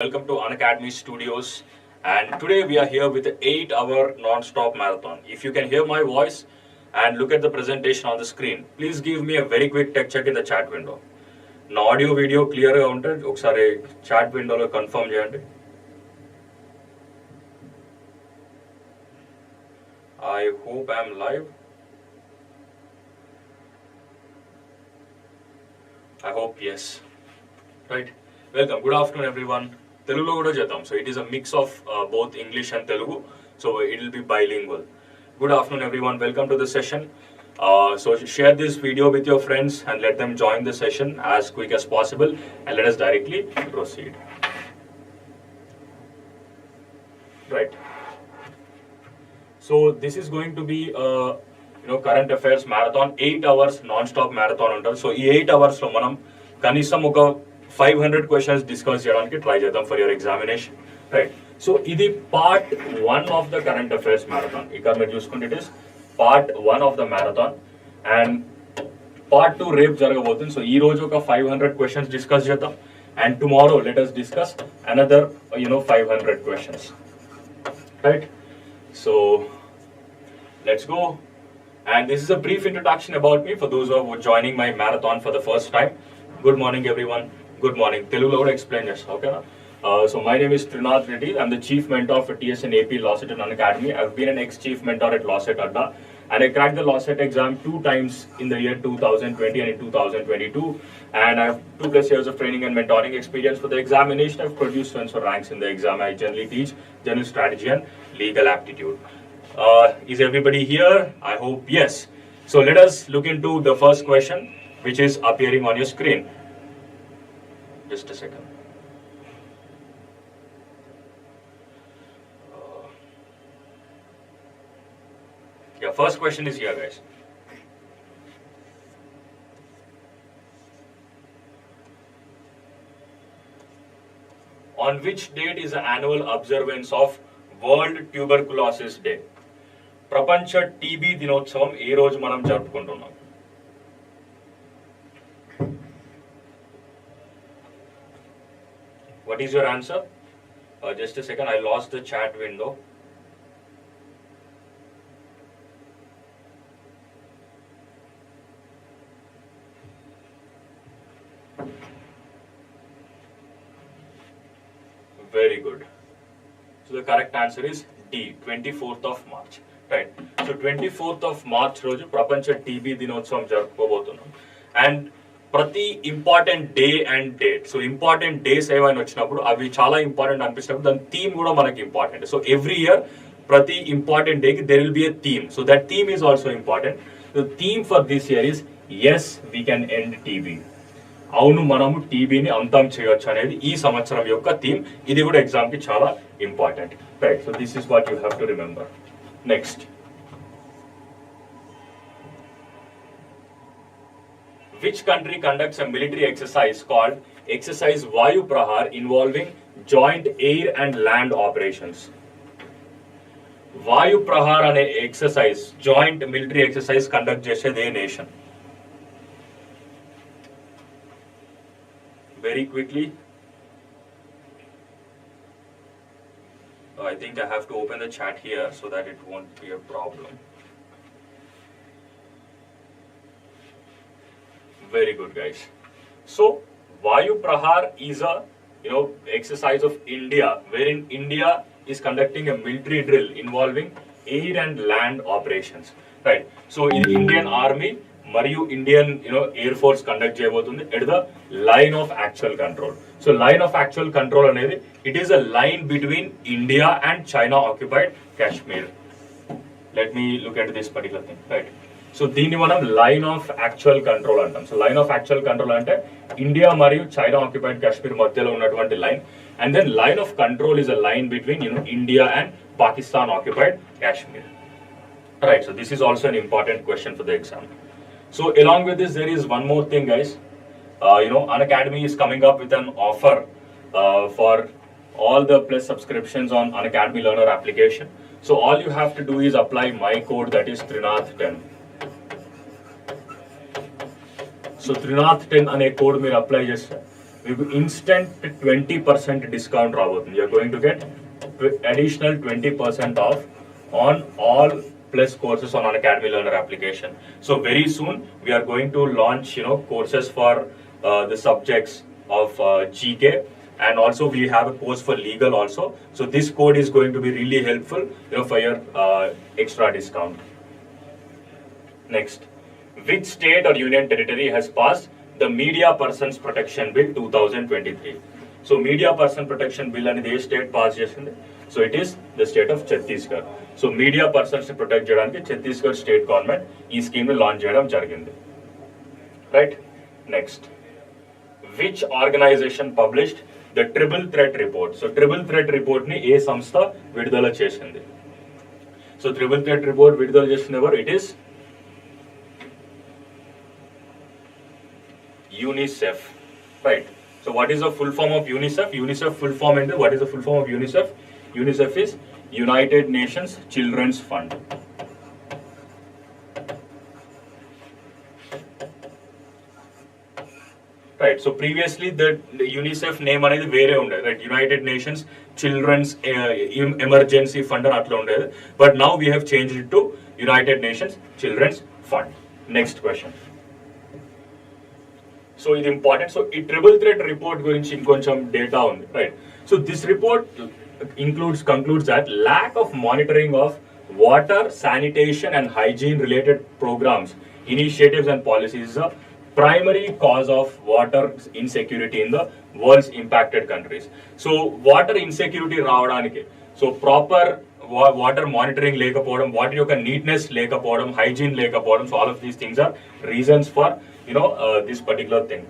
Welcome to Unacademy Studios, and today we are here with an 8-hour non-stop marathon. If you can hear my voice and look at the presentation on the screen, please give me a very quick tech check in the chat window. నా audio video క్లియర్గా ఉంటే ఒకసారి chat విండోలో confirm చేయండి. I hope I am live. I hope yes. Right. Welcome. Good afternoon, everyone. Telugu kuda cheddam. So it is a mix of both English and Telugu. So it will be bilingual. Good afternoon, everyone. Welcome to the session. So share this video with your friends and let them join the session as quick as possible. And let us directly proceed. Right. So this is going to be current affairs marathon, 8 hours non-stop marathon untaru. So ee 8 hours lo manam kanisam oka 500 questions discuss cheyadaniki try chedam for your examination, right? So idi part 1 of the current affairs marathon. Ikkada meer chusukunte it is part 1 of the marathon and part 2 రేపు జరగబోతుంది. So ఈ రోజు ఒక 500 questions discuss చేద్దాం and tomorrow let us discuss another 500 questions, right? So let's go. And this is a brief introduction about me for those who are joining my marathon for the first time. Good morning, everyone. Good morning. Telugu lo explain chesta, okay na? So my name is Thrinath Reddy. I'm the chief mentor for TS and AP Lawcet in Unacademy. I've been an ex-chief mentor at Lawcet Andhra, and I cracked the Lawcet exam 2 times in the year 2020 and in 2022. And I have 2+ years of training and mentoring experience for the examination. I've produced students for ranks in the exam. I generally teach general strategy and legal aptitude. Is everybody here? I hope yes. So let us look into the first question, which is appearing on your screen. Just a second. First question is here, guys. On which date is the annual observance of World Tuberculosis Day? ప్రపంచ TB దినోత్సవం ఏ రోజు మనం జరుపుకుంటున్నాం? What is your answer? Just a second, I lost the chat window. Very good. So the correct answer is D, 24th of March. Right. So 24th of March రోజు ప్రపంచ TB దినోత్సవం జరుపుకోబోతున్నాం. And ప్రతి important day and date, so important days ఏమైనా వచ్చినప్పుడు అవి చాలా important అనిపిస్తున్నప్పుడు దాని theme కూడా మనకి ఇంపార్టెంట్. సో ఎవ్రీ ఇయర్ ప్రతి ఇంపార్టెంట్ డేకి there will be a theme. So that theme is also important. The theme for this year is yes we can end TB. అవును, మనము టీబీని అంతం చేయొచ్చు అనేది ఈ సంవత్సరం యొక్క థీమ్. ఇది కూడా ఎగ్జామ్ కి చాలా important, right? So this is what you have to remember. Next, which country conducts a military exercise called exercise Vayu Prahar involving joint air and land operations? Vayu Prahar ane exercise, joint military exercise conduct chesede nation. Very quickly, I think I have to open the chat here so that it won't be a problem. Very good, guys. So Vayu Prahar is a exercise of India, wherein India is conducting a military drill involving air and land operations, right? So in Indian Army మరియు Indian air force conduct చేయబోతుంది at the line of actual control. So line of actual control అనేది it is a line between India and China occupied Kashmir. Let me look at this particular thing, right? So దీన్ని మనం line of actual control అంటాం. So line of actual control అంటే India మరియు China occupied Kashmir మధ్యలో ఉన్నటువంటి line. And then line of control is a line between India and Pakistan occupied Kashmir, right? So this is also an important question for the exam. So along with this, there is one more thing, guys. Unacademy is coming up with an offer for all the plus subscriptions on Unacademy Learner application. So all you have to do is apply my code, that is Thrinath10. So Thrinath10 అనే code మీరు apply చేస్తే మీకు instant 20% discount రాబోతుంది. You're going to get additional 20% off on all plus courses on Academy Learner application. So very soon we are going to launch courses for the subjects of GK, and also we have a course for legal also. So this code is going to be really helpful for your extra discount. Next, which state or union territory has passed the Media Persons Protection Bill 2023? So Media Person Protection Bill అనేది ఏ state pass చేసింది? So it is the state of Chhattisgarh. So media persons ని protect చేయడానికి Chhattisgarh state government ఈ scheme ని launch చేయడం జరిగింది. Right. Next, which organisation published the triple threat report? So triple threat report ని ఏ సంస్థ విడుదల చేసింది? సో ట్రిపుల్ థ్రెట్ రిపోర్ట్ విడుదల చేసింది ఎవరు? It is UNICEF. Right. So what is the full form of UNICEF? UNICEF full form and what is the full form of UNICEF? UNICEF is United Nations Children's Fund. Right. So previously the UNICEF name అనేది వేరే ఉండేది. Right. United Nations Children's Emergency Fund అని అట్లా ఉండేది. But now we have changed it to United Nations Children's Fund. Next question. So ఇది important. So ఈ triple threat report గురించి ఇంకొంచెం డేటా ఉంది. Right. So this report concludes that lack of monitoring of water, sanitation and hygiene related programs, initiatives and policies is a primary cause of water insecurity in the world's impacted countries. So water insecurity రావడానికి so proper water monitoring లేకపోవడం, water యొక్క neatness లేకపోవడం, hygiene లేకపోవడం, so all of these things are reasons for this particular thing.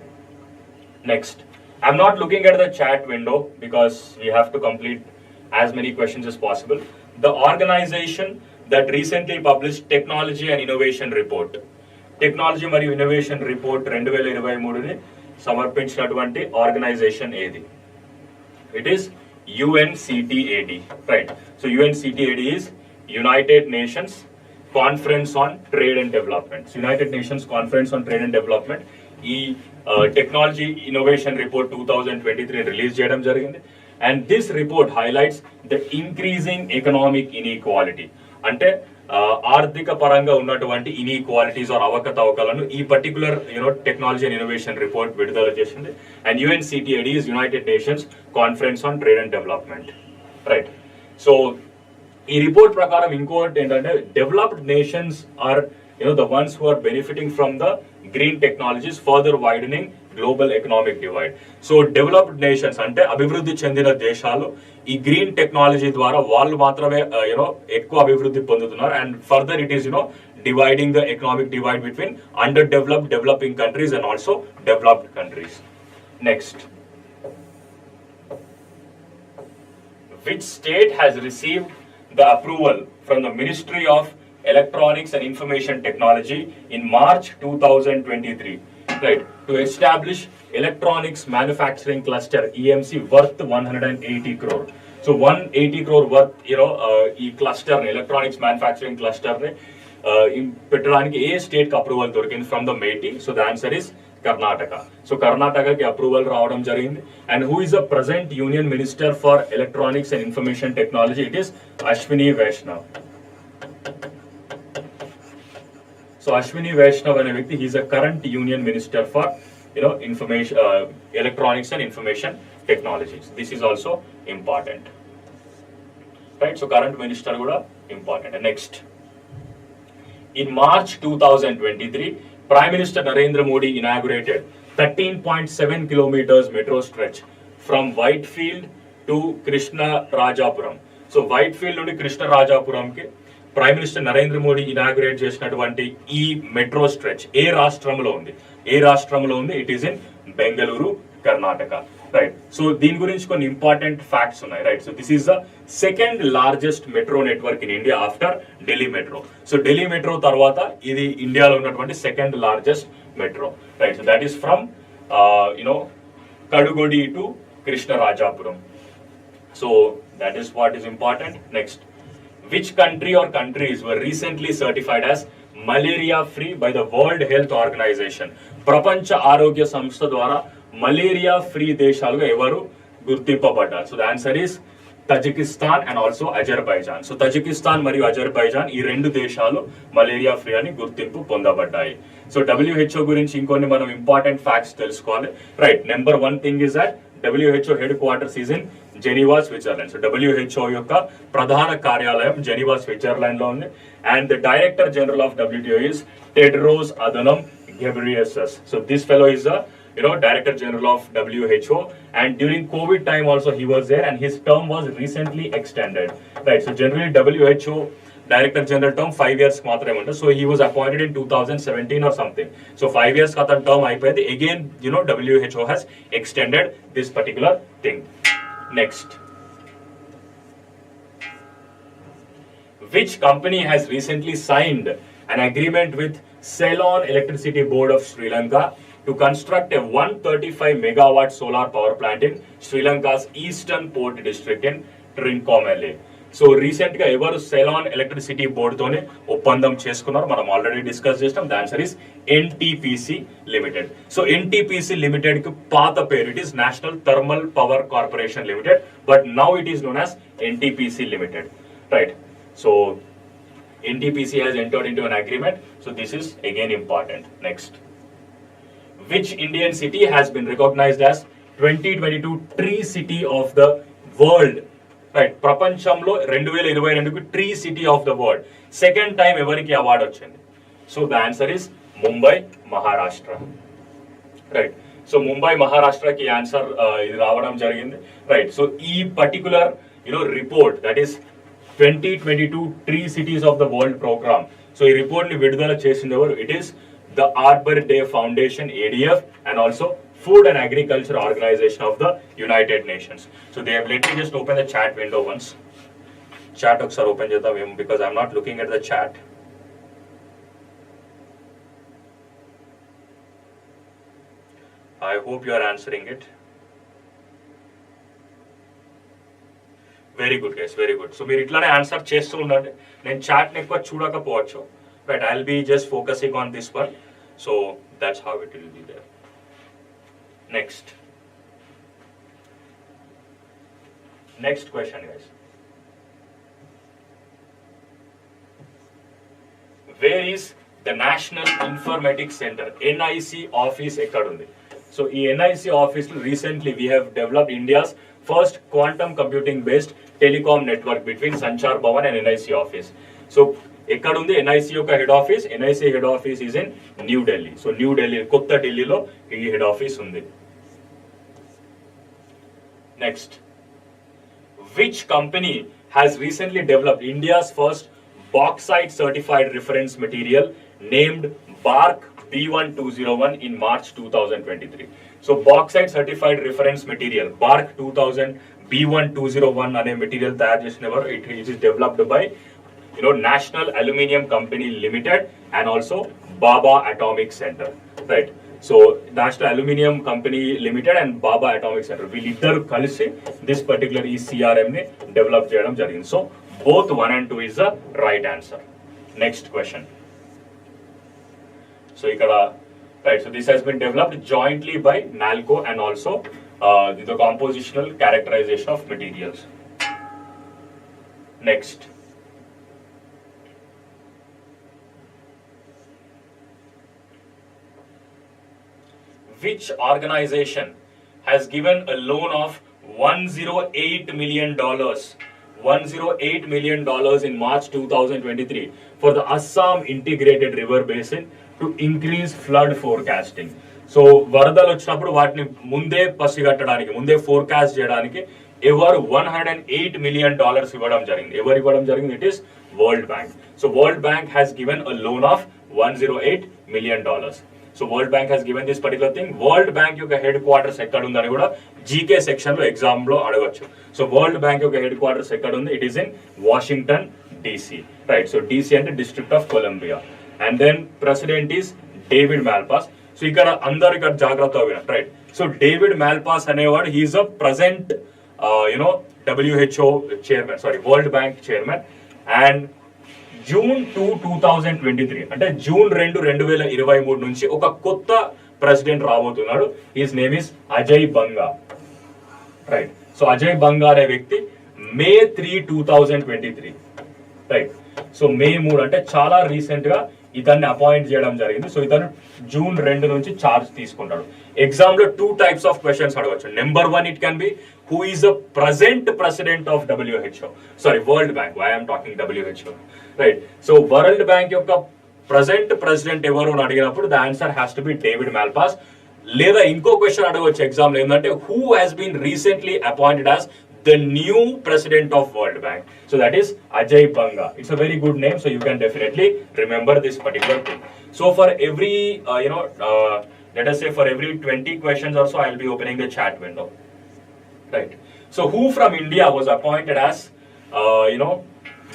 Next, I'm not looking at the chat window because we have to complete as many questions as possible. The organization that recently published Technology and Innovation Report, Technology మరియు Innovation Report 2023 ని సమర్పించినటువంటి organisation ఏది? It is UNCTAD. Right. So UNCTAD is United Nations Conference on Trade and Development. United Nations Conference on Trade and Development ఈ technology innovation report 2023 release చేయడం జరిగింది. And this report highlights the increasing economic inequality, అంటే ఆర్థిక పరంగా ఉన్నటువంటి inequalities or అవకతవకలను ఈ particular technology and innovation report విడుదల చేసింది. And UNCTAD is United Nations Conference on Trade and Development. Right. So ఈ రిపోర్ట్ ప్రకారం ఇంకోటి ఏంటంటే developed nations are the ones who are benefiting from the green technologies, further widening global economic divide. So developed nations అంటే అభివృద్ధి చెందిన దేశాలు ఈ గ్రీన్ టెక్నాలజీ ద్వారా వాళ్ళు మాత్రమే ఎక్కువ అభివృద్ధి పొందుతున్నారు. And further it is dividing the economic divide between underdeveloped, developing countries and also developed countries. Next, which state has received the approval from the Ministry of Electronics and Information Technology in March 2023, right, to establish electronics manufacturing cluster EMC worth 180 crore. So 180 crore worth ఈ cluster electronics manufacturing cluster ని పెట్టడానికి ఏ state కి approval దొరికింది from the MeitY? So the answer is Karnataka. So కర్ణాటకకి approval రావడం జరిగింది. And who is the present union minister for electronics and information technology? It is Ashwini Vaishnav. So Ashwini Vaishnav అనే వ్యక్తి, he is a current union minister for information, electronics and information technologies. This is also important, right? So current minister kuda important. And next, in March 2023, Prime Minister Narendra Modi inaugurated 13.7 kilometers metro stretch from Whitefield to Krishna Rajapuram. So Whitefield నుండి కృష్ణ రాజాపురంకి prime minister Narendra Modi inaugurate చేసినటువంటి ఈ metro stretch ఏ రాష్ట్రంలో ఉంది? It is in Bengaluru, Karnataka. Right. So దీని గురించి కొన్ని ఇంపార్టెంట్ ఫ్యాక్ట్స్ ఉన్నాయి. Right. So this is the second largest metro network in India after Delhi metro. So Delhi metro తర్వాత ఇది ఇండియాలో ఉన్నటువంటి second largest metro. Right. So that is from Kadugodi to Krishna Rajapuram. So that is what is important. Next, which country or countries were recently certified as malaria free by the World Health Organization? ప్రపంచ ఆరోగ్య సంస్థ ద్వారా malaria free దేశాలుగా ఎవరు గుర్తింపబడ్డారు? So the answer is Tajikistan and also Azerbaijan. So Tajikistan మరియు Azerbaijan ఈ రెండు దేశాలు మలేరియా ఫ్రీ అని గుర్తింపు పొందబడ్డాయి. సో WHO గురించి ఇంకొన్ని మనం ఇంపార్టెంట్ ఫ్యాక్ట్స్ తెలుసుకోవాలి. Right, number 1 thing is that WHO head quarters is in Geneva, Switzerland. So WHO యొక్క ప్రధాన కార్యాలయం జెనీవా, స్విట్జర్లాండ్ లో ఉంది. And the director general of WTO is Tedros Adhanom Ghebreyesus. So this fellow is the Director General of WHO, and during COVID time also he was there, and his term was recently extended. Right, so generally WHO Director General term 5 years మాత్రమే ఉంటుంది. So he was appointed in 2017 or something. So 5 years ka athani term అయిపోయింది. Again, WHO has extended this particular thing. Next, which company has recently signed an agreement with Ceylon Electricity Board of Sri Lanka to construct a 135 megawatt solar power plant in Sri Lanka's eastern port district in Trincomalee? So recent గా ఎవరు salon electricity board తోనే ఒప్పందం చేసుకున్నారు, మనం already discuss చేస్తాం. The answer is NTPC limited. So NTPC limited కి పాత పేరు it is national thermal power corporation limited, but now it is known as NTPC limited. Right, so NTPC has entered into an agreement. So this is again important. Next, which Indian city has been recognized as 2022 Tree City of the World? Right, ప్రపంచంలో 2022కి tree city of the world second time ఎవరికి award వచ్చింది? So the answer is Mumbai, Maharashtra. Right, so Mumbai మహారాష్ట్రకి ఆన్సర్ ఇది రావడం జరిగింది. Right, so ఈ particular report that is 2022 tree cities of the world programme. So ఈ రిపోర్ట్ ని విడుదల చేసింది ఎవరు? It is the Arbor Day Foundation, ADF, and also Food and Agriculture Organization of the United Nations. So they have, let me just open the chat window once. Chat okkar open chedam because I'm not looking at the chat. I hope you are answering it. Very good guys, very good. So మీరు ఇట్లానే answer చేస్తూ ఉండండి. నేను chat ని ఎక్కువ చూడకపోవచ్చు. But I'll be just focusing on this one. So that's how it will be there. Next question guys. Where is the National Informatics Center? NIC office ekkadundi? So ee NIC office recently we have developed India's first quantum computing based telecom network between Sanchar Bhavan and NIC office. So ekkadundi NIC yokka head office? NIC head office is in New Delhi. So New Delhi, Kotta Delhi lo ee head office undi. Next, which company has recently developed India's first bauxite certified reference material named BARC B1201 in March 2023? So bauxite certified reference material BARC 2000 B1201 అనే material తయారు చేసినవారు. It is developed by National Aluminium Company Limited and also Baba Atomic Center. Right. So National Aluminium Company Limited and Baba Atomic Centre వీళ్ళిద్దరు కలిసి this particular ఈ CRM ని develop చేయడం జరిగింది. So both 1 and 2 is the right answer. Next question. So ఇక్కడ right, so this has been developed jointly by NALCO and also the compositional characterisation of materials. Next, which organization has given a loan of $108 million in March 2023 for the Assam Integrated River Basin to increase flood forecasting? So వరదలు వచ్చినప్పుడు వాటిని ముందే పసిగట్టడానికి, ముందే forecast చేయడానికి ఎవరు $108 million ఇవ్వడం జరిగింది? ఎవరు ఇవ్వడం జరిగింది? It is World Bank. So World Bank has given a loan of $108 million. So World Bank has given this particular thing. World Bank యొక్క హెడ్ క్వార్టర్స్ ఎక్కడ ఉందని కూడా జీకే సెక్షన్ లో ఎగ్జామ్ లో అడగచ్చు. సో వరల్డ్ బ్యాంక్ యొక్క headquarters ఎక్కడ ఉంది? It is in Washington DC. Right, so DC అంటే district of Columbia. And then president is David Malpass. So ఇక్కడ అందరు ఇక్కడ జాగ్రత్తగా వినండి. రైట్, సో డేవిడ్ మాల్పాస్ అనేవాడు he is a present WHO chairman, sorry World Bank chairman. And June 2, 2023 అంటే June 2, 2023 నుంచి ఒక కొత్త ప్రెసిడెంట్ రాబోతున్నాడు. His name is Ajay Banga. Right. So Ajay Banga అనే వ్యక్తి May 3, 2023. రైట్. సో May 3 అంటే చాలా రీసెంట్ గా ఇతన్ని అపాయింట్ చేయడం జరిగింది. సో ఇతను June 2 నుంచి చార్జ్ తీసుకుంటాడు. ఎగ్జామ్ లో 2 types ఆఫ్ క్వశ్చన్స్ అడగవచ్చు. Number 1 it can be who is the present president of WHO, sorry World Bank, why I'm talking WHO, right. So World Bank యొక్క ప్రజెంట్ ప్రెసిడెంట్ ఎవరు అని అడిగినప్పుడు the answer has to be David Malpass. లేదా ఇంకో question అడగవచ్చు exam లో ఏంటంటే who has been recently appointed as the new president of World Bank. So that is Ajay Banga. It's a very good name, so you can definitely remember this particular thing. So for every, let us say for every 20 questions or so, I'll be opening the chat window. Right. So who from India was appointed as,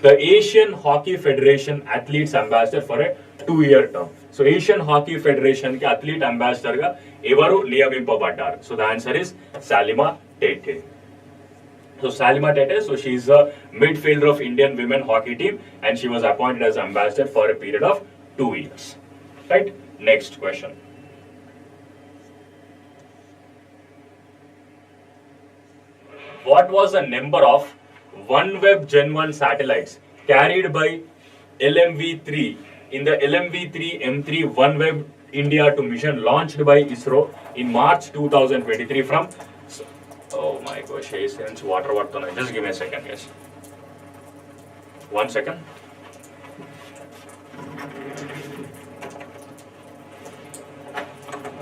the Asian Hockey Federation Athletes Ambassador for a 2-year term. So Asian Hockey Federation ki Athlete Ambassador ga evaru niyamimpabaddaru. So the answer is Salima Tete. So Salima Tete, so she is a midfielder of Indian women hockey team and she was appointed as ambassador for a period of 2 years. Right? Next question. What was the number of OneWeb Gen 1 satellites carried by LMV-3 in the LMV-3 M3 OneWeb India 2 mission launched by ISRO in March 2023 from... Oh my gosh, it's water. Just give me a second, guys. 1 second.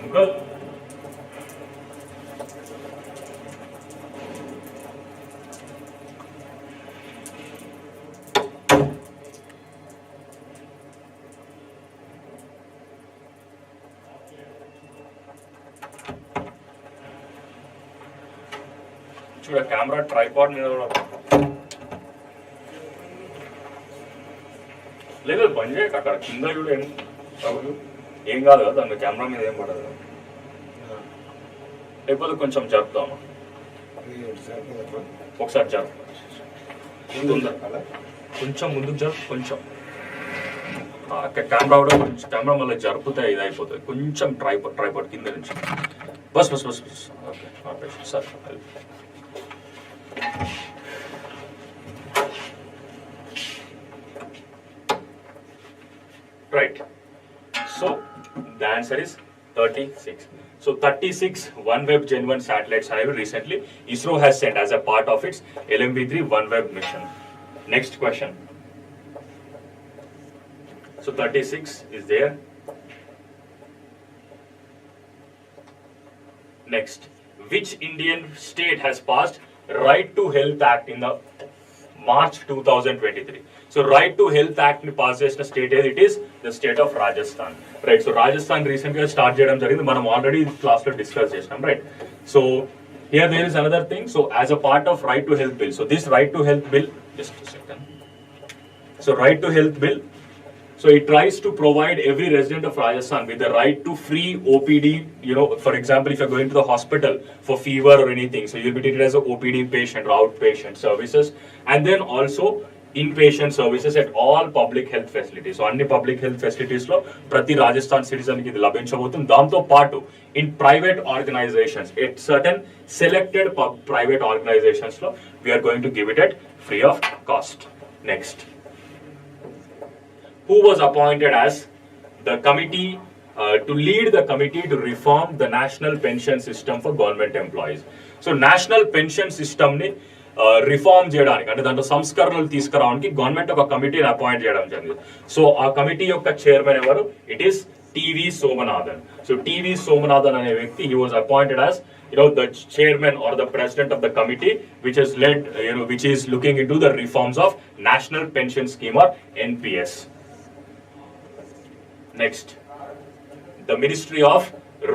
Uncle. చూడ camera tripod మీద లేదు, బంద్ చేయక అక్కడ కింద చూడ ఏం కాదు కదా, దాని కెమెరా మీద ఏం పడదు. లేకపోతే కొంచెం జరుపుతాము, ఒకసారి జరుపు, కొంచెం ముందుకు జరుపు, కొంచెం కెమెరా కూడా కొంచెం, కెమెరా మళ్ళీ జరిపితే ఇది అయిపోతుంది, కొంచెం ట్రైపాడ్ కింద నుంచి bus bus bus bus. Okay sir. Right. So the answer is 36. So 36 OneWeb Gen 1 satellites have recently ISRO has sent as a part of its LMV-3 OneWeb mission. Next question. So 36 is there. Next, which Indian state has passed Right to Health Act in the March 2023? So Right to Health Act ni pass chesina state it is the state of Rajasthan. Right. So Rajasthan recently start cheyadam jarigindi, manam already class lo discuss chesam, right? So here there is another thing. So as a part of Right to Health bill, so this Right to Health bill, just a second. So Right to Health bill, so it tries to provide every resident of Rajasthan with the right to free OPD, for example, if you're going to the hospital for fever or anything, so you'll be treated as an OPD patient or outpatient services, and then also inpatient services at all public health facilities. So అన్ని public health facilities లో ప్రతి Rajasthan citizen కి ఇది లభించబోతుంది. దాంతో పాటు in private organizations, at certain selected private organizations లో we are going to give it at free of cost. Next, who was appointed as the committee to lead the committee to reform the national pension system for government employees? So national pension system ni reform చేయడానికి, అంటే దాంట్లో సంస్కరణలు తీసుకురావడానికి government ఒక కమిటీని appoint చేయడం జరిగింది. So ఆ కమిటీ యొక్క చైర్మన్ ఎవరు? It is TV Somanathan. So TV Somanathan అనే వ్యక్తి, he was appointed as the chairman or the president of the committee which has led, which is looking into the reforms of National Pension Scheme or NPS. Next, the Ministry of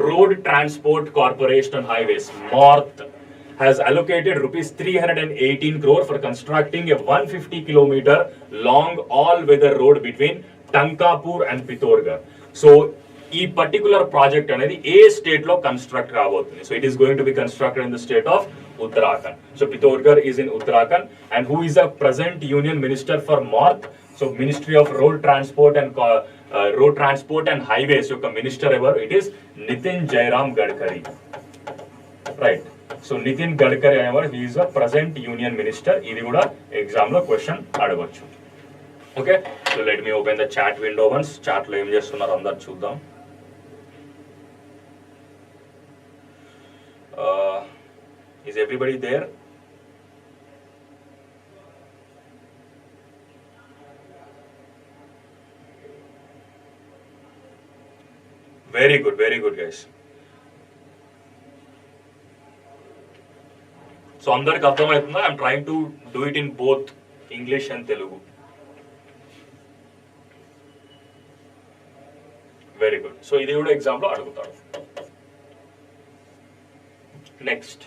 Road Transport Corporation and Highways, MORTH, has allocated rupees 318 crore for constructing a 150-kilometer long all-weather road between Tankapur and Pittorgarh. So, ఈ particular project అనేది ఏ state లో construct కాబోతుంది? So it is going to be constructed in the state of Uttarakhand. So Pithoragarh is in Uttarakhand. And who is the present union minister for MoRTH? So ministry of road transport and highways యొక్క minister ఎవరు? It is Nitin Jairam Gadkari. Right. So Nitin Gadkari అనేవారు he is a present union minister. ఇది కూడా exam లో question అడగొచ్చు. Okay, so let me open the chat window once. Chat లో ఏం చేస్తున్నారు అందరు చూద్దాం. Is everybody there? Very good guys. So అందరికి అర్థమవుతుందా? I'm trying to do it in both English and Telugu. Very good. So ఇది కూడా ఎగ్జామ్ లో అడుగుతారు. Next,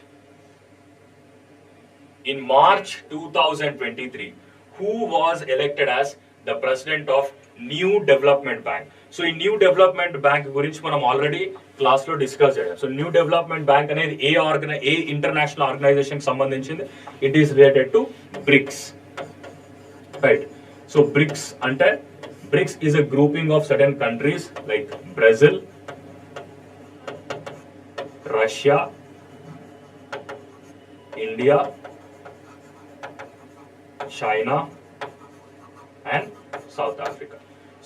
in March 2023 who was elected as the president of New Development Bank? So ఈ New Development Bank గురించి మనం already class లో discuss చేయాలి. So New Development Bank అనేది ఏ ఇంటర్నేషనల్ ఆర్గనైజేషన్ సంబంధించింది? It is related to BRICS, right? So BRICS అంటే BRICS is a grouping of certain countries like Brazil, Russia, India, China and South Africa.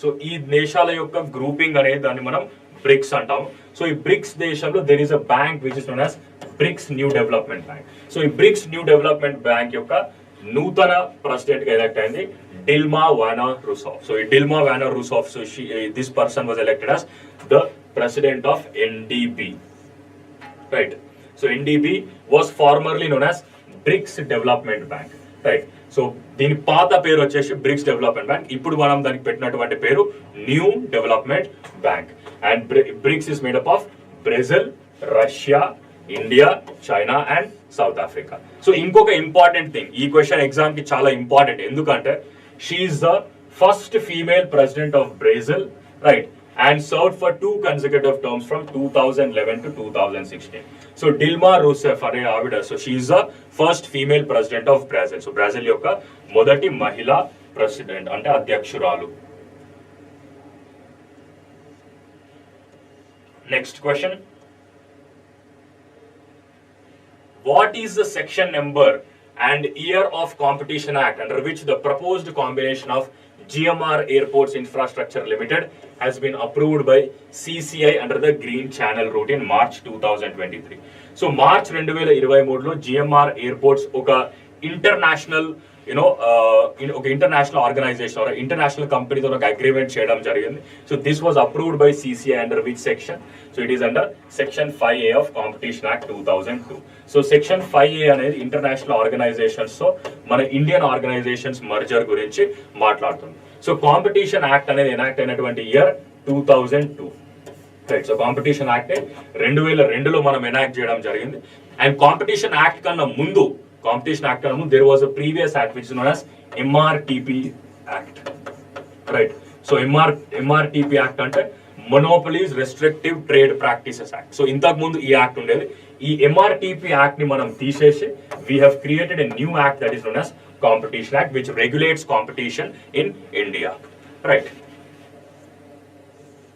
So ఈ దేశాల యొక్క grouping అనేది దాన్ని మనం బ్రిక్స్ అంటాం. సో ఈ బ్రిక్స్ దేశంలో there is a bank which is known as BRICS New Development Bank. So ఈ బ్రిక్స్ న్యూ డెవలప్మెంట్ బ్యాంక్ యొక్క నూతన ప్రెసిడెంట్ గా ఎలక్ట్ అయింది డిల్మా వానా రూసాఫ్. సో ఈ Dilma Vana Rousseff, so this person was elected as the president of NDB, right? So NDB was formerly known as BRICS development bank, right? So దీని పాత పేరు వచ్చేసి bricks development bank. ఇప్పుడు మనం దానికి పెట్టినటువంటి పేరు New Development Bank. And BRICS is made up of Brazil, Russia, India, China and South Africa. So ఇంకొక ఇంపార్టెంట్ థింగ్, ఈ క్వశ్చన్ ఎగ్జామ్ కి చాలా ఇంపార్టెంట్. ఎందుకంటే she is the first female president of Brazil, right? And served for 2 consecutive terms from 2011 to 2016. So Dilma Rousseff are avida. So she is the first female president of Brazil. So Brazil yokka modati mahila president ante adhyakshuralu. Next question. What is the section number and year of Competition Act under which the proposed combination of GMR Airports Infrastructure Limited has been approved by CCI under the Green Channel route in March 2023. So March 2023 లో GMR Airports ఒక international ఒక international organisation are international కంపెనీతో ఒక agreement చేయడం జరిగింది. So this was approved by CCI under which section? So it is under section 5A of competition act 2002. So section 5A అనేది international organisations తో మన Indian organisations merger గురించి మాట్లాడుతుంది. So Competition Act అనేది ఎనాక్ట్ అయినటువంటి year 2002, రైట్? So Competition Act 2002లో మనం ఎనాక్ట్ చేయడం జరిగింది. అండ్ కాంపిటీషన్ యాక్ట్ కన్నా ముందు there was a previous act which is known as MRTP Act, right? So MRTP Act అంటే Monopolies Restrictive Trade Practices Act. So ఇంతకు ముందు ఈ యాక్ట్ ఉండేది. ఈ MRTP యాక్ట్ ని మనం తీసేసి we have created a new act that is known as Competition Act which regulates competition in India, right?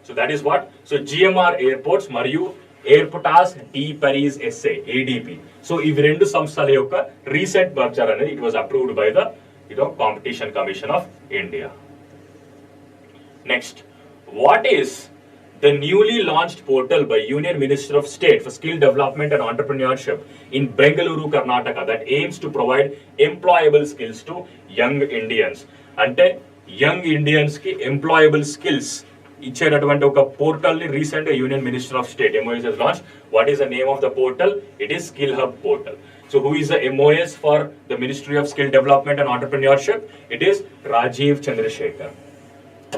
So that is what. So GMR Airports మరియు Aeroports de Paris SA ADP. So ఇవి రెండు సంస్థల యొక్క recent merger అనేది it was approved by the competition commission of India. Next, what is the newly launched portal by union minister of state for skill development and entrepreneurship in Bengaluru Karnataka that aims to provide employable skills to young Indians? అంటే young Indians కి employable skills ఇచ్చేటటువంటి ఒక portal ని recent గా union minister of state MOS has launched. What is the name of the portal? It is Skill Hub portal. So who is the MOS for the Ministry of Skill Development and Entrepreneurship? It is Rajiv Chandrasekhar,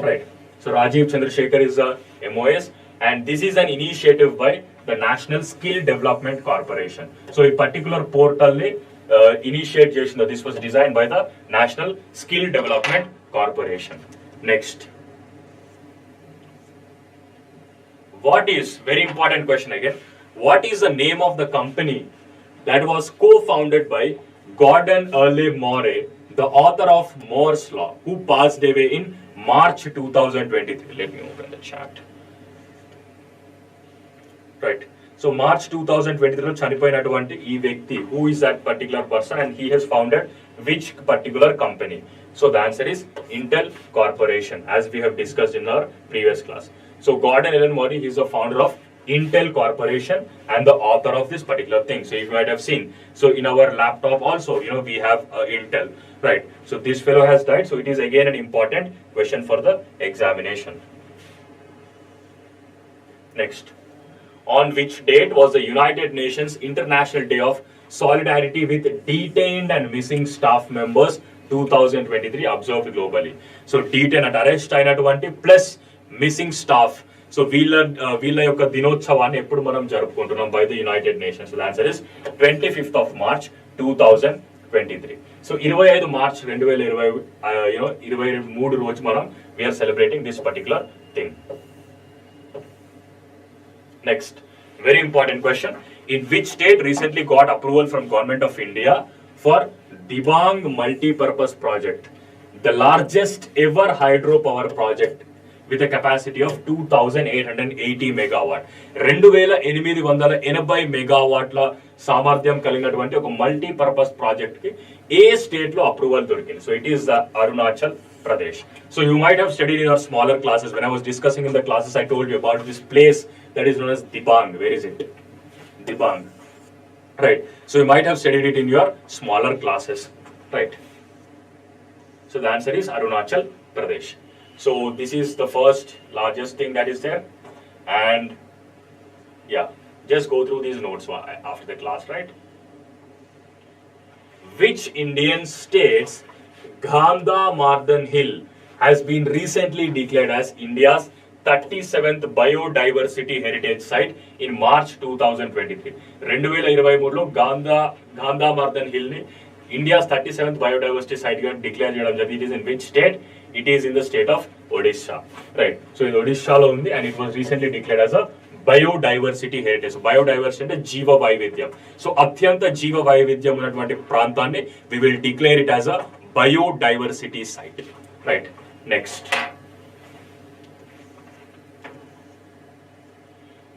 right? So Rajiv Chandrasekhar is the MOS and this is an initiative by the National Skill Development Corporation. So a particular portal ni initiate చేసిన, this was designed by the National Skill Development Corporation. Next, what is, very important question again, what is the name of the company that was co-founded by Gordon Earle Moray, the author of Moore's Law, who passed away in March 2023? Let me open the chat. Right. So March 2023లో చనిపోయినటువంటి ఈ వ్యక్తి, who is that particular person and he has founded which particular company? So the answer is Intel Corporation, as we have discussed in our previous class. So Gordon Allen Murray, he is the founder of Intel Corporation and the author of this particular thing. So you might have seen. So in our laptop also, we have Intel, right? So this fellow has died. So it is again an important question for the examination. Next, on which date was the United Nations International Day of Solidarity with Detained and Missing Staff Members 2023 observed globally? So detained and arrest అయినటువంటి plus missing staff, so వీళ్ళ యొక్క దినోత్సవాన్ని ఎప్పుడు మనం జరుపుకుంటున్నాం by the United Nations? Answer is 25th of March 2023. So 25 March 2023 రోజు మనం we're celebrating this particular thing. Next, very important question. In which state recently got approval from government of India for Dibang multipurpose project, the largest ever hydro power project with a capacity of 2880 megawatt, 2880 మెగావాట్ల సామర్థ్యం కలిగినటువంటి ఒక multipurpose project కి ఏ state లో approval దొరికింది? So it is the Arunachal Pradesh. So you might have studied in your smaller classes. When I was discussing in the classes, I told you about this place that is known as Dibang. Where is it? Dibang, right? So you might have studied it in your smaller classes, right? So the answer is Arunachal Pradesh. So this is the first largest thing that is there, and yeah, just go through these notes after the class, right? Which Indian state's Gandha Hill has been recently declared as India's 37th Biodiversity Heritage Site in March 2023. 2023లో Gandha Hill ni India's 37th Biodiversity Site గా declare చేయడం జరిగింది. It is in which state? It is in the state of Odisha, right? So ఇది ఒడిషాలో ఉంది and it was recently declared as a biodiversity heritage. Biodiversity అంటే జీవ వైవిధ్యం. So అత్యంత జీవ వైవిధ్యం ఉన్నటువంటి ప్రాంతాన్ని we will declare it as a biodiversity site, right? Next,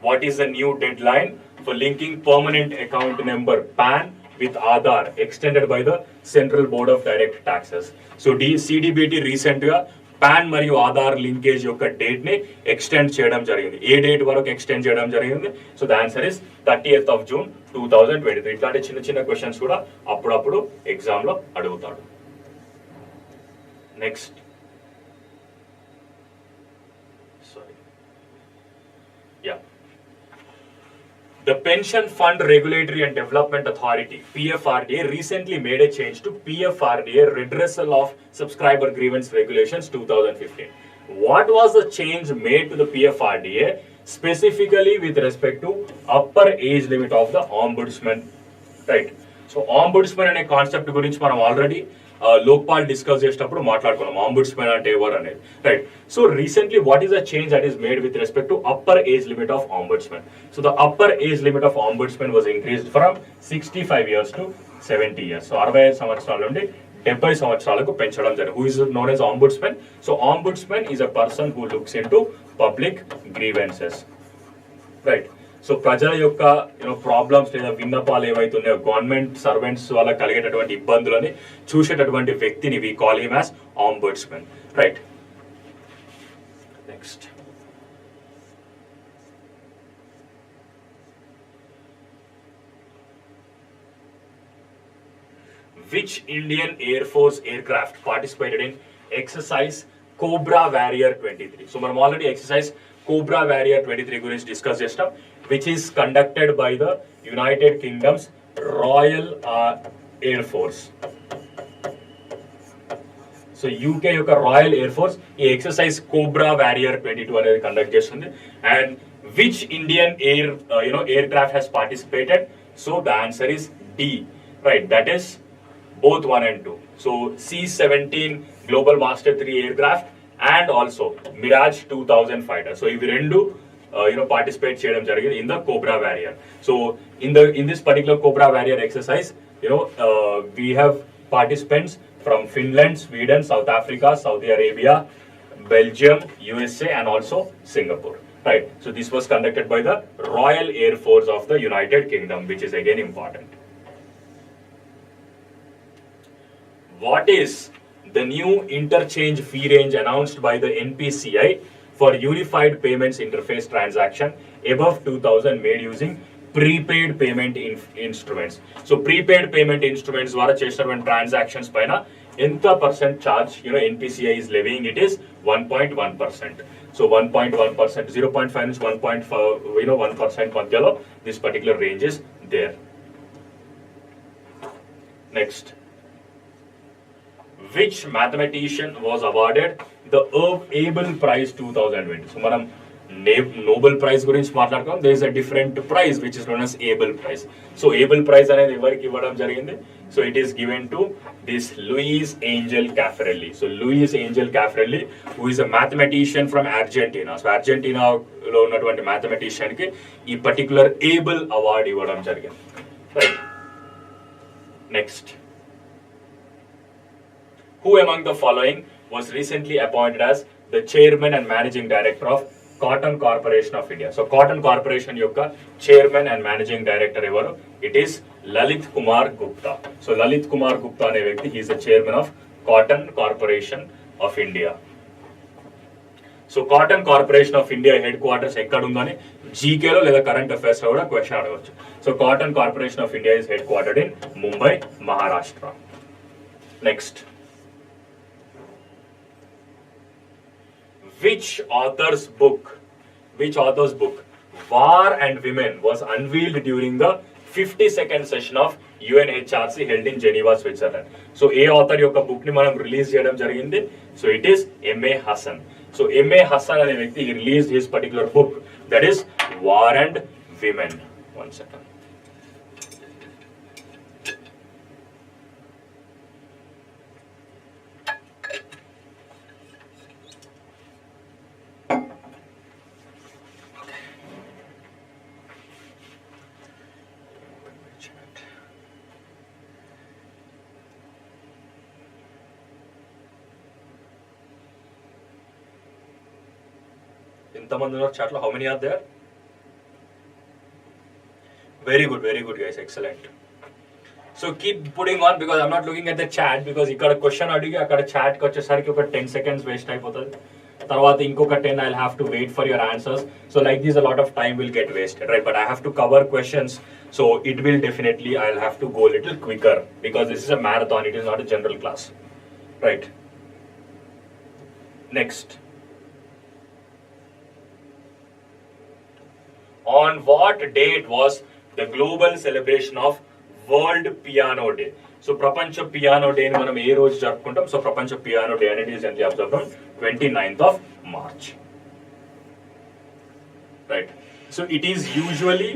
what is the new deadline for linking permanent account number PAN with Aadhaar extended by the Central Board of Direct Taxes? So CDBT recent గా pan మరియు Aadhaar linkage యొక్క date ని extend చేయడం జరిగింది. ఏ date వరకు extend చేయడం జరిగింది? So the answer is 30th of June 2023. ఇట్లాంటి చిన్న చిన్న క్వశ్చన్స్ కూడా అప్పుడప్పుడు ఎగ్జామ్ లో అడుగుతాడు. Next, The Pension Fund Regulatory and Development Authority, PFRDA, recently made a change to PFRDA Redressal of Subscriber Grievance Regulations 2015. What was the change made to the PFRDA specifically with respect to upper age limit of the Ombudsman? Right. So Ombudsman అనే concept గురించి మనం already Lokpal discuss చేసినప్పుడు మాట్లాడుకున్నాం. ఆంబుడ్స్మెన్ అంటే ఎవరు అనేది, right? So recently what is the change that is made with respect to upper age limit of ombudsmen? So the upper age limit of ombudsmen was increased from 65 years to 70 years. So 65 సంవత్సరాల నుండి 70 సంవత్సరాలకు పెంచడం జరిగింది. Who is known as ombudsmen? So ombudsmen is a person who looks into public grievances, right? So ప్రజల యొక్క problems లేదా విన్నపాలు ఏవైతే ఉన్నాయో, గవర్నమెంట్ సర్వెంట్స్ వల్ల కలిగేటటువంటి ఇబ్బందులని చూసేటటువంటి వ్యక్తిని we call him as ombudsmen, right? Next, which Indian Air Force aircraft participated in exercise Cobra Warrior 23? So మనం ఆల్రెడీ ఎక్సర్సైజ్ Cobra Warrior 23 గురించి డిస్కస్ చేస్తాం, which is conducted by the United Kingdom's Royal Air Force. So UK యొక్క Royal Air Force ఈ exercise Cobra Warrior 22 అనేది conduct చేస్తుంది. And which Indian aircraft has participated? So the answer is D, right? That is both 1 and 2. So C-17 Global Master 3 aircraft and also Mirage 2000 fighter. So ఇవి రెండు participate చేయడం జరిగింది in the Cobra Warrior. So in this particular Cobra Warrior exercise, we have participants from Finland, Sweden, South Africa, Saudi Arabia, Belgium, USA and also Singapore, Right. So this was conducted by the Royal Air Force of the United Kingdom, which is again important. What is the new interchange fee range announced by the NPCI for Unified Payments Interface transaction above 2000 made using prepaid payment instruments? So prepaid payment instruments ద్వారా చేసినటువంటి transactions పైన ఎంత percent charge NPCI is levying? It is 1.1%. So 1.1%, 0.5 నుంచి 1% మధ్యలో this particular range is there. Next. Which mathematician was awarded the Abel Prize 2020? So, మనం Nobel Prize గురించి మాట్లాడుకోం. There is a different prize which is known as Abel Prize. So, Abel Prize అనేది ఎవరికి ఇవ్వడం జరిగింది? So, it is given to this Luis Angel Caffarelli. So, Luis Angel Caffarelli, who is a mathematician from Argentina. So, Argentinaలో ఉన్నటువంటి mathematician కి ఈ particular Abel award ఇవ్వడం జరిగింది. Right. Next. Who among the following was recently appointed as the chairman and managing director of Cotton Corporation of India? So Cotton Corporation yokka chairman and managing director evaru? It is Lalit Kumar Gupta. So Lalit Kumar Gupta ane vyakti, he is the chairman of Cotton Corporation of India. So Cotton Corporation of India headquarters ekkada undani GK lo leda current affairs lo kuda question adagachu. So Cotton Corporation of India is headquartered in Mumbai, Maharashtra. Next. Which author's book, War and Women, was unveiled during the 52nd session of UNHRC held in Geneva, Switzerland? So, author yokka book ni manam release cheyadam jarigindi. So, it is M.A. Hassan. So, M.A. Hassan ane vyakti, he released his particular book, that is War and Women. One second. Chat, how many are there? Very good guys, excellent. So keep putting on, because I'm not looking at the chat, because ikkada question adigi akkada chat ki vachesariki oka 10 seconds waste ayipotadi. Tarvata inkoka 10 I'll have to wait for your answers. So like this, a lot of time will get wasted, right? But I have to cover questions, so it will definitely, I'll have to go a little quicker, because this is a marathon, it is not a general class, right? Next. On what date was the global celebration of World Piano Day? So Prapancha Piano Day ni manam ee roju jarupukuntam. So Prapancha Piano Day అనేది is generally observed on 29th of March. Right. So it is usually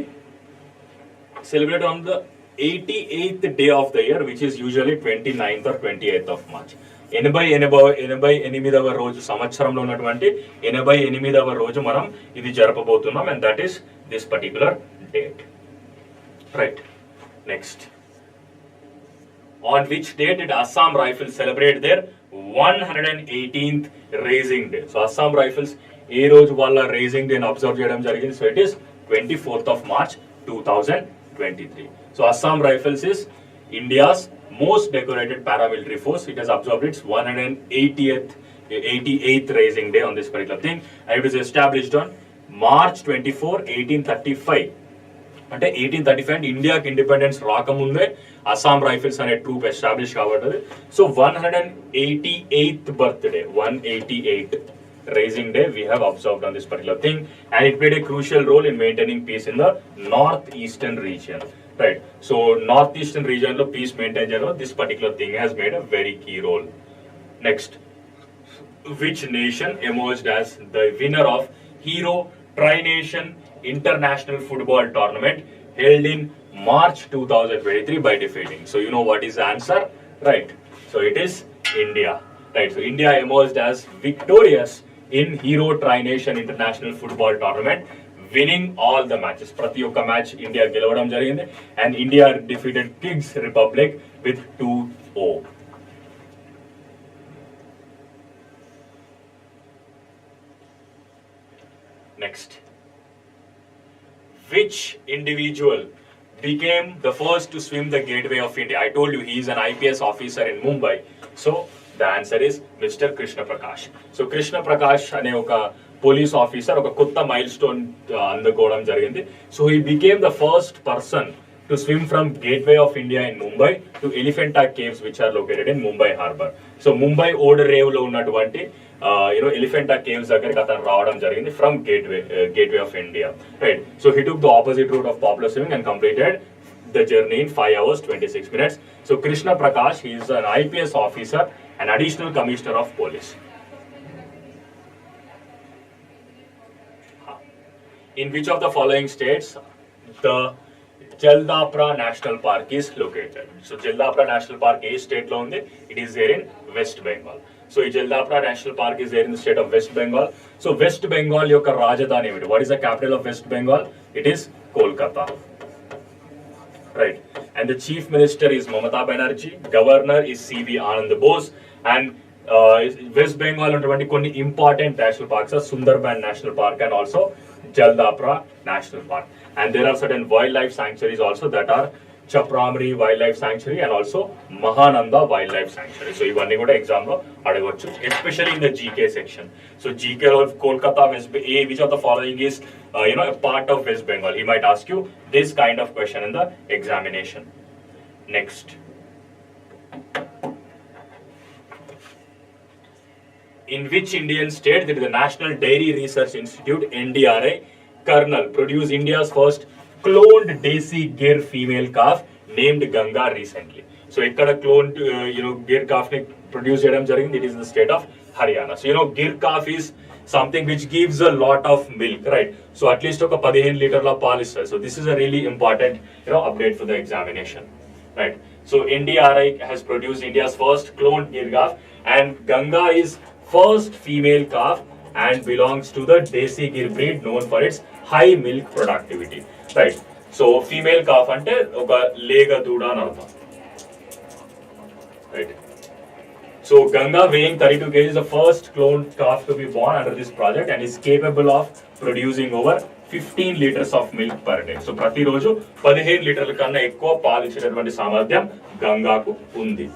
celebrated on the 88th day of the year, which is usually 29th or 28th of March. 88వ రోజు సంవత్సరంలో ఉన్నటువంటి 88వ రోజు మనం ఇది జరపబోతున్నాం, and that is this particular date. Right. Next. On which date did Assam Rifles celebrate their 118th Raising Day? So Assam Rifles ఏ రోజు వాళ్ళ raising day observe చేయడం జరిగింది? So it is 24th of March 2023. So Assam Rifles is India's most decorated paramilitary force. It has observed its 188th Raising Day on this particular thing, and it was established on March 24, 1835. అంటే 1835 and ఇండియాకి independence రాకముందే Assam Rifles అనే troop establish కాబడ్డది. So 188th birthday, 188th Raising Day we have observed on this particular thing, and it played a crucial role in maintaining peace in the northeastern region. Right. So northeastern region lo peace maintain cheyalo, this particular thing has made a very key role. Next. Which nation emerged as the winner of Hero Tri-Nation International Football Tournament held in March 2023 by defeating? So you know what is the answer, right? So it is India, right? So India emerged as victorious in Hero Tri-Nation International Football Tournament, winning all the matches. Prati oka match India gelavadam jarigindi, and India defeated Kyrgyz Republic with 2-0. Next. which individual became the first to swim the gateway of India? I told you he is an IPS officer in Mumbai. So the answer is Mr. Krishna Prakash. So Krishna Prakash ane oka police officer oka kotta milestone andukovam jarigindi. So he became the first person to swim from gateway of India in Mumbai to Elephanta caves, which are located in Mumbai harbor. So Mumbai Old Rave lo unnatuvanti Elephanta caves దగ్గరికి అతను రావడం జరిగింది from gateway of India, right? So he took the opposite route of popular swimming and completed the journey in 5 hours 26 minutes. So Krishna Prakash, he is an IPS officer and additional commissioner of police. In which of the following states the Jaldapra National Park is located? So Jaldapra National Park A state లో ఉంది? It is there in West Bengal. So Jaldapra National Park is there in the state of West Bengal. So West Bengal యొక్క రాజధాని ఏమిటి? What is the capital of West Bengal? It is Kolkata. Right. And the chief minister is Mamata Banerjee. Governor is C.V. Anand Bose. And West Bengal ఉన్నటువంటి కొన్ని important national parks are Sundarban National Park and also Jaldapra National Park. And there are certain wildlife sanctuaries also that are Chapramri Wildlife Sanctuary and also Mahananda Wildlife Sanctuary. So ivanni kuda exam lo adagachu, especially in the GK section. So GK of Kolkata, which of the following is a part of West Bengal? He might ask you this kind of question in the examination. Next. In which Indian state did the National Dairy Research Institute NDRI Kernel produce India's first cloned Desi Gir female calf named Ganga recently? So ikkada cloned Gir calf ni produce cheyadam jarigindi. It is in the state of Haryana. So Gir calf is something which gives a lot of milk, right? So at least oka 15 లీటర్ల పాలు ఇస్తుంది. So this is a really important update for the examination, right? So NDRI has produced India's first cloned Gir calf, and Ganga is first female calf and belongs to the Desi Gir breed known for its high milk productivity, right? So female calf ante oka lega duda అని అర్థం, right? So Ganga, weighing 32 kg, is the first cloned calf to be born under this project and is capable of producing over 15 liters of milk per day. So ప్రతి రోజు 15 లీటర్ల కన్నా ఎక్కువ పాలు ఇచ్చేటటువంటి సామర్థ్యం గంగాకు ఉంది.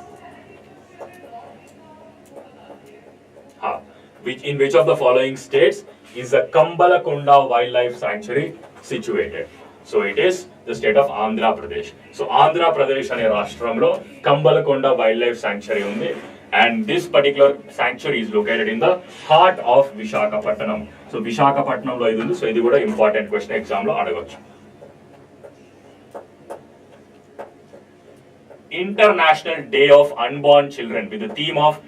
In which of the following states is the Kambalakonda Wildlife Sanctuary situated? So it is the state of Andhra Pradesh. So Andhra Pradesh ane rashtramo Kambalakonda Wildlife Sanctuary undi, and this particular sanctuary is located in the heart of Visakhapatnam. So Visakhapatnam lo idundi. So idi kuda important question exam lo adagachu. International Day of Unborn Children with the theme of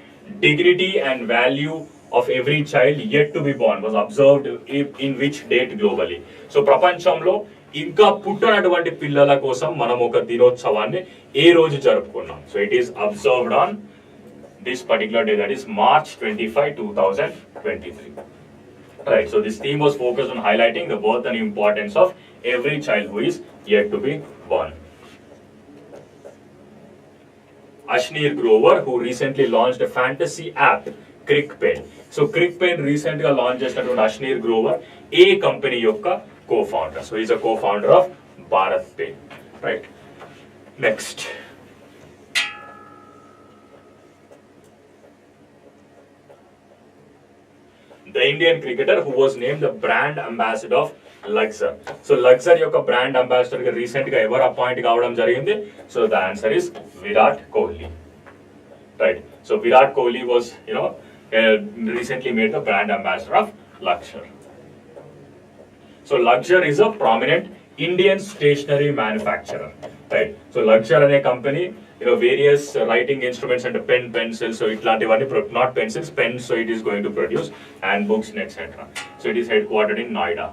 dignity and value of every child yet to be born was observed in which date globally? So ప్రపంచంలో ఇంకా పుట్టనటువంటి పిల్లల కోసం మనం ఒక దినోత్సవాన్ని ఏ రోజు జరుపుకున్నాం? So it is observed on this particular day, that is March 25, 2023. Right. So this theme was focused on highlighting the worth and importance of every child who is yet to be born. Ashneer Grover, who recently launched a fantasy app, CrickPen. So CrickPen recently launched Ashneer Grover, a company yokka co-founder. So he's a co-founder of BharatPay, right? Next. The Indian cricketer who was named the brand ambassador of Luxor. So Luxor yokka brand ambassador ga recent ga ever appoint kavadam jarigindi? So the answer is Virat Kohli, right? So Virat Kohli was recently made the brand ambassador of Luxor. So Luxor is a prominent Indian stationery manufacturer, right? So Luxor ane company, various writing instruments and pen, pencils. So itlantivanni, not pencils, pens. So it is going to produce, and books, etc. So it is headquartered in Noida.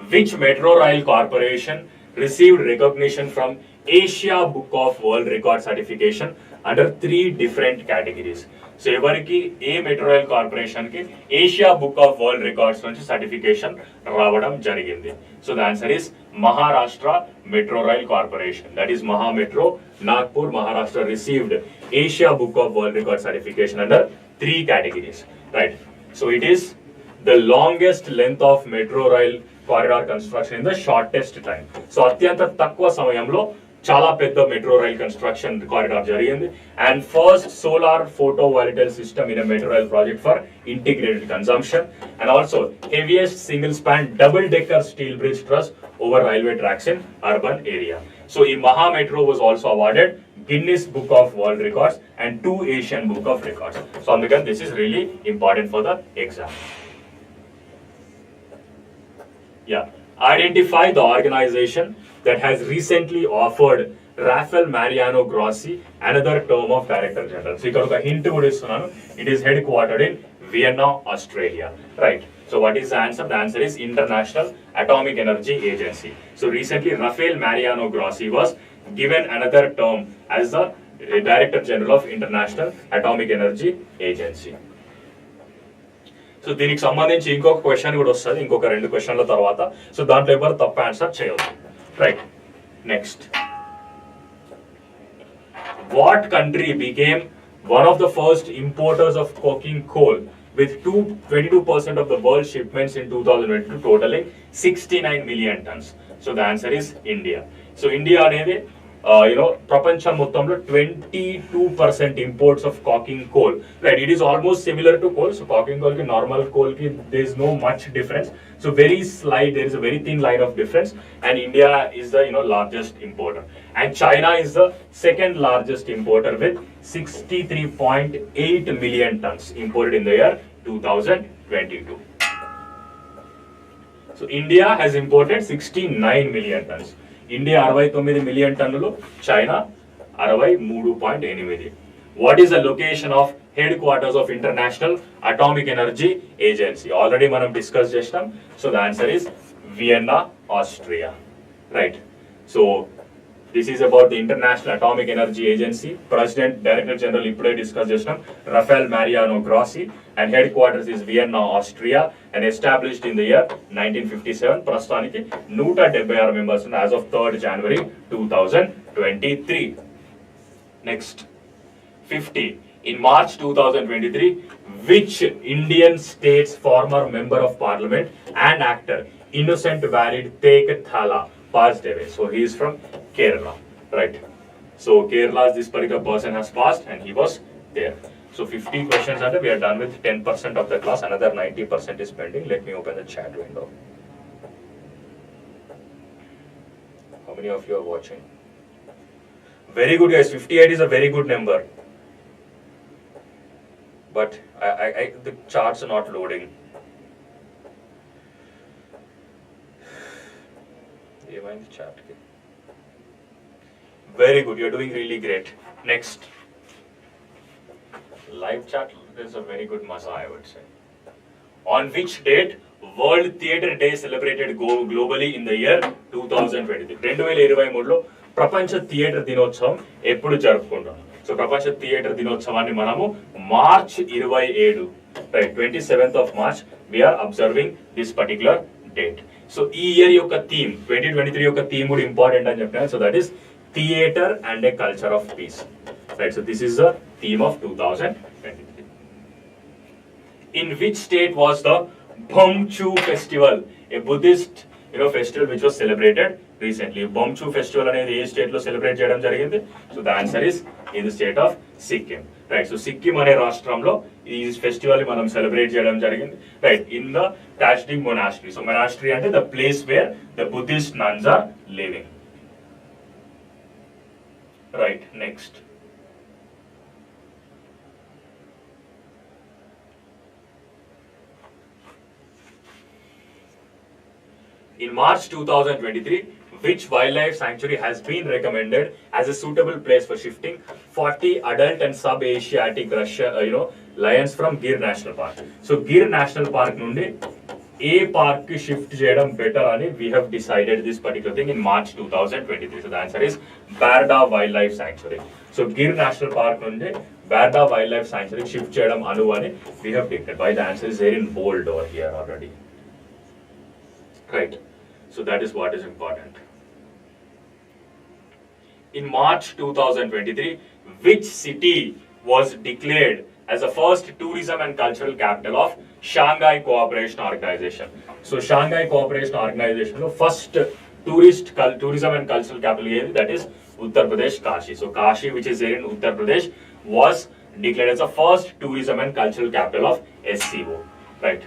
Which Metro Rail Corporation received recognition from Asia Book of World Record certification under 3 different categories? So evariki a Metro Rail Corporation ki Asia Book of World Records nunchi certification రావడం జరిగింది? So the answer is Maharashtra Metro Rail Corporation. That is Maha Metro, Nagpur, Maharashtra received Asia Book of World Record certification under 3 categories, right? So it is the longest length of metro rail corridor construction in the shortest time. So అత్యంత తక్కువ సమయంలో చాలా పెద్ద metro rail construction corridor జరిగింది. And first solar photovoltaic system in metro rail project for integrated consumption. And also heaviest single span double decker steel bridge truss over railway tracks in urban area. So ఈ Maha Metro was also awarded Guinness Book of World Records and 2 Asian Book of Records. So again, this is really important for the exam. Yeah, identify the organization that has recently offered Rafael Mariano Grossi another term of Director General. So ikkada oka hint kuda istunanu. It is headquartered in Vienna, Australia. Right. So what is the answer? The answer is International Atomic Energy Agency. So recently Rafael Mariano Grossi was given another term as the Director General of International Atomic Energy Agency. So దీనికి సంబంధించి ఇంకొక question కూడా వస్తుంది ఇంకొక 2 క్వశ్చన్ల తర్వాత. So దాంట్లో ఎవరు తప్ప ఆన్సర్ చేయొద్దు. Right, next. What country became one of the first importers of coking coal with 22% of the world shipments in 2022 totaling 69 million tons. So the answer is India. So India అనేది ప్రపంచం మొత్తంలో 22% imports of coking coal. Right, it is almost similar to coal. So coking coal ki normal coal ki there is no much difference. So very slight, there is a very thin line of difference. And India is the largest importer. And China is the second largest importer with 63.8 million tons imported in the year 2022. So India has imported 69 million tons. India 69 million టన్నులు, China 63.8. What is the location of headquarters of International Atomic Energy Agency? Already మనం discuss చేస్తాం. So the answer is Vienna, Austria. Right. So this is about the International Atomic Energy Agency. President, Director General ఇప్పుడే discuss చేస్తాం, Rafael Mariano Grossi, and headquarters is Vienna, Austria, and established in the year 1957. ప్రస్తుతానికి 176 members as of 3rd January 2023. Next, 50. In March 2023, which Indian state's former member of parliament and actor Innocent Valid Tek Thala passed away? So he is from Kerala, right? So Kerala, this particular person has passed and he was there. So 50 questions and we are done with 10% of the class. Another 90% is pending. Let me open the chat window. How many of you are watching? Very good, guys. 58 is a very good number. But the charts are not loading. Chat. Very good, you're doing really great. Next. Live chat, there's a very good maza, I would say. On which date World Theatre Day celebrated globally in the year 2023? 2023లో ప్రపంచ theatre దినోత్సవం ఎప్పుడు జరుపుకుంటాం? So ప్రపంచ theatre దినోత్సవాన్ని మనము March 27, right, 27th of March we are observing this particular date. So ఈ year యొక్క theme 2023 యొక్క థీమ్ కూడా ఇంపార్టెంట్ అని చెప్పాను. So that is theatre and A culture of piece. Right, so this is the theme of 2023. In which state was the Bumchu festival, a Buddhist festival which was celebrated recently? Bumchu festival అనేది ఏ state లో celebrate చేయడం జరిగింది? So the answer is in the state of Sikkim. Right, so Sikkim అనే రాష్ట్రంలో ఈ festival మనం celebrate చేయడం జరిగింది. Right, in the Tashding Monastery. So monastery అంటే the place where the Buddhist nuns are living. Right, next. In March 2023, which wildlife sanctuary has been recommended as a suitable place for shifting 40 adult and sub-Asiatic lions from Gir National Park? So Gir National Park nundi a park ki shift cheyadam better ani we have decided this particular thing in March 2023. So the answer is Barda Wildlife Sanctuary. So Gir National Park nundi Barda Wildlife Sanctuary shift cheyadam anu ani we have declared. Why? The answer is there in bold over here already. Right, so that is what is important. In March 2023, which city was declared as the first tourism and cultural capital of Shanghai Cooperation Organization. So Shanghai Cooperation Organization, the first tourism and cultural capital, that is Uttar Pradesh, Kashi. So Kashi, which is there in Uttar Pradesh, was declared as the first tourism and cultural capital of SCO. Right.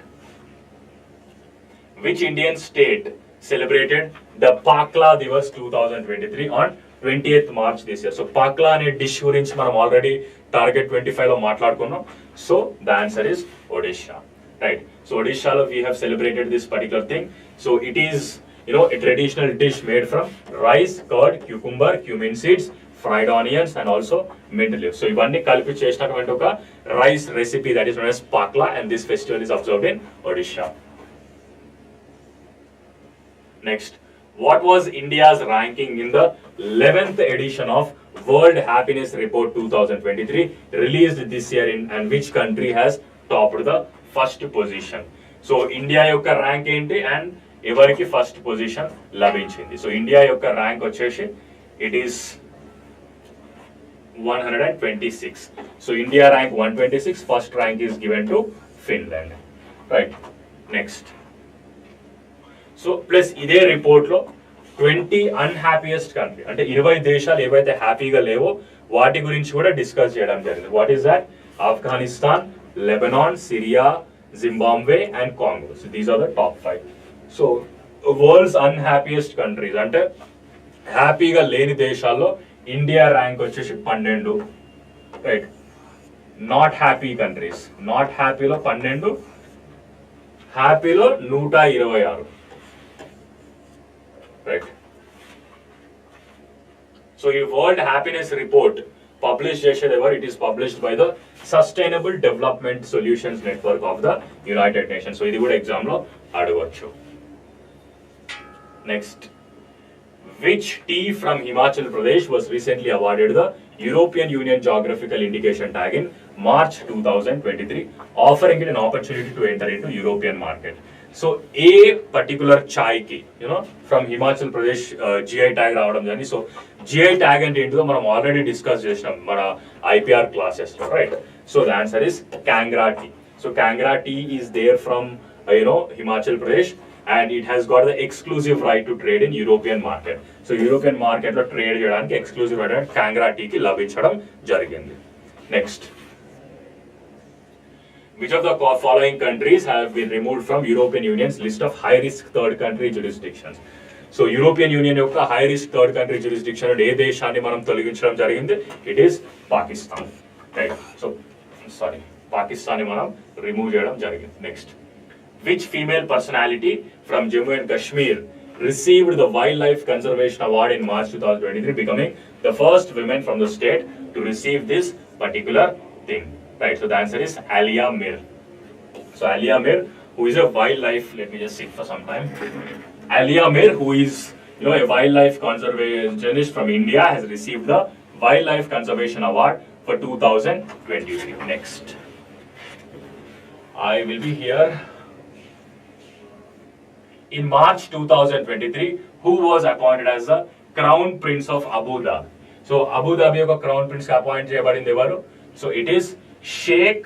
Which Indian state celebrated the Pakla Divas 2023 on 20th March this year? So Pakla ane dish gurinchi manam already target 25 lo maatladukunnam. So the answer is Odisha. Right. So Odisha lo we have celebrated this particular thing. So it is, a traditional dish made from rice, curd, cucumber, cumin seeds, fried onions, and also mint leaves. So ivanni కలిపి చేసినటువంటి ఒక rice recipe that is known as Pakla, and this festival is observed in Odisha. Next, what was India's ranking in the 11th edition of World Happiness Report 2023 released this year and which country has topped the first position? So India యొక్క rank ఏంటి and ఎవరికి first position లభించింది? So India యొక్క rank వచ్చేసి it is 126. So India rank 126, first rank is given to Finland. Right. Next. So plus ఇదే report లో 20 అన్హ్యాపీయెస్ట్ country అంటే 20 దేశాలు ఏవైతే హ్యాపీగా లేవో వాటి గురించి కూడా డిస్కస్ చేయడం జరిగింది. What is that? Afghanistan, Lebanon, Syria, Zimbabwe and Congo. So these are the top 5. So world's unhappiest countries అంటే హ్యాపీగా లేని దేశాల్లో ఇండియా ర్యాంక్ వచ్చేసి 12. Right. Not happy countries, not హ్యాపీలో 12, హ్యాపీలో 126. Right. So, a World Happiness Report published ever, it is published by the Sustainable Development Solutions Network of the United Nations. So, this is a good example. Next, which tea from Himachal Pradesh was recently awarded the European Union Geographical Indication Tag in March 2023, offering it an opportunity to enter into European market. So a particular chai ki, from Himachal Pradesh GI tag రావడం జరిగింది. So GI tag అంటే ఏంటో మనం already discuss చేసినాం మన IPR classes లో, right? So the answer is Kangra tea. So Kangra tea is there from Himachal Pradesh, and it has got the exclusive right to trade in European market. So European market లో trade చేయడానికి exclusive right Kangra tea కి లభించడం జరిగింది. Next. Which of the following countries have been removed from European Union's list of high-risk third country jurisdictions? So European Union యొక్క high-risk third country jurisdiction ఏ దేశాన్ని మనం తొలగించడం జరిగింది? It is Pakistan. Right. So Pakistan మనం remove చేయడం జరిగింది. Next. Which female personality from Jammu and Kashmir received the Wildlife Conservation Award in March 2023, becoming the first woman from the state to receive this particular thing? Right, so the answer is Alia Mir. So Alia Mir, who is a wildlife, let me just sit for some time. Alia Mir, who is a wildlife conservationist from India, has received the Wildlife Conservation Award for 2023. Next, I will be here. In March 2023, who was appointed as the Crown Prince of Abu Dhabi? So Abu Dhabi యొక్క Crown Prince appoint చేయబడింది ఎవరు? So it is Sheikh,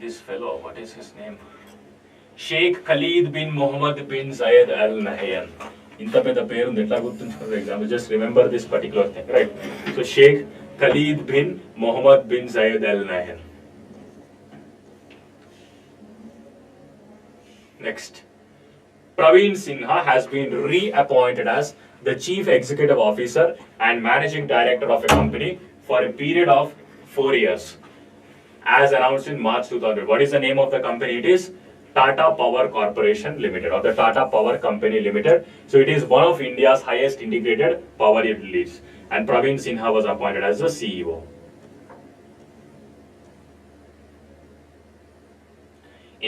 this fellow, what is his name? Sheikh Khalid bin Mohammed bin Zayed Al Nahyan. Inta peda peru netla gurtunchukunnadu example. Just remember this particular thing, right? So Sheikh Khalid bin Mohammed bin Zayed Al Nahyan. Next, Praveen Sinha has been reappointed as the Chief Executive Officer and Managing Director of a company for a period of 4 years, as announced in March 2000. What is the name of the company? It is Tata Power Corporation Limited, or the Tata Power Company Limited. So it is one of India's highest integrated power utilities, and Praveen Sinha was appointed as the CEO.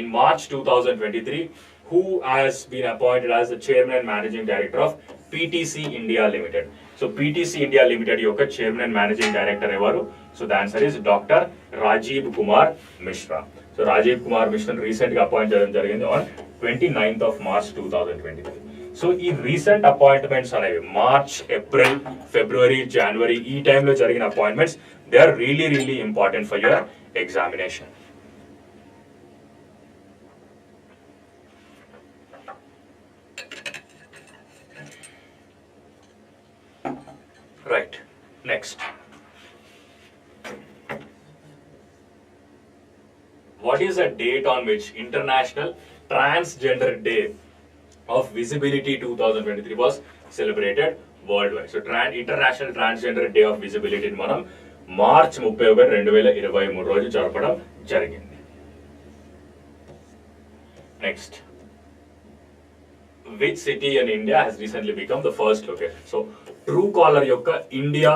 In March 2023, who has been appointed as the Chairman and Managing Director of PTC India Limited? So PTC India Limited యొక్క Chairman and Managing Director evaru? So the answer is Dr. Rajiv Kumar Mishra. So Rajiv Kumar Mishra recently appointed on 29th of March 2023. So ఈ recent appointments అనేవి March, April, ఫిబ్రవరి, జనవరి ఈ టైంలో జరిగిన appointments they are really important for your examination. Right. Next. What is the date on which International Transgender Day of Visibility 2023 was celebrated worldwide? So, International Transgender Day of Visibility in మనం March 31, 2023 రోజు జరపడం జరిగింది. Next. Which city in India has recently become the first location? So, Truecaller యొక్క India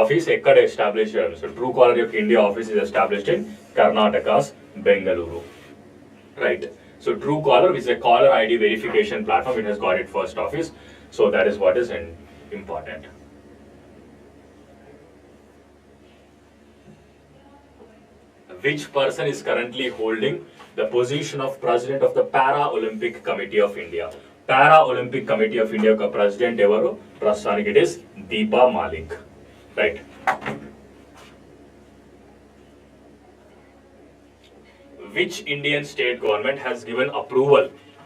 office ఎక్కడ establish చేయాలి? So Truecaller యొక్క India office is established in Karnataka's Bengaluru. Right. So Truecaller is a caller ID verification platform. It has got its first office. So that is what is important. Which person is currently holding the position of President of the Para-Olympic Committee of India? Para-Olympic Committee of India యొక్క president ఎవరు? ప్రస్తుతానికి it is Deepa Malik. Right. Which Indian state government has given approval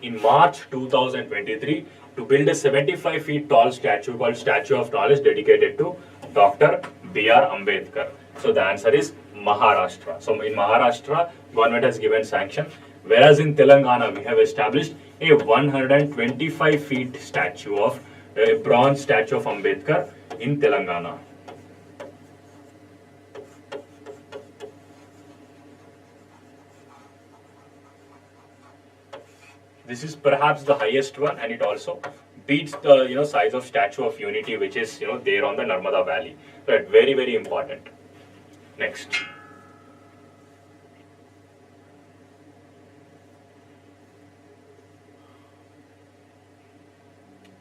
in March 2023 to build a 75 feet tall statue called Statue of Knowledge dedicated to Dr. B.R. Ambedkar? So the answer is Maharashtra. So in Maharashtra, government has given sanction, whereas in Telangana we have established a 125 feet statue of a bronze statue of Ambedkar in Telangana. This is perhaps the highest one, and it also beats the size of Statue of Unity, which is there on the Narmada Valley. Right, very important. Next.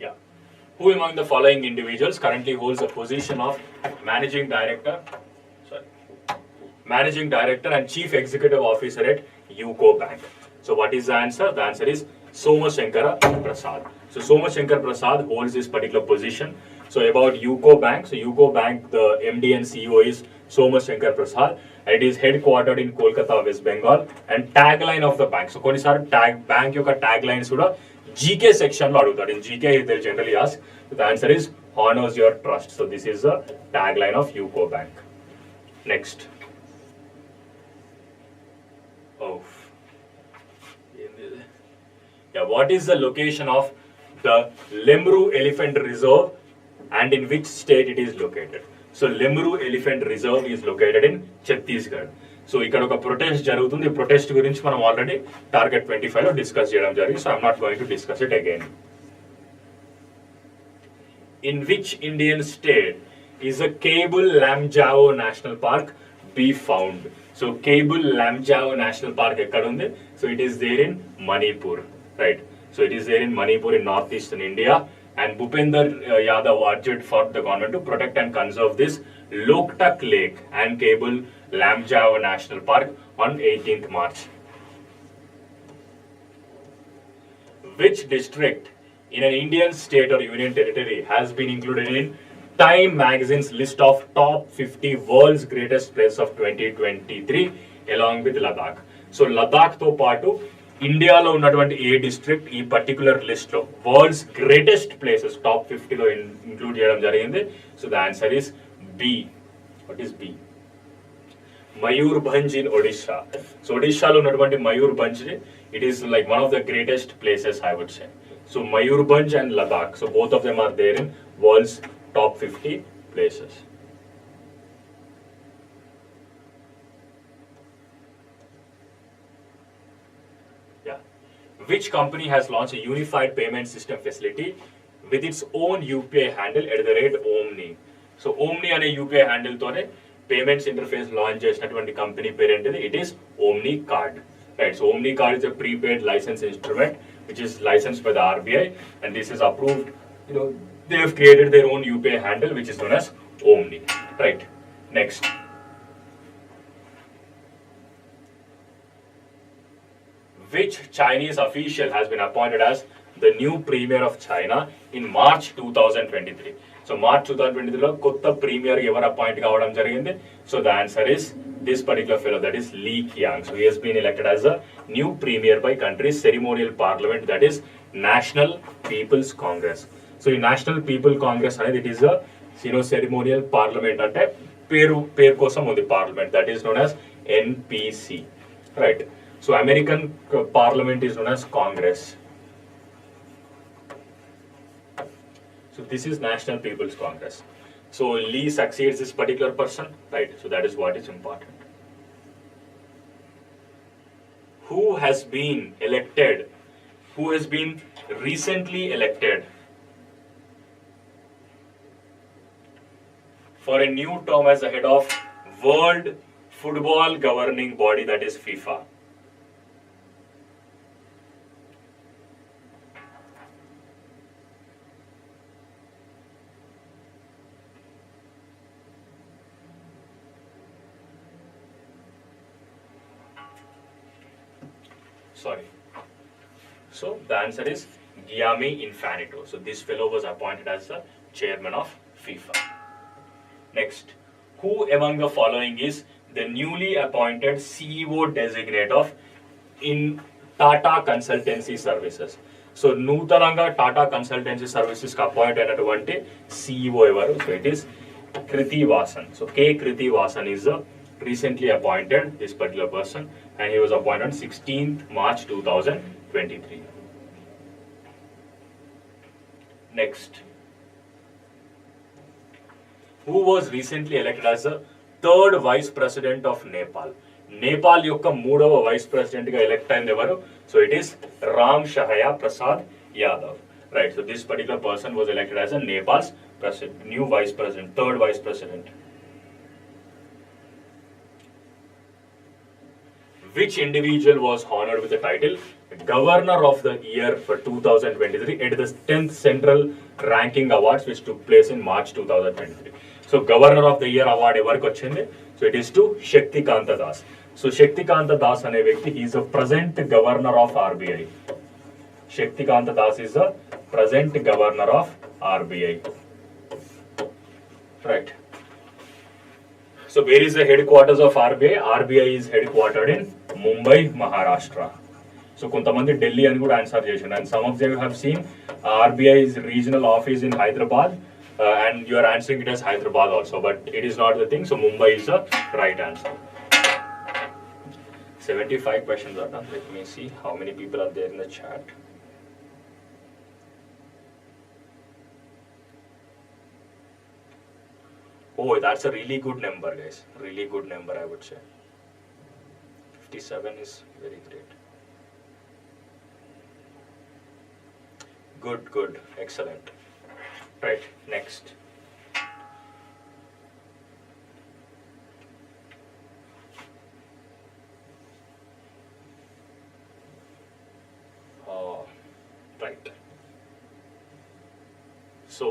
Yeah. Who among the following individuals currently holds the position of Managing Director and Chief Executive Officer at UCO Bank? So what is the answer? The answer is Somashankara Prasad. So Somashankara Prasad holds this particular position. So about UCO Bank, so UCO Bank, the MD and CEO is Somashankara Prasad. It is headquartered in Kolkata, West Bengal, and tagline of the bank. So కొన్నిసార్లు bank యొక్క taglines కూడా GK section లో అడుగుతారు. In GK they generally ask. So the answer is honors your trust. So this is the tagline of UCO Bank. Next. Oh. Yeah, what is the location of the Lemru Elephant Reserve and in which state it is located? So Lemru Elephant Reserve is located in Chhattisgarh. So ఇక్కడ ఒక protest జరుగుతుంది. Protest గురించి మనం already target 25 లో discuss చేయడం జరిగింది. So I'm not going to discuss it again. In which Indian state is a Cable Lamjao National Park be found? So Cable Lamjao National Park ekkada undi? So it is there in Manipur. Right. So it is there in Manipur in northeastern India, and Bhupender Yadav urged for the government to protect and conserve this Loktak Lake and Cable Lamjao National Park on 18th March. Which district in an Indian state or union territory has been included in Time magazine's list of top 50 world's greatest places of 2023 along with Ladakh? So Ladakh to paatu ఇండియాలో ఉన్నటువంటి ఏ district ఈ particular list లో world's greatest places top 50లో include చేయడం జరిగింది? So the answer is B. What is B? Mayurbhanj in Odisha. So ఒడిషాలో ఉన్నటువంటి Mayurbhanj it is like one of the greatest places I would say. So Mayurbhanj and Ladakh, so both of them are there in world's top 50 places. Which company has launched a unified payment system facility with its own UPI handle @Omni? So Omni ane UPI handle tone payments interface launch చేసినటువంటి company పేరు ఏంటిది? It is Omni Card. Right. So Omni Card is a prepaid license instrument which is licensed by the RBI, and this is approved. They have created their own UPI handle which is known as Omni. Right. Next. Which Chinese official has been appointed as the new premier of China in March 2023. So March 2023 లో కొత్త premier ఎవరు appoint కావడం జరిగింది? So the answer is this particular fellow, that is Li Qiang. So he has been elected as a new premier by country's ceremonial parliament, that is National People's Congress. So ఈ National People Congress అనేది it is a ceremonial parliament, అంటే పేరు కోసం ఉంది parliament, that is known as NPC, right? So American parliament is known as Congress. So this is National People's Congress. So Lee succeeds this particular person, right? So that is what is important. Who has been elected? Who has been recently elected for a new term as the head of World Football Governing Body, that is FIFA? Sorry. So the answer is Gianni Infantino. So this fellow was appointed as the chairman of FIFA. Next, who among the following is the newly appointed CEO designate of in Tata Consultancy Services? So నూతనంగా Tata consultancy services కి appoint అయినటువంటి CEO ఎవరు? So it is Kriti Vasan. So K. Kriti Vasan is recently appointed, this particular person, and he was appointed on 16th March 2023. Next, who was recently elected as the third vice president of Nepal? Nepal యొక్క మూడవ vice president గా elect అయింది ఎవరు? So it is Ram Shahaya Prasad Yadav, right? So this particular person was elected as a Nepal's new vice president, third vice president. Which individual was honored with the title Governor of the Year for 2023 at the 10th Central Ranking Awards, which took place in March 2023? So Governor of the Year award ఎవరికి వచ్చింది? So it is to Shaktikanta Das. So Shaktikanta Das అనే వ్యక్తి, he is a present governor of RBI. Shaktikanta Das is a present governor of RBI. Right. So where is the headquarters of RBI? RBI is headquartered in Mumbai, Maharashtra. So కొంతమంది ఢిల్లీ అని కూడా answer చేశారు, and some of them have seen RBI's regional office in Hyderabad, and you are answering it as Hyderabad also, but it is not the thing. So Mumbai is the right answer. 75 questions are done. Let me see how many people are there in the chat. Oh, that's a really good number, guys. Really good number, I would say. 57 is very great. Good. Excellent. Right, next. Right. So,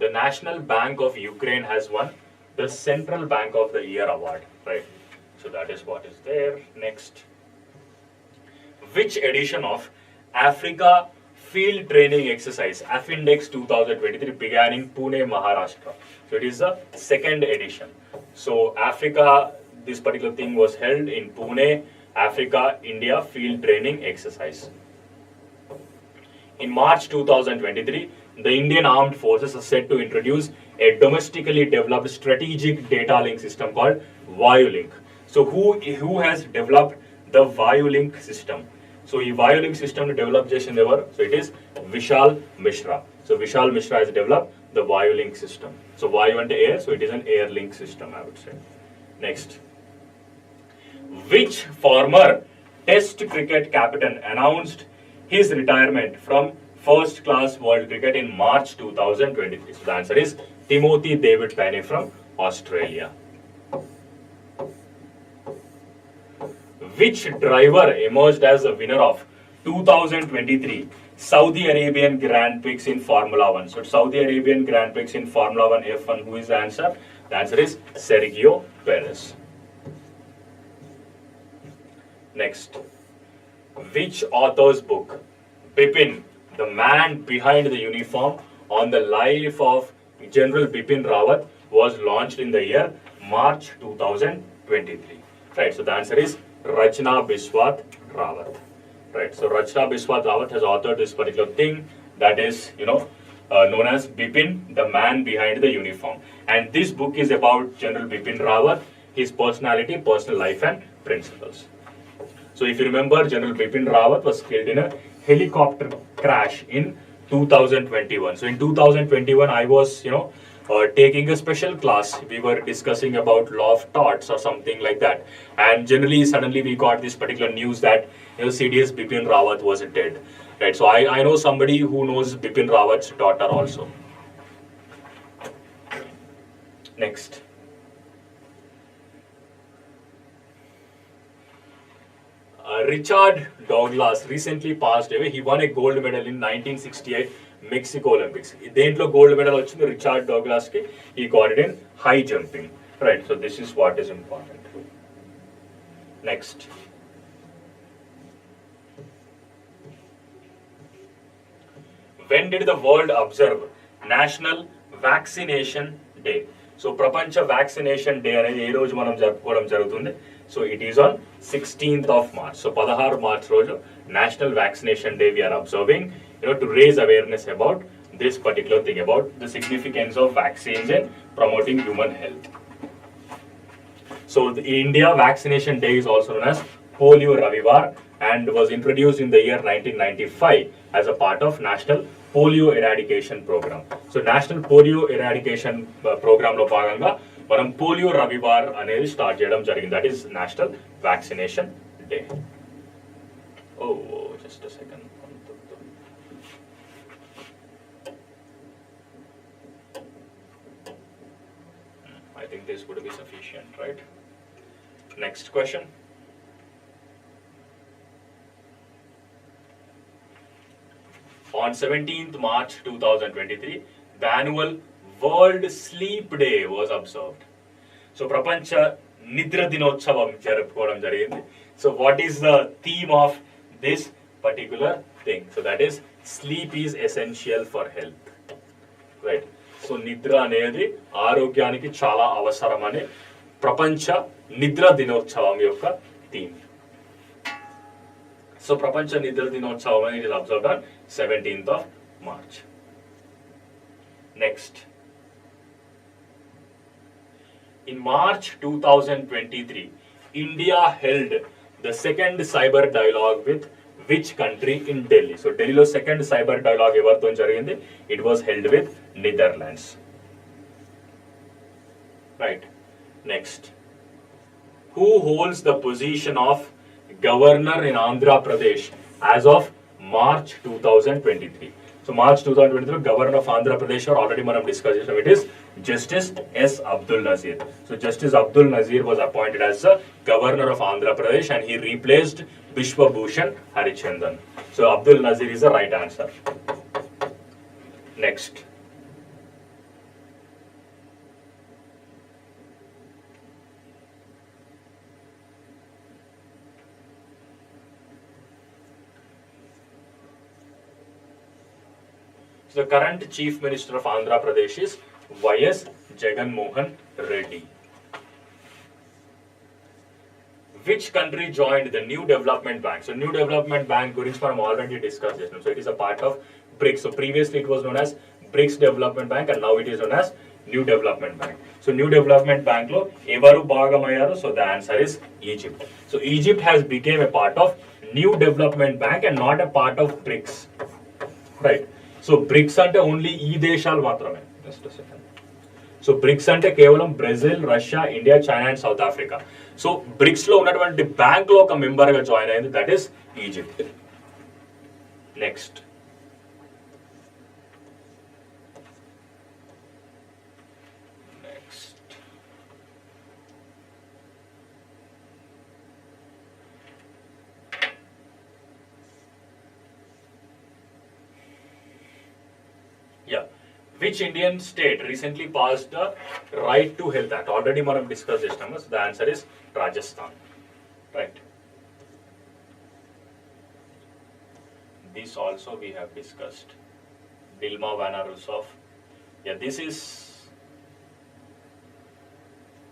the National Bank of Ukraine has won the Central Bank of the Year award, right? So that is what is there. Next, which edition of Africa Field Training Exercise, AFINDEX 2023, began in Pune, Maharashtra? So it is the second edition. So Africa, this particular thing was held in Pune, Africa, India Field Training Exercise. In March 2023, the Indian Armed Forces are set to introduce a domestically developed strategic data link system called ValueLink. So who has developed the ValueLink system? So ఈ ValueLink system ని develop చేసింది ఎవరు? So it is Vishal Mishra. So Vishal Mishra has developed the ValueLink system. So Vayu అంటే air, so it is an air link system, I would say. Next, which former Test cricket captain announced his retirement from first class world cricket in March 2023? So the answer is Timothy David Penny from Australia. Which driver emerged as the winner of 2023 Saudi Arabian Grand Prix in Formula 1? So Saudi Arabian Grand Prix in Formula 1 F1, who is the answer? The answer is Sergio Perez. Next, which author's book, Bipin, the man behind the uniform on the life of General Bipin Rawat was launched in the year March 2023. Right, so the answer is Rachna Biswat Rawat. Right, so Rachna Biswat Rawat has authored this particular thing that is, known as Bipin, the man behind the uniform. And this book is about General Bipin Rawat, his personality, personal life and principles. So if you remember, General Bipin Rawat was killed in a helicopter crash in 2021. So in 2021, I was, taking a special class. We were discussing about law of torts or something like that. And suddenly we got this particular news that, CDS Bipin Rawat was dead. Right. So I know somebody who knows Bipin Rawat's daughter also. Next. Richard Douglas recently passed away. He won a gold medal in 1968 Mexico Olympics. Dentlo gold medal వచ్చింది Richard Douglas ki. He got it in high jumping. Right. So this is what is important. Next. When did the world observe National Vaccination Day? So Prapancha Vaccination Day అనేది ఏ రోజు మనం జరుపుకోవడం జరుగుతుంది? So it is on 16th of March. So 16 March రోజు National Vaccination Day we are observing, to raise awareness about this particular thing, about the significance of vaccines in promoting human health. So the India Vaccination Day is also known as Polio Ravivar and was introduced in the year 1995 as a part of National Polio Eradication Program. So National Polio Eradication Program lo bhaganga మనం polio రవివార్ అనేది start చేయడం జరిగింది. That is national vaccination day. Just a second. I think this would be sufficient, right? Next question. On 17th March 2023, the annual World Sleep Day was observed. So Prapancha Nidra Dinotsavam jarupukodam jarigindi. So what is the theme of this particular thing? So that is sleep is essential for health. Right. So Nidra anedi arogyaniki chala avasaramani Prapancha Nidra Dinotsavam yokka theme. So Prapancha Nidra Dinotsavam is observed on 17th of March. Next. In March 2023, India held the second cyber dialogue with which country in Delhi? So Delhi lo second cyber dialogue evartho jarigindi? It was held with Netherlands. Right. Next. Who holds the position of governor in Andhra Pradesh as of March 2023? So March 2023, Governor of Andhra Pradesh, or already we discussed, it is Justice S. Abdul Nazir. So Justice Abdul Nazir was appointed as the Governor of Andhra Pradesh and he replaced Bishwa Bhushan Harichandan. So Abdul Nazir is the right answer. Next. So the current Chief Minister of Andhra Pradesh is Y.S. Jagan Mohan Reddy. Which country joined the New Development Bank? So New Development Bank gurinchi మనం already discussed this. So it is a part of BRICS. So previously it was known as BRICS Development Bank and now it is known as New Development Bank. So New Development Bank lo evaru bhagamayaru? So the answer is Egypt. So Egypt has become a part of New Development Bank and not a part of BRICS. Right. So BRICS ante only ee deshalu matrame. Just a second. So BRICS ante kevalam Brazil, Russia, India, China and South Africa. So BRICS lo ఉన్నటువంటి bank లో ఒక member గా join అయింది, that is Egypt. Next. Which Indian state recently passed the Right to Health Act? Already we have discussed this number. So the answer is Rajasthan. Right. this also we have discussed. Dilma Vanna Rousseff. Yeah, this is,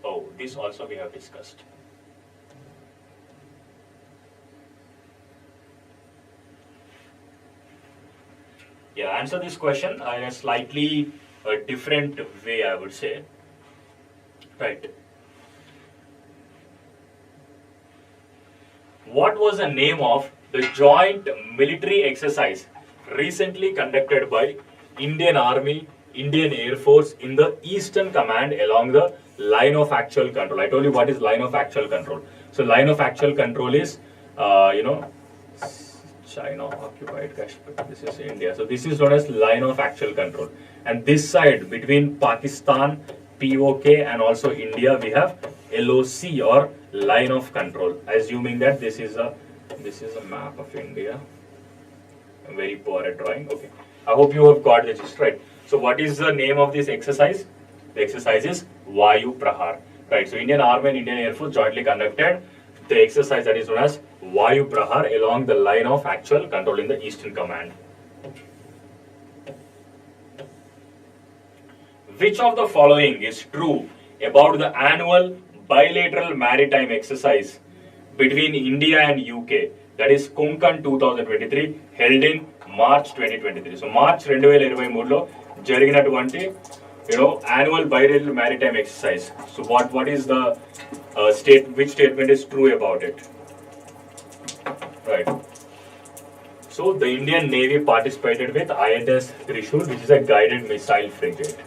oh, this also we have discussed. Yeah, answer this question in a slightly different way, I would say. Right. What was the name of the joint military exercise recently conducted by Indian Army, Indian Air Force in the Eastern Command along the line of actual control? I told you what is line of actual control. So line of actual control is, China occupied Kashmir. This is India. So this is known as line of actual control. And this side between Pakistan, POK and also India, we have LOC or line of control. Assuming that this is a map of India. I'm very poor at drawing. Okay. I hope you have got the gist, right? So what is the name of this exercise? The exercise is Vayu Prahar. Right. So Indian Army and Indian Air Force jointly conducted the exercise that is known as Vayu Prahar along the line of actual control in the Eastern Command. Which of the following is true about the annual bilateral maritime exercise between India and UK, that is Konkan 2023, held in March 2023. So March 2023 లో జరిగినటువంటి annual bilateral maritime exercise. So what is the which statement is true about it? Right. So the Indian Navy participated with INS Trishul, which is a guided missile frigate.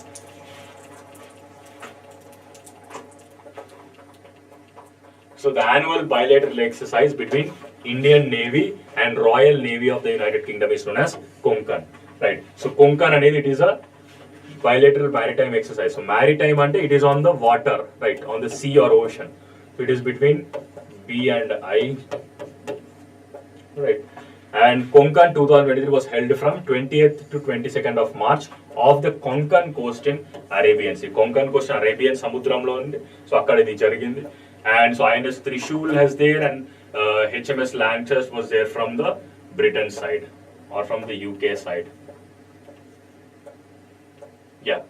So the annual bilateral exercise between Indian Navy and Royal Navy of the United Kingdom is known as Konkan. Right. So Konkan and it is a bilateral maritime exercise. So maritime ante it is on the water, right, on the sea or ocean. So it is between B and I. Right. And Konkan 2023 was held from 20th to 22nd of March of the Konkan coast in Arabian Sea. Konkan coast in Arabian Samudramlo undi. So akkada idi jarigindi. And so INS Trishul has there and HMS Lancashire was there from the Britain side or from the UK side. Yeah.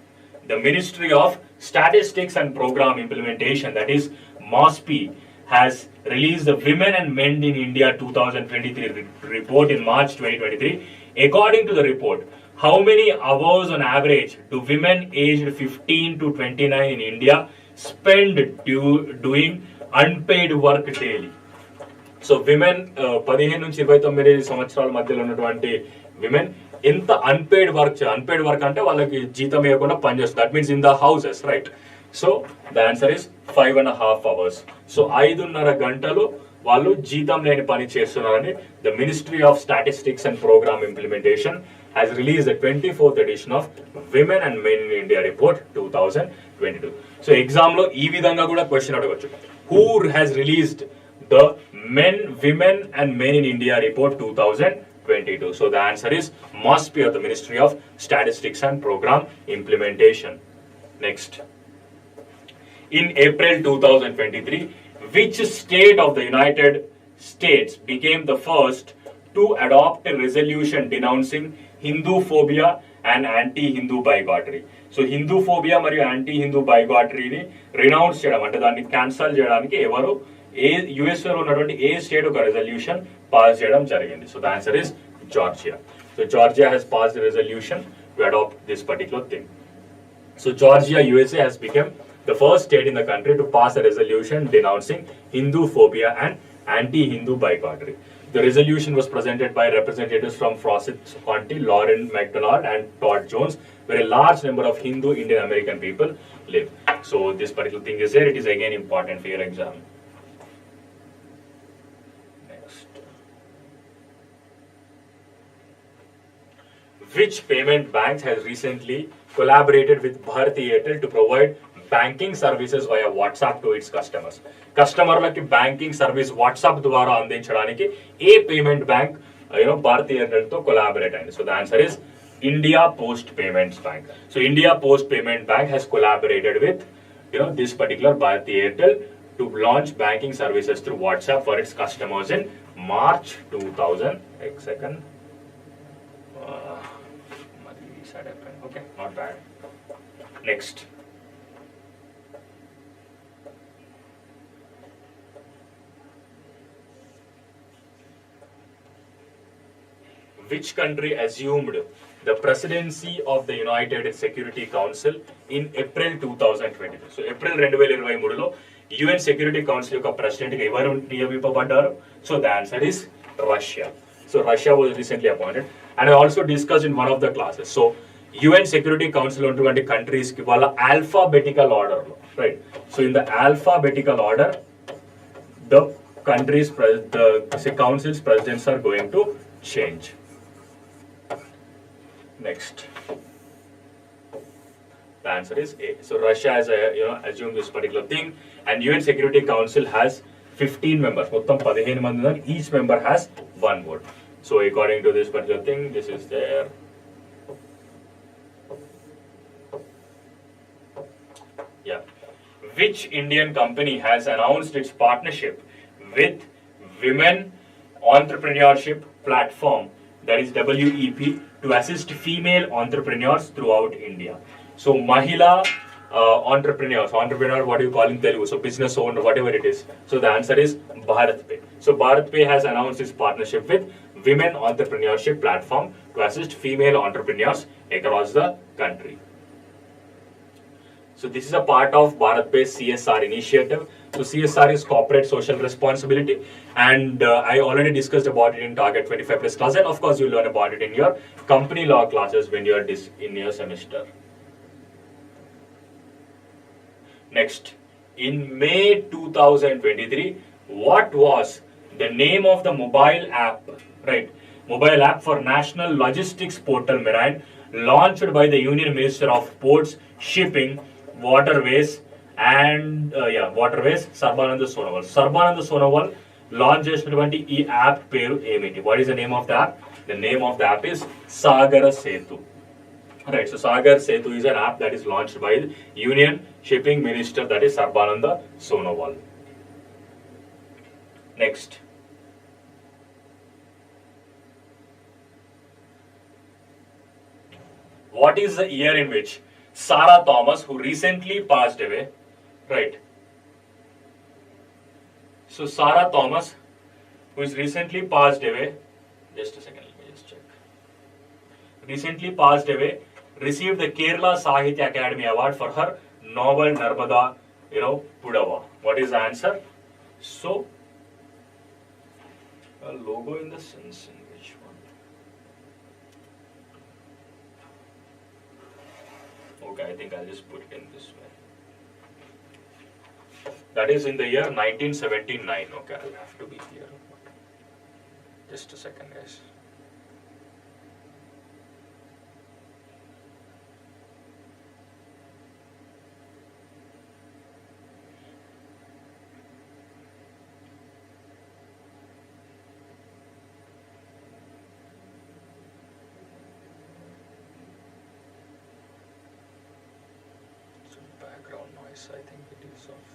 The Ministry of Statistics and Program Implementation, that is MOSPI, has released the Women and Men in India 2023 report in March 2023. According to the report, how many hours on average do women aged 15 to 29 in India spend doing unpaid work daily? So women 15 నుంచి 29 సంవత్సరాల మధ్యలో ఉన్నటువంటి women ఎంత unpaired work అంటే వాళ్ళకి జీతం ఇవ్వకుండా పనిచేస్తారు. That means in the houses, right? So the answer is 5.5 hours. So 5.5 గంటలు వాళ్ళు జీతం లేని పని చేస్తున్నారని the Ministry of Statistics and Programme Implementation has release the 24th edition of Women and Men in India report 2022. So exam లో ఈ విధంగా కూడా క్వశ్చన్ అడగవచ్చు. Who has released the Women and Men in India report 2022. So the answer is must be of the Ministry of Statistics and Program Implementation. Next. In April 2023, which state of the United States became the first to adopt a resolution denouncing Hindu-phobia and anti-Hindu bigotry? So Hindu-phobia మరియు anti-Hindu bigotry ని renounce చేయడం అంటే దాన్ని cancel చేయడానికి ఎవరు యుఎస్ఏలో ఉన్నటువంటి ఏ state ఒక resolution pass చేయడం జరిగింది? So the answer is Georgia. So Georgia has passed a resolution to adopt this particular thing. So Georgia, USA has become the first state in the country to pass a resolution denouncing Hindu-phobia and anti-Hindu bigotry. The resolution was presented by representatives from Fawcett County, Lauren McDonald and Todd Jones, where a large number of Hindu Indian American people live. So this particular thing is there. It is again important for your exam. Which payment bank has recently collaborated with Bharti Airtel to provide banking services via WhatsApp to its customers? కస్టమర్లకి banking service WhatsApp ద్వారా అందించడానికి ఏ payment bank Bharti Airtel తో collaborate అయింది? So the answer is India Post Payments Bank. So India Post Payment Bank has collaborated with this particular Bharti Airtel to launch banking services through WhatsApp for its customers in March 2000. Okay, not bad. Next. Which country assumed the presidency of the United Security Council in April 2023? So April 2023 లో UN Security Council యొక్క president గా ఎవరు నియమింపబడ్డారు? So the answer is Russia. So Russia was recently appointed, and I also discussed in one of the classes. So UN Security Council ఉన్నటువంటి countries కి వాళ్ళ alphabetical order లో, right? So in the alphabetical order, the countries, the council's presidents are going to change. Next, the answer is A. So Russia has assumed this particular thing, and UN Security Council has 15 members. మొత్తం 15 మంది ఉన్నారు. Each member has one vote. So according to this particular thing, this is there. Yeah. Which Indian company has announced its partnership with Women Entrepreneurship Platform, that is WEP, to assist female entrepreneurs throughout India? So Mahila entrepreneur, what do you call in Telugu? So business owner, whatever it is. So the answer is BharatPe. So BharatPe has announced its partnership with Women Entrepreneurship Platform to assist female entrepreneurs across the country. So this is a part of BharatPe's CSR initiative. So CSR is corporate social responsibility, and I already discussed about it in Target 25 Plus class, and of course you'll learn about it in your company law classes when you are in your semester. Next, in May 2023, what was the name of the mobile app, right? Mobile app for National Logistics Portal Marine, launched by the Union Minister of Ports, Shipping, Waterways and Waterways, Sarbananda Sonowal. Sarbananda Sonowal launch చేసినటువంటి ఈ app పేరు ఏమిటి? What is the name of the app? The name of the app is Sagara Setu. Right, so Sagar Setu is an app that is launched by the Union Shipping Minister, that is Sarbananda Sonowal. Next. What is the year in which Sarah Thomas, who recently passed away, right? So Sarah Thomas, who is recently passed away, just a second, let me just check. Recently passed away, received the Kerala Sahitya Academy Award for her novel Narmada, Pudava. What is the answer? So, a logo in the sense in which one? Okay, I think I'll just put it in this way. That is in the year 1979. Okay, I'll have to be here. Just a second, guys. Background noise, I think it is off.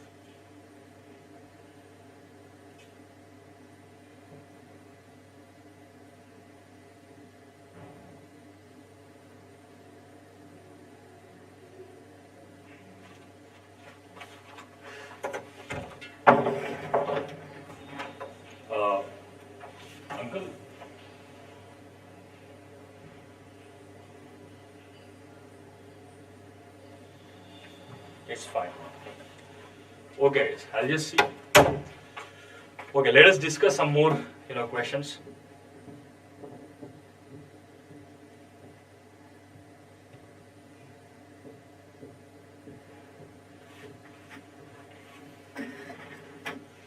Uncle. It's fine. Okay, I'll just see. Okay, let us discuss some more, questions.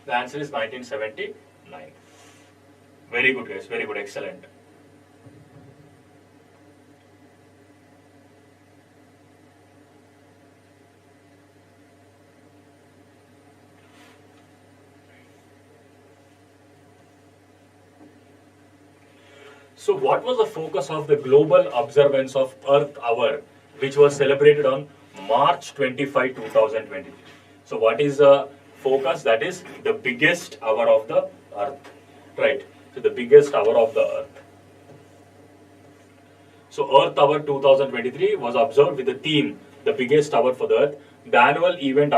The answer is 1979. Very good, guys. Very good. Excellent. So what was the focus of the global observance of Earth Hour, which was celebrated on March 25, 2023? So what is the focus? That is the biggest hour of the Earth, right? So the biggest hour of the Earth. So Earth Hour 2023 was observed with the theme, the biggest hour for the Earth. The annual event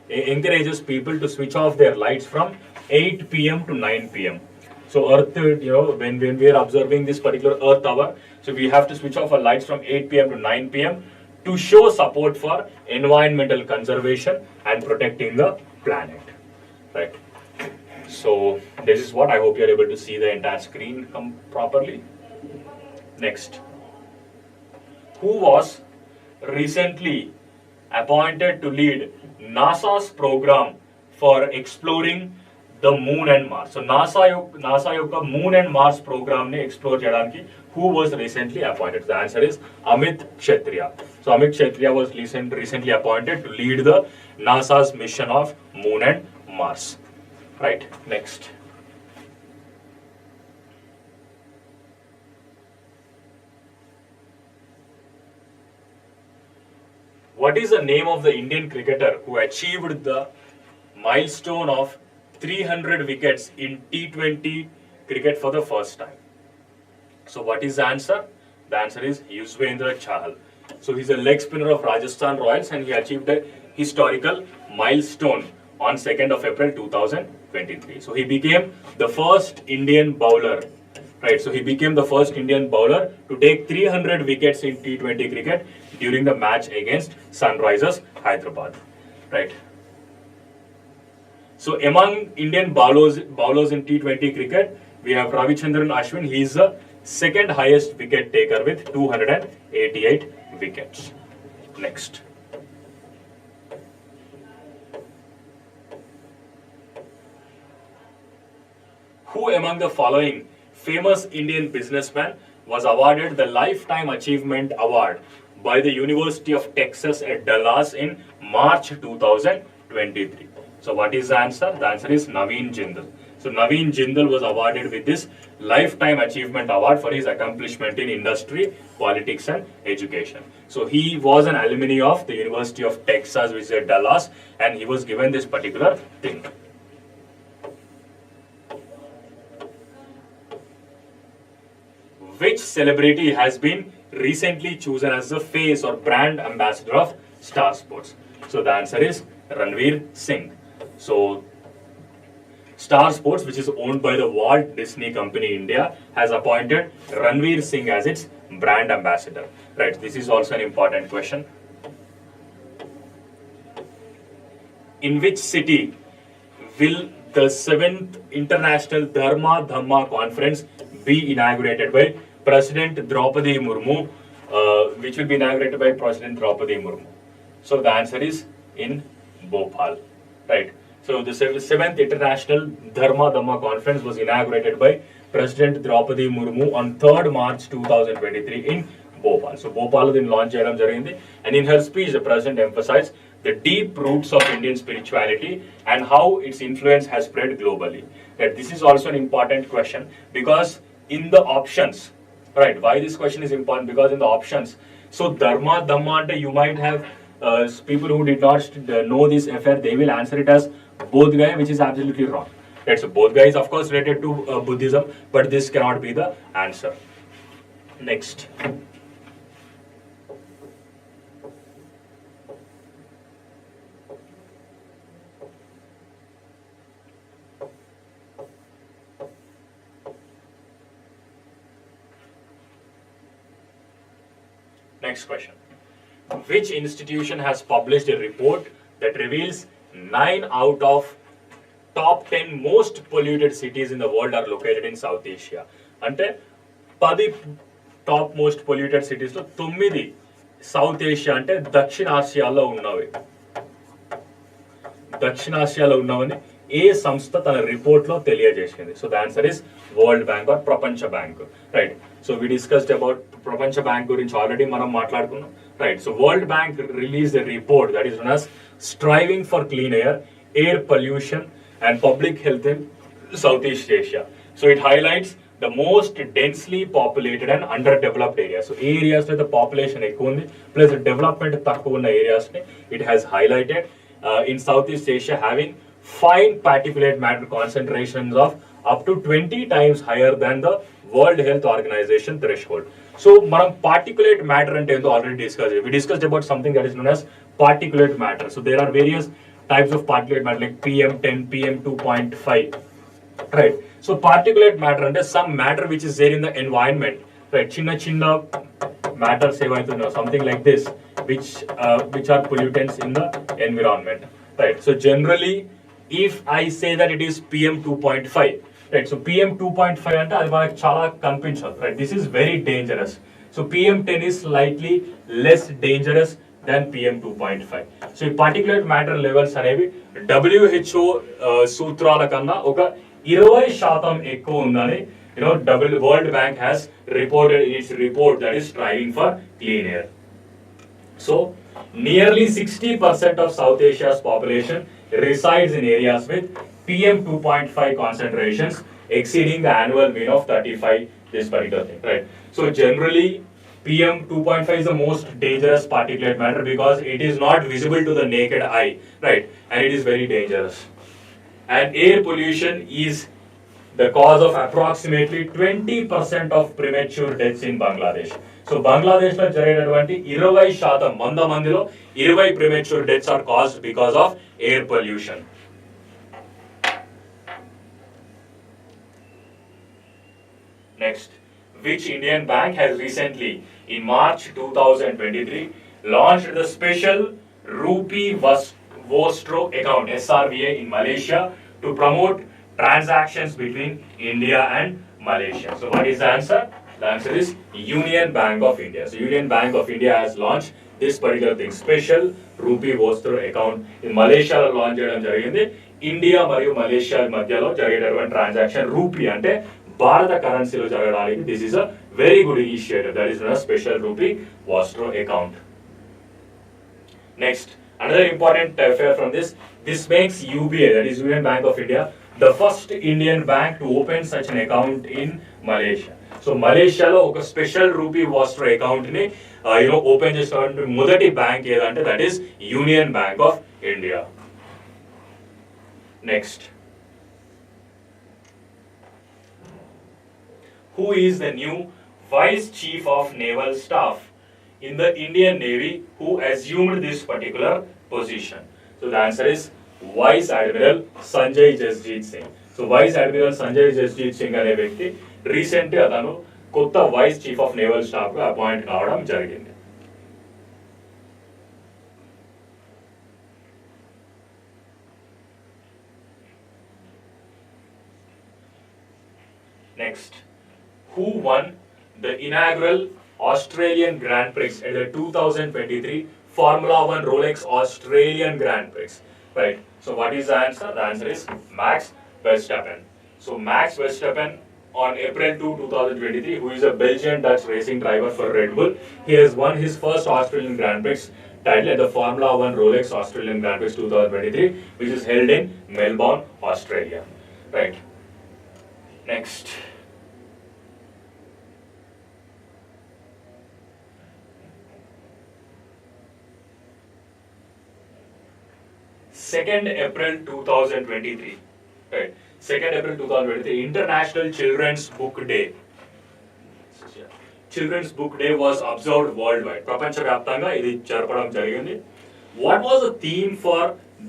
encourages people to switch off their lights from 8 p.m. to 9 p.m. So Earth, when we are observing this particular Earth Hour, so we have to switch off our lights from 8 p.m. to 9 p.m. to show support for environmental conservation and protecting the planet, right? So this is what I hope you are able to see the entire screen come properly. Next, who was recently appointed to lead NASA's program for exploring the moon and Mars? So NASA యొక్క moon and Mars program ni explore cheyadaniki who was recently appointed? The answer is Amit Kshatriya. So Amit Kshatriya was recently appointed to lead the NASA's mission of moon and Mars. Right, next. What is the name of the Indian cricketer who achieved the milestone of 300 wickets in T20 cricket for the first time? So what is the answer? The answer is Yuzvendra Chahal. So he's a leg spinner of Rajasthan Royals and he achieved a historical milestone on 2nd of April 2023. So he became the first Indian bowler, right? So he became the first Indian bowler to take 300 wickets in T20 cricket during the match against Sunrisers Hyderabad, right? So among Indian bowlers in T20 cricket, we have Ravichandran Ashwin. He is the second highest wicket taker with 288 wickets. Next. Who among the following famous Indian businessman was awarded the Lifetime Achievement Award by the University of Texas at Dallas in March 2023? So what is the answer? The answer is Naveen Jindal. So Naveen Jindal was awarded with this Lifetime Achievement Award for his accomplishment in industry, politics and education. So he was an alumni of the University of Texas, which is at Dallas, and he was given this particular thing. Which celebrity has been recently chosen as the face or brand ambassador of Star Sports? So the answer is Ranveer Singh. So Star Sports, which is owned by the Walt Disney Company India, has appointed Ranveer Singh as its brand ambassador. Right, this is also an important question. In which city will the 7th International Dharma Dhamma Conference be inaugurated by President Draupadi Murmu, which will be inaugurated by President Draupadi Murmu? So the answer is in Bhopal, right? So the 7th International Dharma Dhamma Conference was inaugurated by President Draupadi Murmu on 3rd March 2023 in Bhopal. So Bhopal din launch cheyadam jarigindi, and in her speech the President emphasized the deep roots of Indian spirituality and how its influence has spread globally. That this is also an important question because in the options, right? Why this question is important? Because in the options, so Dharma Dhamma, you might have people who did not know this affair, they will answer it as Bodh Gaya, which is absolutely wrong. Right? So Bodh Gaya is of course related to Buddhism, but this cannot be the answer. Next. Next question. Which institution has published a report that reveals 9 out of top 10 most polluted cities in the world are located in South Asia? Ante 10 top most polluted cities lo 9 South Asia ante దక్షిణాసియాలో ఉన్నవి. దక్షిణాసియాలో ఉన్నవని ఏ సంస్థ తన report లో తెలియజేసింది? So the answer is World Bank or ప్రపంచ bank, right? So we discussed about ప్రపంచ bank గురించి already మనం మాట్లాడుకున్నాం, right? So World Bank release a report that is known as striving for clean air pollution and public health in South East Asia. So it highlights the most densely populated and underdeveloped areas. So areas where the population ఎక్కువ ఉంది plus development తక్కువ ఉన్న areas ని it has highlighted in Southeast Asia having fine particulate matter concentrations of up to 20 times higher than the World Health Organization threshold. So, మనం particulate matter అంటే ఏందో already discussed. We discussed about something that is known as particulate matter. So, there are various types of particulate matter like PM10, PM2.5. Right. So, particulate matter అంటే some matter which is there in the environment. Right. చిన్న matters ఏవైతున్నాయో something like this, which are pollutants in the environment. Right. So, generally, if I say that it is PM2.5, right? So PM2.5 అంటే అది మనకు చాలా కనిపించదు, right? This is very dangerous. So PM10 is slightly less dangerous than PM2.5. So ఈ particulate matter levels అనేవి WHO సూత్రాల కన్నా ఒక 20% ఎక్కువ ఉందని World Bank has reported in its report that is striving for clean air. So nearly 60% of South Asia's population resides in areas with PM2.5 concentrations exceeding the annual mean of 35, this particular thing, right? So generally, PM2.5 is the most dangerous particulate matter because it is not visible to the naked eye, right? And it is very dangerous. And air pollution is the cause of approximately 20% of premature deaths in Bangladesh. So Bangladesh lo జరిగినటువంటి 20% మందిలో 20 premature deaths are caused because of air pollution. Next, which Indian bank has recently, in March 2023, launched the special Rupee Vostro account (SRVA) in Malaysia to promote transactions between India and Malaysia? So, what is the answer? The answer is Union Bank of India. So, Union Bank of India has launched this particular thing, special Rupee Vostro account in Malaysia. Launch చేయడం జరిగింది. India మరియు Malaysia మధ్యలో జరిగేటటువంటి transaction rupee అంటే భారత కరెన్సీలో జరగడానికి this is a very good initiative, that is special rupee vostro account. Next, another important affair from this makes UBA, that is Union Bank of India, the first Indian bank to open such an account in Malaysia. So మలేషియాలో ఒక special rupee vostro account ని open చేసినటువంటి మొదటి బ్యాంక్ ఏదంటే that is Union Bank of India. Next, who is the new Vice Chief of Naval Staff in the Indian Navy who assumed this particular position? So the answer is Vice Admiral Sanjay Jasjeet Singh. So Vice Admiral Sanjay Jasjeet Singh అనే వ్యక్తి రీసెంట్గా అతను కొత్త vice chief of naval staff గా appoint కావడం జరిగింది. Next, who won the inaugural Australian Grand Prix at the 2023 Formula 1 Rolex Australian Grand Prix? Right. So what is the answer? The answer is Max Verstappen. So Max Verstappen on April 2, 2023, who is a Belgian-Dutch racing driver for Red Bull, he has won his first Australian Grand Prix title at the Formula 1 Rolex Australian Grand Prix 2023, which is held in Melbourne, Australia. Right. Next. April 2023, right? 2nd April 2023, International Children's Book Day. Children's Book Day was observed worldwide. ప్రపంచవ్యాప్తంగా ఇది జరపడం జరిగింది. What was the theme for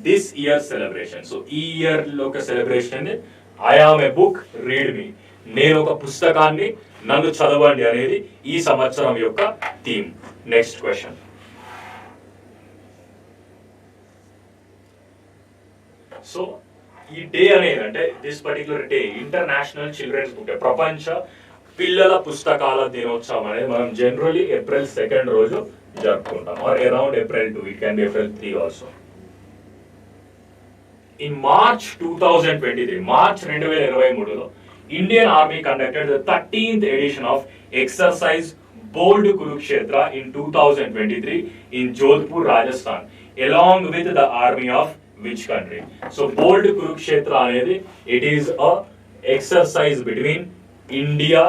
this year's celebration? So ఈ year లో ఒక celebration I am a book, read me. నేను ఒక పుస్తకాన్ని, నన్ను చదవండి అనేది ఈ సంవత్సరం యొక్క థీమ్. Next question. సో ఈ డే అనేది అంటే this particular day International Children's Book Day, ప్రపంచ పిల్లల పుస్తకాల దినోత్సవం అనేది మనం జనరల్లీ April 2 రోజు జరుపుకుంటాం, or around April 2, it can be April 3 also. In March 2023, March 2023లో Indian Army conducted the 13th edition of exercise Bold Kurukshetra in 2023 in Jodhpur, Rajasthan, along with the army of which country? So Bold Kurukshetra అనేది it is a exercise between India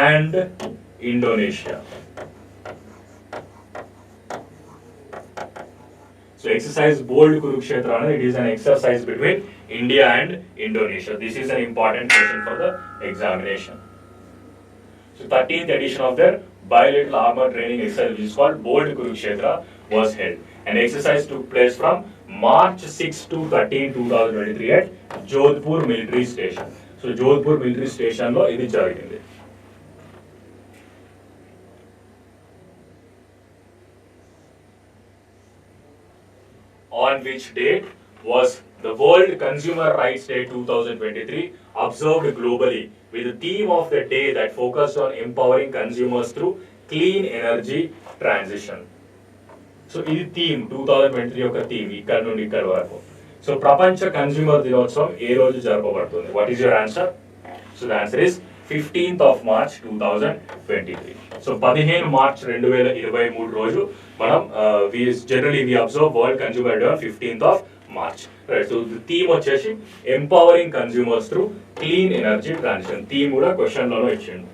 and Indonesia. So exercise Bold Kurukshetra, it is an exercise between India and Indonesia. This is an important question for the examination. So 13th edition of their bilateral armor training exercise, which is called Bold Kurukshetra, was held. An exercise took place from March 6 to 13, 2023 at Jodhpur Military Station. So Jodhpur Military Station lo idi jarigindi. On which date was the World Consumer Rights Day 2023 observed globally with the theme of the day that focused on empowering consumers through clean energy transition. So this theme 2023 యొక్క theme ఇక్కడ నుండి ఇక్కడ వరకు. So ప్రపంచ consumer దినోత్సవం ఏ రోజు జరపబడుతుంది? What is your answer? So the answer is 15th of March 2023. So 15 March 2023 రోజు మనం we observe World Consumer Day on 15th of March. Right. So the theme వచ్చేసి empowering consumers through clean energy transition. Theme కూడా question లోనే ఇచ్చిండు.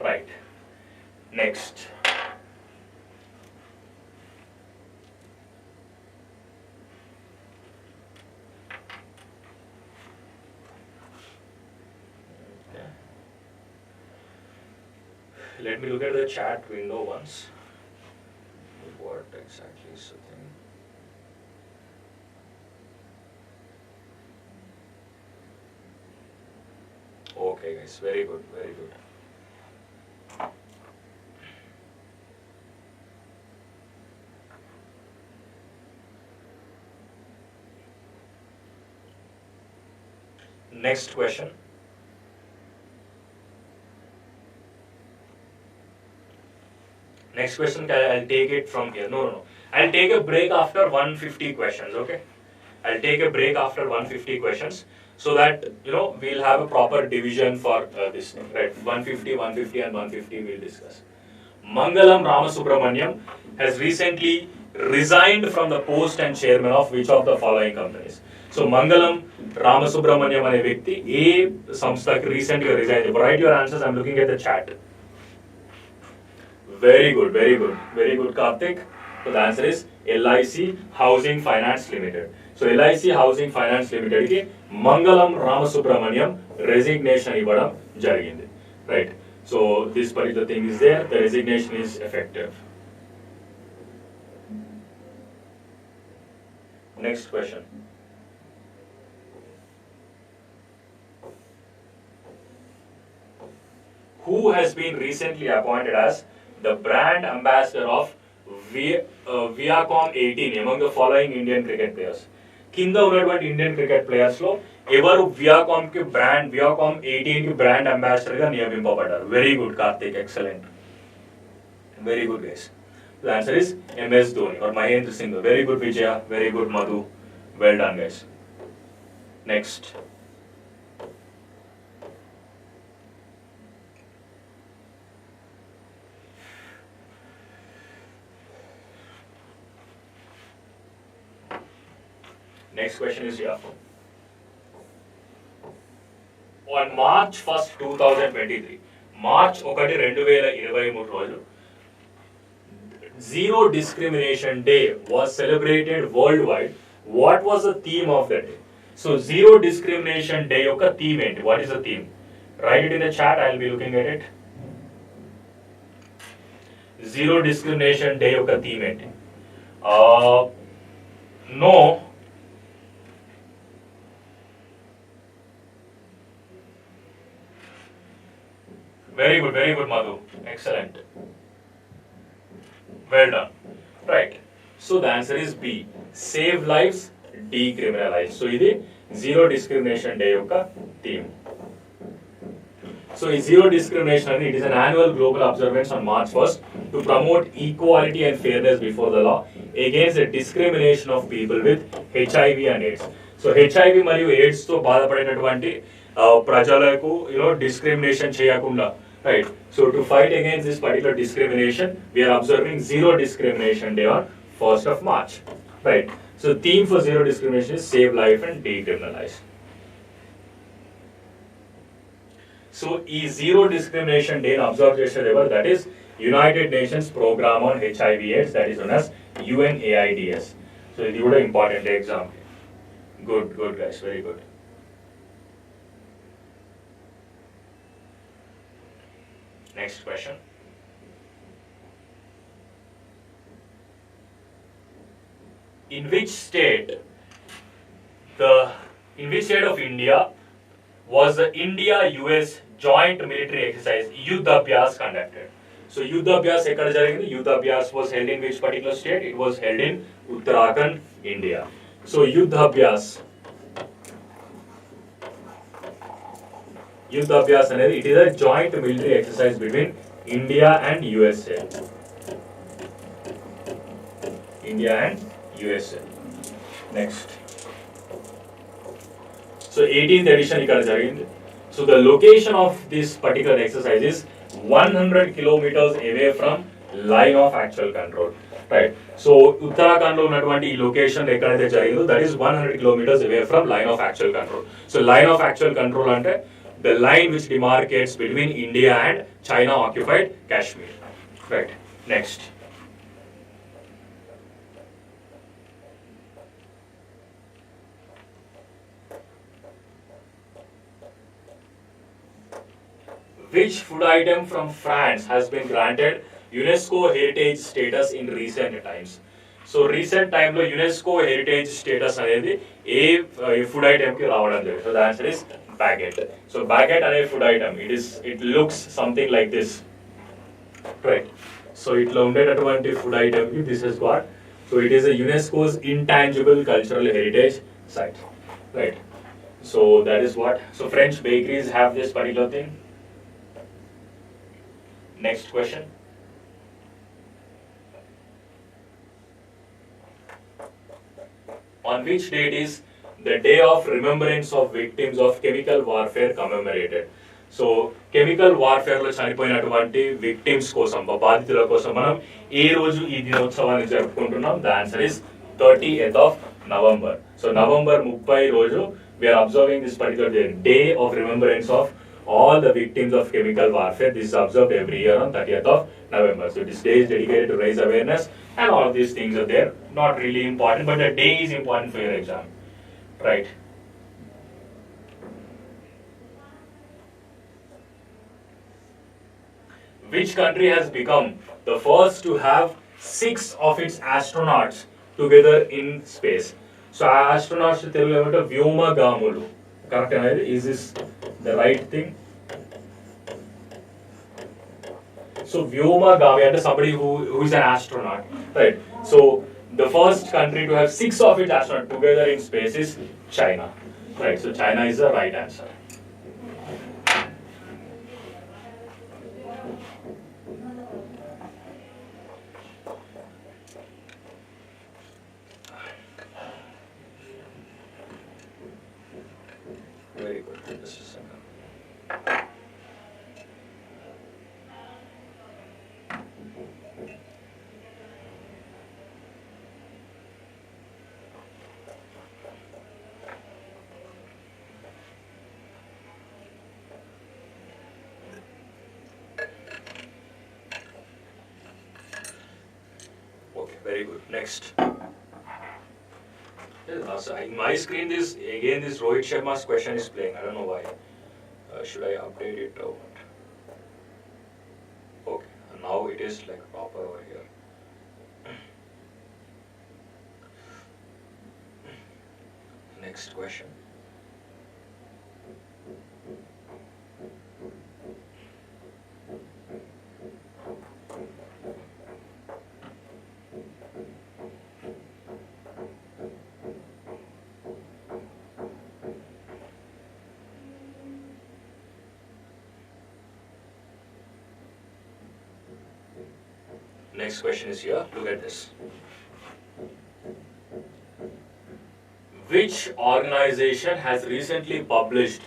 Right. Next. Let me look at the chat window once. What exactly is the thing? Okay guys, very good, very good. Next question. Next question, I'll take it from here. No. I'll take a break after 150 questions, okay? I'll take a break after 150 questions so that, we'll have a proper division for this thing, right? 150, 150 and 150 we'll discuss. Mangalam Ramasubramaniam has recently resigned from the post and chairman of which of the following companies? So Mangalam Ramasubramaniam ane vyakti A samsthaki recently resigned. Write your answers, I'm looking at the chat. Very good, very good, very good, Karthik. So the answer is LIC Housing Finance Limited. So LIC Housing Finance Limited ki Mangalam Ramasubramaniam resignation ivadam jarigindi. Right. So this particular thing is there. The resignation is effective. Next question. Who has been recently appointed as the brand ambassador of Viacom 18 among the following Indian cricket players? కింద ఉన్నటువంటి Indian cricket players లో ఎవరు Viacom 18 కి brand ambassador గా నియమింపబడ్డారు? Very good Karthik, excellent, very good guys. The answer is MS Dhoni or Mahendra Singh. Very good Vijaya, very good Madhu, well done guys. Next. Next question is here. On March 1st, 2023, March 1, 2023 రోజు Zero Discrimination Day was celebrated worldwide. What was the theme of that day? So Zero Discrimination Day యొక్క theme ఏంటి? What is the theme? Write it in the chat, I will be looking at it. Zero Discrimination Day యొక్క theme ఏంటి? No. Very good, Madhu. Excellent. Well done. Right. So the answer is B. Save lives, decriminalize. So this is Zero Discrimination Day యొక్క theme. So Zero Discrimination, it is an annual global observance on March 1st to promote equality and fairness before the law against the discrimination of people with HIV and AIDS. So HIV మరియు AIDS తో బాధపడినటువంటి ప్రజలకు discrimination చేయకుండా, right? So to fight against this particular discrimination, we are observing Zero Discrimination Day on 1st of March, right? So theme for Zero Discrimination is save life and decriminalize. So ఈ Zero Discrimination Day observe చేసేది ఎవరు? That is United Nations Program on HIV/AIDS, that is known as UNAIDS. So this is an important exam. Good, good guys, very good. Next question. In which state of India was the India-US joint military exercise Yuddh Abhyas conducted? So Yuddh Abhyas ekkada jarigindi? Yuddh Abhyas was held in which particular state? It was held in Uttarakhand, India. So Yuddh Abhyas అనేది it is a joint military exercise between India and USA. India and USA. Next. So 18th edition ikkada jarigindi. So the location of this particular exercise is 100 kilometers away from line of actual control. Right. So Uttarakhand lo unnatuvanti ee location ekkadaithe jarigindo, that is 100 kilometers away from line of actual control. So line of actual control ante the line which demarcates between India and China occupied Kashmir. Right. Next. Which food item from France has been granted UNESCO heritage status in recent times? So recent time lo UNESCO heritage status అనేది ఏ food item కి రావడం జరిగింది. So the answer is baguette. So baguette అనే food item, it looks something like this. Right. So ఇట్లా ఉండేటటువంటి food item కి this is what. So it is a UNESCO's intangible cultural heritage site. Right. So that is what. So French bakeries have this particular thing. Next question. On which date is the Day of Remembrance of Victims of Chemical Warfare commemorated? So chemical warfare లో చనిపోయినటువంటి victims కోసం, బాధితుల కోసం మనం ఏ రోజు ఈ దినోత్సవాన్ని జరుపుకుంటున్నాం? The answer is 30th of November. So November 30 రోజు we are observing this particular day of remembrance of all the victims of chemical warfare. This is observed every year on 30th of November. So this day is dedicated to raise awareness, and all of these things are there. Not really important, but the day is important for your exam. Right. Which country has become the first to have 6 of its astronauts together in space? So astronauts telugu emante vyomagamuలు. Correct anadi? Is this the right thing? So vyomagami ante somebody who is an astronaut, right? So the first country to have 6 of its astronauts together in space is China, right? So China is the right answer. Very good. Just a second. Okay, very good. Next. In my screen, this Rohit Sharma's question is playing. I don't know why. Should I update it or what? Okay, now it is like proper over here. Next question. Next question is here. Look at this. Which organization has recently published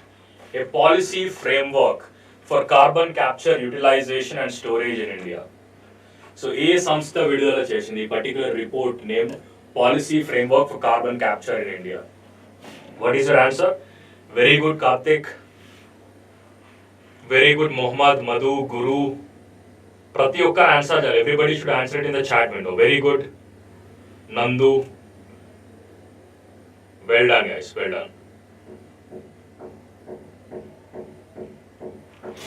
a policy framework for carbon capture, utilization and storage in India? So, a samstha vidudala chesindi particular report named Policy Framework for Carbon Capture in India. What is your answer? Very good, Karthik. Very good, Mohammad, Madhu, Guru. Prati okkar answer cheyali. Everybody should answer it in the chat window. Very good. Nandu. Well done, guys. Well done.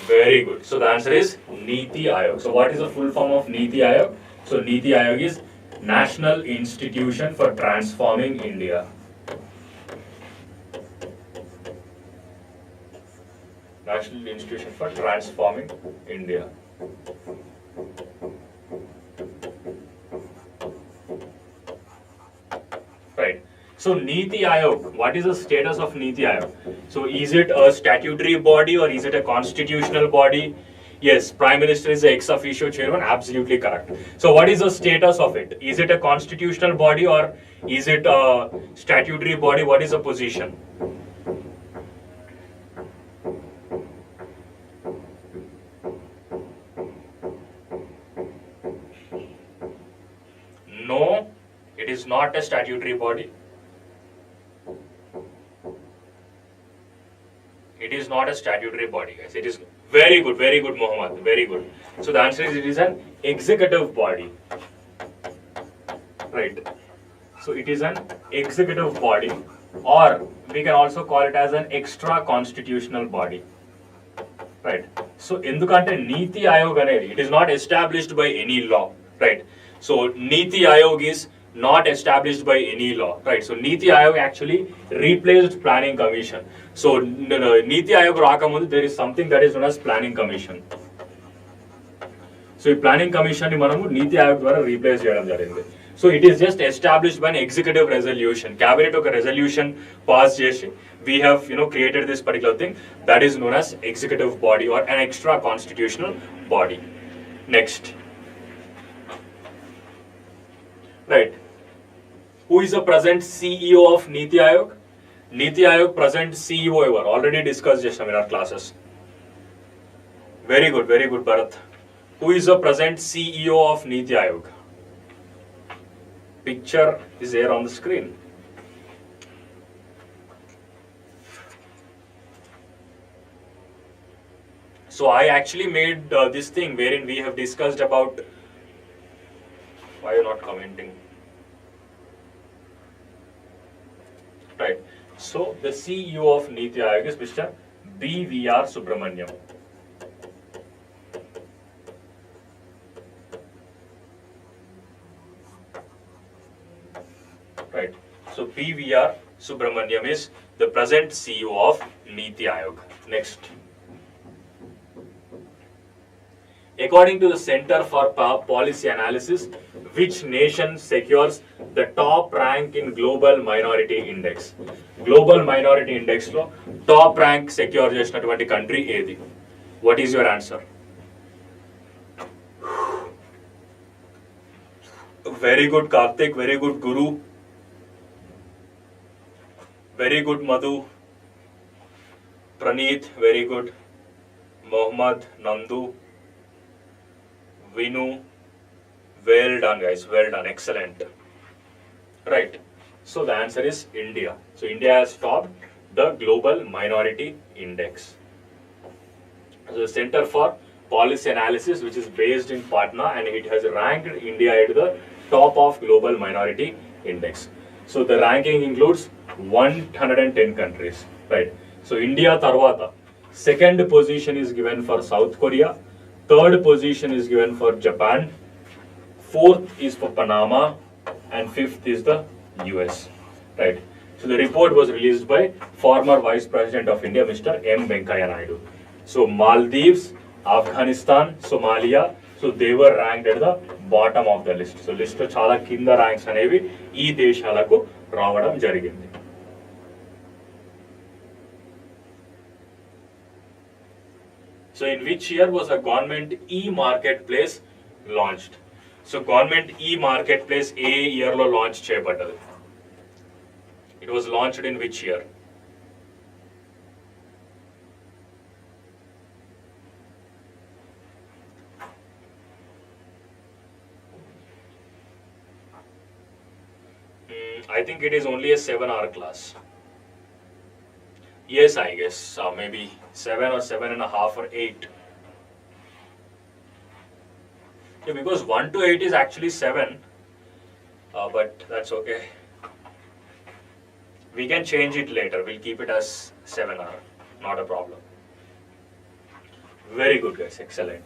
Very good. So the answer is Niti Aayog. So what is the full form of Niti Aayog? So Niti Aayog is National Institution for Transforming India. National Institution for Transforming India. Right. So Niti Aayog, what is the status of Niti Aayog? So is it a statutory body or is it a constitutional body? Yes, Prime Minister is the ex officio chairman, absolutely correct. So what is the status of it? Is it a constitutional body or is it a statutory body? What is the position? No, it is not a statutory body. It is not a statutory body, guys. It is very good, Mohammed. Very good. So the answer is it is an executive body. Right. So it is an executive body, or we can also call it as an extra constitutional body. Right. So endukante Niti Aayog anedi, it is not established by any law. Right. So Niti Aayog is not established by any law, right? So Niti Aayog actually replaced Planning Commission. So Niti Aayog rakamundu there is something that is known as Planning Commission. So Planning Commission ni manamu Niti Aayog dwara replace cheyadam jarigindi. So it is just established by an executive resolution. Cabinet oka resolution pass chesi we have created this particular thing that is known as executive body or an extra constitutional body. Next. Right. Who is the present CEO of Niti Aayog? Niti Aayog present CEO ever. Already discussed just in our classes. Very good, Bharat. Who is the present CEO of Niti Aayog? Picture is there on the screen. So I actually made this thing wherein we have discussed about. Why are you not commenting? Right. So the CEO of Niti Aayog is Mr. B.V.R. Subramaniam. Right. So B.V.R. Subramaniam is the present CEO of Niti Aayog. Next. According to the Center for Policy Analysis, which nation secures the top rank in Global Minority Index? Global Minority Index lo top rank secure chesinaటువంటి country ఏది? What is your answer? Very good Karthik, very good Guru, very good Madhu, Praneeth, very good, Mohammed, Nandu, Vinu, well done guys, well done, excellent. Right, so the answer is India. So India has topped the Global Minority Index. So the Center for Policy Analysis, which is based in Patna, and it has ranked India at the top of Global Minority Index. So the ranking includes 110 countries, right? So India tarvata, second position is given for South Korea, third position is given for Japan, fourth is for Panama, and fifth is the US, right? So the report was released by former Vice President of India, Mr. M. Venkaiah Naidu. So Maldives, Afghanistan, Somalia, so they were ranked at the bottom of the list. So list lo chala kinda ranks anevi ee deshaలకు రావడం జరిగింది. So in which year was a government e-marketplace launched? So government e-marketplace A year లో launch చేయబడ్డది? It was launched in which year? I think it is only a 7-hour class. Yes, I guess maybe 7 or 7.5 or 8. because 1 to 8 is actually 7, but that's okay. We can change it later. We'll keep it as 7 hour, not a problem. Very good, guys. Excellent.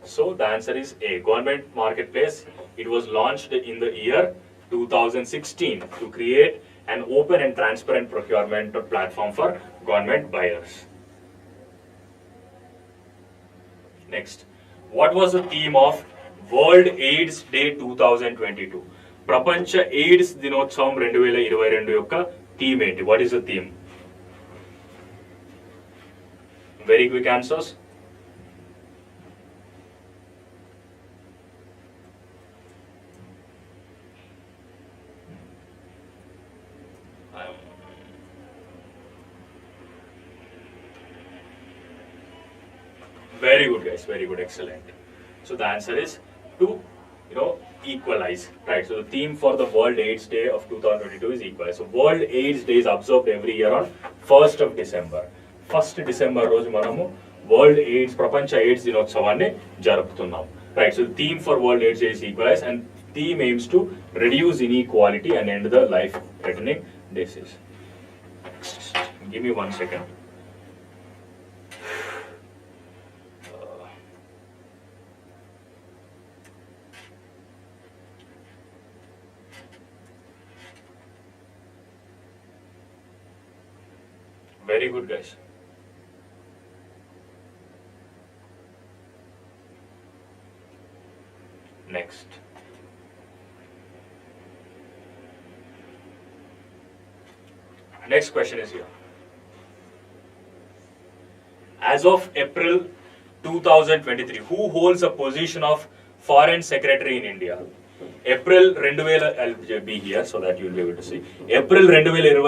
So the answer is A. Government Marketplace. It was launched in the year 2016 to create an open and transparent procurement platform for government buyers. Next, what was the theme of World AIDS Day 2022? ప్రపంచ AIDS దినోత్సవం 2022 యొక్క theme ఏంటి? What is the theme? Very quick answers. Very good, guys. Very good. Excellent. So the answer is to equalize, right? So the theme for the World AIDS Day of 2022 is equalize. So World AIDS Day is observed every year on 1st of December. 1st December రోజు మనము World AIDS ప్రపంచ AIDS దినోత్సవాన్ని జరుపుతున్నాం, right? So the theme for World AIDS Day is equalize, and theme aims to reduce inequality and end the life-threatening disease. Give me 1 second. Very good, guys. Next. Next question is here. As of April 2023, who holds a position of Foreign Secretary in India? April 2000, I'll be here so that you'll be able to see. April 2023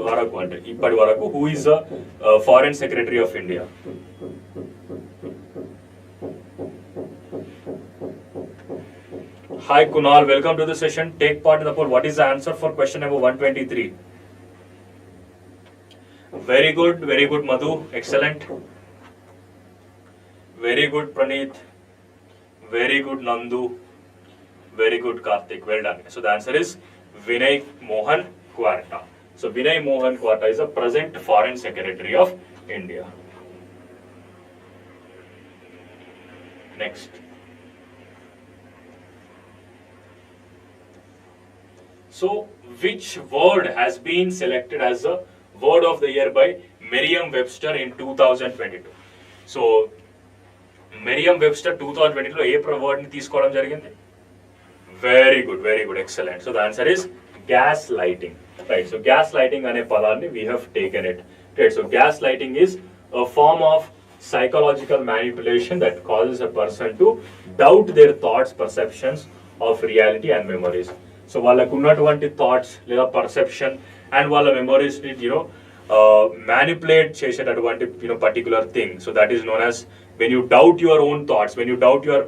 వరకు అంటే ఇప్పటి వరకు who is the Foreign Secretary of India? Hi Kunal, welcome to the session. Take part in the poll. What is the answer for question number 123? Very good Madhu, excellent. Very good Praneeth, very good Nandu, very good Karthik, well done. So the answer is Vinay Mohan Kwarta. So Vinay Mohan Kwarta is the present Foreign Secretary of India. Next. So which word has been selected as the word of the year by Merriam-Webster in 2022? So Merriam-Webster 2022 A word ని తీసుకోవడం జరిగింది? Very good, excellent. So the answer is gaslighting, right? So gaslighting ane padanni we have taken it, right? So gaslighting is a form of psychological manipulation that causes a person to doubt their thoughts, perceptions of reality and memories. So వాళ్ళకు ఉన్నటువంటి thoughts లేదా perception and వాళ్ళ memories ని manipulate చేసేటటువంటి particular thing. So that is known as when you doubt your own thoughts, when you doubt your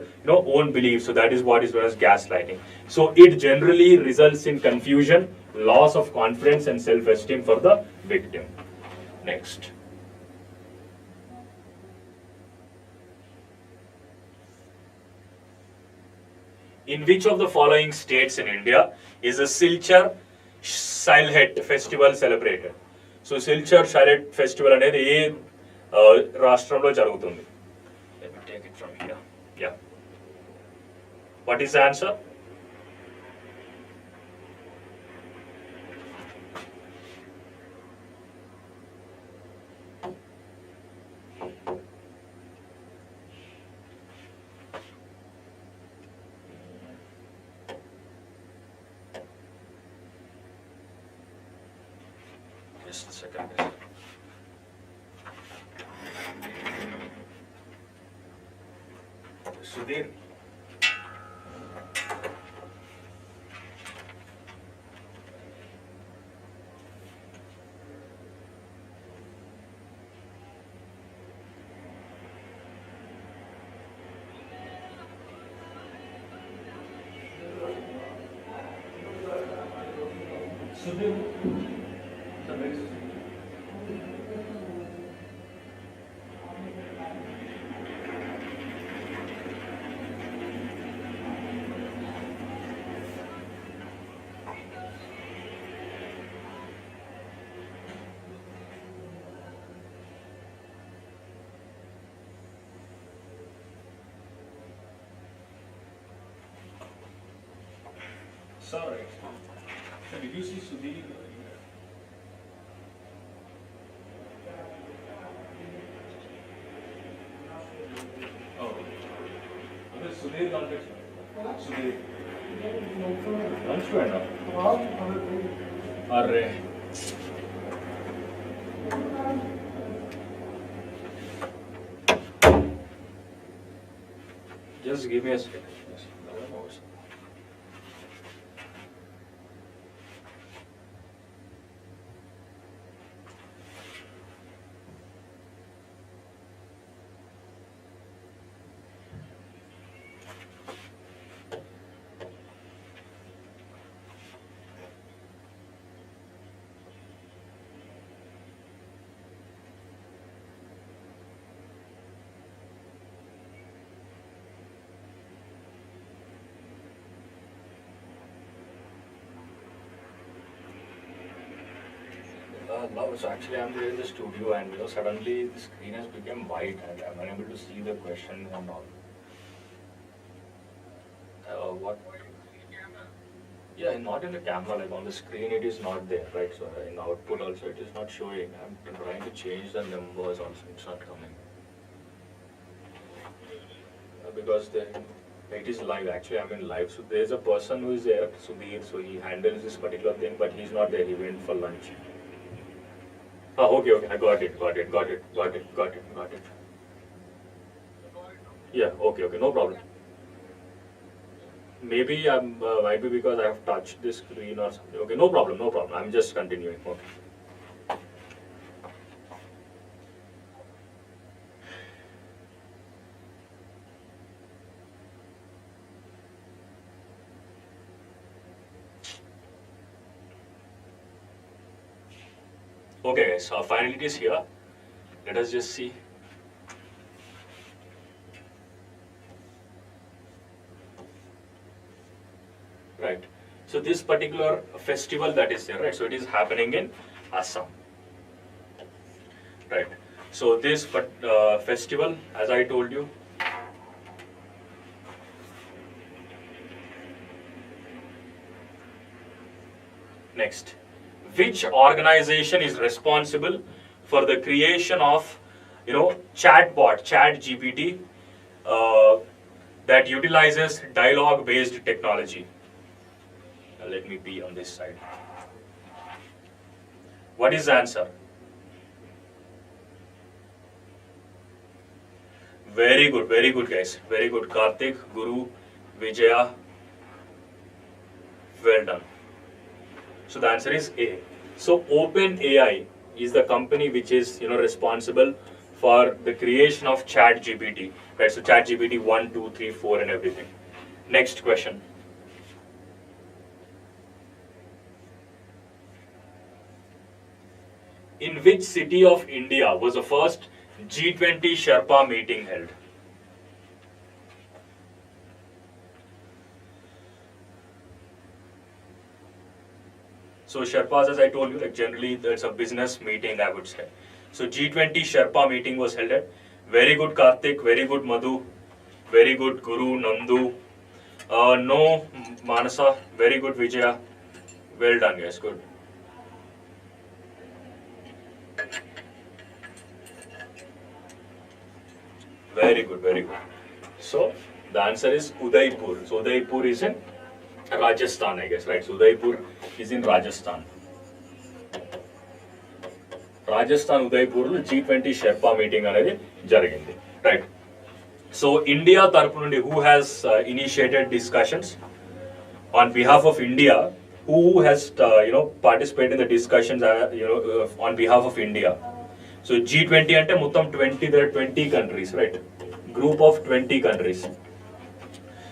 own beliefs. So that is what is known as gaslighting. So it generally results in confusion, loss of confidence and self-esteem for the victim. Next. In which of the following states in India is a Silchar Silhet festival celebrated? So Silchar Silhet festival అనేది ఏ రాష్ట్రంలో జరుగుతుంది? Let me take it from here. Yeah. What is the answer? Just a second. Sudhir. Sudhir. Sorry. Did you see Sudhir? Oh. Sudhir contact. Sudhir. Lunch വേണ്ട. अरे. Just give me a second. No, so actually I'm there in the studio and suddenly the screen has become white and I'm unable to see the question and all. What? Yeah, not in the camera, like on the screen it is not there, right? So in output also it is not showing. I'm trying to change the numbers also, it's not coming. Because it is live, actually I'm in live. So there's a person who is there, Sudhir, so he handles this particular thing, but he's not there, he went for lunch. Oh, okay, I got it. Yeah, okay, no problem. Maybe might be because I have touched the screen or something. Okay, no problem. I'm just continuing. Okay. Okay, guys, so finally it is here. Let us just see. Right. So this particular festival that is there, right? So it is happening in Assam. Right. So this festival, as I told you, next. Which organization is responsible for the creation of, chatbot, ChatGPT, that utilizes dialogue-based technology? Let me be on this side. What is the answer? Very good, guys. Very good, Karthik, Guru, Vijaya. Well done. So the answer is A. So OpenAI is the company which is responsible for the creation of ChatGPT. Right? So ChatGPT 1, 2, 3, 4 and everything. Next question. In which city of India was the first G20 Sherpa meeting held? So Sherpas, as I told you, like generally it's a business meeting, I would say. So G20 Sherpa meeting was held at. Very good, Karthik. Very good, Madhu. Very good, Guru, Nandu. No, Manasa. Very good, Vijaya. Well done, guys. Good. Very good. So the answer is Udaipur. So Udaipur is in Rajasthan, I guess, right? So Udaipur is in Rajasthan. Rajasthan Udaipur G20 Sherpa meeting anedi jarigindi, right? So India tarpu nundi who has initiated discussions on behalf of India? Who has participated in the discussions on behalf of India? So G20 ante mottam 20, there are 20 countries, right? Group of 20 countries.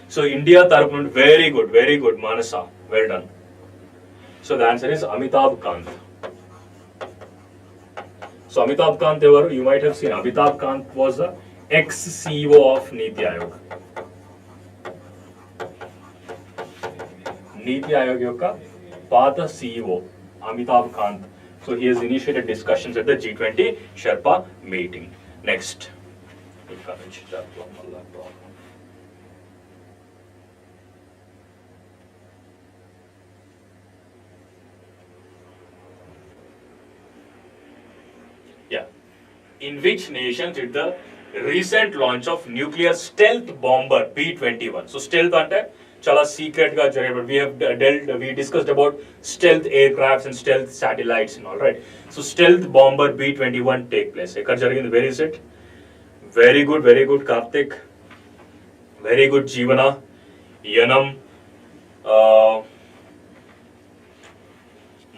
So India tarpu nundi very good, Manasa, well done. So the answer is Amitabh Kant. So Amitabh Kant, you might have seen, Amitabh Kant was the ex-CEO of Niti Aayog. Niti Aayog yokka pata CEO, Amitabh Kant. So he has initiated discussions at the G20 Sherpa meeting. Next. In which nation did the recent launch of nuclear stealth bomber B-21? So stealth ante chala secret ga jarige. We discussed about stealth aircrafts and stealth satellites and all, right? So stealth bomber B-21 take place. Ekkada jarigindi? Where is it? Very good Karthik. Very good Jeevana. Yanam.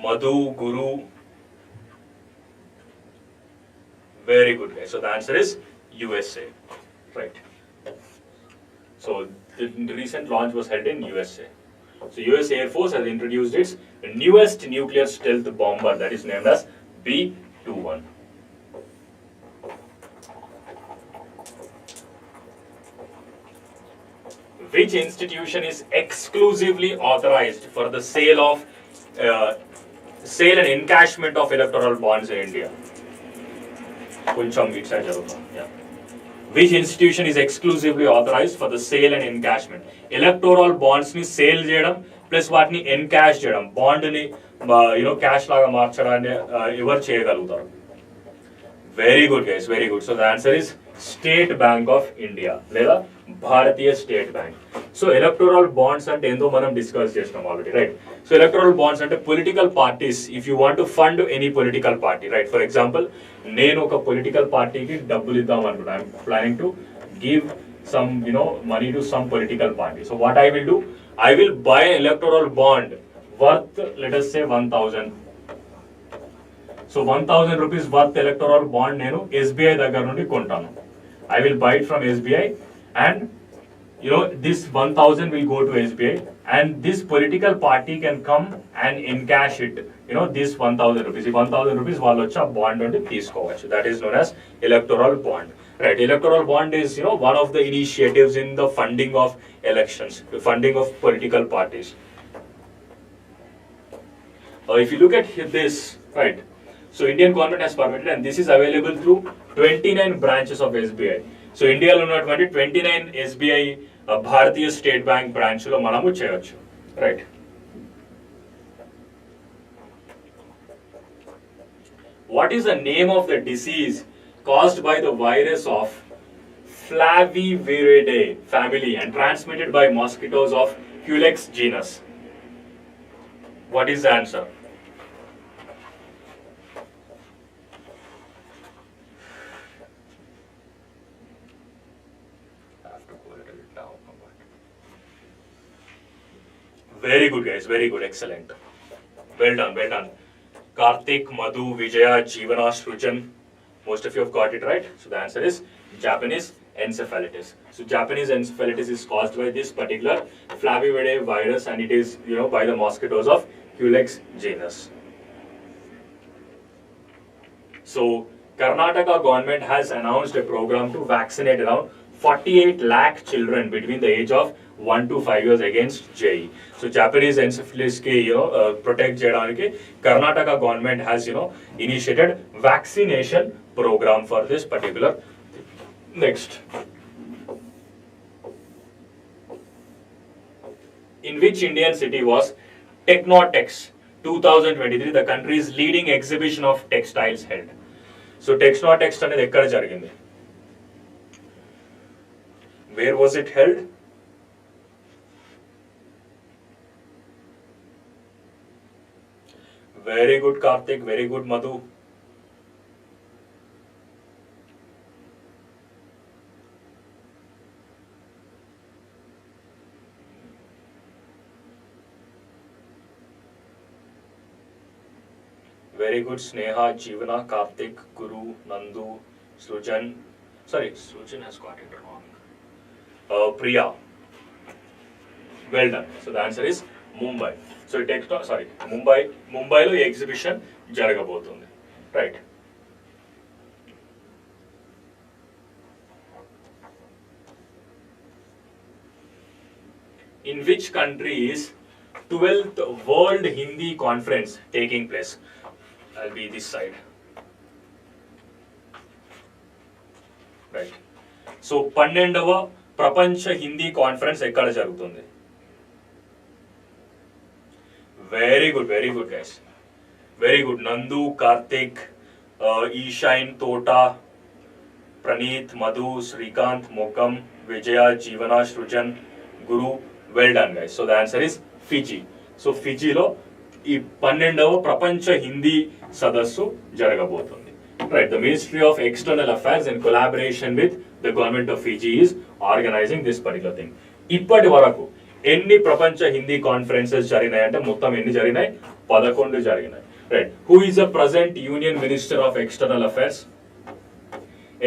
Madhu, Guru. Very good, guys. So the answer is USA, right? So the recent launch was held in USA. So US Air Force has introduced its newest nuclear stealth bomber that is named as B-21. Which institution is exclusively authorized for the sale and encashment of electoral bonds in India? Which institution is exclusively authorized for the sale and encashment? Electoral bonds ni sale cheyadam plus vaatni encash cheyadam, bond ni cash laga marchadani evaru cheyagalugaru? Very good, guys, very good. So the answer is State Bank of India లేదా Bharatiya State Bank. So electoral bonds అంటే ఏందో మనం discuss చేసినాం already, right? So electoral bonds అంటే political parties, if you want to fund any political party, right? For example నేను ఒక political పార్టీకి డబ్బులు ఇద్దాం అనుకుంటా. I'm planning to give some money to some political party. So what I will do, I will buy an electoral bond worth, let us say, 1000. So 1000 rupees worth electoral bond nenu SBI దగ్గర నుండి కొంటాను. I will buy it from SBI, and this 1000 will go to SBI, and this political party can come and encash it, this 1000 rupees. ఈ 1000 rupees వాళ్ళు వచ్చి ఆ bond నుండి తీసుకోవచ్చు. That is known as electoral bond. Right, electoral bond is one of the initiatives in the funding of elections, the funding of political parties. If you look at this, right, so Indian government has permitted, and this is available through 29 branches of SBI. So India lo unnatuvanti 29 SBI Bharatiya State Bank branch lo manamu cheyochu, right? What is the name of the disease caused by the virus of Flaviviridae family and transmitted by mosquitoes of Culex genus? What is the answer? Very good, guys. Very good. Excellent. Well done. Well done. Karthik, Madhu, Vijaya, Jeevana, Srujan. Most of you have got it right. So the answer is Japanese encephalitis. So Japanese encephalitis is caused by this particular Flaviviridae virus, and it is by the mosquitoes of Culex genus. So Karnataka government has announced a program to vaccinate around 48 lakh children between the age of 1 to 5 years against JE. So Japanese encephalitis ki protect cheyadaniki Karnataka government has initiated vaccination program for this particular thing. Next, in which Indian city was Technotex 2023, the country's leading exhibition of textiles, held? So Technotex anedi ekkada jarigindi? Where was it held? Very good, Karthik. Very good, Madhu. Very good, Sneha, Jeevana, Karthik, Guru, Nandu, Srujan. Sorry, Srujan has got it wrong. Priya. Well done. So the answer is Mumbai. So Mumbai lo exhibition jaragabotundi, right? In which country is 12th World Hindi Conference taking place? I'll be this side, right? So 12వ ప్రపంచ Hindi conference ఎక్కడ జరుగుతుంది? Very good, guys. Very good. Nandu, Karthik, Ishine, Tota, Praneeth, Madhu, Srikanth, Mokam, Vijaya, Jeevana, Srujan, Guru. Well done, guys. So the answer is Fiji. So Fiji lo ఈ 12వ ప్రపంచ హిందీ సదస్సు జరగబోతుంది. Right, the Ministry of External Affairs in collaboration with the government of Fiji is organizing this particular thing. ఇప్పటి వరకు ఎన్ని ప్రపంచ Hindi conferences జరిగినాయి అంటే మొత్తం ఎన్ని జరిగినాయి? 11 జరిగినాయి. Right. Who is the present Union Minister of External Affairs?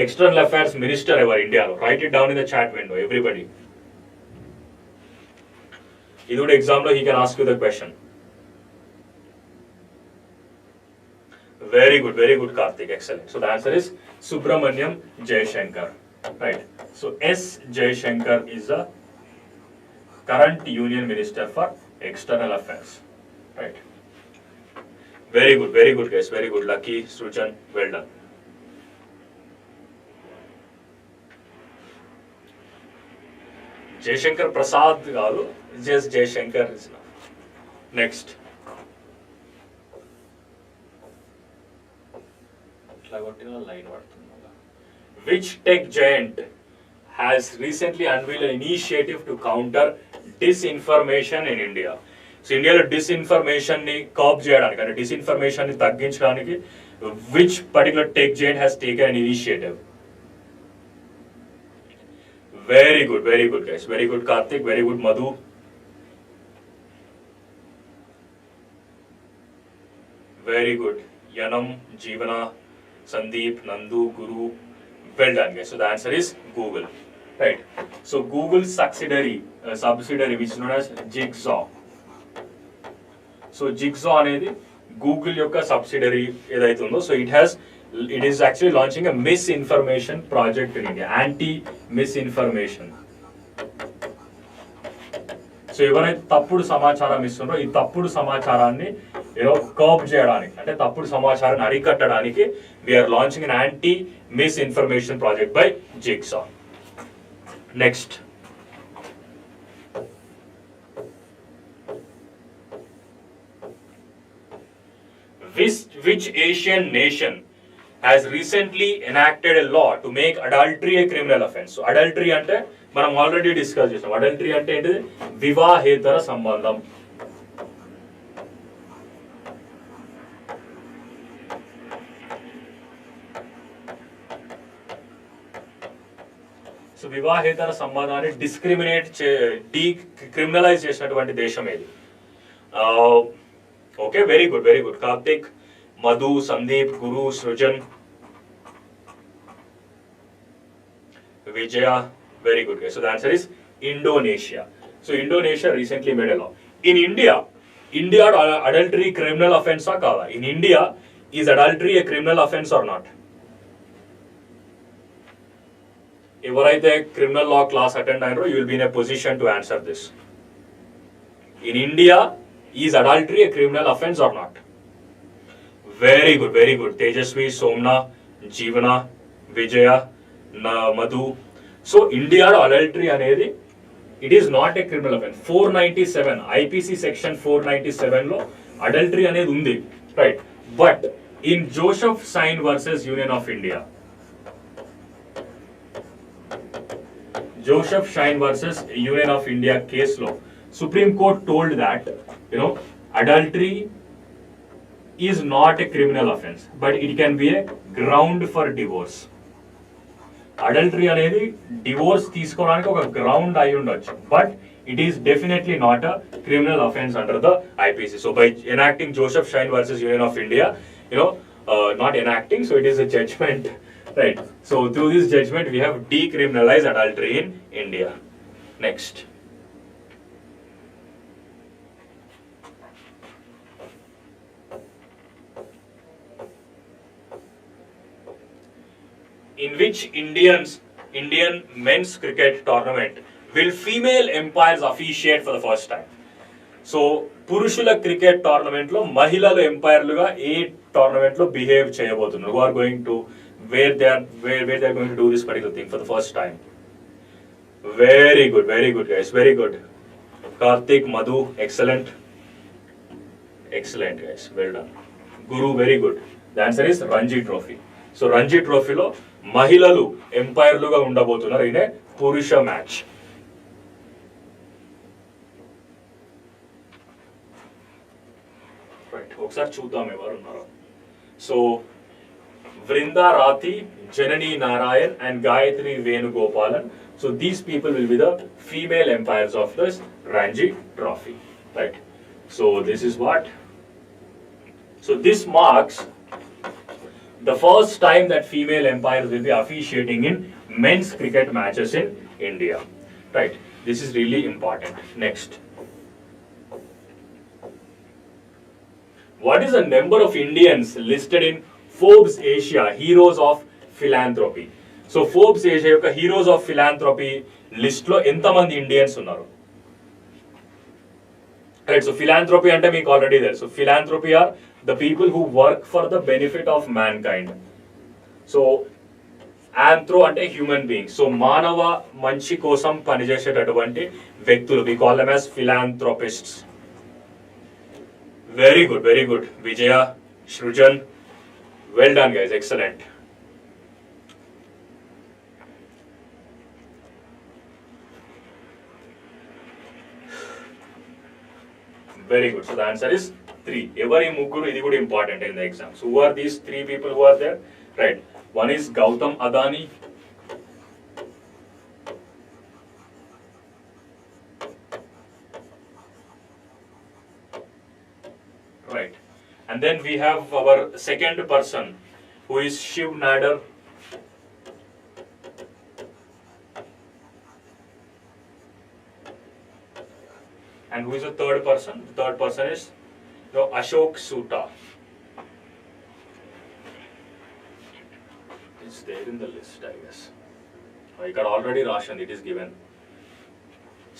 External Affairs Minister ever India. Write it down in the chat window, everybody. Idu exam lo he can ask you the question. Very good, Karthik. Excellent. So the answer is Subramaniam Jaishankar. Right. So S. Jaishankar is the current Union Minister for External Affairs. Right. Very good, guys. Very good. Lucky, Srujan. Well done. Jaishankar Prasad kaadu. Just Jaishankar is enough. Next. Which tech giant has recently unveiled an initiative to counter disinformation in India? So India lo disinformation ni curb cheyadaniki ante disinformation ni tagginchadaniki which particular tech giant has taken an initiative? Very good, guys. Very good, Karthik. Very good, Madhu. Very good. Yanam, Jeevana, Sandeep, Nandu, Guru. Well done, guys. So the answer is Google. Right. So Google's subsidiary which is known as Jigsaw. So Jigsaw anedi Google yokka subsidiary edaithe undo. So it is actually launching a misinformation project in India. Anti-misinformation. So ఎవరైతే తప్పుడు సమాచారం ఇస్తున్నారో ఈ తప్పుడు సమాచారాన్ని curb చేయడానికి అంటే తప్పుడు సమాచారాన్ని అరికట్టడానికి we are launching an anti-misinformation project by Jigsaw. Next. Which Asian nation has recently enacted a law to make adultery a criminal offense? So adultery ante మనం ఆల్రెడీ డిస్కస్ చేసాం. అడల్టరీ అంటే ఏంటిది? వివాహేతర సంబంధం. సో వివాహేతర సంబంధాన్ని క్రిమినలైజ్ చేసినటువంటి దేశం ఏది? Okay, very good. Karthik, Madhu, Sandeep, Guru, Srujan, Vijaya. Very good, guys. So the answer is Indonesia. So Indonesia recently made a law. In India adultery criminal offense or kada? In India, is adultery a criminal offense or not? Evaraithe criminal law class attend ayinro, you will be in a position to answer this. In India, is adultery a criminal offense or not? Very good. Tejasvi, Somna, Jeevana, Vijaya, Madhu. So India adultery anedi it is not a criminal offense. 497 IPC section 497 lo adultery anedi undi, right? But in Joseph Sain versus Union of India, Joseph Sain versus Union of India case law, Supreme Court told that adultery is not a criminal offense, but it can be a ground for divorce. Adultery అనేది divorce తీసుకోవడానికి ఒక ground అయి ఉండొచ్చు, but it is definitely not a criminal offense under the IPC. So by enacting Joseph Shine versus Union of India, not enacting, so it is a judgment, right? So through this judgment, we have decriminalized adultery in India. Next. In which Indian men's cricket tournament will female umpires officiate for the first time? So పురుషుల cricket tournament లో మహిళలు ఎంపైర్లుగా ఏ tournament లో behave చేయబోతున్నారు? Who are going to where they are going to do this particular thing for the first time? Very good, guys. Very good. Karthik, Madhu, excellent, guys. Well done. Guru, very good. The answer is Ranji Trophy. So Ranji Trophy lo మహిళలు ఎంపైర్లుగా ఉండబోతున్నారు in a పురుష match. Right, ఒకసారి చూద్దాం ఎవరు ఉన్నారు. So Vrinda Rathi, Janani Narayan and Gayatri Venugopalan. So these people will be the female umpires of this Ranji Trophy. Right. So this is what. So this marks the first time that female umpires will be officiating in men's cricket matches in India. Right. This is really important. Next. What is the number of Indians listed in Forbes Asia Heroes of Philanthropy? So Forbes Asia యొక్క Heroes of Philanthropy list లో ఎంతమంది Indians ఉన్నారు? Right, so philanthropy అంటే మీకు already తెలుసు. Philanthropy are the people who work for the benefit of mankind. So anthro అంటే human being, so మానవ మంచి కోసం పనిచేసేటటువంటి వ్యక్తులు, we call them as philanthropists. Very good, very good Vijaya, Srujan, well done guys, excellent. Very good, so the answer is 3. Every mugguru idi kuda important in the exam. So who are these 3 people who are there? Right, one is Gautam Adani, right, and then we have our second person who is Shiv Nadar. And who is the third person? The third person is Ashok Suta. It's there in the list, I guess. I got already Rashan, it is given.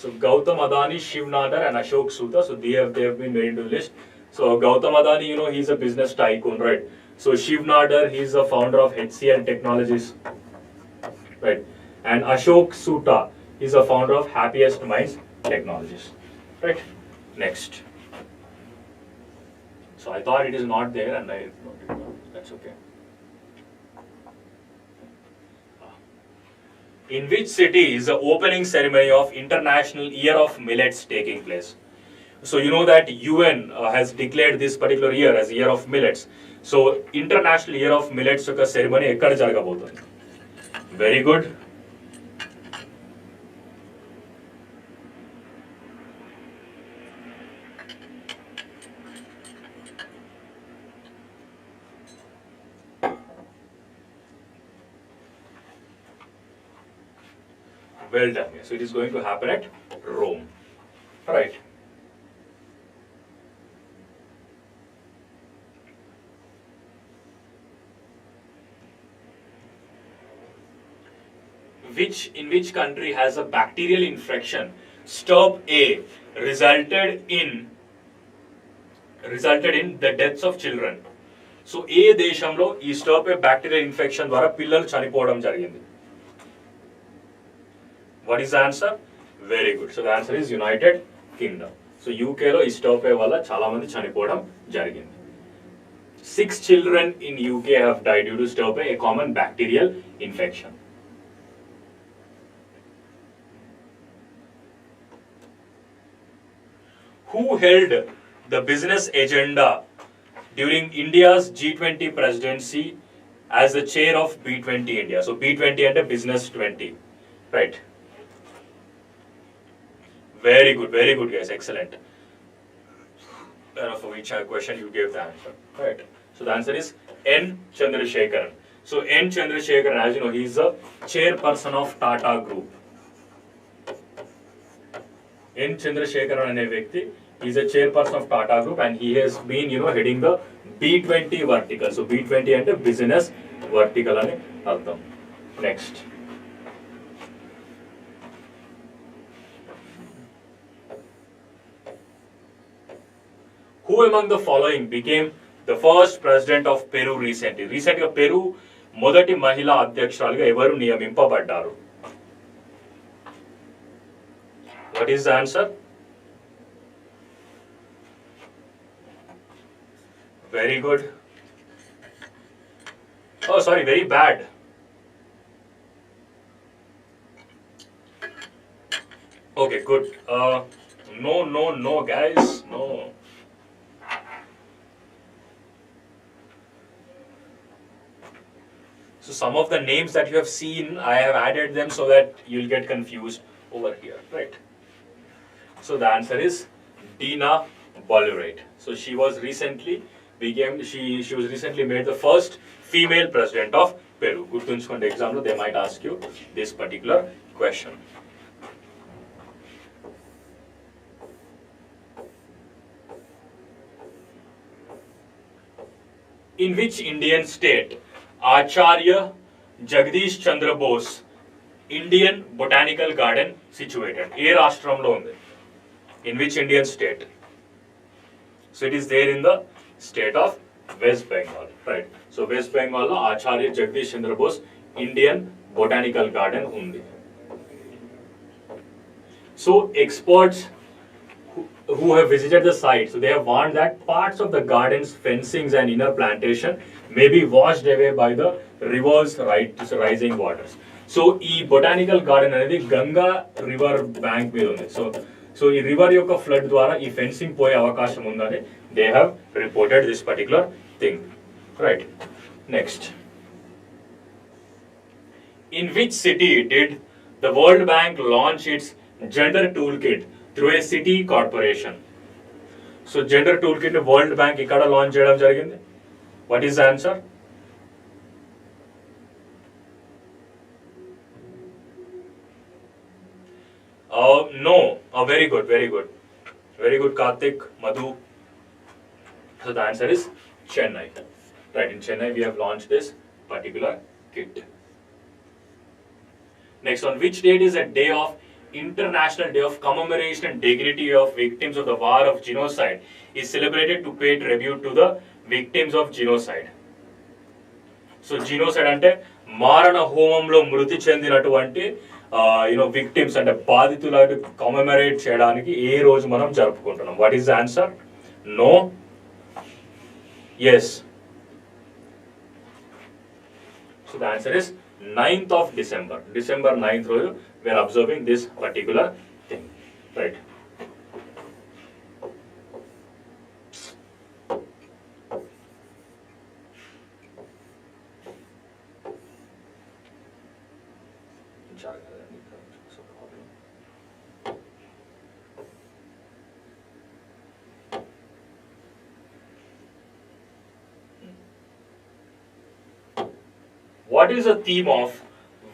So Gautam Adani, Shiv Nadar and Ashok Suta, so they have been made into the list. So Gautam Adani, he's a business tycoon, right? So Shiv Nadar, he's the founder of HCL Technologies, right? And Ashok Suta, he's the founder of Happiest Minds Technologies, right? Next. So I thought it is not there and I noted it down. That's okay. In which city is the opening ceremony of International Year of Millets taking place? So you know that UN has declared this particular year as Year of Millets. So International Year of Millets యొక్క ceremony ఎక్కడ జరగబోతుంది? Very good. Well done. So it is going to happen at Rome. All right. In which country has a bacterial infection stop A resulted in the deaths of children? So ఏ దేశంలో ఈ stop ఏ bacterial infection ద్వారా పిల్లలు చనిపోవడం జరిగింది? What is the answer? Very good. So the answer is United Kingdom. So UK లో ఈ stop ఏ వల్ల చాలా మంది చనిపోవడం జరిగింది. 6 children in UK have died due to stop a common bacterial infection. Who held the business agenda during India's G20 presidency as the chair of B20 India? So B20 and Business 20, right? Very good guys, excellent. For which question you gave the answer, right? So the answer is N. Chandrasekharan. So N. Chandrasekharan, as you know, he is the chairperson of Tata Group. N. Chandrasekharan ane vyakti, he is a chairperson of Tata Group and he has been heading the B20 vertical. So B20 ante business vertical ane ardham. Next. Who among the following became the first president of Peru recently? Recently Peru మొదటి మహిళా అధ్యక్షురాలుగా ఎవరు నియమింపబడ్డారు? What is the answer? Very good. Oh, sorry, very bad. Okay, good. No, guys, no. So some of the names that you have seen, I have added them so that you'll get confused over here, right? So the answer is Dina Boluarte. So she was recently she was recently made the first female president of Peru. Gurtunchukonde exam lo they might ask you this particular question. In which Indian state Acharya Jagdish Chandra Bose Indian Botanical Garden situated? ఏ రాష్ట్రంలో ఉంది? In which Indian state? So it is there in the state of West Bengal, right? So West Bengal lo Acharya Jagdish Chandra Bose Indian Botanical Garden undi. So experts who have visited the site, so they have warned that parts of the garden's fencings and inner plantation may be washed away by the river's rising waters. So ఈ botanical garden అనేది Ganga river bank మీద ఉంది. So ఈ river యొక్క flood ద్వారా ఈ fencing పోయే అవకాశం ఉందని they have reported this particular thing, right? Next, in which city did the World Bank launch its gender toolkit through a city corporation? So gender toolkit World Bank ikkada launch cheyadam jarigindi. What is the answer? No. Very good, Karthik, Madhu. So the answer is Chennai. Right, in Chennai we have launched this particular kit. Next, on which date is a day of International Day of Commemoration and Dignity of Victims of the War of Genocide is celebrated to pay tribute to the victims of genocide? So genocide అంటే మారణ హోమంలో మృతి చెందినటువంటి victims అంటే బాధితులను commemorate చేయడానికి ఏ రోజు మనం జరుపుకుంటున్నాం? What is the answer? No, yes. So the answer is 9th of December. December 9th రోజు we are observing this particular thing, right? What is the theme of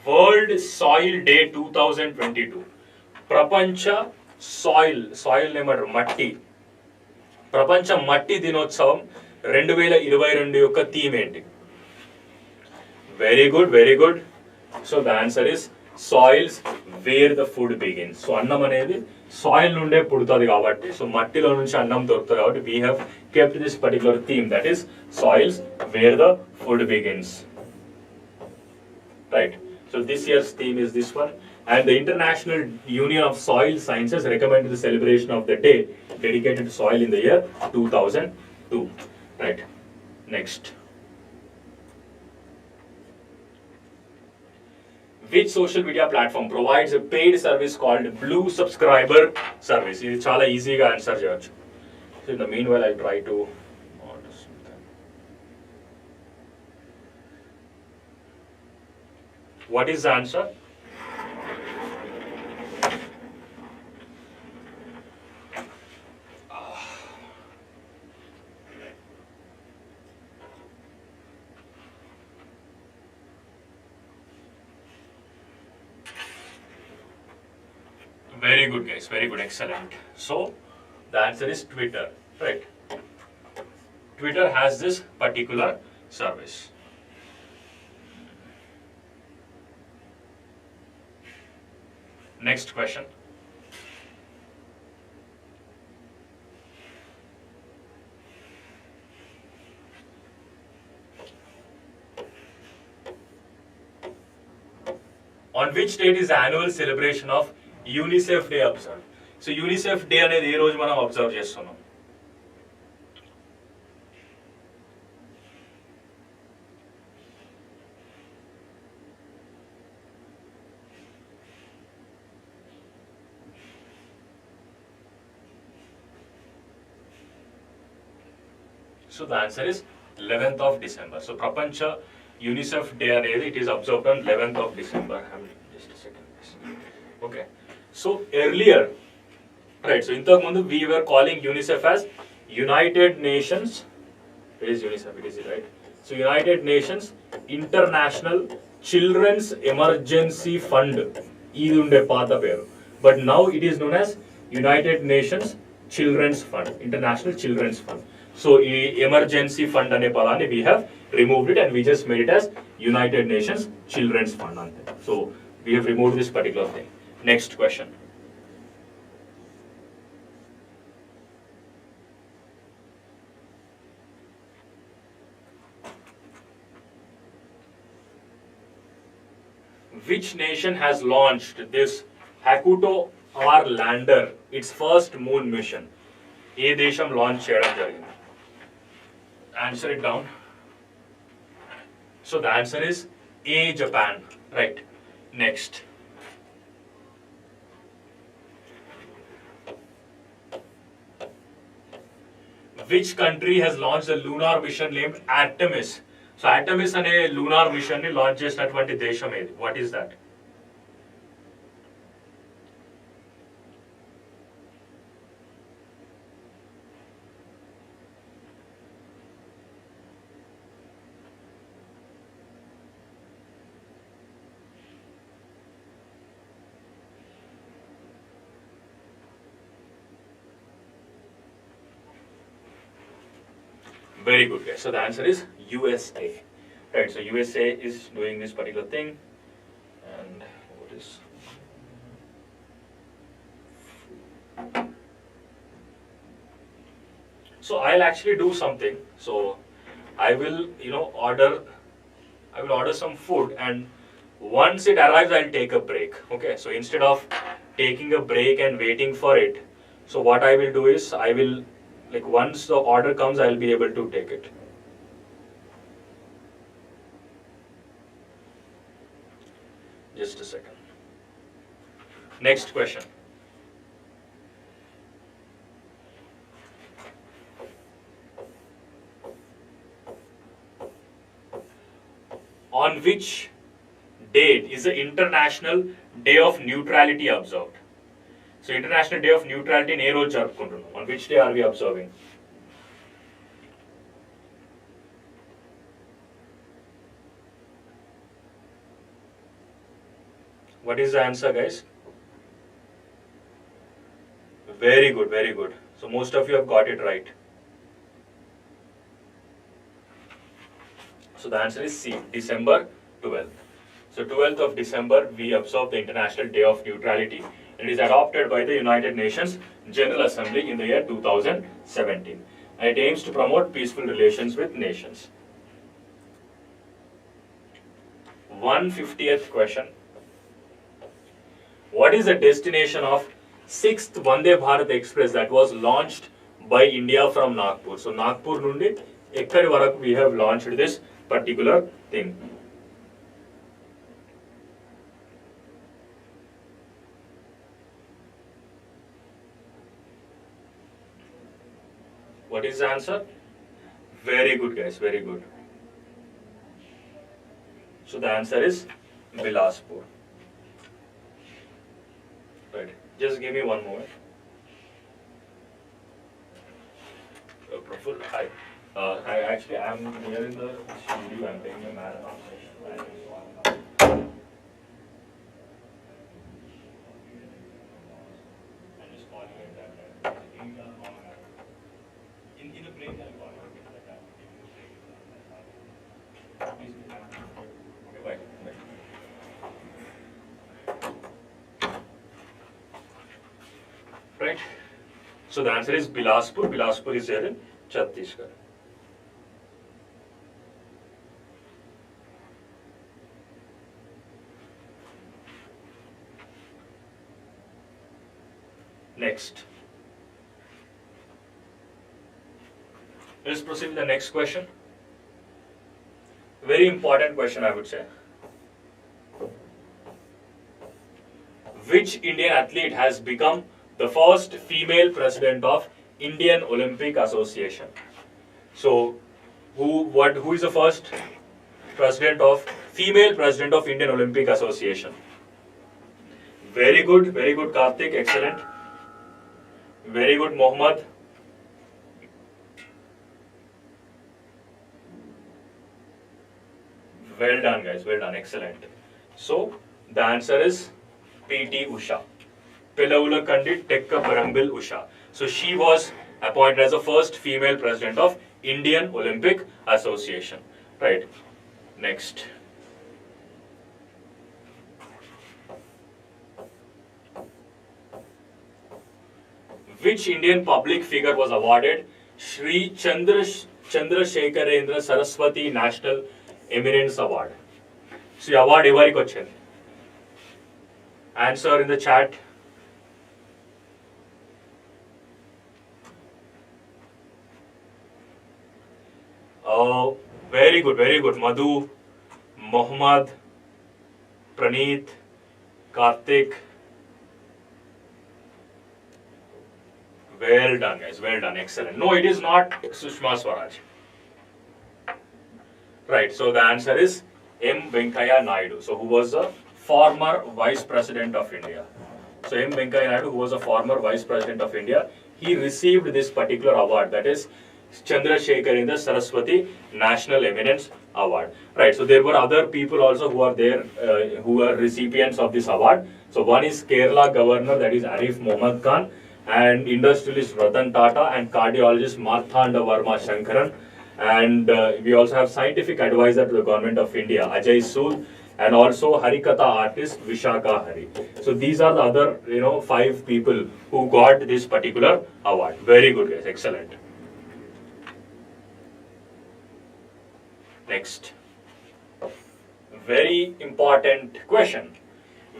World Soil Day 2022? ప్రపంచ soil ఏమంటారు, మట్టి, ప్రపంచ మట్టి దినోత్సవం 2022 యొక్క theme ఏంటి? Very good. So the answer is soils wear the food begins. So అన్నం అనేది సాయిల్ నుండే పుడుతుంది కాబట్టి, సో మట్టిలో నుంచి అన్నం దొరుకుతుంది కాబట్టి we have kept this particular theme, that is soils wear the food begins. Right. So this year's theme is this one, and the International Union of Soil Sciences recommended the celebration of the day dedicated to soil in the year 2002. Right. Next. Which social media platform provides a paid service called Blue Subscriber Service? This is chala easy ga answer cheyochu. So in the meanwhile I'll try to What is the answer? Very good, guys. Very good. Excellent. So the answer is Twitter. Right. Twitter has this particular service. Next question. On which date is the annual celebration of UNICEF Day observed? So UNICEF Day అనేది ఏ రోజు మనం observe చేస్తున్నాం? So the answer is 11th of December. So Prapancha UNICEF Day అనేది it is observed on 11th of December. Just a second. Okay. So earlier, right, so ఇంతకు ముందు we were calling UNICEF as United Nations. It is UNICEF, it is right. So United Nations International Children's Emergency Fund. ఇది ఉండే పాత పేరు. But now it is known as United Nations Children's Fund, International Children's Fund. So ఈ emergency fund అనే పదాన్ని we have removed it and we just made it as United Nations Children's Fund అంతే. So we have removed this particular thing. Next question. Which nation has launched this Hakuto R lander, its first moon mission? ఏ దేశం launch చేయడం జరిగింది? Answer it down. So the answer is A, Japan. Right. Next. Which country has launched a lunar mission named Artemis? So Artemis అనే lunar mission ని launch చేసినటువంటి దేశం ఏది? What is that? Very good, guys. So the answer is USA. Right, so USA is doing this particular thing. And what is... So I'll actually do something. So I will, order some food, and once it arrives, I'll take a break. Okay, so instead of taking a break and waiting for it, so what I will do is I will, once the order comes, I'll be able to take it. Just a second. Next question. On which date is the International Day of Neutrality observed? So International Day of Neutrality in ఏ రోజు జరుపుకుంటున్నాం? On which day are we observing? What is the answer, guys? Very good, very good. So most of you have got it right. So the answer is C, December 12th. So 12th of December, we observe the International Day of Neutrality. It is adopted by the United Nations General Assembly in the year 2017. And it aims to promote peaceful relations with nations. 150th question. What is the destination of 6th Vande Bharat Express that was launched by India from Nagpur? So Nagpur nundi ekkadi varaku we have launched this particular thing. What is the answer? Very good, guys, very good. So the answer is Bilaspur. Right. Just give me one moment. Praful, hi. I am here in the studio. I'm taking a marathon session. I'm just calling it that. In the break, I'll call it like that. Please. Okay, bye. Right. So the answer is Bilaspur. Bilaspur is there in Chhattisgarh. Next. Let's proceed with the next question. Very important question, I would say. Which Indian athlete has become the first female president of Indian Olympic Association? So who is the first female president of Indian Olympic Association? Very good, Karthik, excellent. Very good, Mohammed. Well done, guys, well done, excellent. So the answer is PT Usha. Pilavula Kandit Tekka Parambil Usha. So she was appointed as the first female president of Indian Olympic Association. Right. Next. Which Indian public figure was awarded Shri Chandrasekharendra Saraswati National Eminence Award? So, the award evari kochindi. Answer in the chat. Oh, very good. Madhu, Mohammad, Praneeth, Karthik. Well done, guys. Well done. Excellent. No, it is not Sushma Swaraj. Right. So the answer is M. Venkaiah Naidu. So who was the former Vice President of India? So M. Venkaiah Naidu, who was a former Vice President of India, he received this particular award, that is Chandrasekharendra Saraswati National Eminence Award. Right. So there were other people also who are there, who were recipients of this award. So one is Kerala Governor, that is Arif Mohammad Khan, and industrialist Ratan Tata, and cardiologist Marthanda Verma Shankaran, and we also have scientific advisor to the government of India, Ajay Sood, and also Harikatha artist Vishaka Hari. So these are the other 5 people who got this particular award. Very good, guys, excellent. Next, very important question.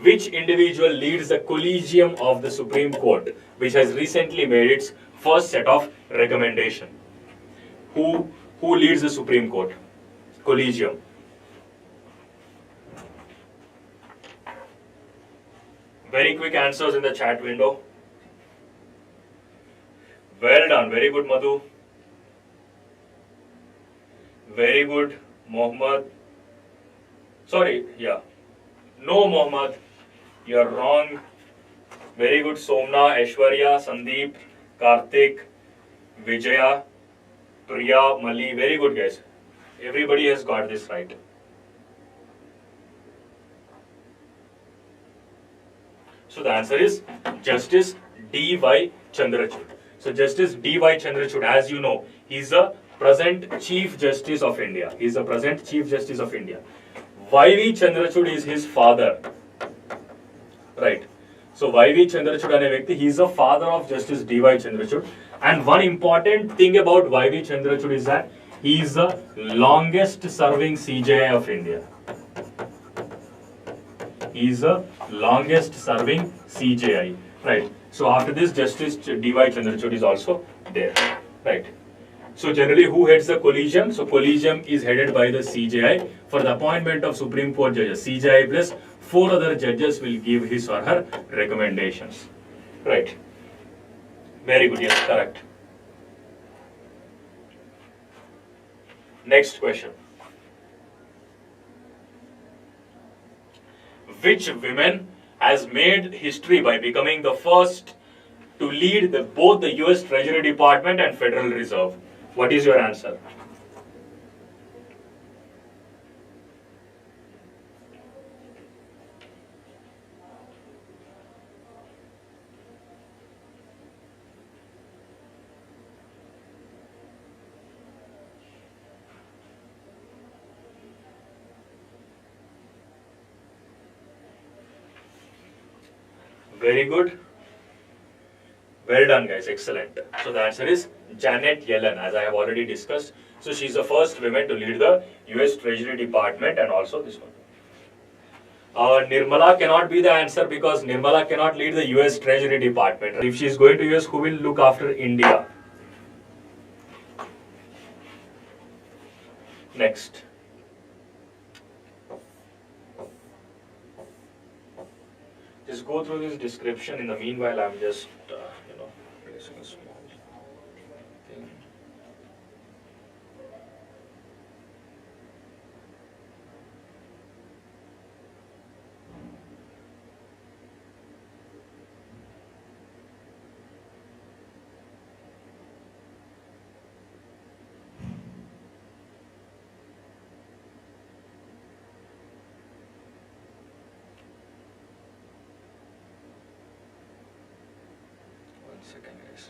Which individual leads the Collegium of the Supreme Court, which has recently made its first set of recommendation? Who leads the Supreme Court Collegium? Very quick answers in the chat window. Well done. Very good, Madhu. Very good, Mohammed. Sorry, yeah. No, Mohammed. You're wrong. Very good, Somna, Aishwarya, Sandeep, Karthik, Vijaya, Priya, Mali. Very good, guys. Everybody has got this right. So the answer is Justice D.Y. Chandrachud. So Justice D.Y. Chandrachud, as you know, he's the present Chief Justice of India. He's the present Chief Justice of India. Y.V. Chandrachud is his father. Right. So Y.V. Chandrachud ane vyakti, he is the father of Justice D.Y. Chandrachud. And one important thing about Y.V. Chandrachud is that he is the longest serving CJI of India. He is the longest serving CJI. Right. So after this, Justice D.Y. Chandrachud is also there. Right. So generally, who heads the collegium? So collegium is headed by the CJI. For the appointment of Supreme Court judges, CJI plus 4 other judges will give his or her recommendations. Right. Very good. Yes, correct. Next question. Which women has made history by becoming the first to lead both the US Treasury Department and Federal Reserve? What is your answer? Very good. Well done, guys. Excellent. So the answer is Janet Yellen, as I have already discussed. So she's the first woman to lead the US Treasury Department and also this one. Nirmala cannot be the answer because Nirmala cannot lead the US Treasury Department. If she is going to US, who will look after India? Next. Just go through this description. In the meanwhile, I'm just, placing a small thing. second, guys.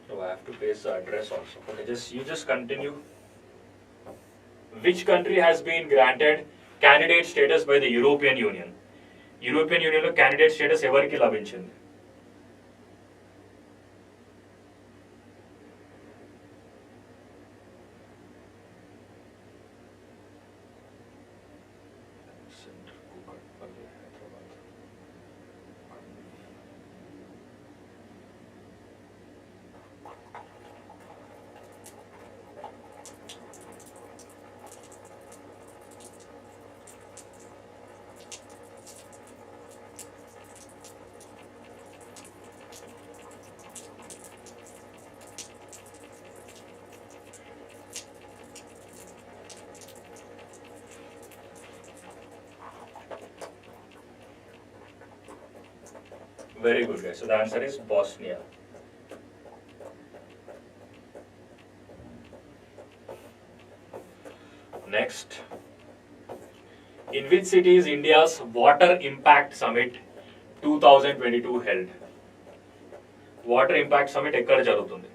So I have to paste the address also. Okay, you just continue. Which country has been granted candidate status by the European Union? European Union lo candidate status evariki labinchindi? Very good, guys. So the answer is Bosnia. Next. In which city is India's Water Impact Summit 2022 held? Water Impact Summit ekkada jarugutundi?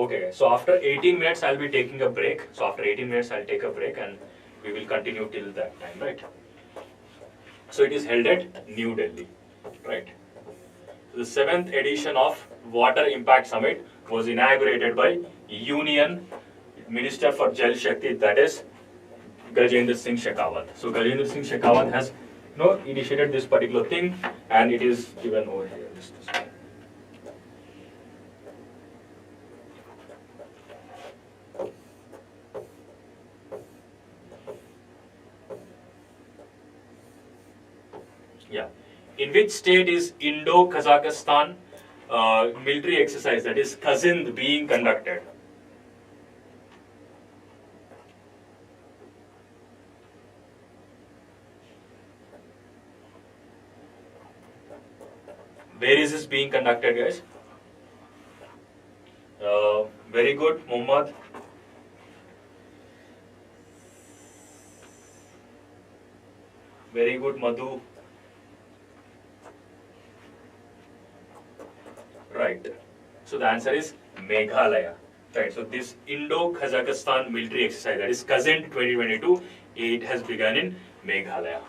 Okay, guys. So after 18 minutes, I'll be taking a break. So after 18 minutes, I'll take a break and we will continue till that time, right? So it is held at New Delhi, right? The 7th edition of Water Impact Summit was inaugurated by Union Minister for Jal Shakti, that is Gajendra Singh Shekhawat. So Gajendra Singh Shekhawat has initiated this particular thing, and it is given over here. This. Yeah. In which state is Indo-Kazakhstan military exercise, that is Kazind, being conducted? Where is this being conducted, guys? Very good, Muhammad. Very good, Madhu. Right. So the answer is Meghalaya. Right. So this Indo-Kazakhstan military exercise, that is Kazind 2022, it has begun in Meghalaya.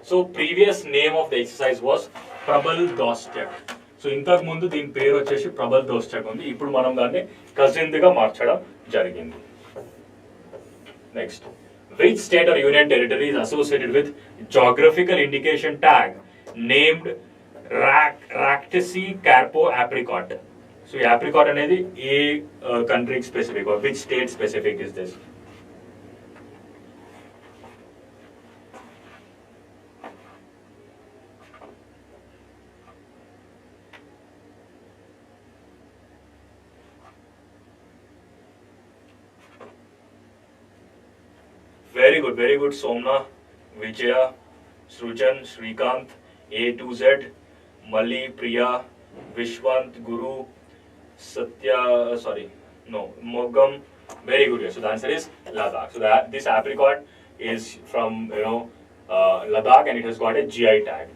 So previous name of the exercise was Prabal Dostyak. So ఇంతకు ముందు దీని పేరు వచ్చేసి ప్రబల్ దోస్టక్ ఉంది. ఇప్పుడు మనం దాన్ని కజింద్ గా మార్చడం జరిగింది. Next. Which state or union territory is associated with geographical indication tag named Ractaceae Carpo apricot? So apricot అనేది ఏ country specific or which state specific is this? Very good, Somna, Vijaya, Srujan, Srikant, A to Z, Mali, Priya, Vishwant, Guru, Mogam. Very good. So the answer is Ladakh. So this apricot is from Ladakh, and it has got a GI tag.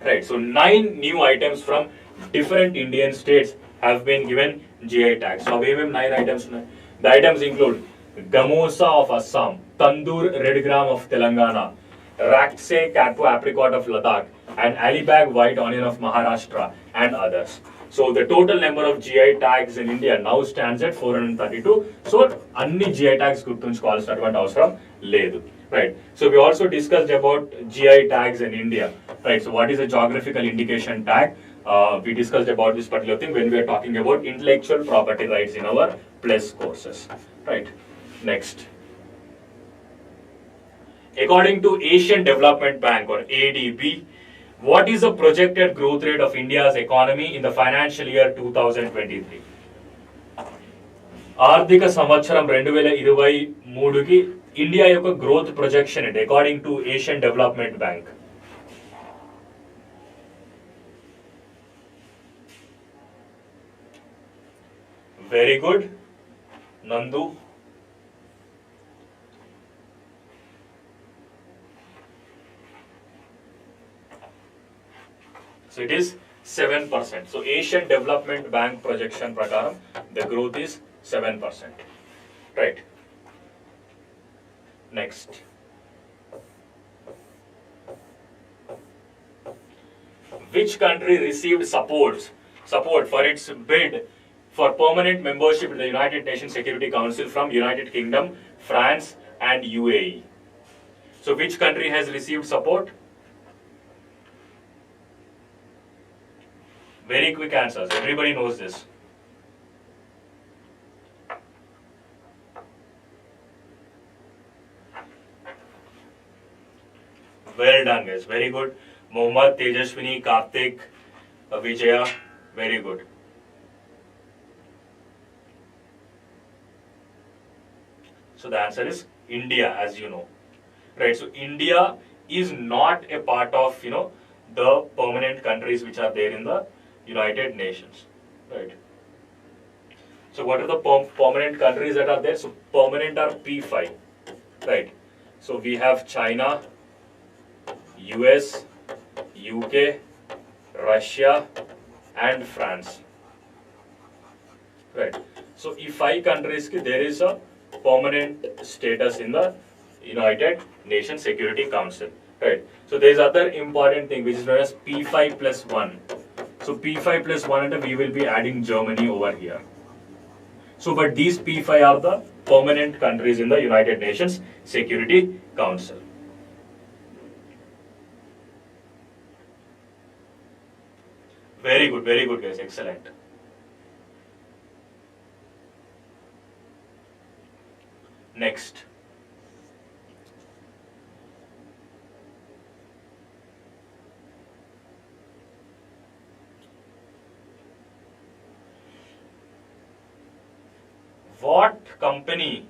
Right. So 9 new items from different Indian states have been given GI tags. So we have 9 items. The items include Gamosa of Assam, Tandoor Red Gram of Telangana, Ractaceae Carpo apricot of Ladakh, and Alibag White Onion of Maharashtra, and others. So the total number of GI tags in India now stands at 432. So anni GI tags gurtunchukovalsiనటువంటి అవసరం లేదు. Right. So we also discussed about GI tags in India. Right. So what is a geographical indication tag? we discussed about this particular thing when we are talking about intellectual property rights in our plus courses, right? Next. According to Asian Development Bank or ADB, what is the projected growth rate of India's economy in the financial year 2023? ఆర్థిక సంవత్సరం 2023కి India యొక్క growth projection ఏంటి according to Asian development bank? Very good నందు. So it is 7%. So Asian Development Bank projection prakaram the growth is 7%. Right. Next. Which country received support for its bid for permanent membership in the United Nations Security Council from United Kingdom, France and UAE? So which country has received support? Very quick answers. Everybody knows this. Well done, guys. Very good. Mohammad, Tejaswini, Karthik, Vijaya. Very good. So the answer is India, as you know. Right. So India is not a part of, the permanent countries which are there in the United Nations, right? So what are the permanent countries that are there? So permanent are P5, right? So we have China, US, UK, Russia and France, right? So if 5 countries there is a permanent status in the United Nations Security Council, right? So there is other important thing which is known as P5 plus 1. So P5 plus 1 and we will be adding Germany over here. So but these P5 are the permanent countries in the United Nations Security Council. Very good guys, excellent. Next. What company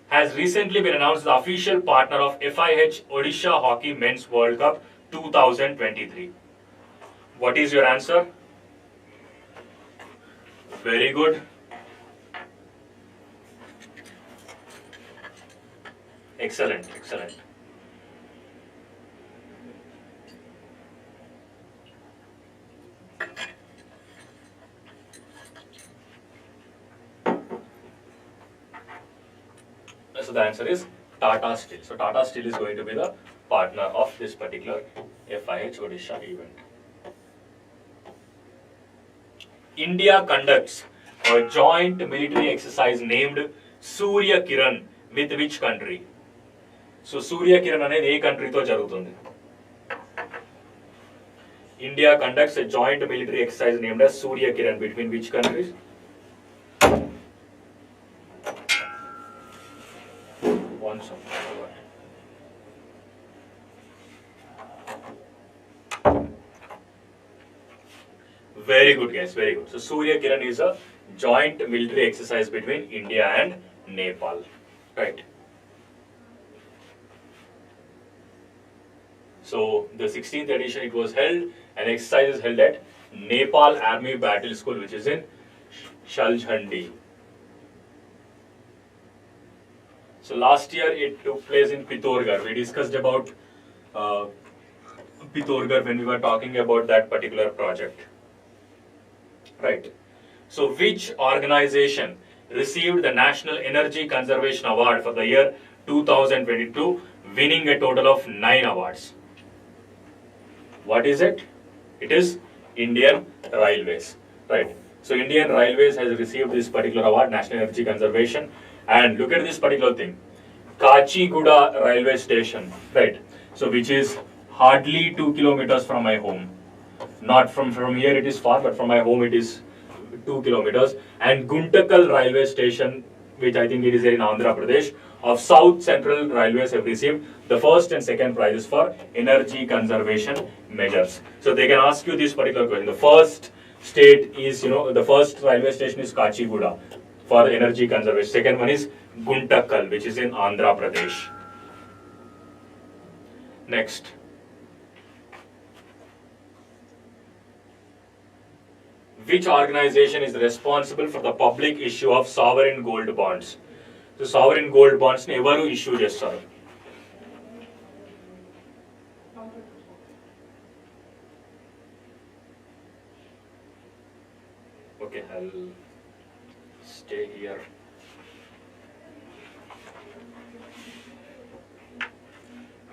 has recently been announced the official partner of FIH Odisha Hockey Men's World Cup 2023? What is your answer? Very good. Excellent. So the answer is Tata Steel. So Tata Steel is going to be the partner of this particular FIH Odisha event. India conducts a joint military exercise named Surya Kiran with which country? So Surya Kiran అనేది ఏ కంట్రీతో జరుగుతుంది? India conducts a joint military exercise named as Surya Kiran between which countries? Very good guys, very good. So Surya Kiran is a joint military exercise between India and Nepal, right? So the 16th edition it was held, an exercise is held at Nepal Army Battle School which is in Shaljhandi. So last year it took place in Pittorgarh. We discussed about Pittorgarh when we were talking about that particular project. Right. So which organization received the National Energy Conservation Award for the year 2022, winning a total of 9 awards? What is it? It is Indian Railways. Right. So Indian Railways has received this particular award, National Energy Conservation. And look at this particular thing. Kachiguda railway station. Right. So which is hardly 2 kilometers from my home. Not from here it is far, but from my home it is 2 kilometers. And Guntakal railway station, which I think it is there in Andhra Pradesh, of South Central Railways have received the first and second prizes for energy conservation measures. So they can ask you this particular question. The first state is, the first railway station is Kachiguda for energy conservation. Second one is Guntakal, which is in Andhra Pradesh. Next. Which organization is responsible for the public issue of sovereign gold bonds? So sovereign gold bonds ni evaru issue chestaru? Okay, I'll stay here.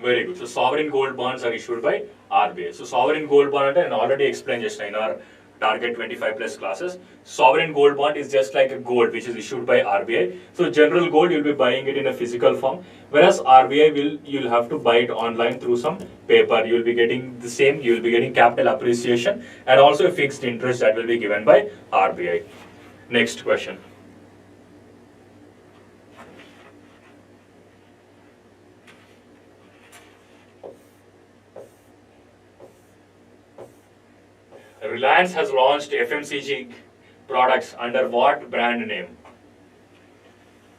Very good. So sovereign gold bonds are issued by RBI. So sovereign gold bond I already explained just in our target 25 plus classes. Sovereign gold bond is just like a gold which is issued by RBI. So general gold you'll be buying it in a physical form, whereas RBI you'll have to buy it online through some paper. You'll be getting the same, you'll be getting capital appreciation and also a fixed interest that will be given by RBI. Next question. Reliance has launched FMCG products under what brand name?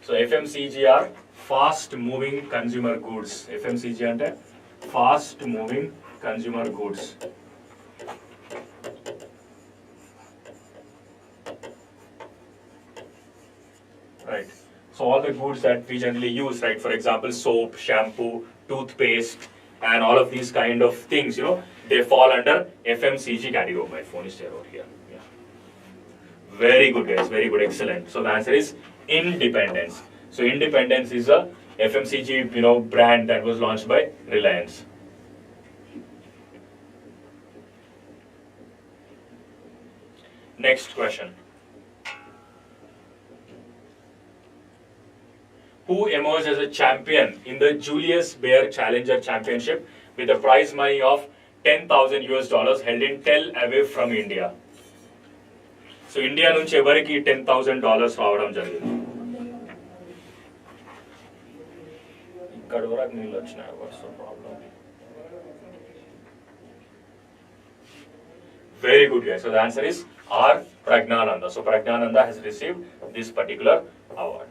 So FMCG are fast moving consumer goods. FMCG ante fast moving consumer goods. Right. So all the goods that we generally use, right? For example, soap, shampoo, toothpaste, and all of these kind of things, they fall under FMCG category. My phone is there over here. Yeah. Very good, guys. Very good. Excellent. So the answer is Independence. So Independence is a FMCG, brand that was launched by Reliance. Next question. Who emerged as a champion in the Julius Baer Challenger Championship with a prize money of $10,000 held in Tel Aviv from India? So India nunchi evariki $10,000 రావడం జరిగింది. ఇక్కడ వరకు నీళ్ళు వచ్చినాయి. What's the problem? Very good, guys. So the answer is R. Pragnananda. So Pragnananda has received this particular award.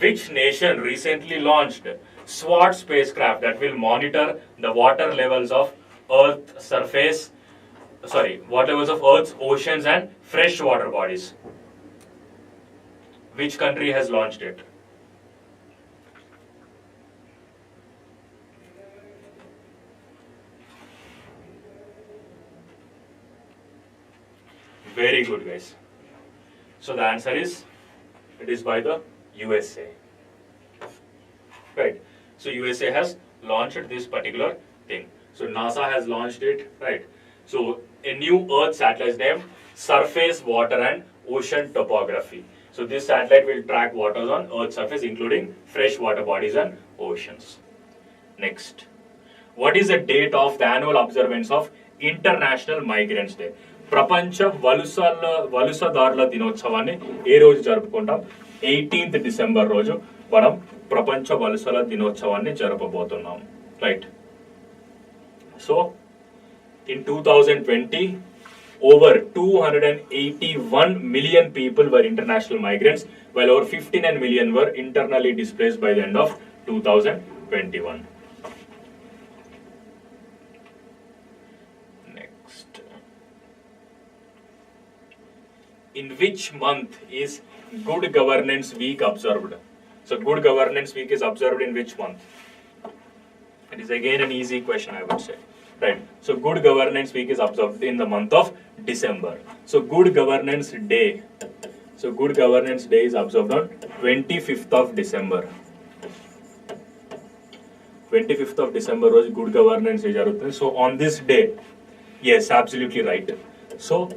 Which nation recently launched SWOT spacecraft that will monitor the water levels of Earth's oceans and freshwater bodies? Which country has launched it? Very good, guys. So the answer is, it is by the USA. Right. So USA has launched this particular thing. So NASA has launched it, right? So a new Earth satellite is named Surface Water and Ocean Topography. So this satellite will track waters on Earth's surface, including freshwater bodies and oceans. Next. What is the date of the annual observance of International Migrants Day? ప్రపంచ వలసదారుల దినోత్సవాన్ని ఏ రోజు జరుపుకుంటాం? 18th December రోజు మనం ప్రపంచ వలసల దినోత్సవాన్ని జరపబోతున్నాం. Right. So in 2020 over 281 million people were international migrants, while over 59 million were internally displaced by the end of 2021. Next. In which month is Good Governance Week observed? So Good Governance Week is observed in which month? It is again an easy question, I would say. Right. So Good Governance Week is observed in the month of December. So Good Governance Day. So Good Governance Day is observed on 25th of December. 25th of December was Good Governance Day. So on this day, yes, absolutely right. So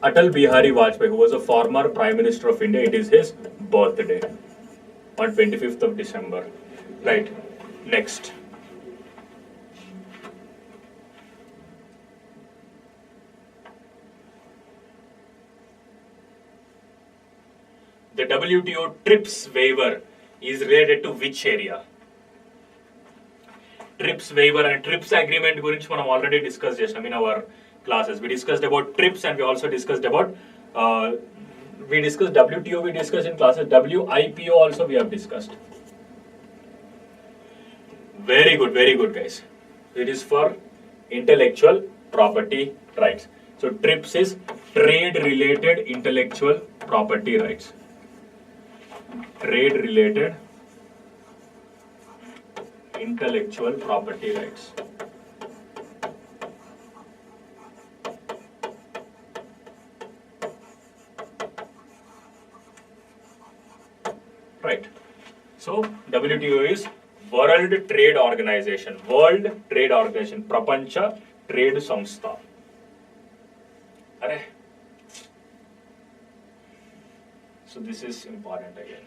Atal Bihari Vajpayee, who was a former Prime Minister of India, it is his birthday on 25th of December. Right. Next. the WTO TRIPS waiver is related to which area? TRIPS waiver and TRIPS agreement gurinchi manam already discussed chesam in our classes. We discussed about TRIPS and we also discussed about we discussed WTO, we discussed in classes. WIPO also we have discussed. Very good guys. It is for intellectual property rights. So TRIPS is trade related intellectual property rights. Trade related intellectual property rights. Right. So WTO is World Trade Organization. World Trade Organization. Prapancha Trade Samstha. So this is important again.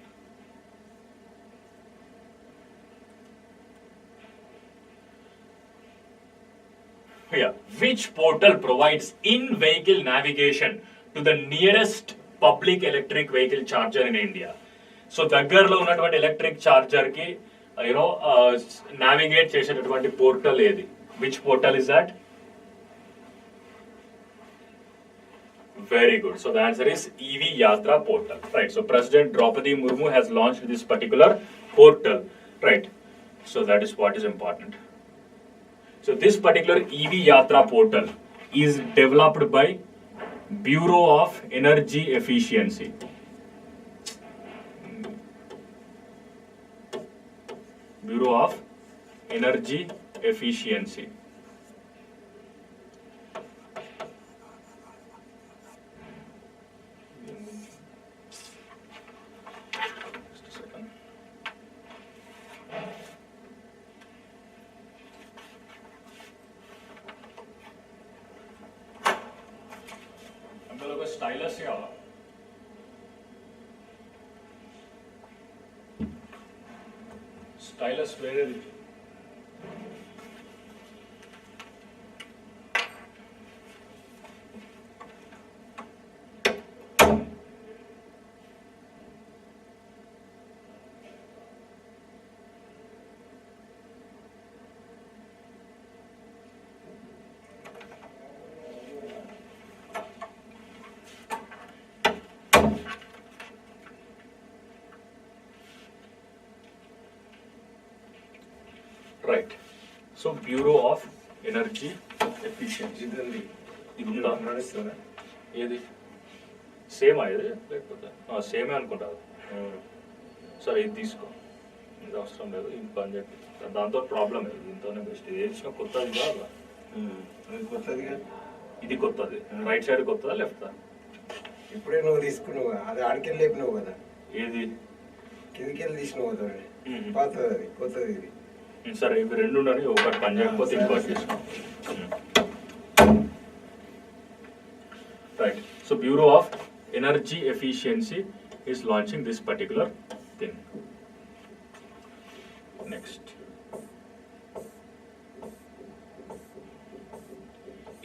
Yeah. Which portal provides in-vehicle navigation to the nearest public electric vehicle charger in India? So దగ్గరలో ఉన్నటువంటి electric charger కి navigate చేసేటటువంటి portal ఏది? Which portal is that? Very good. So the answer is EV Yatra portal. Right. So President Draupadi Murmu has launched this particular portal. Right. So that is what is important. So this particular EV Yatra portal is developed by Bureau of Energy Efficiency. Bureau of Energy Efficiency. Just a second. I'm going to go stylus here. Stylus where is it? Right. So Bureau of Energy Efficiency. ఇది ఉందా? ఏది? Same ఇది లేకపోతే సేమే అనుకుంటారు. సరే ఇది తీసుకో, ఇది అవసరం లేదు, ఇది పని చెప్పి దాంతో ప్రాబ్లం లేదు, దీంతోనే బెస్ట్. ఇది వేసిన కొత్తది కాదా? ఇది కొత్తది. రైట్ సైడ్ కొత్తదా లెఫ్టా? ఇప్పుడే నువ్వు తీసుకున్నావు, అది ఆడికెళ్ళి లేపినావు కదా. ఏది? కిందికి వెళ్ళి తీసినావు కదా, పాతది అది, కొత్తది ఇది. సరే ఇవి రెండు ఉండని, ఒకటి పని చేయకపోతే ఇంకోటి తీసుకో. Right. So Bureau of Energy Efficiency is launching this particular thing. Next.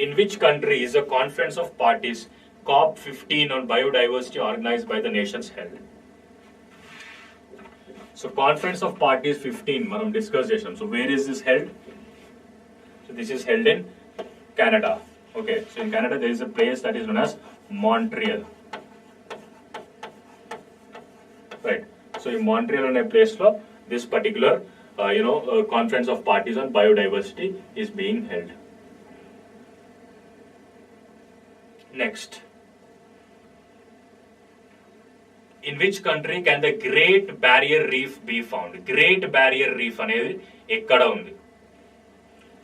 In which country is a conference of parties COP15 on biodiversity organized by the nations held? So Conference of Parties 15 మనం discuss చేసాం. So where is this held? So this is held in Canada. Okay, so in Canada there is a place that is known as Montreal. Right. So in Montreal on a place lo this particular conference of parties on biodiversity is being held. Next. In which country can the Great Barrier Reef be found? Great Barrier Reef అనేది ఎక్కడ ఉంది?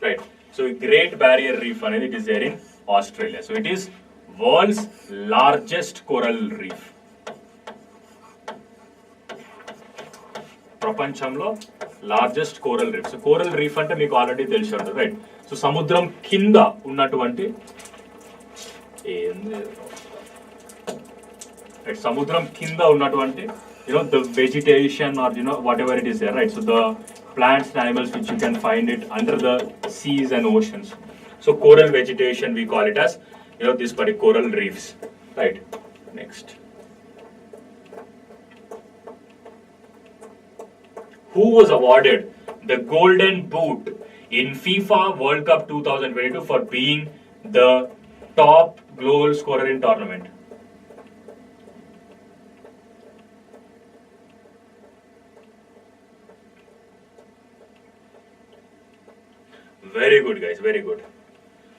Right. So Great Barrier Reef అనేది it is there in Australia. So it is world's largest coral reef. ప్రపంచంలో largest coral reef. So coral reef అంటే మీకు already తెలిసి ఉంటుంది, right? So సముద్రం కింద ఉన్నటువంటి సముద్రం కింద ఉన్నటువంటి the vegetation or whatever it is there, right? So the plants and animals which you can find it under the seas and oceans. So coral vegetation we call it as this particular coral reefs, right? Next. who was awarded the Golden Boot in FIFA World Cup 2022 for being the top goal scorer in tournament? Very good, guys. Very good.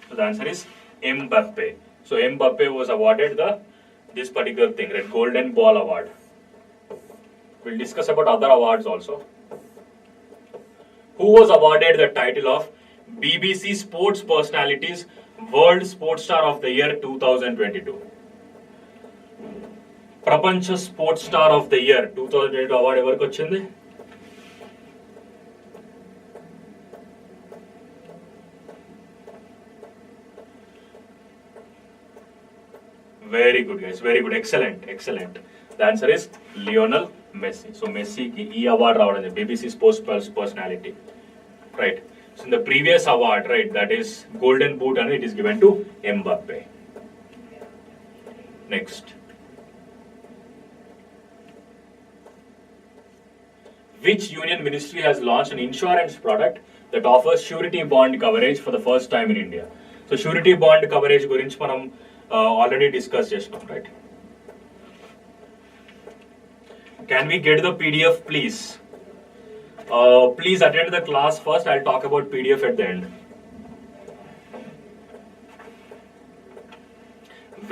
So the answer is Mbappe. So Mbappe was awarded this particular thing, right? Golden Ball Award. We'll discuss about other awards also. Who was awarded the title of BBC Sports Personalities World Sports Star of the Year 2022? Prapancha Sports Star of the Year 2022 award ఎవరికి వచ్చింది? Very good, guys. Very good. Excellent. Excellent. The answer is Lionel Messi. So Messi ki e award రావడం BBC Sports Personality. Right. So in the previous award, right, that is Golden Boot and it is given to Mbappe. Next. Which union ministry has launched an insurance product that offers surety bond coverage for the first time in India? So surety bond coverage గురించి మనం already discussed చేసినాం, right? Can we get the PDF, please? Please attend the class first. I'll talk about PDF at the end.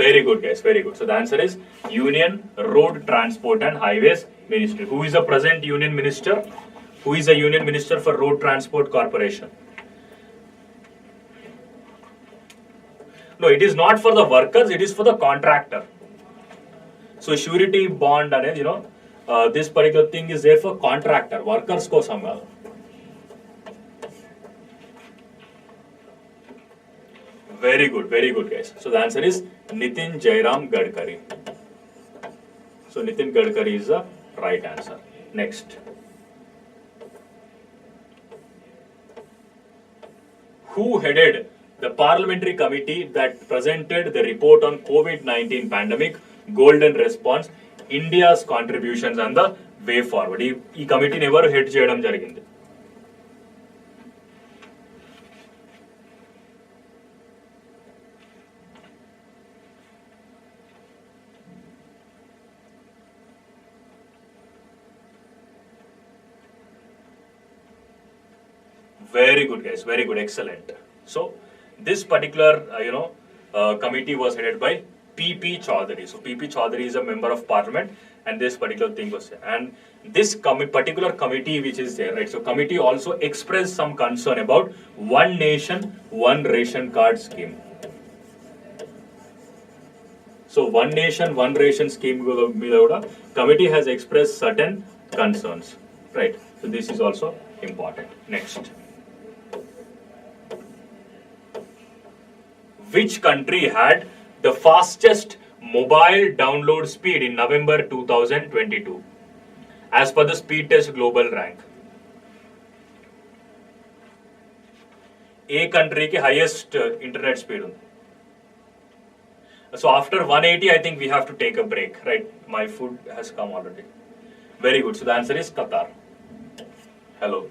Very good, guys. Very good. So the answer is Union Road Transport and Highways Ministry. Who is the present Union Minister? Who is the Union Minister for Road Transport Corporation? No, it is not for the workers, it is for the contractor. So surety bond అనేది, this particular thing is there for contractor, workers కోసం కాదు. Very good guys. So the answer is Nitin Jairam Gadkari. So Nitin Gadkari is the right answer. Next. Who headed the parliamentary committee that presented the report on COVID-19 pandemic, golden response, India's contributions and the way forward? ఈ కమిటీని ఎవరు head చేయడం జరిగింది? Very good, guys. Very good. Excellent. So this particular, committee was headed by P.P. Chaudhary. So P.P. Chaudhary is a member of parliament and this particular thing was there. And this particular committee which is there, right? So committee also expressed some concern about one nation, one ration card scheme. So one nation, one ration scheme committee has expressed certain concerns, right? So this is also important. Next. Which country had the fastest mobile download speed in November 2022 as per the speed test global rank? A country ki highest internet speed undi. So after 180 I think we have to take a break, right? My food has come already. Very good. So the answer is Qatar. Hello.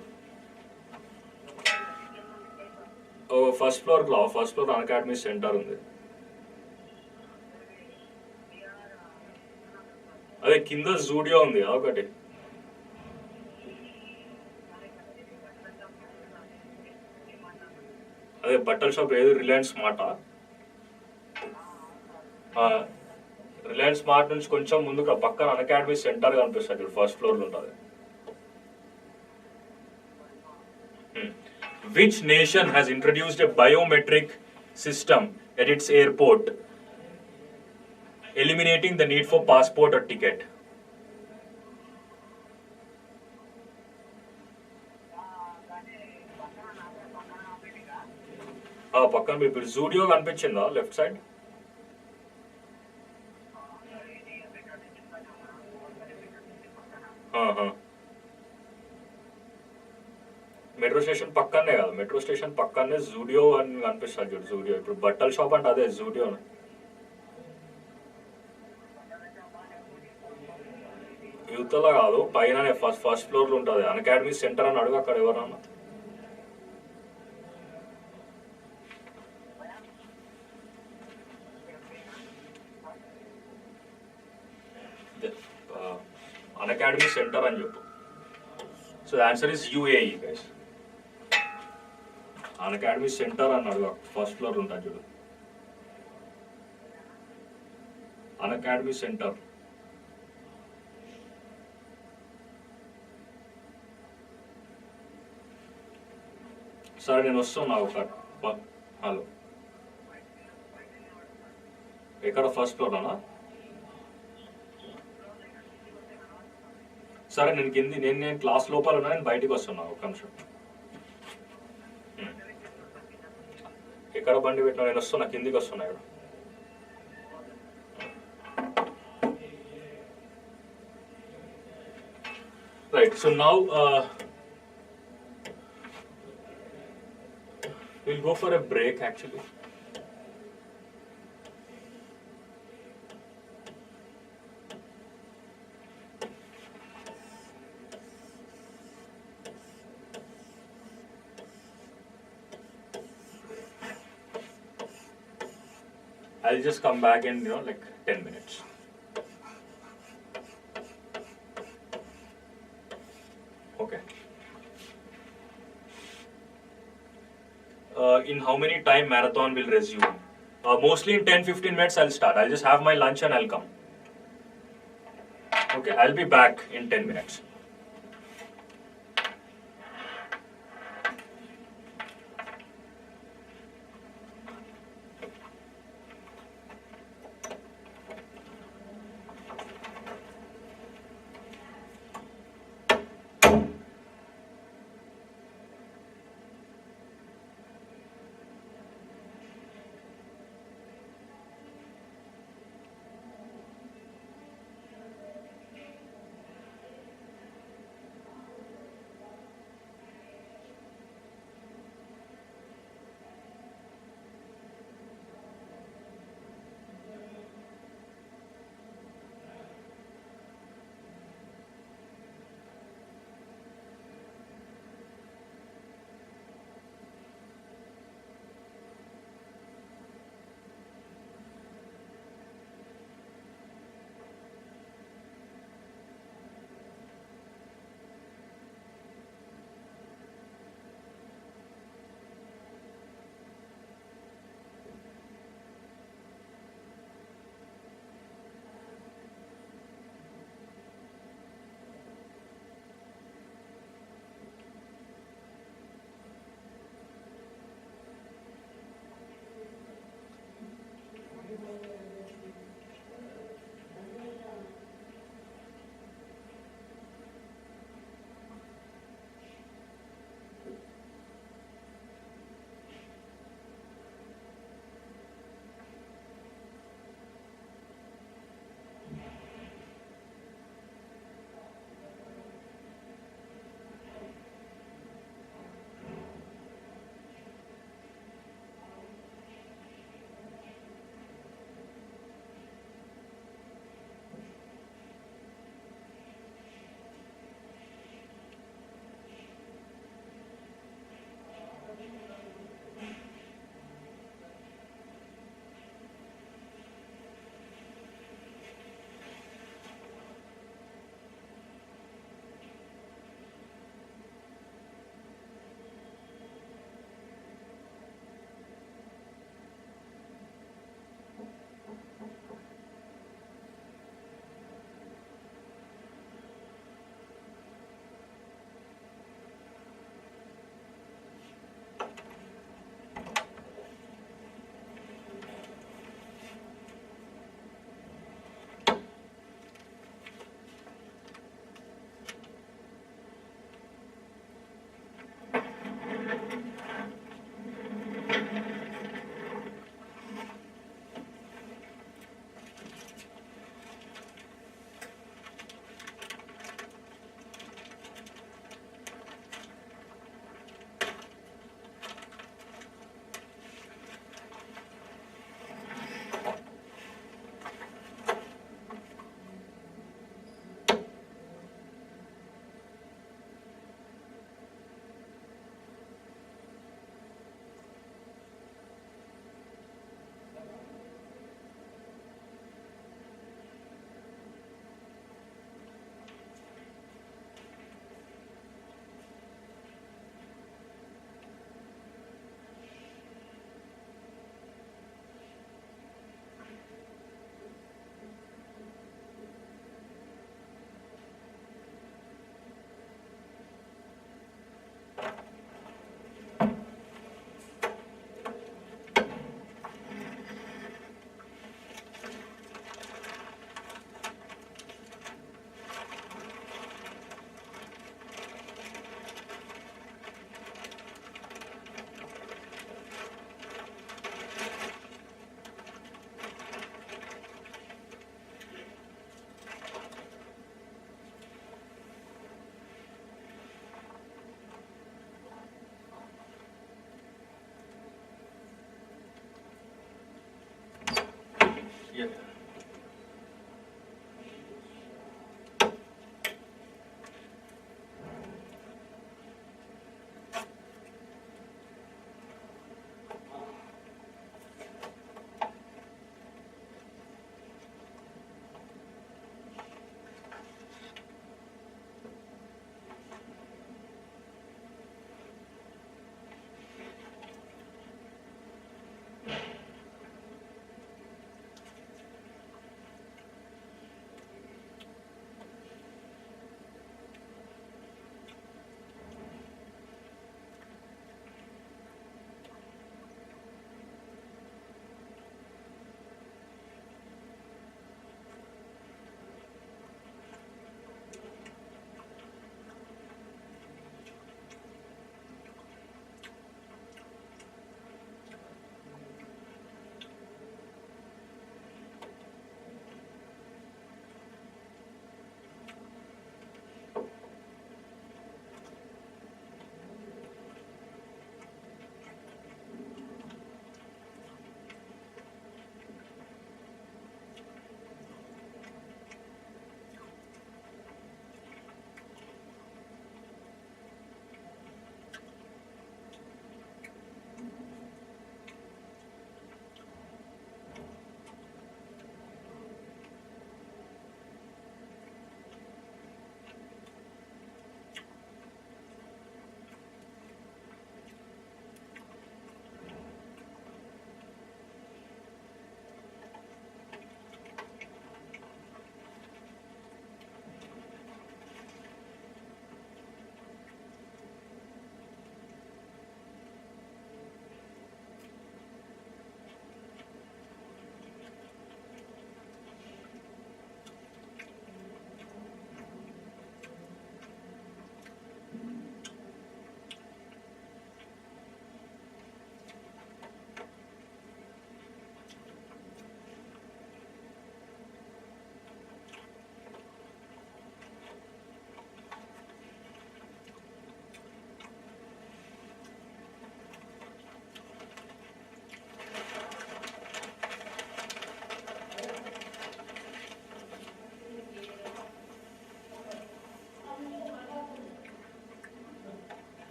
First floor academy centre ఉంది. అదే కింద జూడియో ఉంది ఒకటి. అదే బట్టల shop ఏది Reliance స్మార్టా? Reliance smart నుంచి కొంచెం ముందుకు పక్కన అకాడమీ సెంటర్ కనిపిస్తుంది, ఫస్ట్ ఫ్లోర్ లో ఉంటుంది. Which nation has introduced a biometric system at its airport, eliminating the need for passport or ticket? పక్కన ఇప్పుడు జూడియో కనిపించిందా లెఫ్ట్ సైడ్? మెట్రో స్టేషన్ పక్కనే కాదు, మెట్రో స్టేషన్ పక్కనే జూడియో అని కనిపిస్తుంది చూడు. జూడియో ఇప్పుడు బట్టల షాప్ అంటే అదే జూడియో. యువతల కాదు, పైన ఫస్ట్ ఫ్లోర్ లో ఉంటుంది అకాడమీ సెంటర్ అని అడుగు అక్కడ ఎవరన్నా. అకాడమీ సెంటర్ అని చెప్పు. So the answer is UAE guys. Academy centre అని అడుగు, ఫస్ట్ ఫ్లోర్ ఉంటుంది చూడు, అకాడమీ సెంటర్. సరే నేను వస్తున్నా ఒక హలో, ఎక్కడ ఫస్ట్ ఫ్లోర్లోనా? సరే నేను కింది నేను క్లాస్ లోపల ఉన్నా, నేను బయటికి వస్తున్నా ఒక నిమిషం. ఎక్కడ బండి పెట్టినా, నేను వస్తున్నా కిందికి వస్తున్నా ఇక్కడ. Right, so now we'll go for a break actually. I'll just come back in, like 10 minutes. Okay. In how many time marathon will resume? Mostly in 10-15 minutes I'll start. I'll just have my lunch and I'll come. Okay, I'll be back in 10 minutes. Yeah.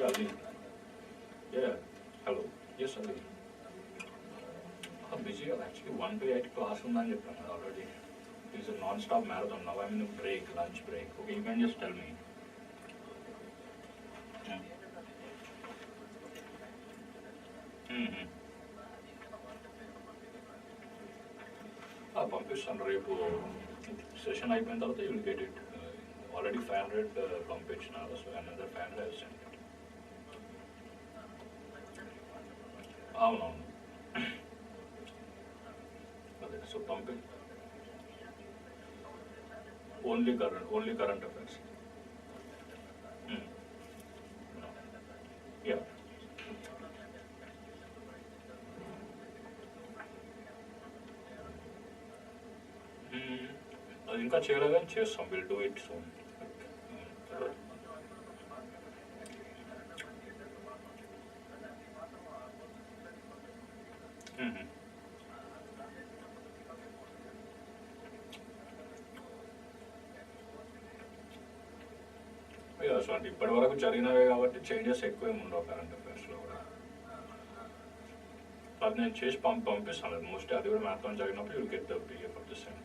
Ali. Yeah. Hello. Yes, Ali. I'm busy. Actually, 1 to 8 class already. It's a non-stop marathon. Now I'm in a break, lunch break. Okay, you can just tell me. Mm-hmm. పంపిస్తాను రేపు session అయిపోయిన తర్వాత you will get it already 500 పంపించినారు so another 500 I send it అవునవును అదే so only current affairs yeah అది ఇంకా చేయలేగా చేస్తాం will do it soon so అంటే ఇప్పటి వరకు జరిగినవే కాబట్టి చేంజెస్ ఎక్కువ ఏమి ఉండవు కరెంట్ అఫైర్స్లో కూడా అది నేను చేసి పంపిస్తాను మోస్ట్లీ అది కూడా మ్యాథ్తో జరిగినప్పుడు you get the PF of the same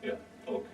yeah okay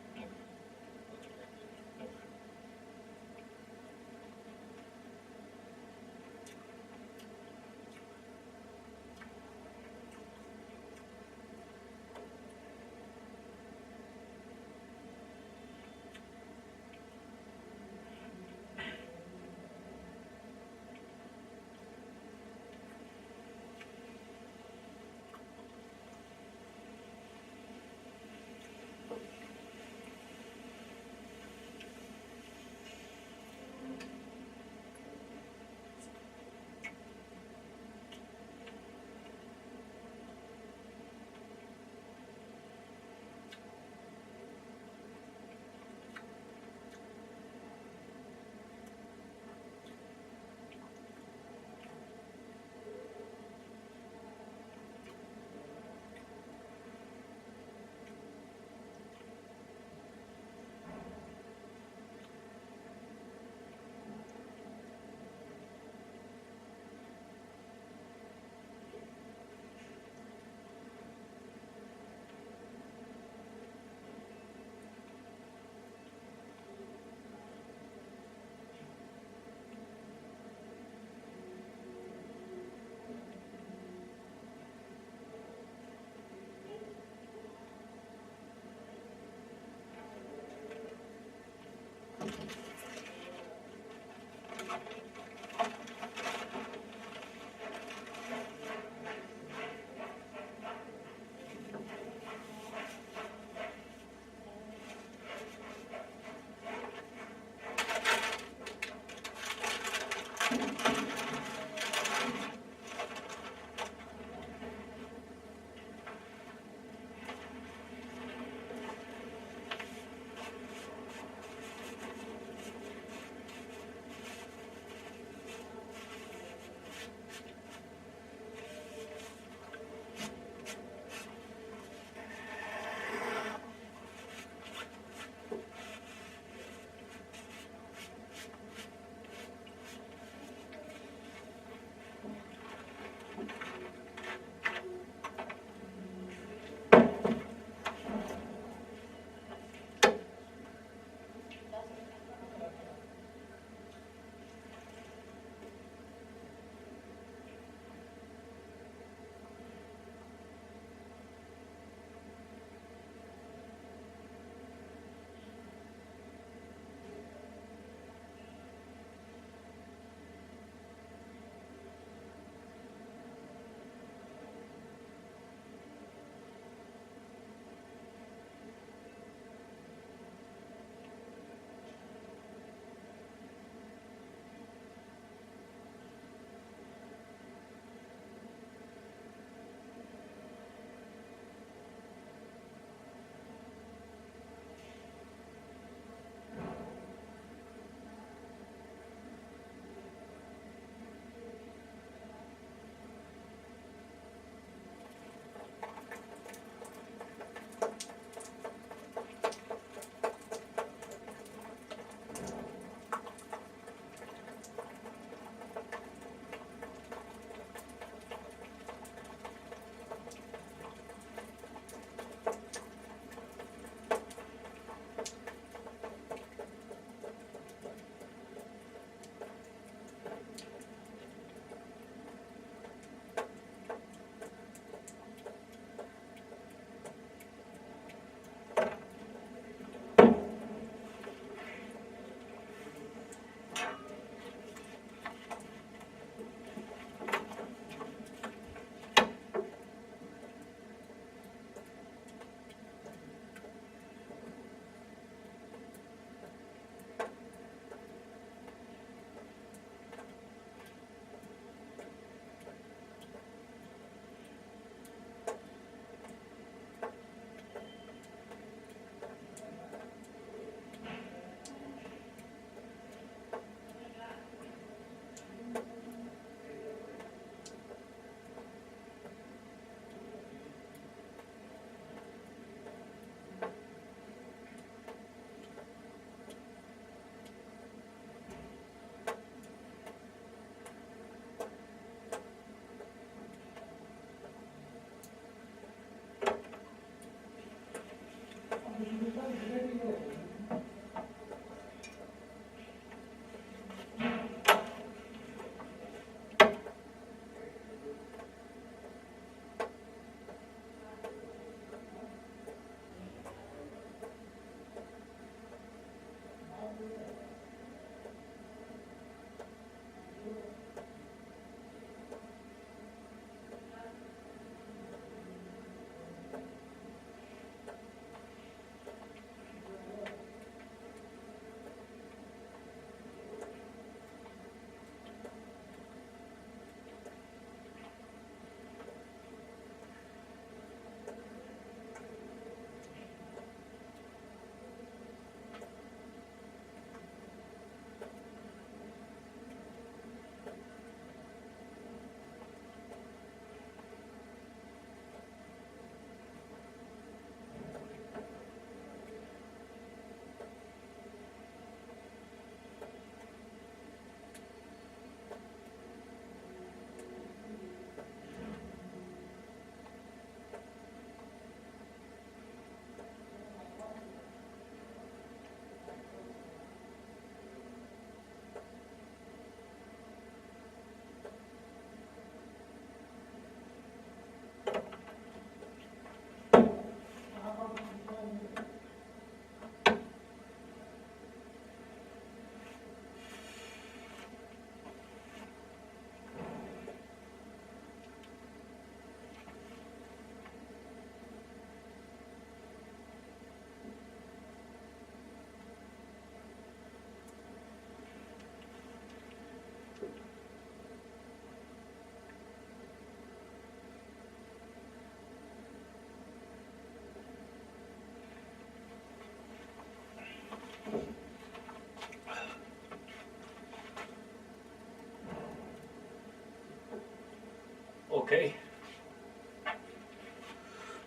Okay.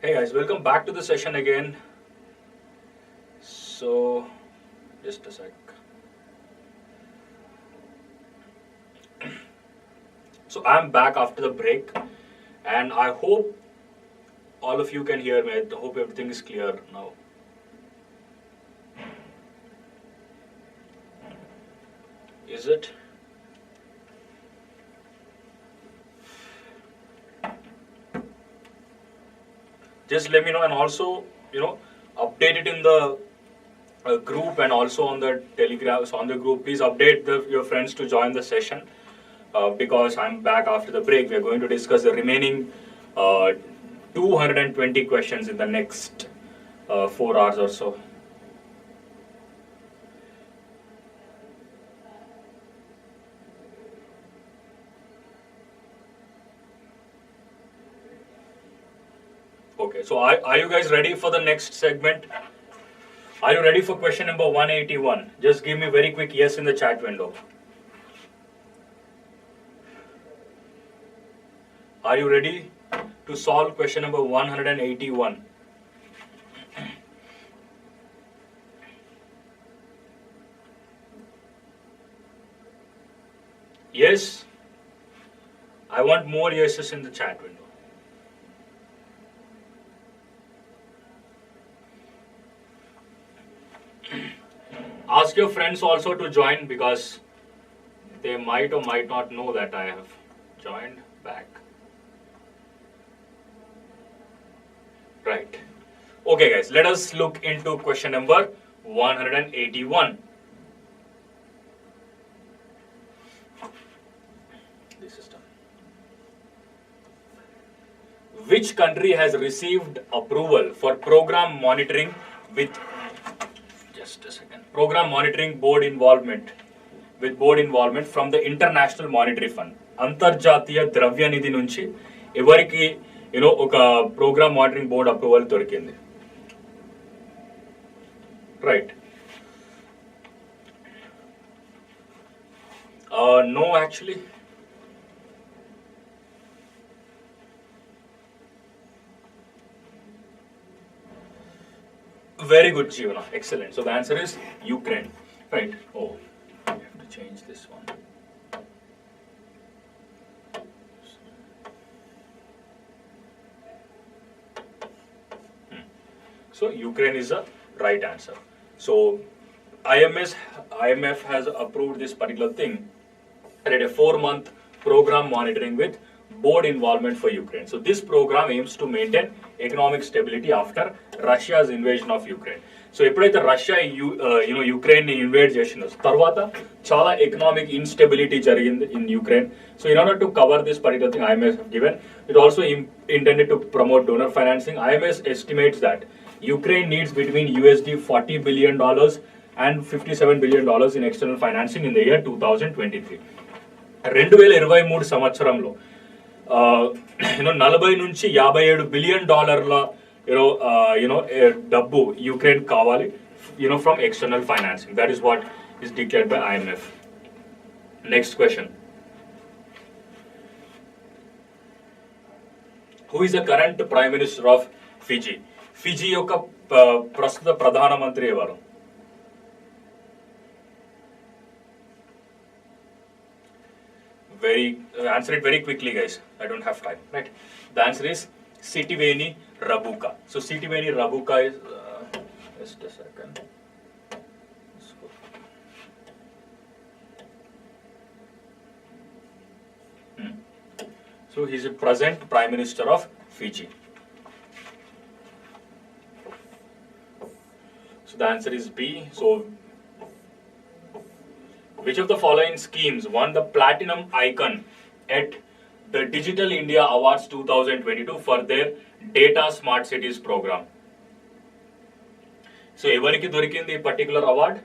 Hey guys, welcome back to the session again. So, just a sec. So I'm back after the break, and I hope all of you can hear me. I hope everything is clear now. Is it? Just let me know, and also, update it in the group and also on the Telegram. So on the group, please update your friends to join the session because I'm back after the break. We're going to discuss the remaining 220 questions in the next 4 hours or so. Okay, so are you guys ready for the next segment? Are you ready for question number 181? Just give me very quick yes in the chat window. Are you ready to solve question number 181? Yes? I want more yeses in the chat window. Ask your friends also to join because they might or might not know that I have joined back. Right. Okay guys, let us look into question number 181. This is done. Which country has received approval for program monitoring with program monitoring board involvement from the International Monetary Fund? అంతర్జాతీయ ద్రవ్య నిధి నుంచి ఎవరికి ఒక programme monitoring board approval దొరికింది? Right. No, actually. Very good, Jeevana. Excellent. So the answer is Ukraine. Right. Oh, I have to change this one. So Ukraine is the right answer. So IMF has approved this particular thing at a 4-month program monitoring with board involvement for Ukraine. So this program aims to maintain economic stability after Russia's invasion of Ukraine. So ఎప్పుడైతే Russia Ukraine ని invade చేసిందో తర్వాత చాలా economic instability జరిగింది in Ukraine. So in order to cover this particular thing IMF have given, it also intended to promote donor financing. IMF estimates that Ukraine needs between $40 billion and $57 billion in external financing in the year 2023. 2023 సంవత్సరంలో 40 నుంచి 57 billion డాలర్ల డబ్బు Ukraine కావాలి from external financing. That is what is declared by IMF. Next question. Who is the current prime minister of Fiji? Fiji యొక్క ప్రస్తుత ప్రధానమంత్రి ఎవరు? Answer it very quickly, guys. I don't have time. Right. The answer is Sitiveni Rabuka. So Sitiveni Rabuka is just a second. So he's a present Prime Minister of Fiji. So the answer is B. So which of the following schemes won the Platinum Icon at the Digital India Awards 2022 for their Data Smart Cities program? So evariki dorikindi particular award?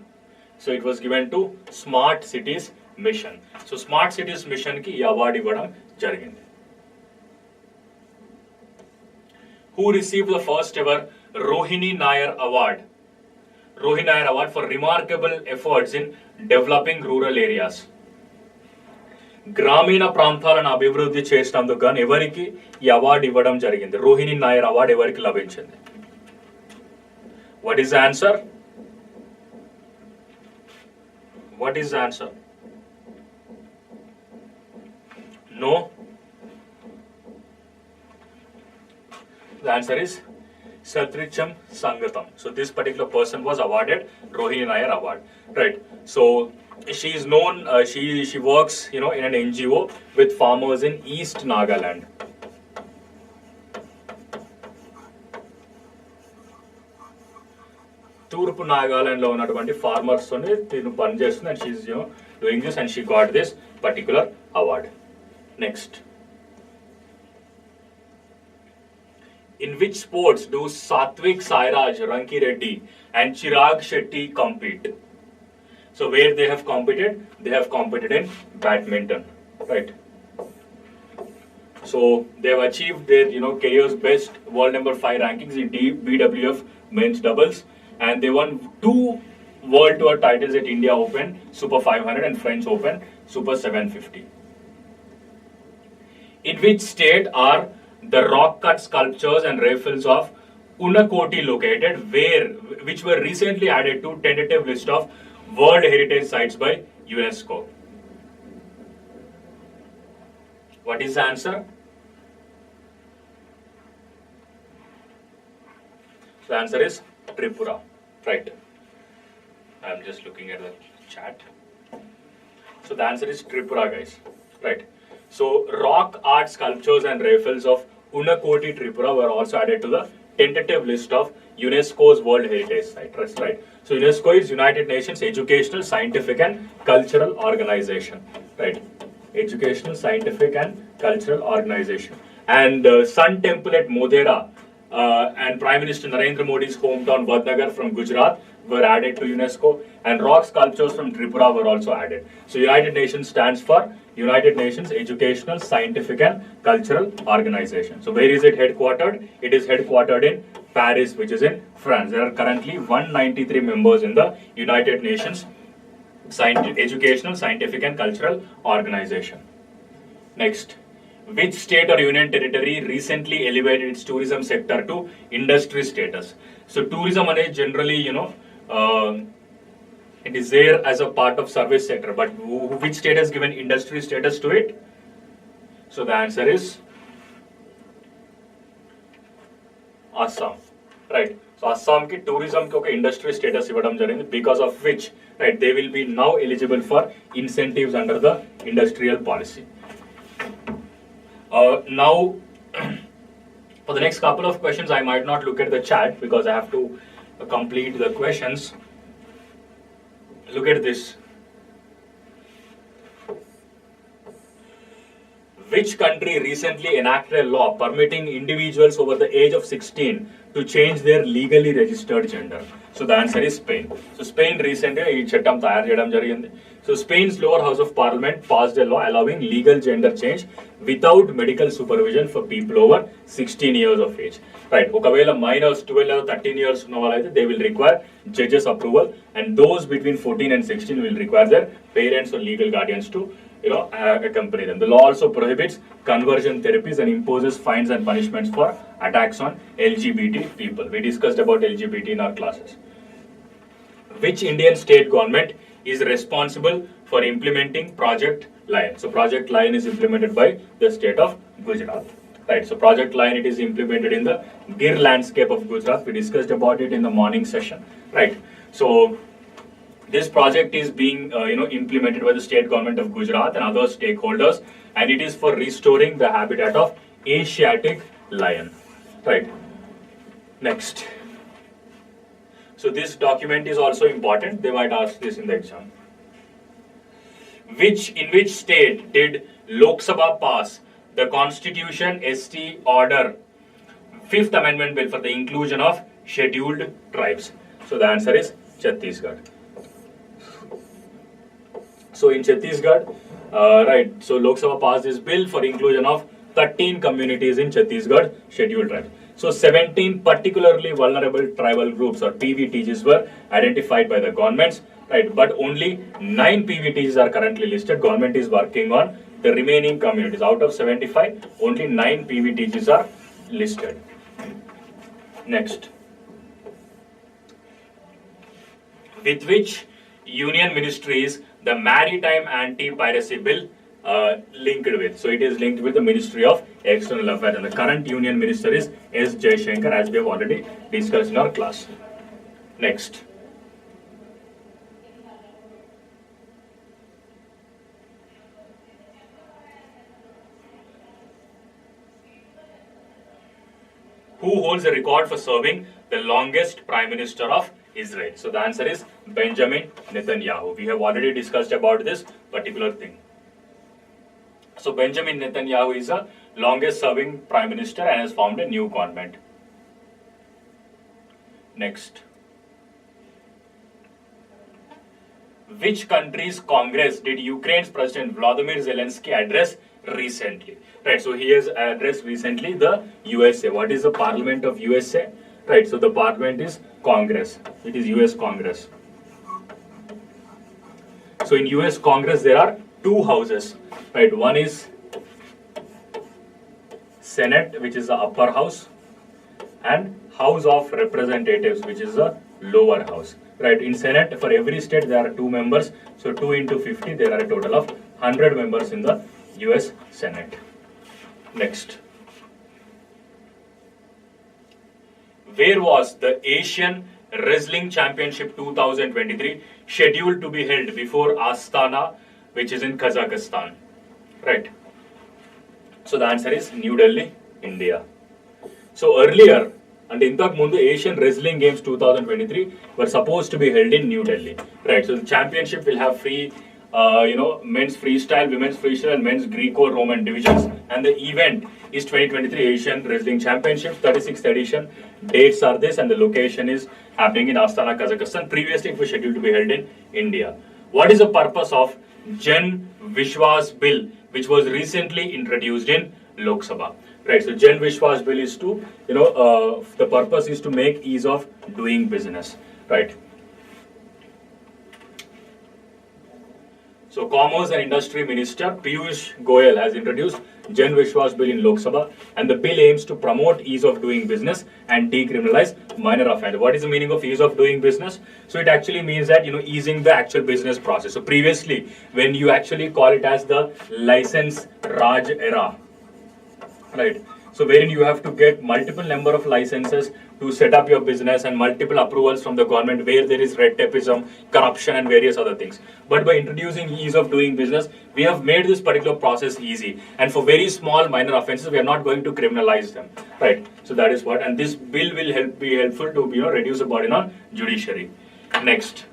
So it was given to Smart Cities Mission. So Smart Cities Mission ki ee award ivvadam jarigindi. Who received the first ever Rohini Nair Award? Rohini Nair Award for remarkable efforts in developing rural areas. గ్రామీణ ప్రాంతాలను అభివృద్ధి చేసినందుకు గాను ఎవరికి ఈ award ఇవ్వడం జరిగింది? Rohini Nair award ఎవరికి లభించింది? What is answer? What is answer? No. The answer is Satricham Sangatam. So this particular person was awarded Rohini Nair Award, right? So she is known. She works, in an NGO with farmers in East Nagaland. Turpu Nagaland lo unnatuvanti farmers tone tinu pani chestundi, and she is doing this, and she got this particular award. Next. In which sports do Satvik Sairaj, Ranki Reddy and Chirag Shetty compete? So where they have competed? They have competed in badminton, right? So they have achieved their career's best world number 5 rankings in BWF men's doubles, and they won 2 World Tour titles at India Open Super 500 and French Open Super 750. In which state are the rock cut sculptures and raffles of Unakoti located, which were recently added to tentative list of World Heritage Sites by UNESCO? What is the answer? The answer is Tripura, right? I am just looking at the chat. So the answer is Tripura, guys, right? So rock art sculptures and raffles of Unakoti Tripura were also added to the tentative list of UNESCO's World Heritage Site. That's right. So UNESCO is United Nations Educational, Scientific and Cultural Organization, right? Educational, Scientific and Cultural Organization. And Sun Temple at Modhera and Prime Minister Narendra Modi's hometown Vadnagar from Gujarat were added to UNESCO, and rock sculptures from Tripura were also added. So United Nations stands for United Nations Educational, Scientific and Cultural Organization. So where is it headquartered? It is headquartered in Paris, which is in France. There are currently 193 members in the United Nations Educational, Scientific and Cultural Organization. Next. Which state or union territory recently elevated its tourism sector to industry status? So tourism is generally, it is there as a part of service sector, but which state has given industry status to it? So the answer is Assam, right? So Assam ki tourism ki oka industry status ivadam jarindi, because of which, right, they will be now eligible for incentives under the industrial policy. Now, for the next couple of questions, I might not look at the chat because I have to complete the questions. Look at this. Which country recently enacted a law permitting individuals over the age of 16 to change their legally registered gender? So the answer is Spain. So Spain recently ee chattam tayar cheyadam jarigindi. So Spain's lower house of parliament passed a law allowing legal gender change without medical supervision for people over 16 years of age. Right. Okavela minors 12 or 13 years ఉన్న వాళ్ళైతే they will require judges approval, and those between 14 and 16 will require their parents or legal guardians to accompany them. The law also prohibits conversion therapies and imposes fines and punishments for attacks on LGBT people. We discussed about LGBT in our classes. Which Indian state government is responsible for implementing Project Lion? So Project Lion is implemented by the state of Gujarat. Right, so Project Lion, it is implemented in the Gir landscape of Gujarat. We discussed about it in the morning session. Right, so this project is being implemented by the state government of Gujarat and other stakeholders, and it is for restoring the habitat of Asiatic lion. Right, next. So this document is also important. They might ask this in the exam. In which state did Lok Sabha pass the Constitution ST Order 5th Amendment Bill for the inclusion of scheduled tribes? So the answer is Chhattisgarh. So in Chhattisgarh, right, so Lok Sabha passed this bill for inclusion of 13 communities in Chhattisgarh scheduled tribes. So 17 particularly vulnerable tribal groups or PVTGs were identified by the governments, right? But only 9 PVTGs are currently listed. Government is working on the remaining communities. Out of 75, only 9 PVTGs are listed. Next. With which union ministry is the Maritime Anti-Piracy Bill linked with? So it is linked with the Ministry of External Affairs, and the current union minister is S. Jaishankar, as we have already discussed in our class. Next. Who holds the record for serving the longest Prime Minister of Israel? So the answer is Benjamin Netanyahu. We have already discussed about this particular thing. So Benjamin Netanyahu is the longest serving Prime Minister and has formed a new government. Next. Which country's Congress did Ukraine's President Vladimir Zelensky address recently? Right, so he has addressed recently the USA. What is the Parliament of USA? Right, so the Parliament is Congress. It is US Congress. So in US Congress there are two houses. Right, one is Senate, which is the upper house, and House of Representatives, which is the lower house. Right, in Senate, for every state there are 2 members, so 2 into 50, there are a total of 100 members in the US Senate. Next. Where was the Asian Wrestling Championship 2023 scheduled to be held before Astana, which is in Kazakhstan? Right. So the answer is New Delhi, India. So earlier, and Intak Mundu Asian Wrestling Games 2023 were supposed to be held in New Delhi. Right. So the championship will have free, men's freestyle, women's freestyle, and men's Greco-Roman divisions. And the event is 2023 Asian Wrestling Championship, 36th edition. Dates are this, and the location is happening in Astana, Kazakhstan. Previously, it was scheduled to be held in India. What is the purpose of Jan Vishwas Bill, which was recently introduced in Lok Sabha? Right, so Jan Vishwas Bill is to, the purpose is to make ease of doing business, right? So Commerce and Industry Minister Piyush Goyal has introduced Jan Vishwas Bill in Lok Sabha, and the bill aims to promote ease of doing business and decriminalize minor offence. What is the meaning of ease of doing business? So it actually means that, easing the actual business process. So previously, when you actually call it as the license Raj era, right? So wherein you have to get multiple number of licenses to set up your business and multiple approvals from the government, where there is red tapeism, corruption, and various other things. But by introducing ease of doing business, we have made this particular process easy. And for very small minor offences, we are not going to criminalize them, right? So that is what, and this bill will be helpful to reduce the burden on judiciary. Next.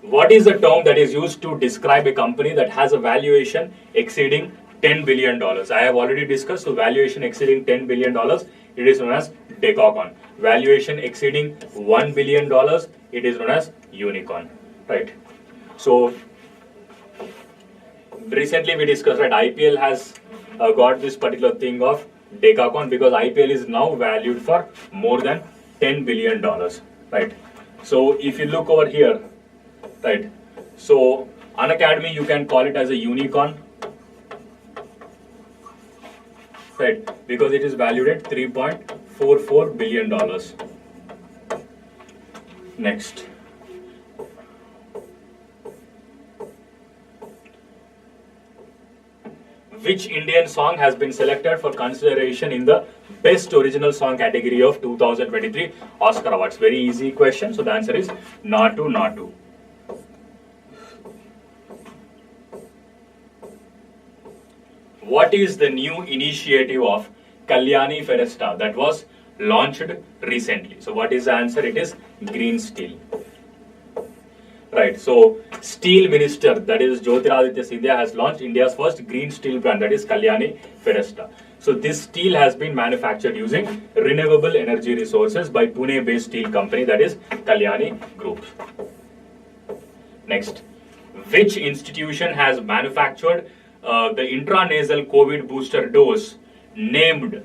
What is the term that is used to describe a company that has a valuation exceeding $10 billion? I have already discussed. So valuation exceeding $10 billion, it is known as decacorn. Valuation exceeding $1 billion, it is known as unicorn, right? So recently we discussed that IPL has got this particular thing of decacorn, because IPL is now valued for more than $10 billion, right? So if you look over here, right? So Unacademy, you can call it as a unicorn, right? Because it is valued at $3.44 billion. Next. Which Indian song has been selected for consideration in the Best Original Song category of 2023 Oscar Awards? Very easy question. So the answer is Natu Natu. What is the new initiative of Kalyani Feresta that was launched recently? So what is the answer? It is green steel. Right, so steel minister, that is Jyotiraditya Scindia, has launched India's first green steel brand, that is Kalyani Feresta. So this steel has been manufactured using renewable energy resources by Pune-based steel company, that is Kalyani Group. Next, which institution has manufactured the intranasal COVID booster dose named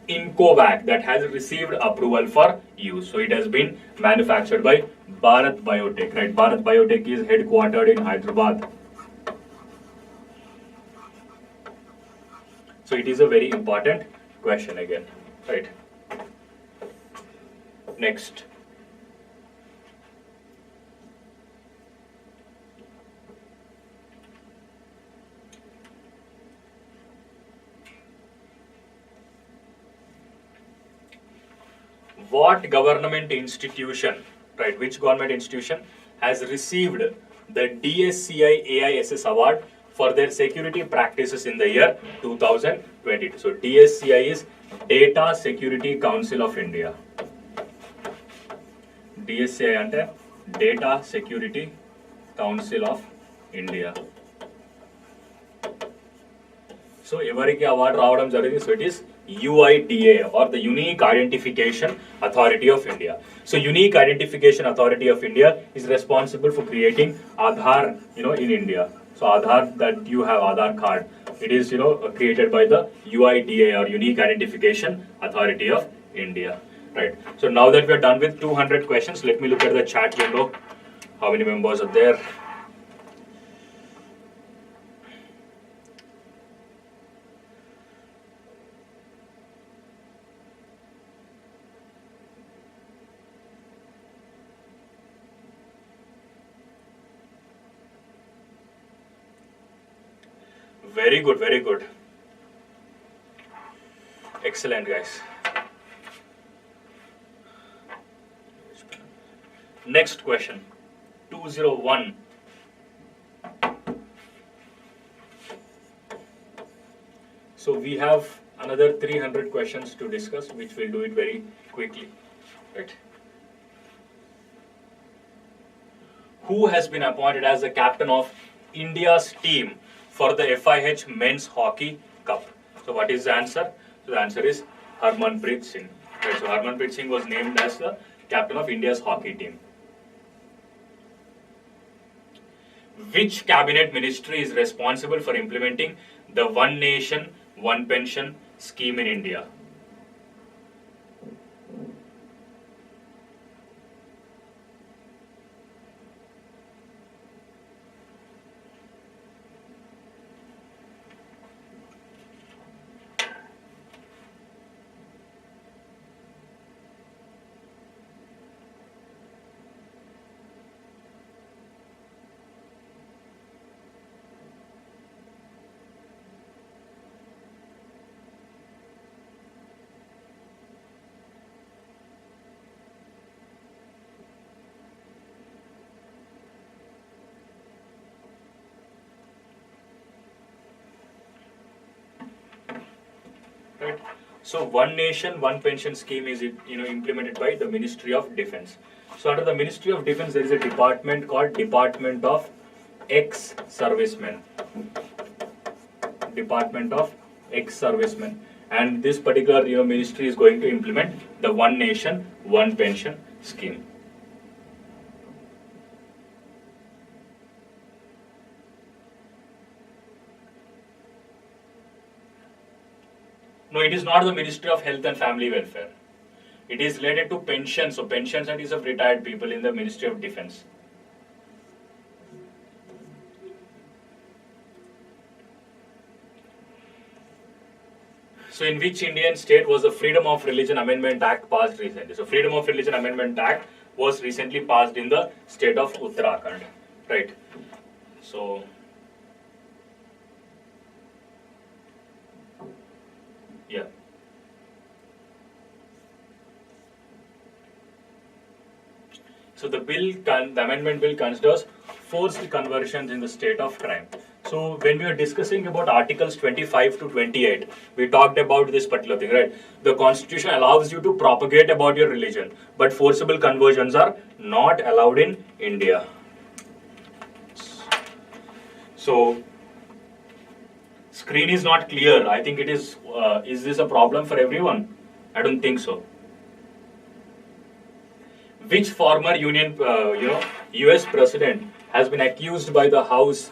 Incovac that has received approval for use? So it has been manufactured by Bharat Biotech, right? Bharat Biotech is headquartered in Hyderabad. So it is a very important question again, right? Next. What government institution, right, which government institution has received the DSCI AISS award for their security practices in the year 2022? So DSCI is Data Security Council of India. DSCI ante Data Security Council of India. So evariki award రావడం జరిగింది. So it is UIDA, or the Unique Identification Authority of India. So Unique Identification Authority of India is responsible for creating Aadhaar, in India. So Aadhaar, that you have Aadhaar card, it is created by the UIDA, or Unique Identification Authority of India. Right. So now that we are done with 200 questions, let me look at the chat window. How many members are there? Very good, very good. Excellent, guys. Next question, 201. So we have another 300 questions to discuss, which we'll do it very quickly. Right. Who has been appointed as the captain of India's team for the FIH Men's Hockey Cup? So what is the answer? So the answer is Harmanpreet Singh. Right, so Harmanpreet Singh was named as the captain of India's hockey team. Which cabinet ministry is responsible for implementing the One Nation, One Pension scheme in India? Right. So One Nation, One Pension scheme is implemented by the Ministry of Defence. So under the Ministry of Defence, there is a department called Department of Ex-Servicemen. Department of Ex-Servicemen, and this particular ministry is going to implement the One Nation, One Pension scheme. No, it is not the Ministry of Health and Family Welfare. It is related to pensions. So pensions and is of retired people in the Ministry of Defence. So in which Indian state was the Freedom of Religion Amendment Act passed recently? So Freedom of Religion Amendment Act was recently passed in the state of Uttarakhand. Right. So yeah. So the amendment bill considers forced conversions in the state of crime. So when we are discussing about Articles 25 to 28, we talked about this particular thing, right? The Constitution allows you to propagate about your religion, but forcible conversions are not allowed in India. So screen is not clear. I think it is. Is this a problem for everyone? I don't think so. Which former U.S. president has been accused by the House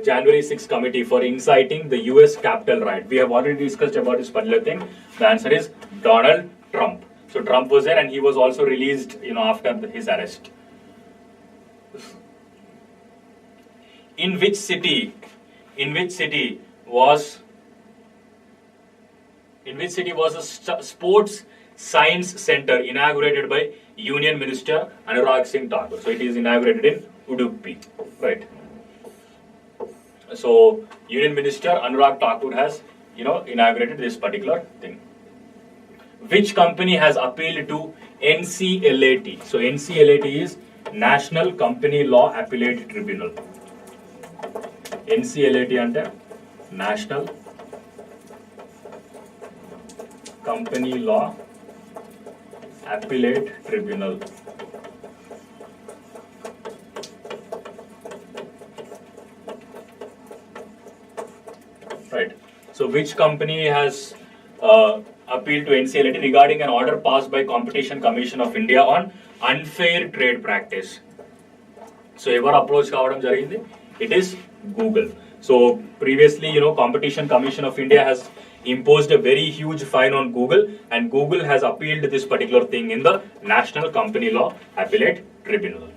January 6 committee for inciting the U.S. Capitol riot? We have already discussed about this particular thing. The answer is Donald Trump. So Trump was there, and he was also released, after his arrest. In which city was In which city was a sports science center inaugurated by Union Minister Anurag Singh Thakur? So it is inaugurated in Udupi, right? So Union Minister Anurag Thakur has, inaugurated this particular thing. Which company has appealed to NCLAT? So NCLAT is National Company Law Appellate Tribunal. NCLAT ante National Company Law Appellate Tribunal. Right. So which company has appealed to NCLAT regarding an order passed by Competition Commission of India on unfair trade practice? So ever approach kaavadam jarigindi? It is Google. So previously, Competition Commission of India has imposed a very huge fine on Google, and Google has appealed this particular thing in the National Company Law Appellate Tribunal.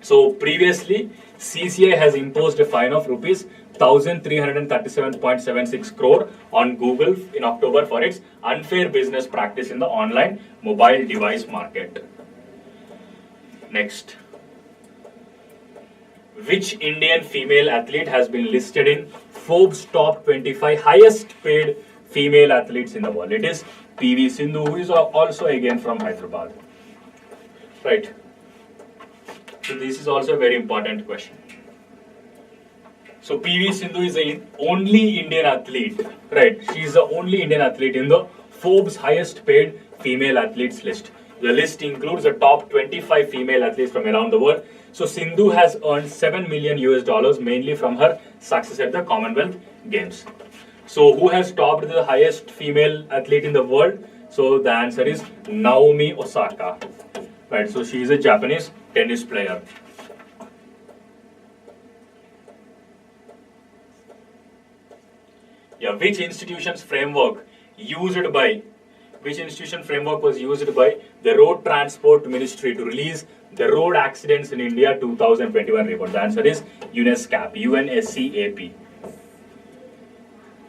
So previously, CCI has imposed a fine of rupees 1,337.76 crore on Google in October for its unfair business practice in the online mobile device market. Next. Which Indian female athlete has been listed in Forbes top 25 highest paid female athletes in the world? It is PV Sindhu, who is also again from Hyderabad. Right. So this is also a very important question. So PV Sindhu is the only Indian athlete, right? She is the only Indian athlete in the Forbes highest paid female athletes list. The list includes the top 25 female athletes from around the world. So Sindhu has earned $7 million mainly from her success at the Commonwealth Games. So who has topped the highest female athlete in the world? So the answer is Naomi Osaka. Right, so she is a Japanese tennis player. Yeah, which institution framework was used by the Road Transport Ministry to release the Road Accidents in India 2021 report? The answer is UNESCAP, UNSCAP.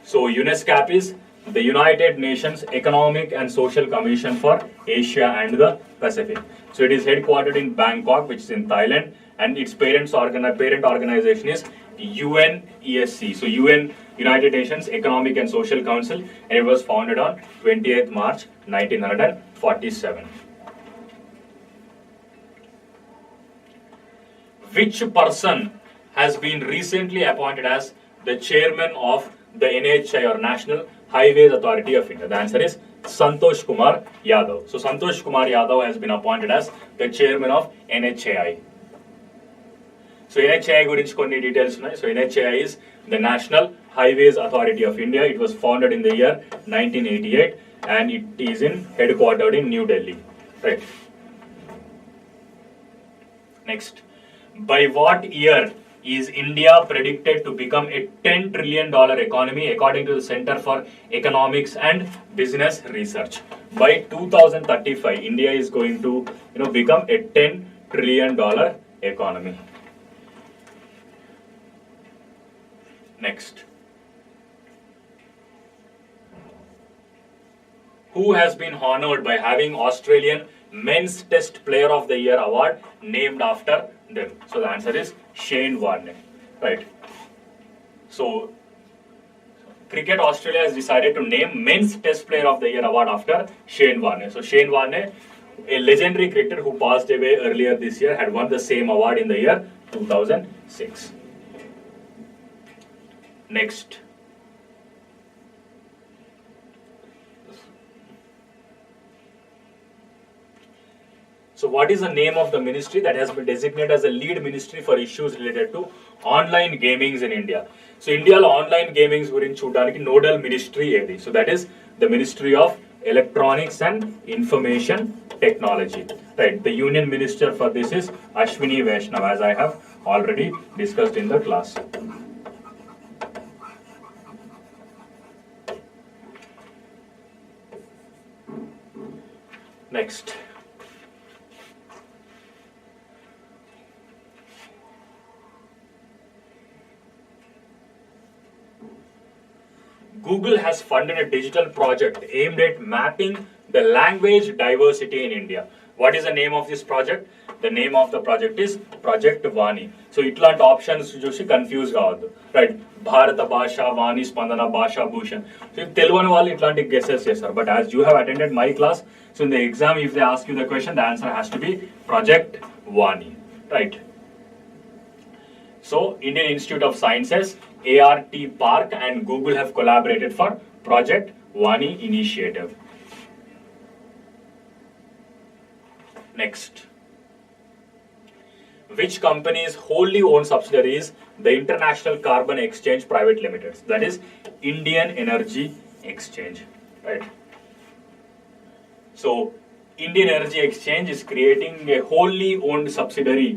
So UNESCAP is the United Nations Economic and Social Commission for Asia and the Pacific. So it is headquartered in Bangkok, which is in Thailand, and its parent organization is UNESC. So United Nations Economic and Social Council, and it was founded on 28th March 1947. Which person has been recently appointed as the chairman of the NHI, or National Highways Authority of India? The answer is Santosh Kumar Yadav. So Santosh Kumar Yadav has been appointed as the chairman of NHAI. So NHAI gurinchi konni details unnai. So NHAI is the National Highways Authority of India. It was founded in the year 1988 and it is headquartered in New Delhi. Right. Next. By what year is India predicted to become a $10 trillion economy according to the Center for Economics and Business Research? By 2035, India is going to become a $10 trillion economy. Next. Who has been honored by having Australian Men's Test Player of the Year award named after them? So the answer is Shane Warne. Right. So Cricket Australia has decided to name Men's Test Player of the Year award after Shane Warne. So Shane Warne, a legendary cricketer who passed away earlier this year, had won the same award in the year 2006. Next. So what is the name of the ministry that has been designated as a lead ministry for issues related to online gamings in India? So India online gamings gurinchi chudaniki nodal ministry edi. So that is the Ministry of Electronics and Information Technology. Right. The Union Minister for this is Ashwini Vaishnav, as I have already discussed in the class. Next. Google has funded a digital project aimed at mapping the language diversity in India. What is the name of this project? The name of the project is Project Vani. So itlant options చూసి confuse కావద్దు, right? భారత భాష, వాణి స్పందన, భాషా Bhushan. So తెలుగుని వాళ్ళు ఇట్లాంటి guesses చేస్తారు. But as you have attended my class, so in the exam if they ask you the question, the answer has to B Project Vani, right? So Indian Institute of Sciences, ART Park and Google have collaborated for Project Vani initiative. Next, which company's wholly owned subsidiary is the International Carbon Exchange Private Limited? That is Indian Energy Exchange, right? So Indian Energy Exchange is creating a wholly owned subsidiary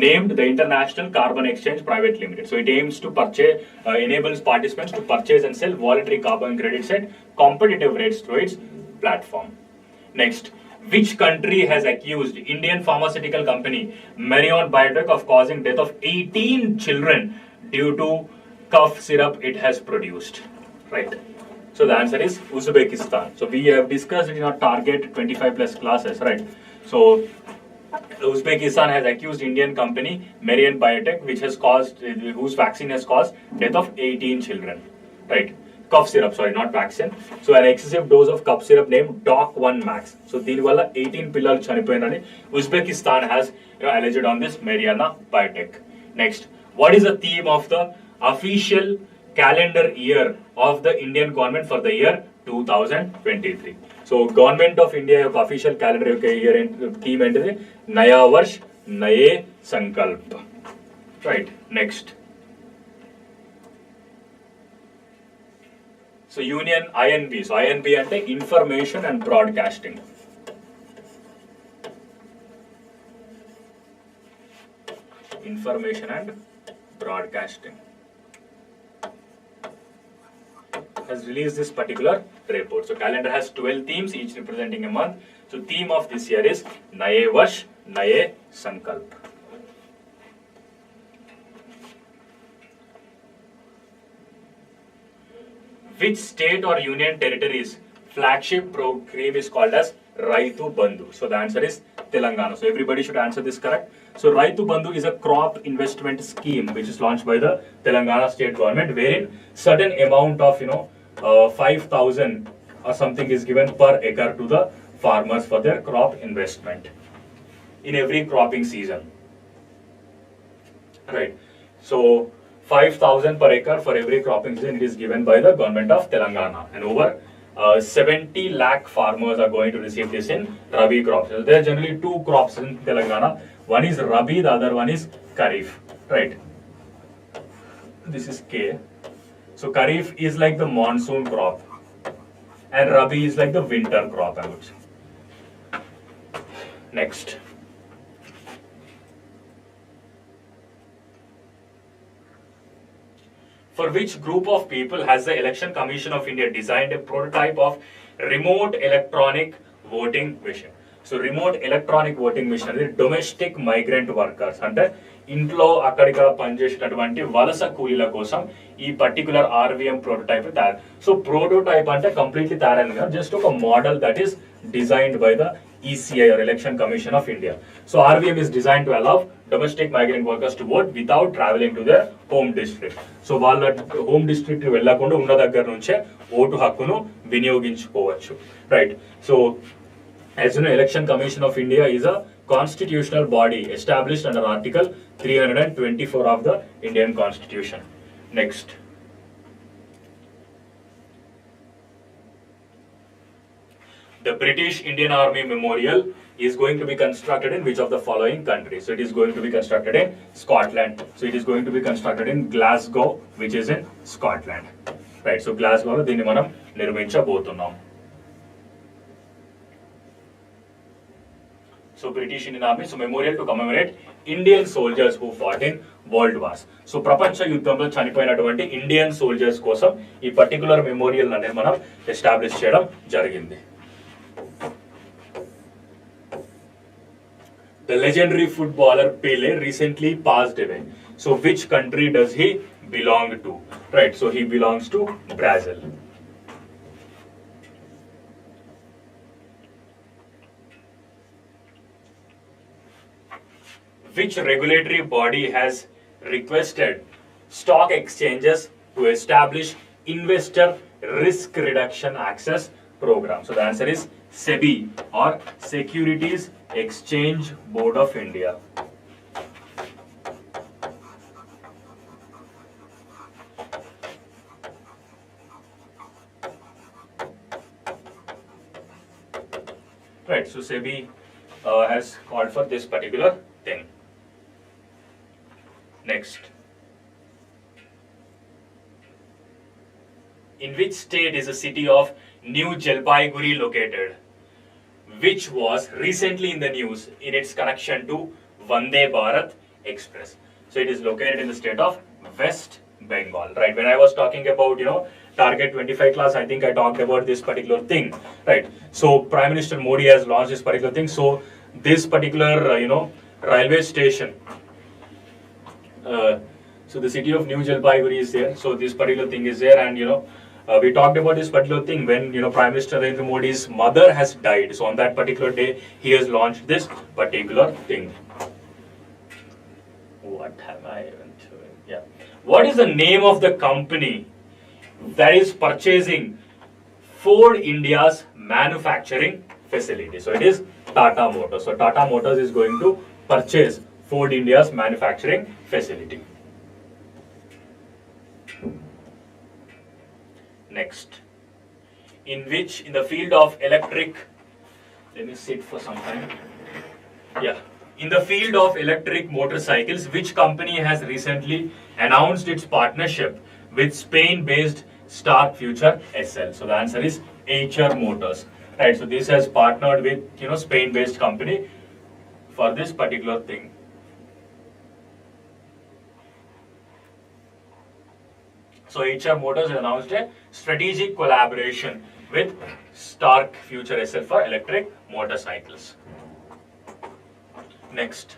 named the International Carbon Exchange Private Limited. So it aims to purchase, enables participants to purchase and sell voluntary carbon credits at competitive rates through its platform. Next, which country has accused Indian pharmaceutical company Marion Biotech of causing death of 18 children due to cough syrup it has produced? Right. So the answer is Uzbekistan. So we have discussed it in our target 25 plus classes, right? So Uzbekistan has accused Indian company Marion Biotech, whose vaccine has caused death of 18 children, right? Cough syrup, sorry, not vaccine. So an excessive dose of cough syrup named Doc1 Max. So దీని వల్ల 18 పిల్లలు చనిపోయినని Uzbekistan has alleged on this Mariana Biotech. Next, what is the theme of the official calendar year of the Indian government for the year 2023? So government of India యొక్క official calendar యొక్క year theme ఏంటిది? Naya Varsh Naye Sankalp, right? Next, so union INB. So INB అంటే information and broadcasting. Information and Broadcasting has released this particular report. So calendar has 12 themes, each representing a month. So theme of this year is Naye Varsh, Naye Sankalp. Which state or union territory's flagship program is called as Raitu Bandhu? So the answer is Telangana. So everybody should answer this correct. So Raitu Bandhu is a crop investment scheme which is launched by the Telangana state government, wherein certain amount of 5,000 or something is given per acre to the farmers for their crop investment in every cropping season, right? So 5,000 per acre for every cropping season it is given by the government of Telangana, and over 70 lakh farmers are going to receive this in Rabi crops. So there are generally two crops in Telangana. One is Rabi, the other one is Kharif, right? This is K. So Kharif is like the monsoon crop and Rabi is like the winter crop, I would say. Next. For which group of people has the Election Commission of India designed a prototype of remote electronic voting machine? So remote electronic voting machine అనేది domestic migrant workers, అంటే ఇంట్లో అక్కడిక్కడ పనిచేసేటటువంటి వలస కూలీల కోసం ఈ particular RVM prototype తయారు. సో ప్రోటోటైప్ అంటే కంప్లీట్లీ తయారైంది కదా, జస్ట్ ఒక model that is designed by the ECI or Election Commission of India. So RVM is designed to allow domestic migrant workers to vote without traveling to their home district. So వాళ్ళ home district వెళ్ళకుండా ఉన్న దగ్గర నుంచే vote హక్కును వినియోగించుకోవచ్చు, right? So as you know, Election Commission of India is a constitutional body established under Article 324 of the Indian Constitution. Next. The British Indian Army Memorial is going to be constructed in which of the following countries? So it is going to be constructed in Scotland. So it is going to be constructed in Glasgow, which is in Scotland. Right, so Glasgow lo deenni manam nirminchabothunam. So British Indian Army, so memorial to commemorate Indian soldiers who fought in world wars. So ప్రపంచ యుద్ధంలో చనిపోయినటువంటి Indian soldiers కోసం ఈ particular memorial అనేది మనం establish చేయడం జరిగింది. The legendary footballer Pele recently passed away. So which country does he belong to? Right, so he belongs to Brazil. Which regulatory body has requested stock exchanges to establish investor risk reduction access program? So the answer is SEBI, or Securities Exchange Board of India. Right, so SEBI has called for this particular thing. Next. In which state is the city of New Jalpaiguri located, which was recently in the news in its connection to Vande Bharat Express? So it is located in the state of West Bengal, right? When I was talking about, Target 25 class, I think I talked about this particular thing, right? So Prime Minister Modi has launched this particular thing. So this particular, railway station, so the city of New Jalpaiguri is there. So this particular thing is there, and we talked about this particular thing when Prime Minister Narendra Modi's mother has died. So on that particular day, he has launched this particular thing. What am I even doing? Yeah. What is the name of the company that is purchasing Ford India's manufacturing facility? So it is Tata Motors. So Tata Motors is going to purchase Ford India's manufacturing facility. Next, in the field of electric, let me sit for some time. Yeah, in the field of electric motorcycles, which company has recently announced its partnership with Spain-based Stark Future SL? So the answer is HR Motors. Right, so this has partnered with Spain-based company for this particular thing. So HR Motors has announced a strategic collaboration with Stark Future SL for electric motorcycles. Next,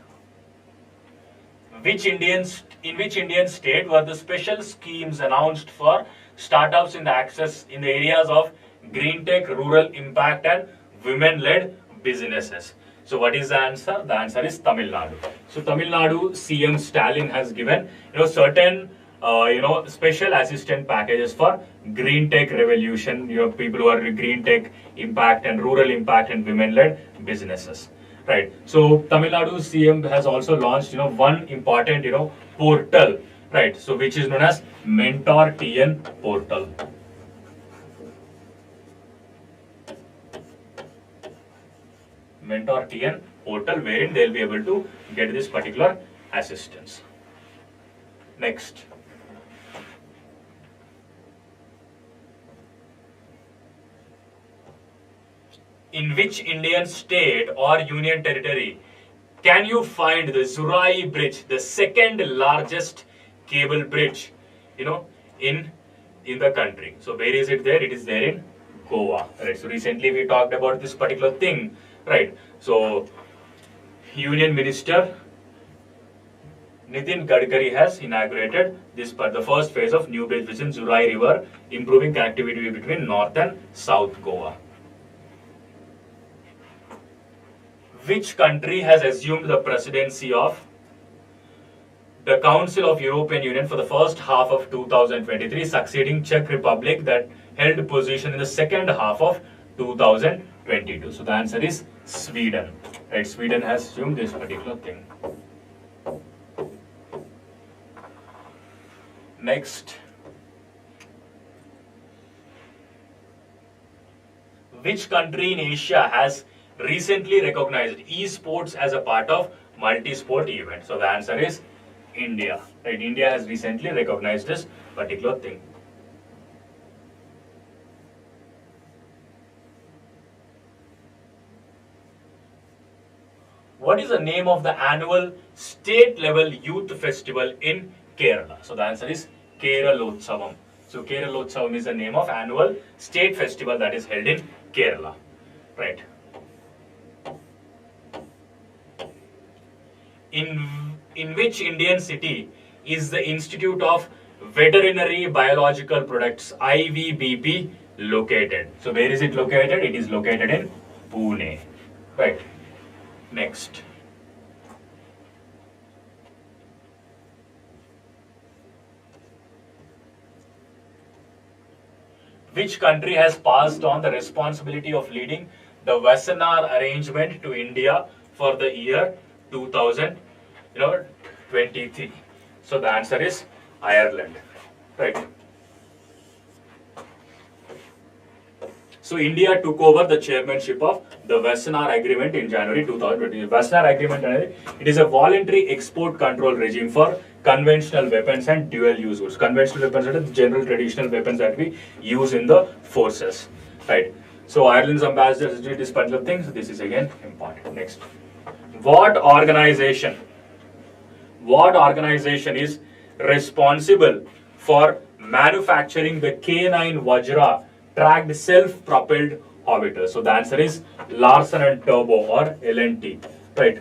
in which Indian state were the special schemes announced for startups in the areas of green tech, rural impact, and women-led businesses? So what is the answer? The answer is Tamil Nadu. So Tamil Nadu CM Stalin has given certain special assistant packages for green tech revolution, people who are green tech impact and rural impact and women-led businesses, right? So Tamil Nadu CM has also launched, one important, portal, right? So which is known as Mentor TN portal. Mentor TN portal, wherein they'll be able to get this particular assistance. Next. In which Indian state or union territory can you find the Zurai Bridge, the second largest cable bridge, in the country? So where is it there? It is there in Goa. Right. So recently we talked about this particular thing, right? So Union Minister Nitin Gadkari has inaugurated the first phase of new bridge within Zurai River, improving connectivity between North and South Goa. Which country has assumed the presidency of the Council of European Union for the first half of 2023, succeeding Czech Republic that held position in the second half of 2022? So the answer is Sweden. Right, Sweden has assumed this particular thing. Next. Which country in Asia has recently recognized esports as a part of multi-sport event? So the answer is India. Right, India has recently recognized this particular thing. What is the name of the annual state-level youth festival in Kerala? So the answer is Keralotsavam. So Keralotsavam is the name of annual state festival that is held in Kerala. Right. In which Indian city is the Institute of Veterinary Biological Products, IVBP, located? So where is it located? It is located in Pune. Right. Next. Which country has passed on the responsibility of leading the Wassenaar arrangement to India for the year 2023? So the answer is Ireland, right? So India took over the chairmanship of the Wassenaar Agreement in January 2020. Wassenaar Agreement, it is a voluntary export control regime for conventional weapons and dual use goods. Conventional weapons are the general traditional weapons that we use in the forces, right? So Ireland's ambassador did this particular thing. So this is again important. Next, what organization is responsible for manufacturing the K9 Vajra tracked self-propelled orbiter? So the answer is Larsen and Toubro, or L&T, right?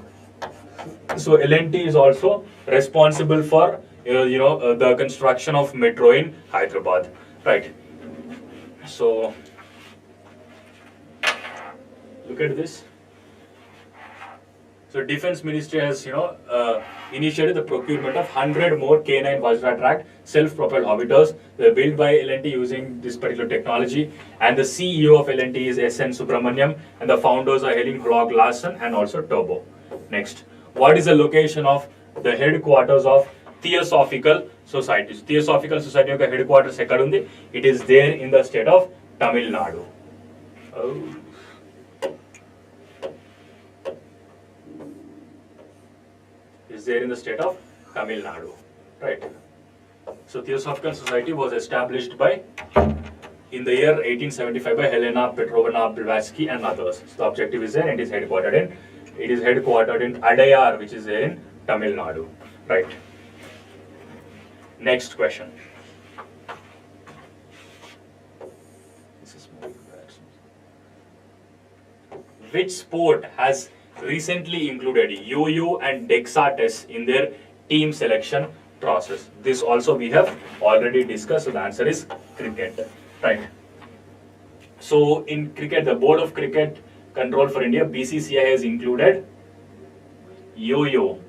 So L&T is also responsible for the construction of metro in Hyderabad, right? So look at this. So Defense Ministry has initiated the procurement of 100 more K9 Vajra tracked self-propelled orbiters. They're built by L&T using this particular technology, and the CEO of L&T is S.N. Subramaniam, and the founders are Helen Krog Larsen and also Toubro. Next, what is the location of the headquarters of Theosophical Society? Theosophical Society headquarters ekkadundi? It is there in the state of Tamil Nadu. Oh. Is there in the state of Tamil Nadu, right? So Theosophical Society was established in the year 1875 by Helena Petrovna Blavatsky and others. So the objective is there, and it is headquartered in Adayar, which is there in Tamil Nadu, right? Next question. This is which sport has recently included yo-yo and Dexa tests in their team selection process? This also we have already discussed. So the answer is cricket, right? So in cricket, the Board of Cricket Control for India, BCCI, has included yo-yo,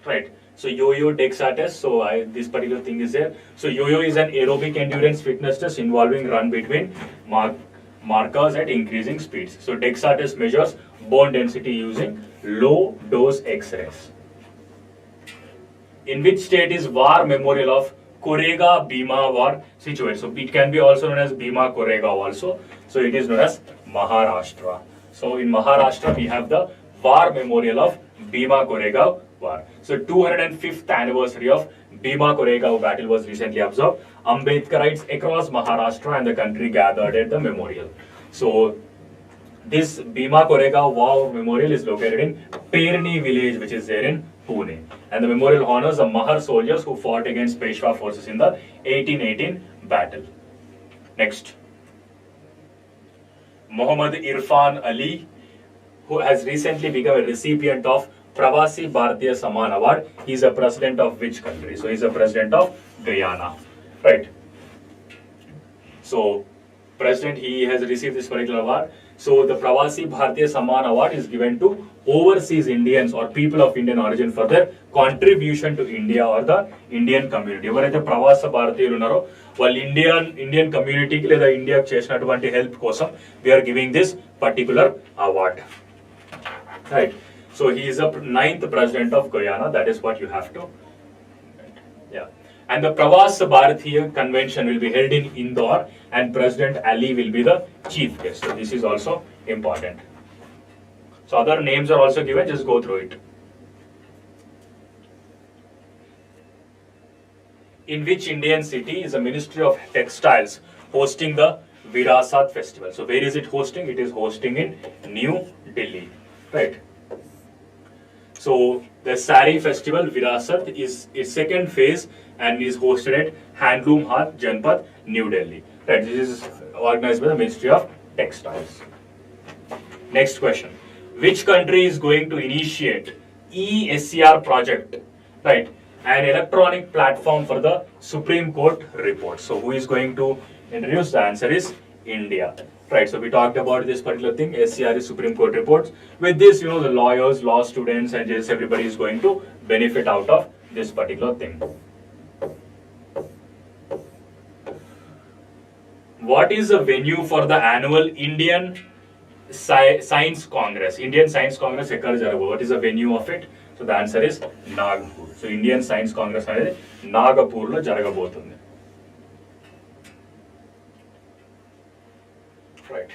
right? So yo-yo Dexa test. So this particular thing is there. So yo-yo is an aerobic endurance fitness test involving run between markers at increasing speeds. So Dexa test measures bone density using low dose X-rays. In which state is War Memorial of Korega Bhima War situated? So it can be also known as Bhima Korega also. So it is known as Maharashtra. So in Maharashtra we have the War Memorial of Bhima Korega War. So 205th anniversary of Bhima Korega battle was recently observed. Ambedkarites across Maharashtra and the country gathered at the memorial. So this Bhima Korega War Memorial is located in Perni village, which is there in Pune. And the memorial honors the Mahar soldiers who fought against Peshwa forces in the 1818 battle. Next. Muhammad Irfan Ali, who has recently become a recipient of Pravasi Bharatiya Saman Award. He is a president of which country? So he is a president of Guyana, right? So president, he has received this particular award. So the Pravasi Bharatiya Saman Award is given to overseas Indians or people of Indian origin for their contribution to India or the Indian community. ఎవరైతే ప్రవాస భారతీయులు ఉన్నారో వాళ్ళు Indian కమ్యూనిటీకి లేదా ఇండియాకి చేసినటువంటి help కోసం we are giving this particular award, right? So he is the 9th president of Guyana. That is what you have to, yeah. And the Pravas Bharatiya convention will be held in Indore, and President Ali will be the chief guest. So this is also important. So other names are also given, just go through it. In which Indian city is the Ministry of Textiles hosting the Virasat festival? So where is it hosting? It is hosting in New Delhi, right? So the Sari festival Virasat is its second phase and is hosted at Handloom Haat, Janpad, New Delhi. Right, this is organized by the Ministry of Textiles. Next question. Which country is going to initiate ESCR project, right? An electronic platform for the Supreme Court report. So who is going to introduce? The answer is India. Right, so we talked about this particular thing, SCR is Supreme Court reports. With this, the lawyers, law students, and just everybody is going to benefit out of this particular thing. What is the venue for the annual Indian Science Congress? Indian Science Congress ekkada jarabu. What is the venue of it? So the answer is Nagpur. So Indian Science Congress అనేది నాగపూర్ లో జరగబోతుంది. Right.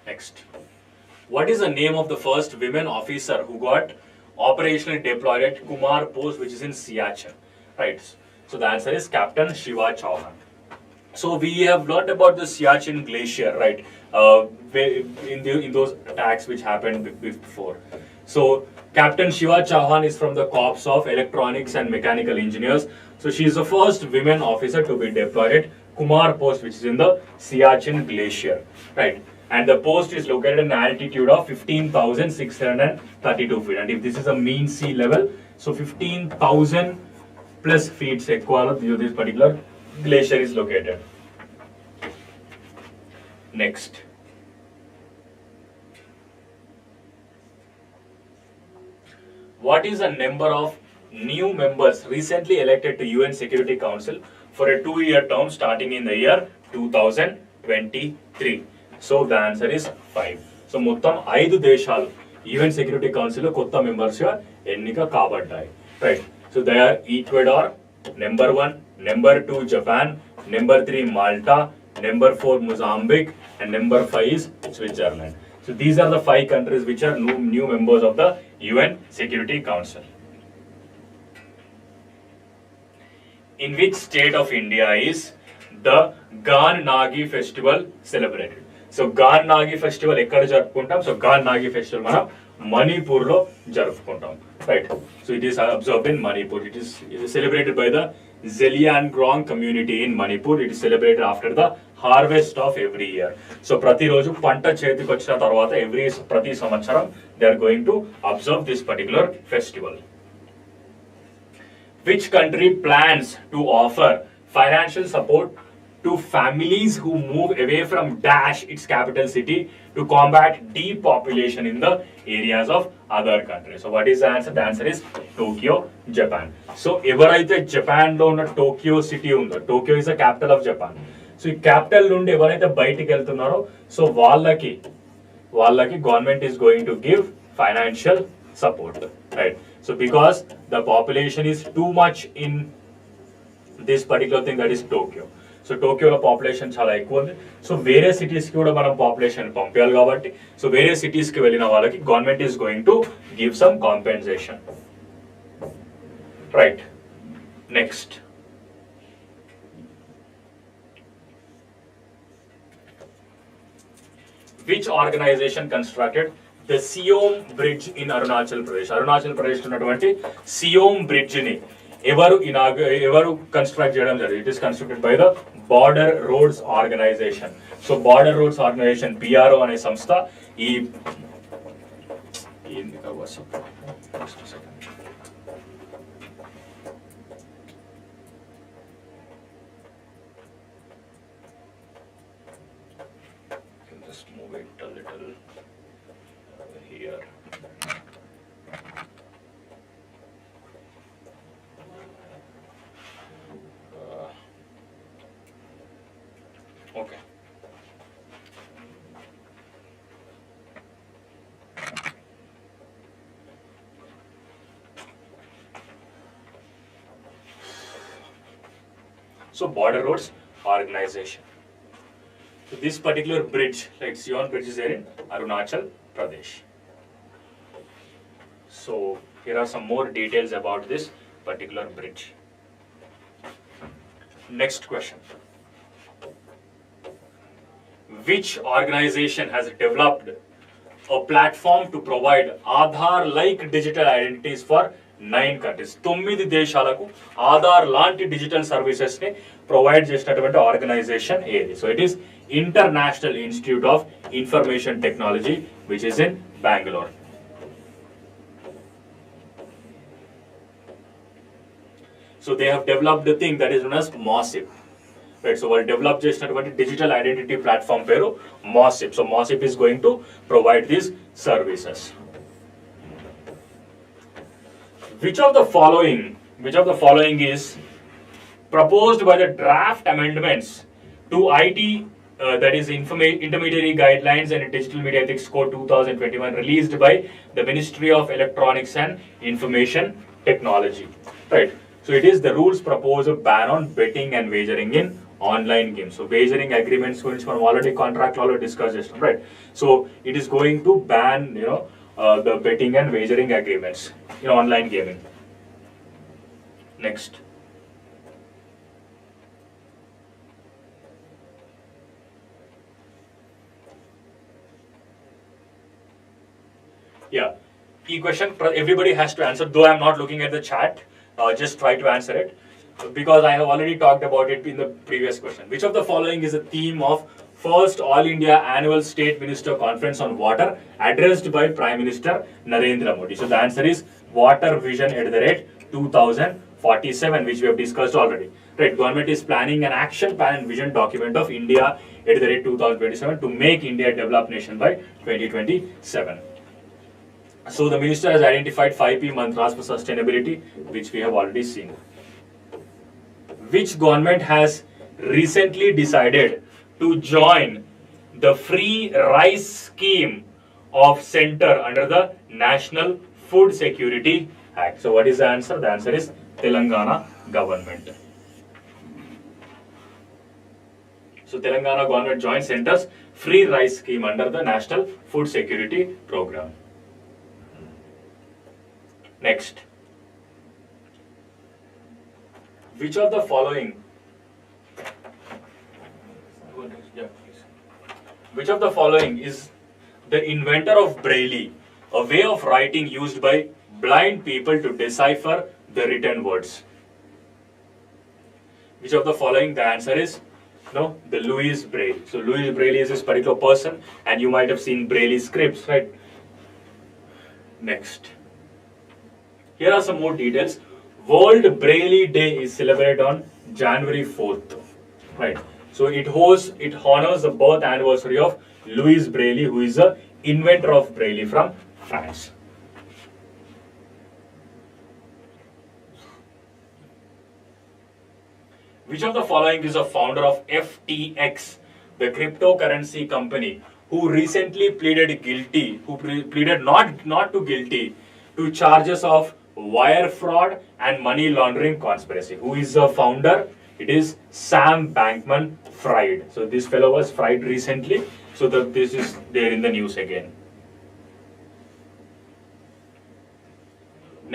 Next, what is the name of the first women officer who got operationally deployed at Kumar Post, which is in Siachen? Right. So the answer is Captain Shiva Chauhan. So we have learned about the Siachen Glacier, right? In those attacks which happened before. So Captain Shiva Chauhan is from the Corps of Electronics and Mechanical Engineers. So she is the first women officer to be deployed at Kumar Post, which is in the Siachen Glacier, right? And the post is located at an altitude of 15,632 feet. And if this is a mean sea level, so 15,000 plus feet this particular glacier is located. Next. What is the number of new members recently elected to UN Security Council for a 2-year term starting in the year 2023? So the answer is 5. So మొత్తం 5 దేశాలు UN Security Council లో కొత్త members గా ఎన్నిక కాబడ్డాయి. Right. So they are Ecuador, number 1, number 2 Japan, number 3 Malta, number 4 Mozambique, and number 5 is Switzerland. So these are the 5 countries which are new members of the UN Security Council. In which state of India is the Gan Nagi festival celebrated? So Gan Nagi festival ekkada jarupukuntam? So Gan Nagi festival manam Manipur lo jarupukuntam, right? So it is observed in Manipur. It is celebrated by the Zeliangrong community in Manipur. It is celebrated after the harvest of every year. So prati roju panta cheti kochina tarvata prati samvatsaram they are going to observe this particular festival. Which country plans to offer financial support to families who move away from dash its capital city to combat depopulation in the areas of other countries? So what is the answer? The answer is Tokyo, Japan. So evaraithe Japan lo unna Tokyo city undo, Tokyo is the capital of Japan. So ఈ capital నుండి ఎవరైతే బయటికి వెళ్తున్నారో so వాళ్ళకి government is going to give financial support, right? So because the population is too much in this particular thing, that is Tokyo. So టోక్యోలో population చాలా ఎక్కువ ఉంది. సో వేరే సిటీస్కి కూడా మనం పాపులేషన్ పంపించాలి కాబట్టి సో వేరే సిటీస్కి వెళ్ళిన వాళ్ళకి government is going to give some compensation, right? Next, which organization constructed the Siom Bridge in Arunachal Pradesh? Arunachal Pradesh ఉన్నటువంటి Siom Bridge ని ఎవరు కన్స్ట్రక్ట్ చేయడం జరిగింది? It is constructed by the Border Roads Organisation. So Border Roads Organisation BRO అనే సంస్థ ఈ just move it a little here. Okay. So border roads organization. So this particular bridge, like Sion Bridge, is there in Arunachal Pradesh. So here are some more details about this particular bridge. Next question. Which organization has developed a platform to provide Aadhaar-like digital identities for 9 countries 9 దేశాలకు ఆధార్ లాంటి digital services ని provide చేసినటువంటి organisation ఏది? So it is international institute of information technology which is in Bengaluru. So they have developed a thing that is known as MOSIP. Right, so వాళ్ళు develop చేసినటువంటి digital identity platform పేరు MOSIP. So MOSIP is going to provide these services. Which of the following is proposed by the draft amendments to IT that is Intermediary Guidelines and Digital Media Ethics Code 2021 released by the Ministry of Electronics and Information Technology. Right. So it is the rules propose a ban on betting and wagering in online games. So wagering agreements which we already contract law discussed, right? So it is going to ban, the betting and wagering agreements in online gaming. Next. Yeah, e question everybody has to answer, though I am not looking at the chat. Just try to answer it because I have already talked about it in the previous question. Which of the following is a theme of first All India Annual State Minister Conference on Water addressed by Prime Minister Narendra Modi? So the answer is Water Vision @2047, which we have discussed already. Right, government is planning an action plan and vision document of India @2027 to make India a developed nation by 2027. So the minister has identified 5P mantras for sustainability, which we have already seen. Which government has recently decided to join the free rice scheme of center under the National Food Security Act? So what is the answer? The answer is Telangana government. So Telangana government joins center's free rice scheme under the National Food Security Program. Next. Which of the following is the inventor of Braille, a way of writing used by blind people to decipher the written words? Which of the following? The answer is the Louis Braille. So Louis Braille is this particular person, and you might have seen Braille scripts, right? Next. Here are some more details. World Braille Day is celebrated on January 4th. Right. So it honors the birth anniversary of Louis Braille, who is the inventor of Braille from France. Which of the following is a founder of FTX, the cryptocurrency company, who recently pleaded not guilty to charges of wire fraud and money laundering conspiracy? Who is the founder? It is Sam Bankman-Fried. So this fellow was fried recently, so this is there in the news again.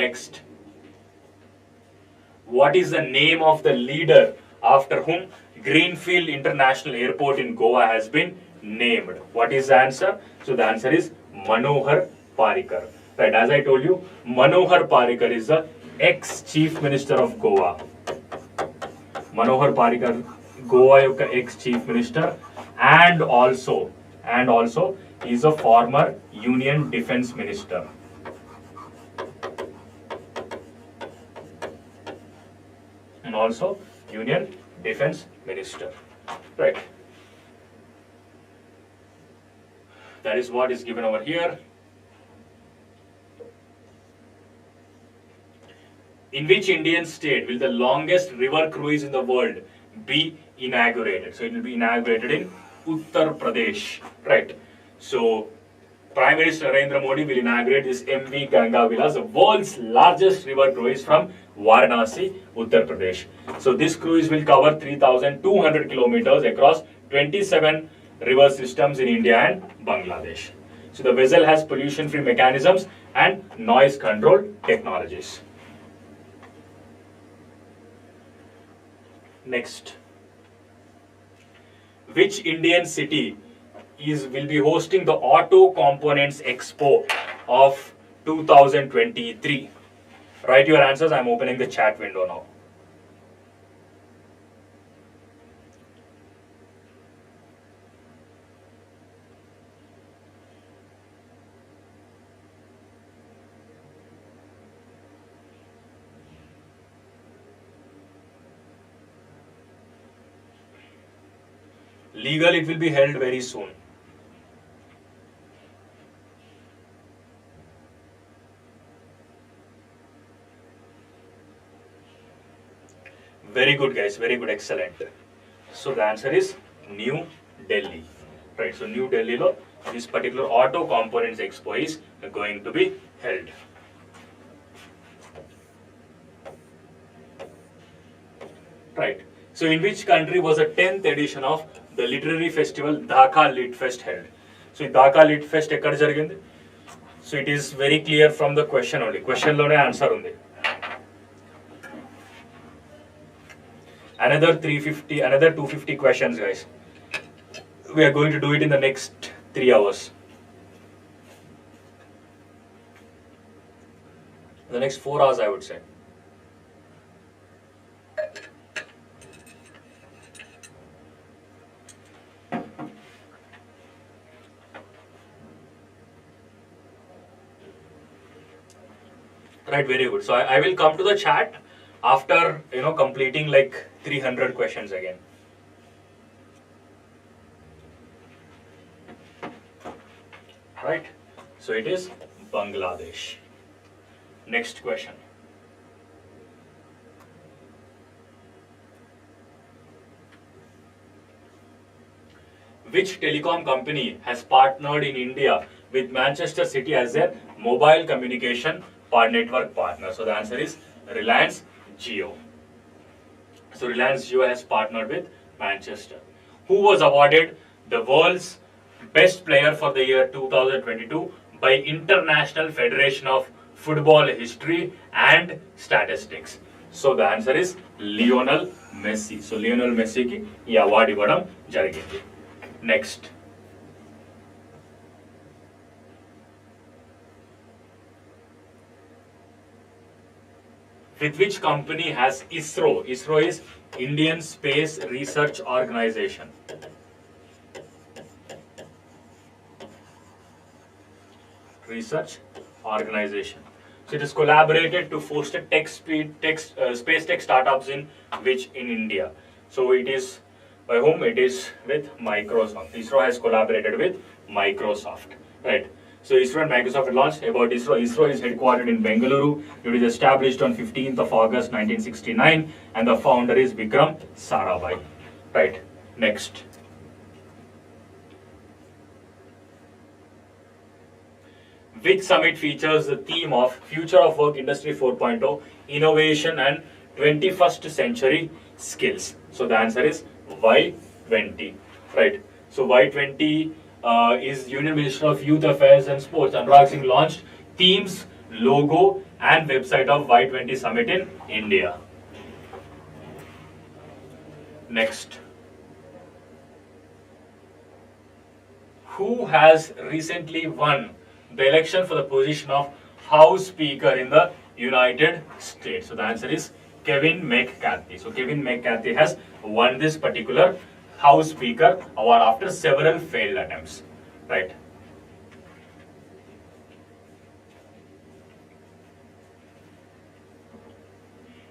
Next. What is the name of the leader after whom Greenfield International Airport in Goa has been named? What is the answer? So the answer is Manohar Parrikar. Right, as I told you, Manohar Parrikar is the ex-chief minister of Goa. Manohar Parrikar, Goa యొక్క ex-chief minister, and also is a former Union Defence Minister. And also Union Defence Minister. Right. That is what is given over here. In which Indian state will the longest river cruise in the world be inaugurated? So it will be inaugurated in Uttar Pradesh, right? So Prime Minister Narendra Modi will inaugurate this MV Ganga Vilas, the world's largest river cruise from Varanasi, Uttar Pradesh. So this cruise will cover 3,200 kilometers across 27 river systems in India and Bangladesh. So the vessel has pollution-free mechanisms and noise control technologies. Next. Which Indian city will be hosting the Auto Components Expo of 2023? Write your answers. I'm opening the chat window now. Legal, it will be held very soon. Very good, guys. Very good. Excellent. So the answer is New Delhi. Right. So New Delhi lo this particular auto components expo is going to be held. Right. So in which country was the 10th edition of the literary festival Dhaka Lit Fest held? So Dhaka Lit Fest ekkada jarigindi? So it is very clear from the question only. Question lone answer undi. Another 250 questions, guys. We are going to do it in the next 3 hours. The next 4 hours, I would say. Right, very good. So I will come to the chat after completing like 300 questions again. Right. So it is Bangladesh. Next question. Which telecom company has partnered in India with Manchester City as their mobile communication network partner? So the answer is Reliance Jio. So Reliance Jio has partnered with Manchester. Who was awarded the world's best player for the year 2022 by International Federation of Football History and Statistics? So the answer is Lionel Messi. So Lionel Messi ki ee award ivadam jarigindi. Next. With which company has ISRO? ISRO is Indian Space Research Organization. Research Organization. So it is collaborated to foster space tech startups in India. So it is by whom? It is with Microsoft. ISRO has collaborated with Microsoft. Right. So ISRO and Microsoft launched about ISRO. ISRO is headquartered in Bengaluru. It was established on 15th of August 1969 and the founder is Vikram Sarabhai. Right. Next. Which summit features the theme of Future of Work Industry 4.0, Innovation and 21st Century Skills? So the answer is Y20. Right. So Y20 is Union Minister of Youth Affairs and Sports. Anurag Singh launched themes, logo and website of Y20 Summit in India. Next. Who has recently won the election for the position of House Speaker in the United States? So the answer is Kevin McCarthy. So Kevin McCarthy has won this particular House Speaker award after several failed attempts. Right.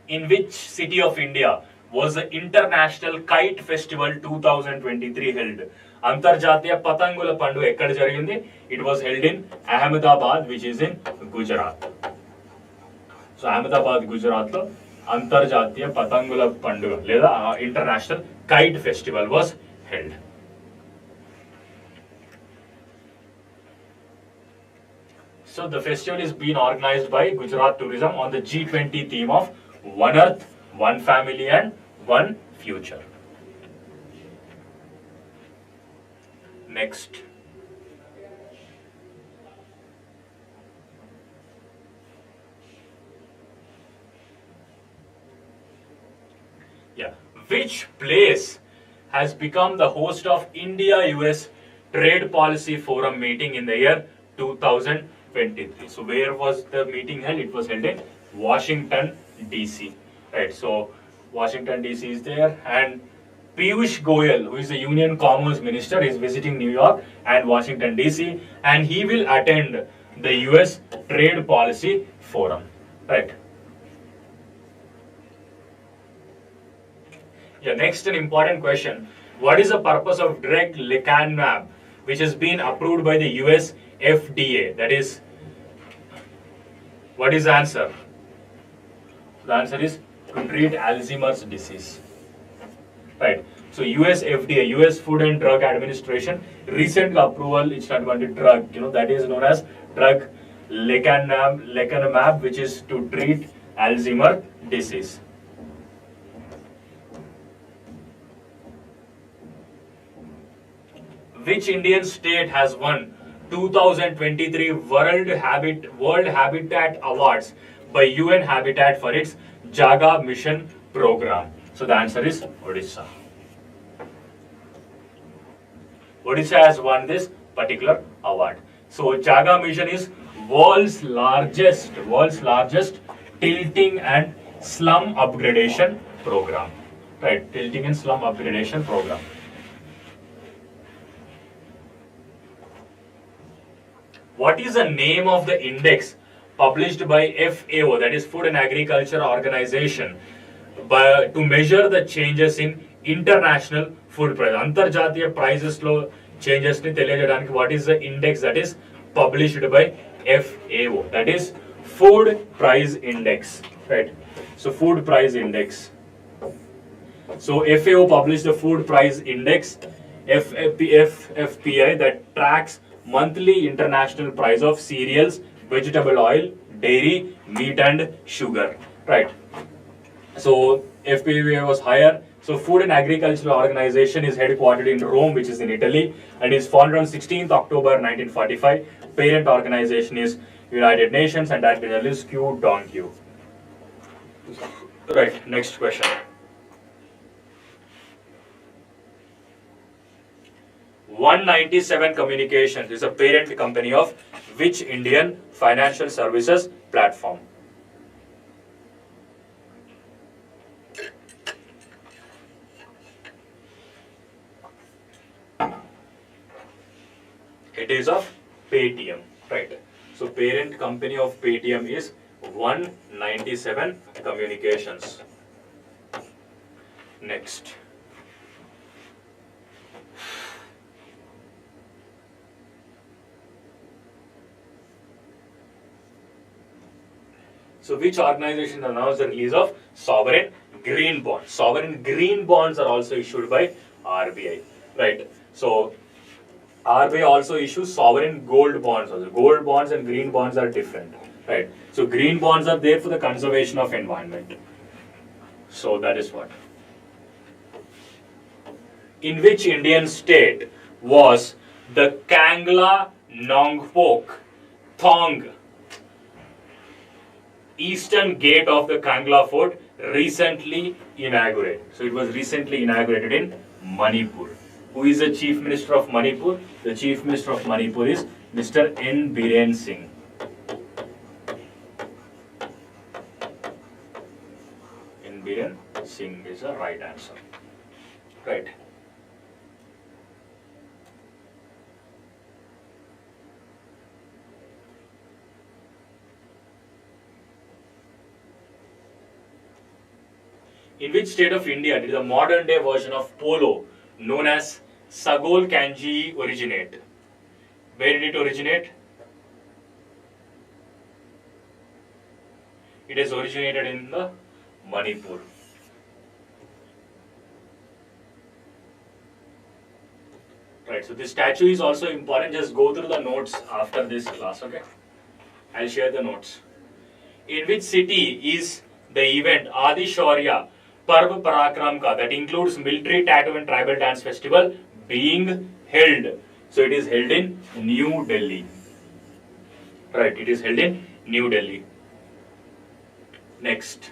In which city of India was the International Kite Festival 2023 held? అంతర్జాతీయ పతంగుల పండుగ ఎక్కడ జరిగింది? It was held in Ahmedabad, which is in Gujarat. So Ahmedabad, Gujarat లో అంతర్జాతీయ పతంగుల పండుగ లేదా International Kite Festival was held. So the festival is being organized by Gujarat Tourism on the G20 theme of One Earth, One Family and One Future. Next. Yeah. Which place has become the host of India-US Trade Policy Forum meeting in the year 2023? So where was the meeting held? It was held in Washington DC. Right. So Washington DC is there, and Piyush Goyal, who is the Union Commerce Minister, is visiting New York and Washington DC, and he will attend the US Trade Policy Forum. Right. Yeah, next an important question. What is the purpose of drug lecanemab, which has been approved by the US FDA? That is, what is the answer? The answer is to treat Alzheimer's disease. Right. So US FDA, US Food and Drug Administration, recent approval, it's not going to drug, that is known as drug lecanemab, which is to treat Alzheimer's disease. Which Indian state has won 2023 World Habitat Awards by UN Habitat for its Jaga Mission program? So the answer is Odisha. Odisha has won this particular award. So Jaga Mission is world's largest tilting and slum upgradation program. Right, tilting and slum upgradation program. What is the name of the index published by FAO, that is Food and Agriculture Organization, to measure the changes in international food price? Antarjatiya prices lo changes ni teliyajadaaniki what is the index that is published by FAO? That is Food Price Index, right? So Food Price Index. So FAO published the Food Price Index, FPI, that tracks monthly international price of cereals, vegetable oil, dairy, meat and sugar, right? So FPI was higher. So Food and Agricultural Organization is headquartered in Rome, which is in Italy, and is founded on 16th October 1945. Parent organization is United Nations, and that general is Q Donkey. Right, next question. One97 Communications is a parent company of which Indian financial services platform? It is of Paytm, right? So parent company of Paytm is One97 Communications. Next. So which organization announced the release of sovereign green bonds? Sovereign green bonds are also issued by RBI, right? So RBI also issues sovereign gold bonds also. Gold bonds and green bonds are different, right? So green bonds are there for the conservation of environment. So that is what. In which Indian state was the Kangla Nongpok Thong eastern gate of the Kangla fort recently inaugurated? So it was recently inaugurated in Manipur. Who is the Chief Minister of Manipur? The Chief Minister of Manipur is Mr. N. Biren Singh. N. Biren Singh is the right answer. Right. In which state of India did the modern day version of polo known as Sagol Kanji originate? Where did it originate? It is originated in the Manipur. Right, so this statue is also important. Just go through the notes after this class, okay? I'll share the notes. In which city is the event Adi Shaurya Parv Parakram Ka, that includes military tattoo and tribal dance festival, being held? So it is held in New Delhi. Right, it is held in New Delhi. Next.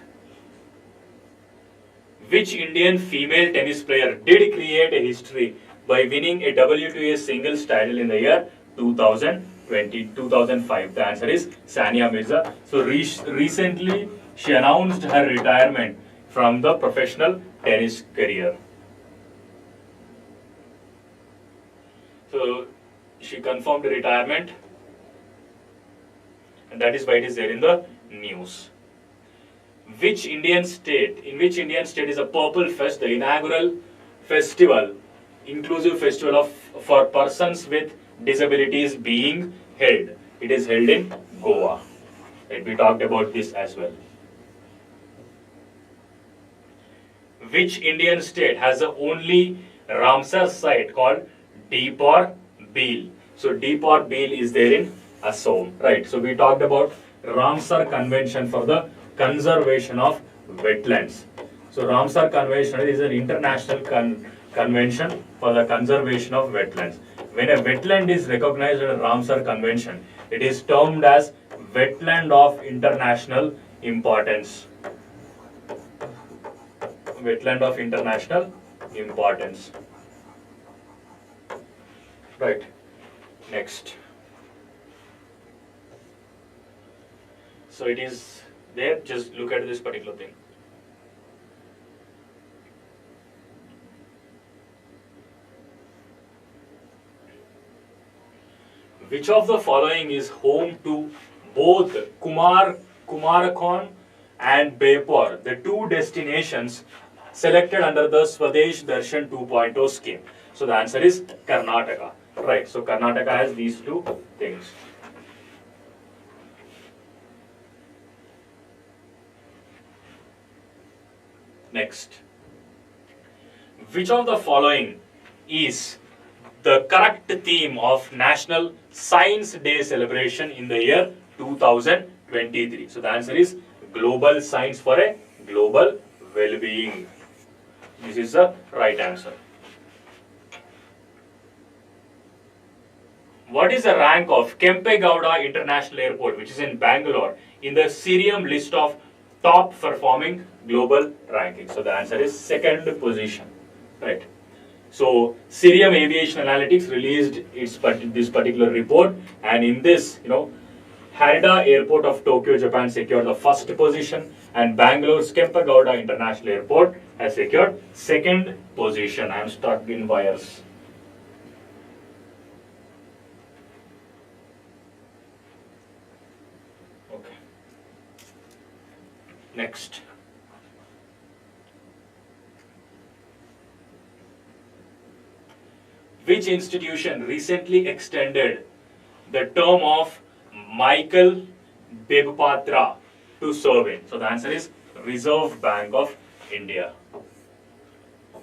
Which Indian female tennis player did create a history by winning a WTA singles title in the year 2000? 2005. The answer is Sania Mirza. So recently she announced her retirement from the professional tennis career. So she confirmed retirement, and that is why it is there in the news. In which Indian state is a Purple Fest, the inaugural festival, inclusive festival for persons with disabilities being held? It is held in Goa. Right, we talked about this as well. Which Indian state has the only Ramsar site called Deepor Beel? So Deepor Beel is there in Assam, right? So we talked about Ramsar Convention for the conservation of wetlands. So Ramsar Convention is an international convention for the conservation of wetlands. When a wetland is recognized in a Ramsar Convention, it is termed as wetland of international importance. Wetland of international importance. Right. Next. So it is there. Just look at this particular thing. Which of the following is home to both Kumarakon and Bepor, the two destinations selected under the Swadesh Darshan 2.0 scheme? So the answer is Karnataka. Right, so Karnataka has these two things. Next. Which of the following is the correct theme of National Science Day celebration in the year 2023? So the answer is Global Science for a Global Well-being. This is the right answer. What is the rank of Kempe Gowda International Airport, which is in Bangalore, in the Cirium list of top performing global rankings? So the answer is second position. Right. So Cirium Aviation Analytics released this particular report, and in this, Haneda Airport of Tokyo, Japan secured the first position, and Bangalore's Kempe Gowda International Airport has secured second position. I am stuck in wires. Okay. Next. Which institution recently extended the term of Michael Devpatra to serve in? So the answer is Reserve Bank of India.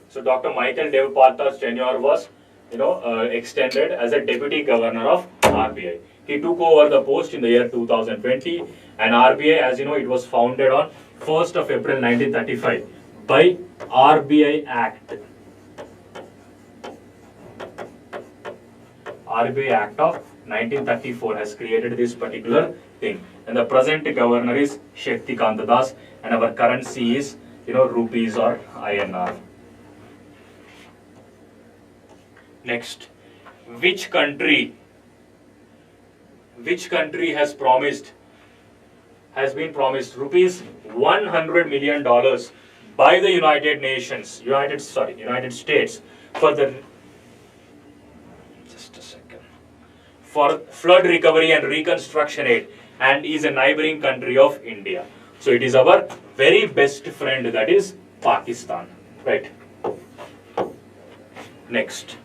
So Dr. Michael Devpatra's tenure was, extended as a Deputy Governor of RBI. He took over the post in the year 2020, and RBI, as you know, it was founded on 1st of April 1935 by RBI Act. RBI Act of 1934 has created this particular thing, and the present governor is Shakti Kanta Das, and our currency is rupees or INR. Next, which country has been promised rupees $100 million by the United States for flood recovery and reconstruction aid, and is a neighboring country of India? So it is our very best friend, that is Pakistan. Right. Next.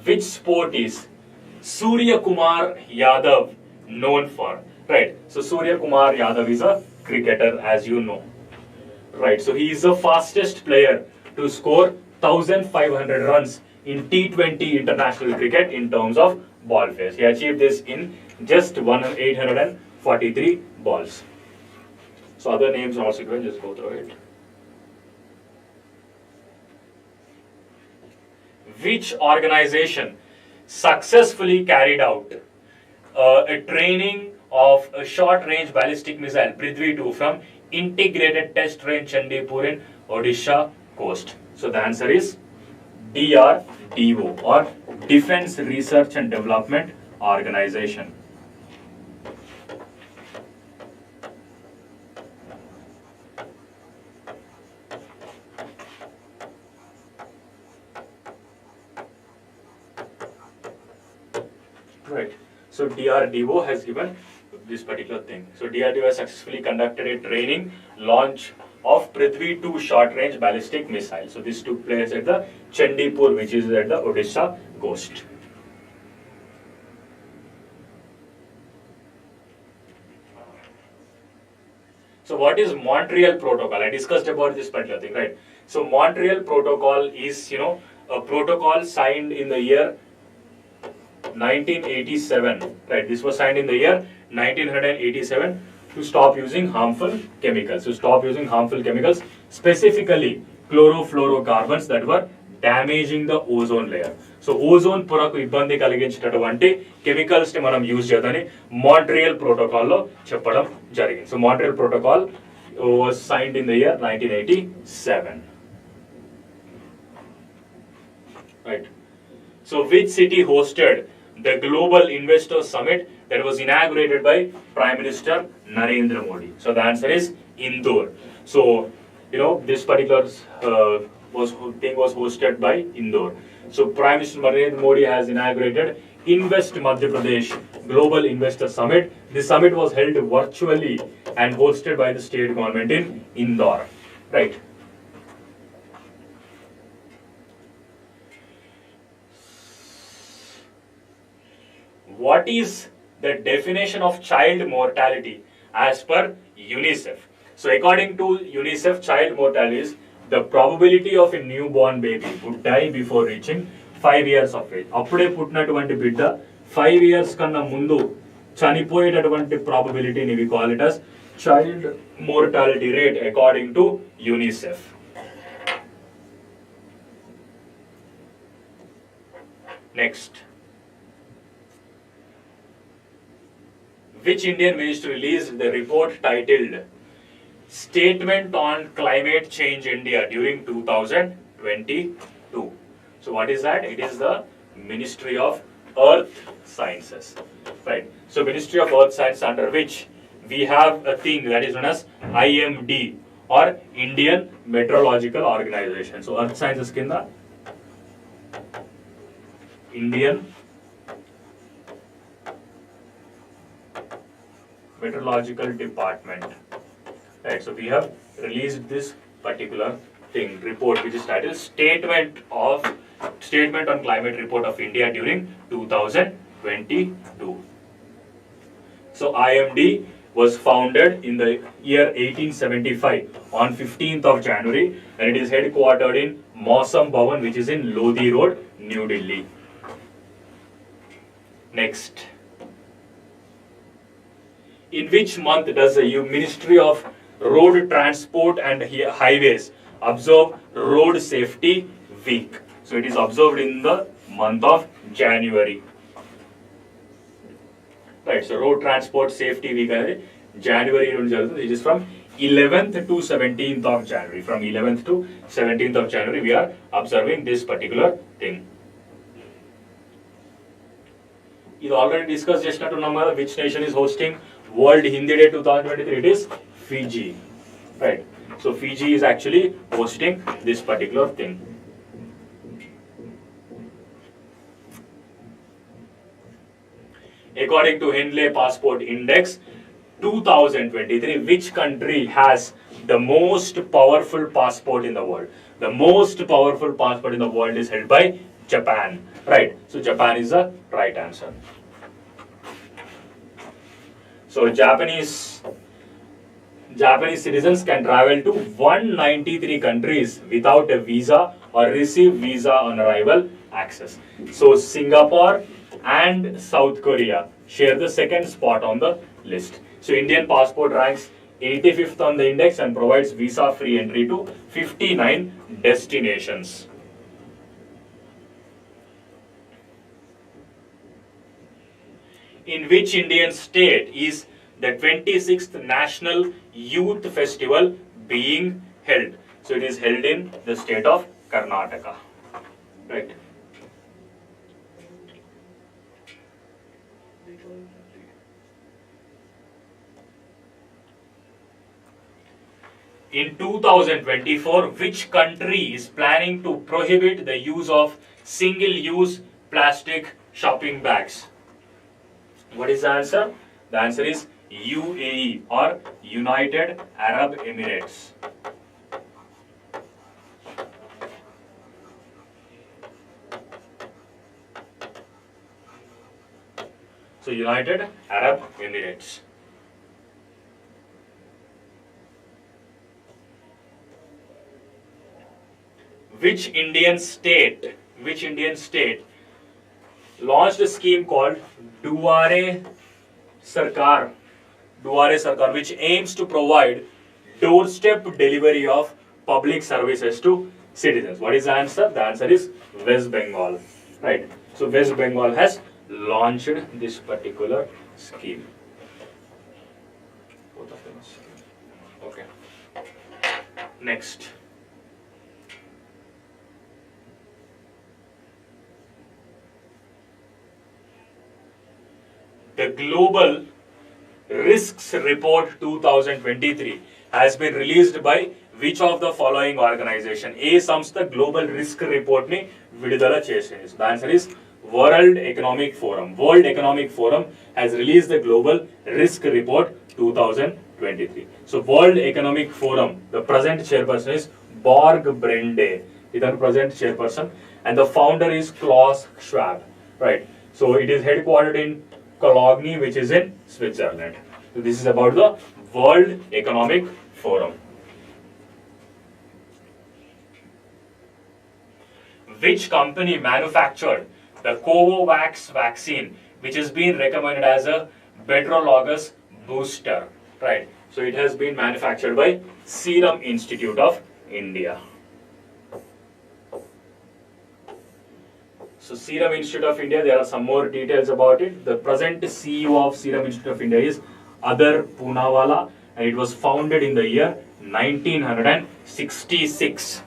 Which sport is Surya Kumar Yadav known for? Right. So Surya Kumar Yadav is a cricketer, as you know. Right. So he is the fastest player to score 1,500 runs in T20 international cricket in terms of ball phase. He achieved this in just 843 balls. So other names also, you can just go through it. Which organization successfully carried out a training of a short-range ballistic missile Prithvi 2 from integrated test range Chandipur in Odisha coast? So the answer is DRDO or Defense Research and Development Organization. Right. So DRDO has given this particular thing. So DRDO has successfully conducted a training launch of Prithvi 2 short-range ballistic missile. So this took place at the Chandipur, which is at the Odisha coast. So what is Montreal Protocol? I discussed about this particular thing, right? So Montreal Protocol is, a protocol signed in the year 1987, right? This was signed in the year 1987 to stop using harmful chemicals. To stop using harmful chemicals, specifically chlorofluorocarbons that were damaging the ozone layer. So ozone పొరకు ఇబ్బంది కలిగించేటటువంటి chemicals ని మనం use చేద్దామని Montreal protocol లో చెప్పడం జరిగింది. So Montreal protocol was signed in the year 1987. Right. So which city hosted the Global Investor Summit that was inaugurated by Prime Minister Narendra Modi? So the answer is Indore. So, this particular thing was hosted by Indore. So Prime Minister Narendra Modi has inaugurated Invest Madhya Pradesh Global Investor Summit. This summit was held virtually and hosted by the state government in Indore. Right. What is the definition of child mortality as per UNICEF? So according to UNICEF, child mortality is the probability of a newborn baby would die before reaching 5 years of age. అప్పుడే పుట్టినటువంటి బిడ్డ 5 years కన్నా ముందు చనిపోయేటటువంటి probability ని we call it as child mortality rate according to UNICEF. Next. Which Indian ministry released the report titled Statement on Climate Change India during 2022? So what is that? It is the Ministry of Earth Sciences. Right. So Ministry of Earth Science, under which we have a thing that is known as IMD or Indian Meteorological Organization. So Earth Sciences kinda Indian Meteorological Department. Right, so we have released this particular thing, report, which is titled Statement on Climate Report of India during 2022. So IMD was founded in the year 1875 on 15th of January, and it is headquartered in Mausam Bhavan, which is in Lodi Road, New Delhi. Next. In which month does the Ministry of Road Transport and Highways observe Road Safety Week? So it is observed in the month of January. Right, so Road Transport Safety Week January, it is from 11th to 17th of January. From 11th to 17th of January, we are observing this particular thing. It already discussed just now to number which nation is hosting World Hindi Day 2023. It is Fiji. Right. So Fiji is actually hosting this particular thing. According to Henley Passport Index 2023, which country has the most powerful passport in the world? The most powerful passport in the world is held by Japan. Right. So Japan is the right answer. So Japanese citizens can travel to 193 countries without a visa or receive visa on arrival access. So Singapore and South Korea share the second spot on the list. So Indian passport ranks 85th on the index and provides visa-free entry to 59 destinations. In which Indian state is the 26th National Youth Festival being held? So it is held in the state of Karnataka. Right. In 2024, which country is planning to prohibit the use of single-use plastic shopping bags? What is the answer? The answer is UAE or United Arab Emirates. So United Arab Emirates. Which Indian state launched a scheme called Duare Sarkar, which aims to provide doorstep delivery of public services to citizens? What is the answer? The answer is West Bengal. Right. So West Bengal has launched this particular scheme. Both of them are scheme. Okay. Next. The Global Risks Report 2023 has been released by which of the following organization? A సంస్థ global risk report ని విడుదల చేసింది. The answer is World Economic Forum. World Economic Forum has released the Global Risk Report 2023. So World Economic Forum, the present chairperson is Borg Brende. He is the present chairperson, and the founder is Klaus Schwab. Right. So it is headquartered in Cologne, which is in Switzerland. So this is about the World Economic Forum. Which company manufactured the Covovax vaccine, which has been recommended as a heterologous booster? Right. So it has been manufactured by Serum Institute of India. So Serum Institute of India, there are some more details about it. The present CEO of Serum Institute of India is Adar Poonawala, and it was founded in the year 1966.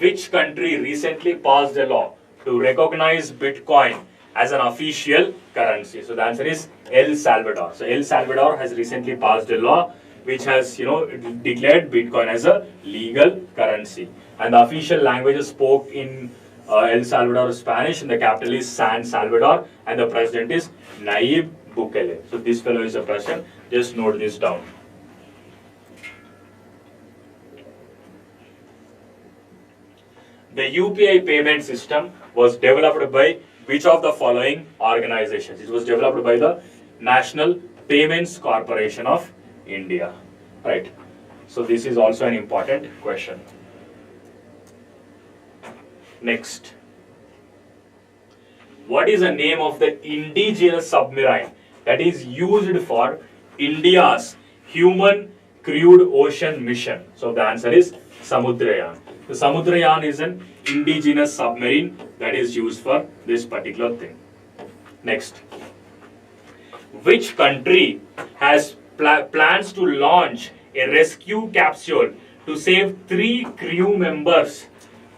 Which country recently passed a law to recognize Bitcoin as an official currency? So the answer is El Salvador. So El Salvador has recently passed a law which has, declared Bitcoin as a legal currency. And the official languages spoke in El Salvador Spanish, and the capital is San Salvador, and the president is Nayib Bukele. So this fellow is the president. Just note this down. The UPI payment system was developed by which of the following organizations? It was developed by the National Payments Corporation of India. Right. So this is also an important question. Next. What is the name of the indigenous submarine that is used for India's human crewed ocean mission? So the answer is Samudrayan. The Samudrayan is an indigenous submarine that is used for this particular thing. Next. Which country has plans to launch a rescue capsule to save 3 crew members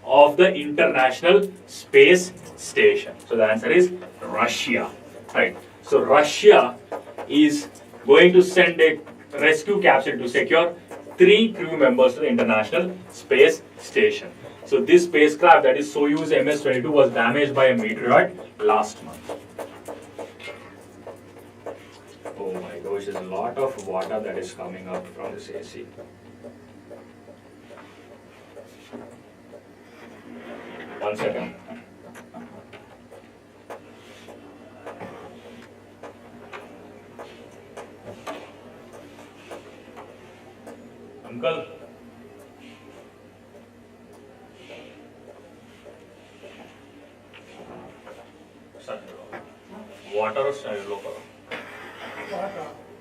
of the International Space Station? So the answer is Russia. Right. So Russia is going to send a rescue capsule to secure 3 crew members to the International Space Station. So this spacecraft, that is Soyuz MS-22, was damaged by a meteoroid last month. Oh my gosh, there's a lot of water that is coming up from this AC. One second. Uncle. Water style local.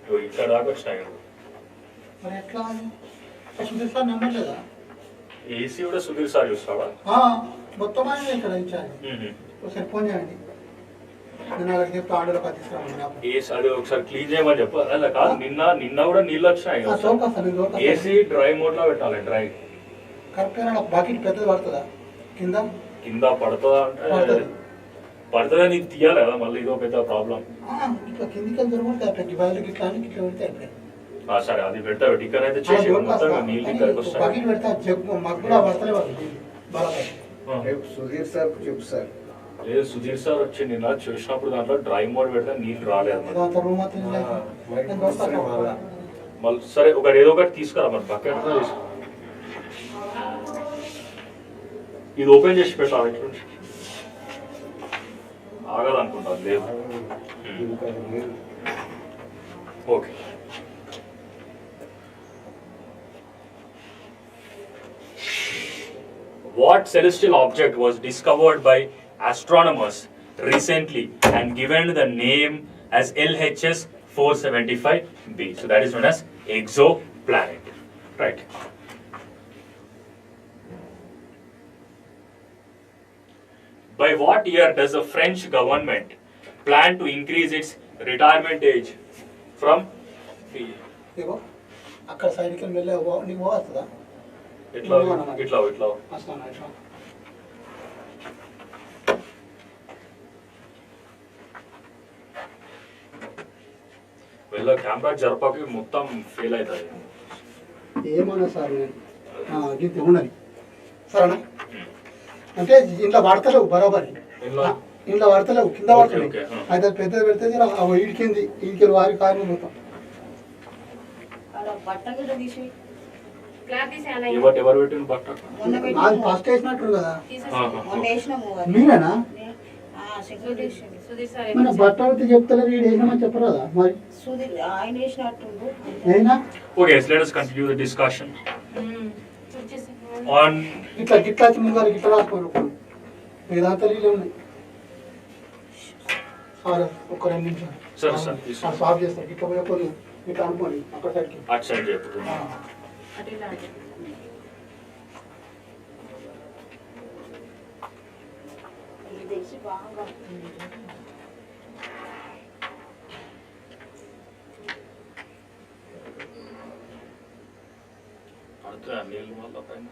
You ఇక్కడ దాకా style మరి ఎట్లా Sudheer sir number లేదా? AC కూడా Sudheer sir చూస్తావా? మొత్తం ఆయన ఇక్కడ ఇచ్చారు. ఒకసారి ఫోన్ చేయండి. నేను అలాగే చెప్తే ఆర్డర్ పట్టిస్తాను. ఏసీ అది ఒకసారి క్లీన్ చేయమని చెప్పు. అలా కాదు, నిన్న కూడా నీళ్ళు వచ్చినాయి. ఏసీ డ్రై మోడ్ లో పెట్టాలి. డ్రై కరెక్ట్గా బకెట్ పెద్దది పడుతుందా కింద కింద పడుతుందా అంటే పడుతుందా, నీకు తీయాలి కదా మళ్ళీ, ఇదో పెద్ద ప్రాబ్లం. ఇట్లా కిందికి వెళ్తే పెట్టి బయలుకి ఇట్లా అని ఇట్లా పెడితే అయిపోయింది. సరే అది పెడతా, టిక్కర్ అయితే చేసి మొత్తం నీళ్ళు ఇక్కడికి వస్తాయి. బకెట్ పెడతా చెప్పు, మాకు కూడా పడతలే పడుతుంది బాగా. సుధీర్ సార్ చెప్పు సార్. లేదు, సుధీర్ సార్ వచ్చి నిన్న చూసినప్పుడు దాంట్లో డ్రై మోడ్ పెడితే నీళ్ళు రాలేదు. మళ్ళీ సరే ఒకటి ఏదో ఒకటి తీసుకురా మరి, బకెట్ తీసుకు. ఇది ఓపెన్ చేసి పెట్టాలి, ఇట్లా ఆగదనుకుంటా. లేదు, okay. What celestial object was discovered by astronomers recently and given the name as LHS 475b? So that is known as exoplanet, right? By what year does the French government plan to increase its retirement age from? అక్కడ సైడ్కి వెళ్ళి నీకు పోతుందా? ఇట్లా ఇట్లా ఇట్లా వెళ్ళ camera జరపకి మొత్తం ఫెయిల్ అవుతుంది. ఏమన్నా సార్ నేను గీత ఉండని సరేనా, అంటే ఇంట్లో వాడతలేవు బరాబరి, ఇంట్లో వాడతలేవు, కింద వాడతలేవు. అయితే పెద్దది పెడితే ఈడికింది వారి కారు మొత్తం ఎవరు పెట్టిన బట్ట ఫస్ట్ వేసినట్టు కదా మీరేనా? మన బట్ట అయితే చెప్తలేదు, వీడు వేసినామని చెప్పరాదా మరి? Okay, let us continue the discussion on ఇట్లా గిట్లా ముందు గిట్లా రాసుకోరు ఇదంతా నీళ్ళు ఉన్నాయి. సరే ఒక 2 నిమిషాలు సాఫ్ చేస్తారు. ఇట్లా పోయే కొన్ని ఇట్లా అనుకోండి అక్కడ సైడ్కి అటు సైడ్ చెప్పు. పడుతుందా నీళ్ళు వల్ల పైన?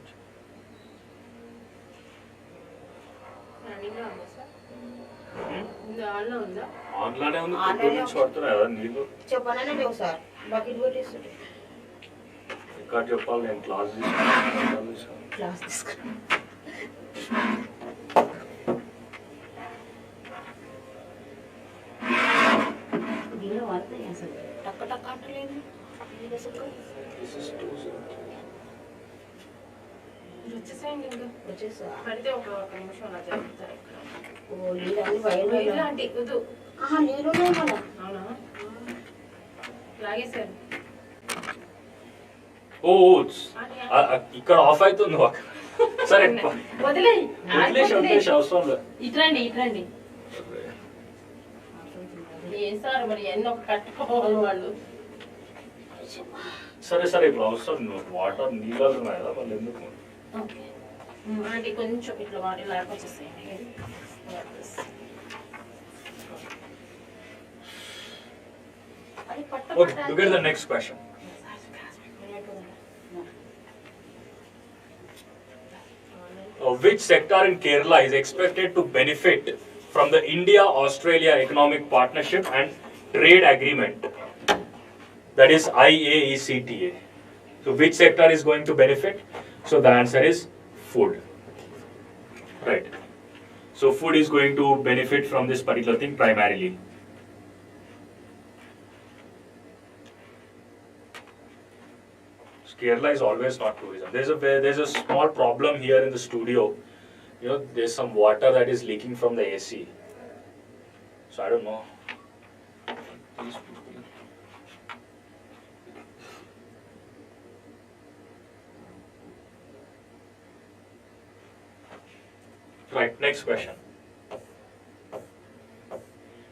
ఆన్లోనే ఉంది, నుంచి పడుతున్నాయి కదా నీళ్ళు. ఇక్కడ చెప్పాలి, నేను క్లాస్ తీసుకున్నాను. పడితే ఒక నిమిషం అలా జరుగుతారు. లాగేశారు. ఓ ఇక్కడ ఆఫ్ అవుతుంది. సరే వదిలేసి అవసరం లేదు. ఇట్రండి ఇట్రండి. ఏం సార్ మరి ఎన్ని ఒక కట్టుకోవాలి వాళ్ళు. సరే సరే ఇప్పుడు అవసరం, వాటర్ నీళ్ళు ఉన్నాయి కదా వాళ్ళు ఎందుకు. అంటే కొంచెం ఇట్లా వాటి లేకపోతే Okay, look at the next question. Which sector in Kerala is expected to benefit from the India-Australia Economic Partnership and Trade Agreement? That is IAECTA. So which sector is going to benefit? So the answer is food. Right. So food is going to benefit from this particular thing primarily. Kerala is always not tourism. There's a small problem here in the studio. You know, there's some water that is leaking from the AC. So I don't know. Right, next question.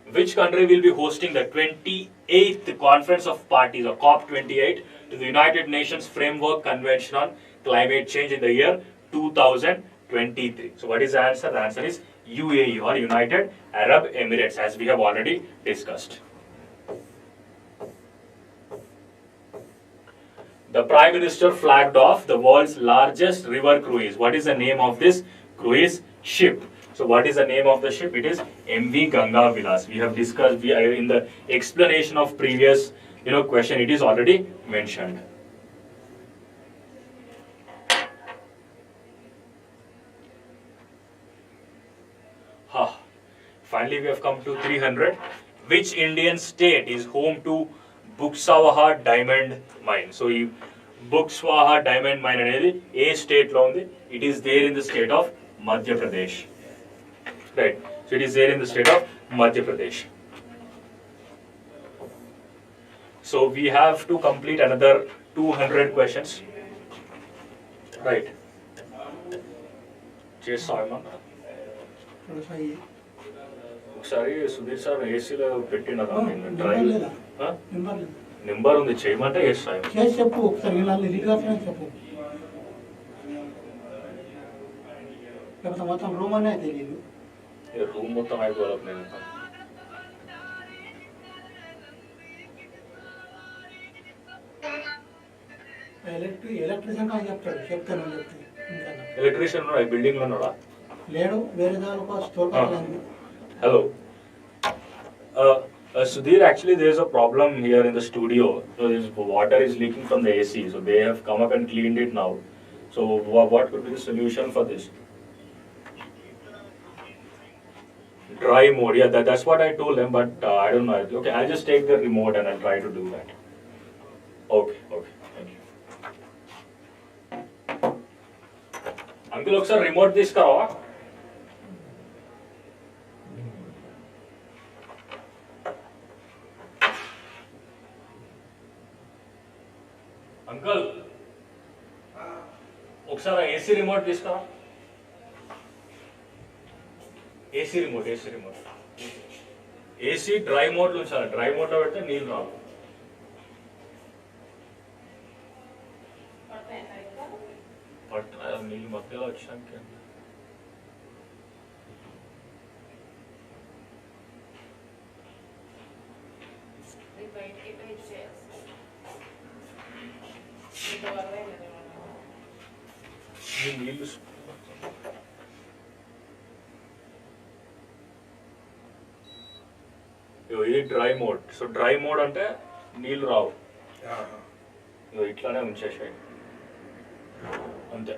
Which country will be hosting the 28th Conference of Parties, or COP28, to the United Nations Framework Convention on Climate Change in the year 2023? So what is the answer? The answer is UAE or United Arab Emirates, as we have already discussed. The Prime Minister flagged off the world's largest river cruise. What is the name of this cruise ship? So what is the name of the ship? It is MV Ganga Vilas. We have discussed in the explanation of previous question. It is already mentioned. Finally, we have come to 300. Which Indian state is home to Buxawaha Diamond Mine? So, Buxawaha Diamond Mine anedi a state lo undi. It is there in the state of Madhya Pradesh. Right. So, it is there in the state of Madhya Pradesh. So, we have to complete another 200 questions. Right. Chesaman. ఒకసారి Sudheer sir ఏసీలో పెట్టినారా number ఉంది చేయమంటే చేస్తాయి చెప్పు ఒకసారి చెప్పు లేకపోతే మొత్తం రూమ్ అనే తెలియదు రూమ్ మొత్తం అయిపోవాలి నేను ఎలక్ట్రీషియన్ చెప్తాడు చెప్తాను ఎలక్ట్రీషియన్ బిల్డింగ్ లో ఉన్నాడా లేడు వేరే దానిలో store Hello. Sudhir, actually there is a problem here in the studio. So this water is leaking from the AC. So they have come up and cleaned it now. So what could be the solution for this? Dry mode. Yeah, that's what I told them, but I don't know. Okay, I'll just take the remote and I'll try to do that. Okay. Thank you. Uncle, sir, remote this karo. Uncle ఒకసారి AC remote తీసుకురా AC remote AC dry mode లో ఉంచాలి dry mode లో పెడితే నీళ్ళు రావు నీళ్ళు మధ్యలో వచ్చాక నీళ్ళు ఇది dry mode so dry mode అంటే నీళ్ళు రావు ఇట్లానే ఉంచేసాయి అంతే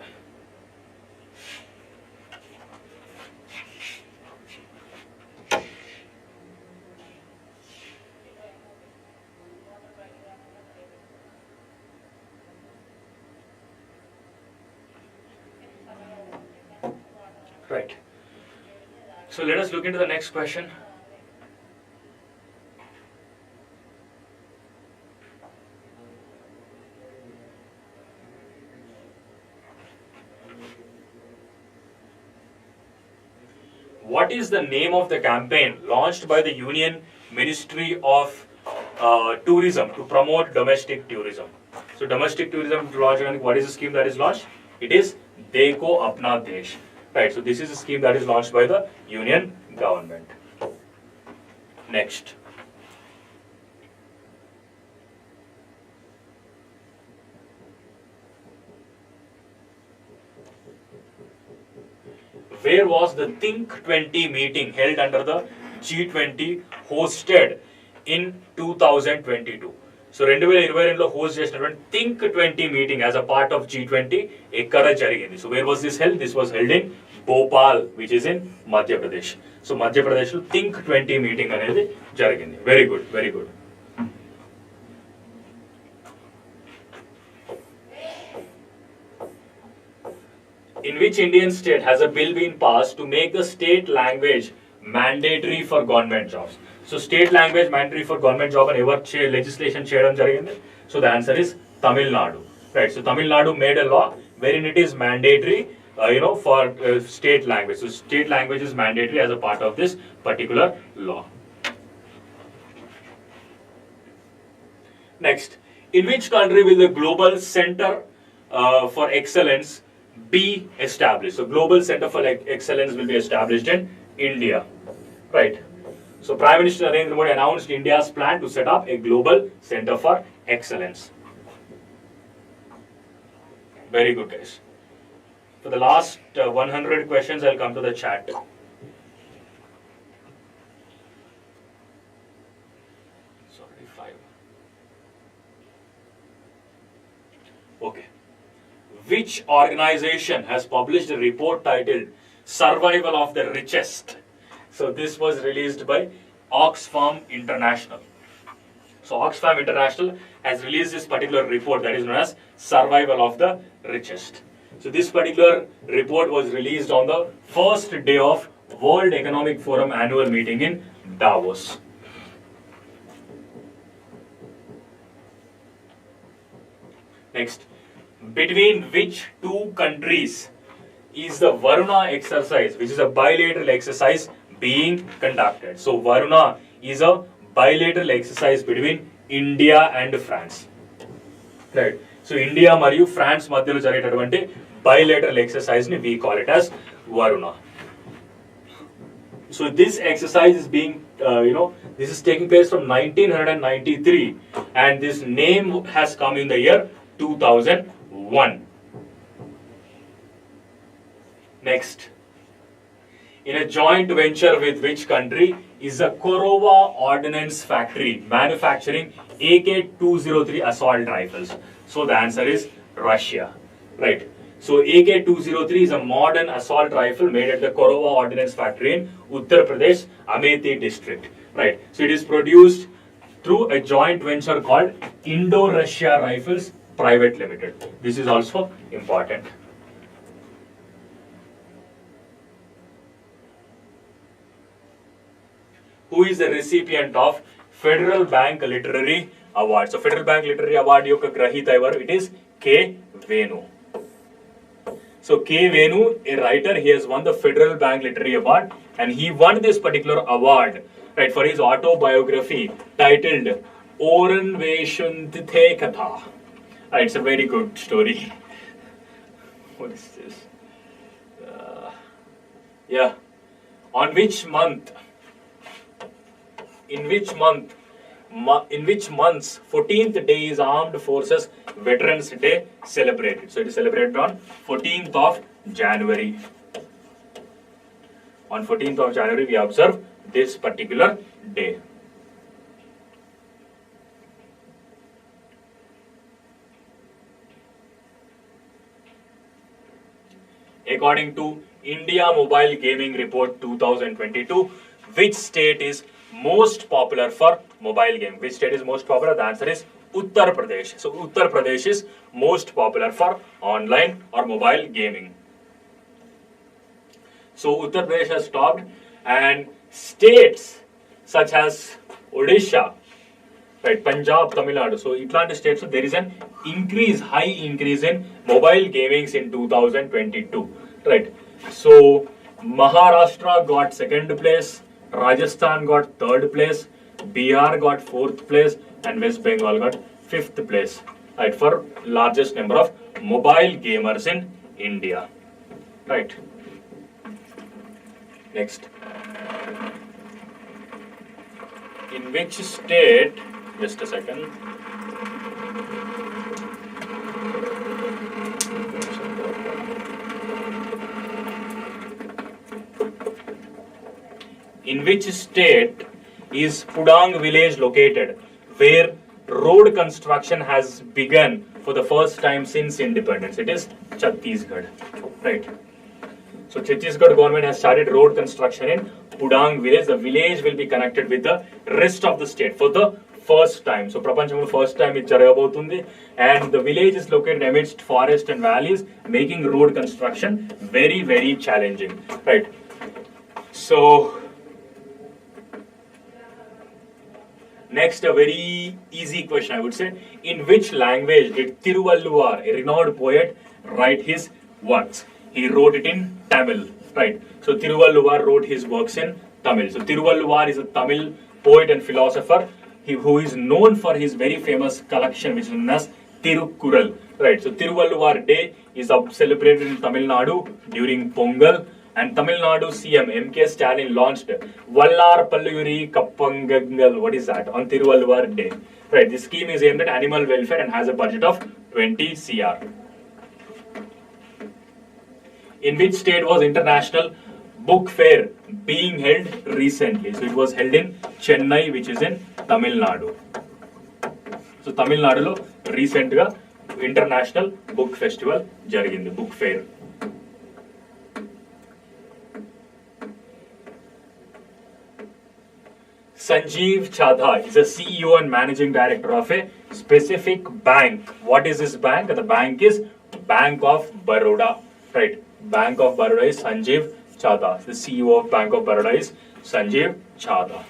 Right. So let us look into the next question. What is the name of the campaign launched by the Union Ministry of Tourism to promote domestic tourism? So domestic tourism launched, what is the scheme that is launched? It is Dekho Apna Desh. Right, so this is a scheme that is launched by the Union government. Next. Where was the Think 20 meeting held under the G20 hosted in 2022? So 2022 host చేసినటువంటి think 20 meeting as a part of G20 ఎక్కడ జరిగింది so where was this held this was held in Bhopal which is in Madhya Pradesh so Madhya Pradesh లో think 20 meeting అనేది జరిగింది very good In which Indian state has a bill been passed to make the state language mandatory for government jobs? So state language mandatory for government job and ever legislation cheyadam jarigindi. So the answer is Tamil Nadu. Right. So Tamil Nadu made a law wherein it is mandatory, for state language. So state language is mandatory as a part of this particular law. Next, in which country will the Global Center for Excellence be established? So Global Center for Excellence will be established in India. Right. So Prime Minister Narendra Modi announced India's plan to set up a global center for excellence. Very good, guys. For the last 100 questions, I'll come to the chat. Sorry, 5. Okay. Which organization has published a report titled Survival of the Richest? So this was released by Oxfam International. So Oxfam International has released this particular report that is known as Survival of the Richest. So this particular report was released on the first day of World Economic Forum annual meeting in Davos. Next, between which two countries is the Varuna exercise, which is a bilateral exercise being conducted? So Varuna is a bilateral exercise between India and France. Right. So India మరియు France మధ్యలో జరిగేటటువంటి bilateral exercise ni we call it as Varuna. So this exercise is being, this is taking place from 1993, and this name has come in the year 2001. Next, in a joint venture with which country is the Korova Ordnance Factory manufacturing AK-203 assault rifles? So the answer is Russia, right? So AK-203 is a modern assault rifle made at the Korova Ordnance Factory in Uttar Pradesh, Amethi district, right? So it is produced through a joint venture called Indo-Russia Rifles Private Limited. This is also important. Who is the recipient of Federal Bank Literary Award? So Federal Bank Literary Award యొక్క గ్రహీత ఎవరు? It is K. Venu. So K. Venu, a writer, he has won the Federal Bank Literary Award, and he won this particular award, right, for his autobiography titled Oran Veshuntithe Katha. It's a very good story. What is this? Yeah. On which month? In which month's 14th day is Armed Forces Veterans Day celebrated? So it is celebrated on 14th of January. On 14th of January we observe this particular day. According to India Mobile Gaming Report 2022, which state is most popular for mobile game? Which state is most popular? The answer is Uttar Pradesh. So Uttar Pradesh is most popular for online or mobile gaming. So Uttar Pradesh has topped, and states such as Odisha, right, Punjab, Tamil Nadu. So itlanti states, so there is an high increase in mobile gamings in 2022, right? So Maharashtra got second place, Rajasthan got third place, Bihar got fourth place, and West Bengal got fifth place, right, for largest number of mobile gamers in India, right? Next, in which state? Just a second. In which state is Pudang village located, where road construction has begun for the first time since independence? It is Chhattisgarh, right? So Chhattisgarh government has started road construction in Pudang village. The village will be connected with the rest of the state for the first time. So Prapanchamlo first time it jaragabotundi, and the village is located amidst forest and valleys, making road construction very, very challenging, right? So next, a very easy question, I would say. In which language did Thiruvalluvar, a renowned poet, write his works? He wrote it in Tamil, right? So Thiruvalluvar wrote his works in Tamil. So Thiruvalluvar is a Tamil poet and philosopher who is known for his very famous collection, which is known as Tirukkural, right? So Thiruvalluvar Day is celebrated in Tamil Nadu during Pongal And Tamil Nadu CM MK Stalin launched Vallar Palluri Kappangangal. What is that? On Thiruvalluvar Day. Right. This scheme is aimed at animal welfare and has a budget of 20 CR. In which state was International Book Fair being held recently? So it was held in Chennai, which is in Tamil Nadu. So Tamil Nadu lo recent ga International Book Festival jarigindi, Book Fair. Sanjeev Chadha is a CEO and Managing Director of a specific bank. What is this bank? The bank is Bank of Baroda. Right. Bank of Baroda is Sanjeev Chadha. The CEO of Bank of Baroda is Sanjeev Chadha.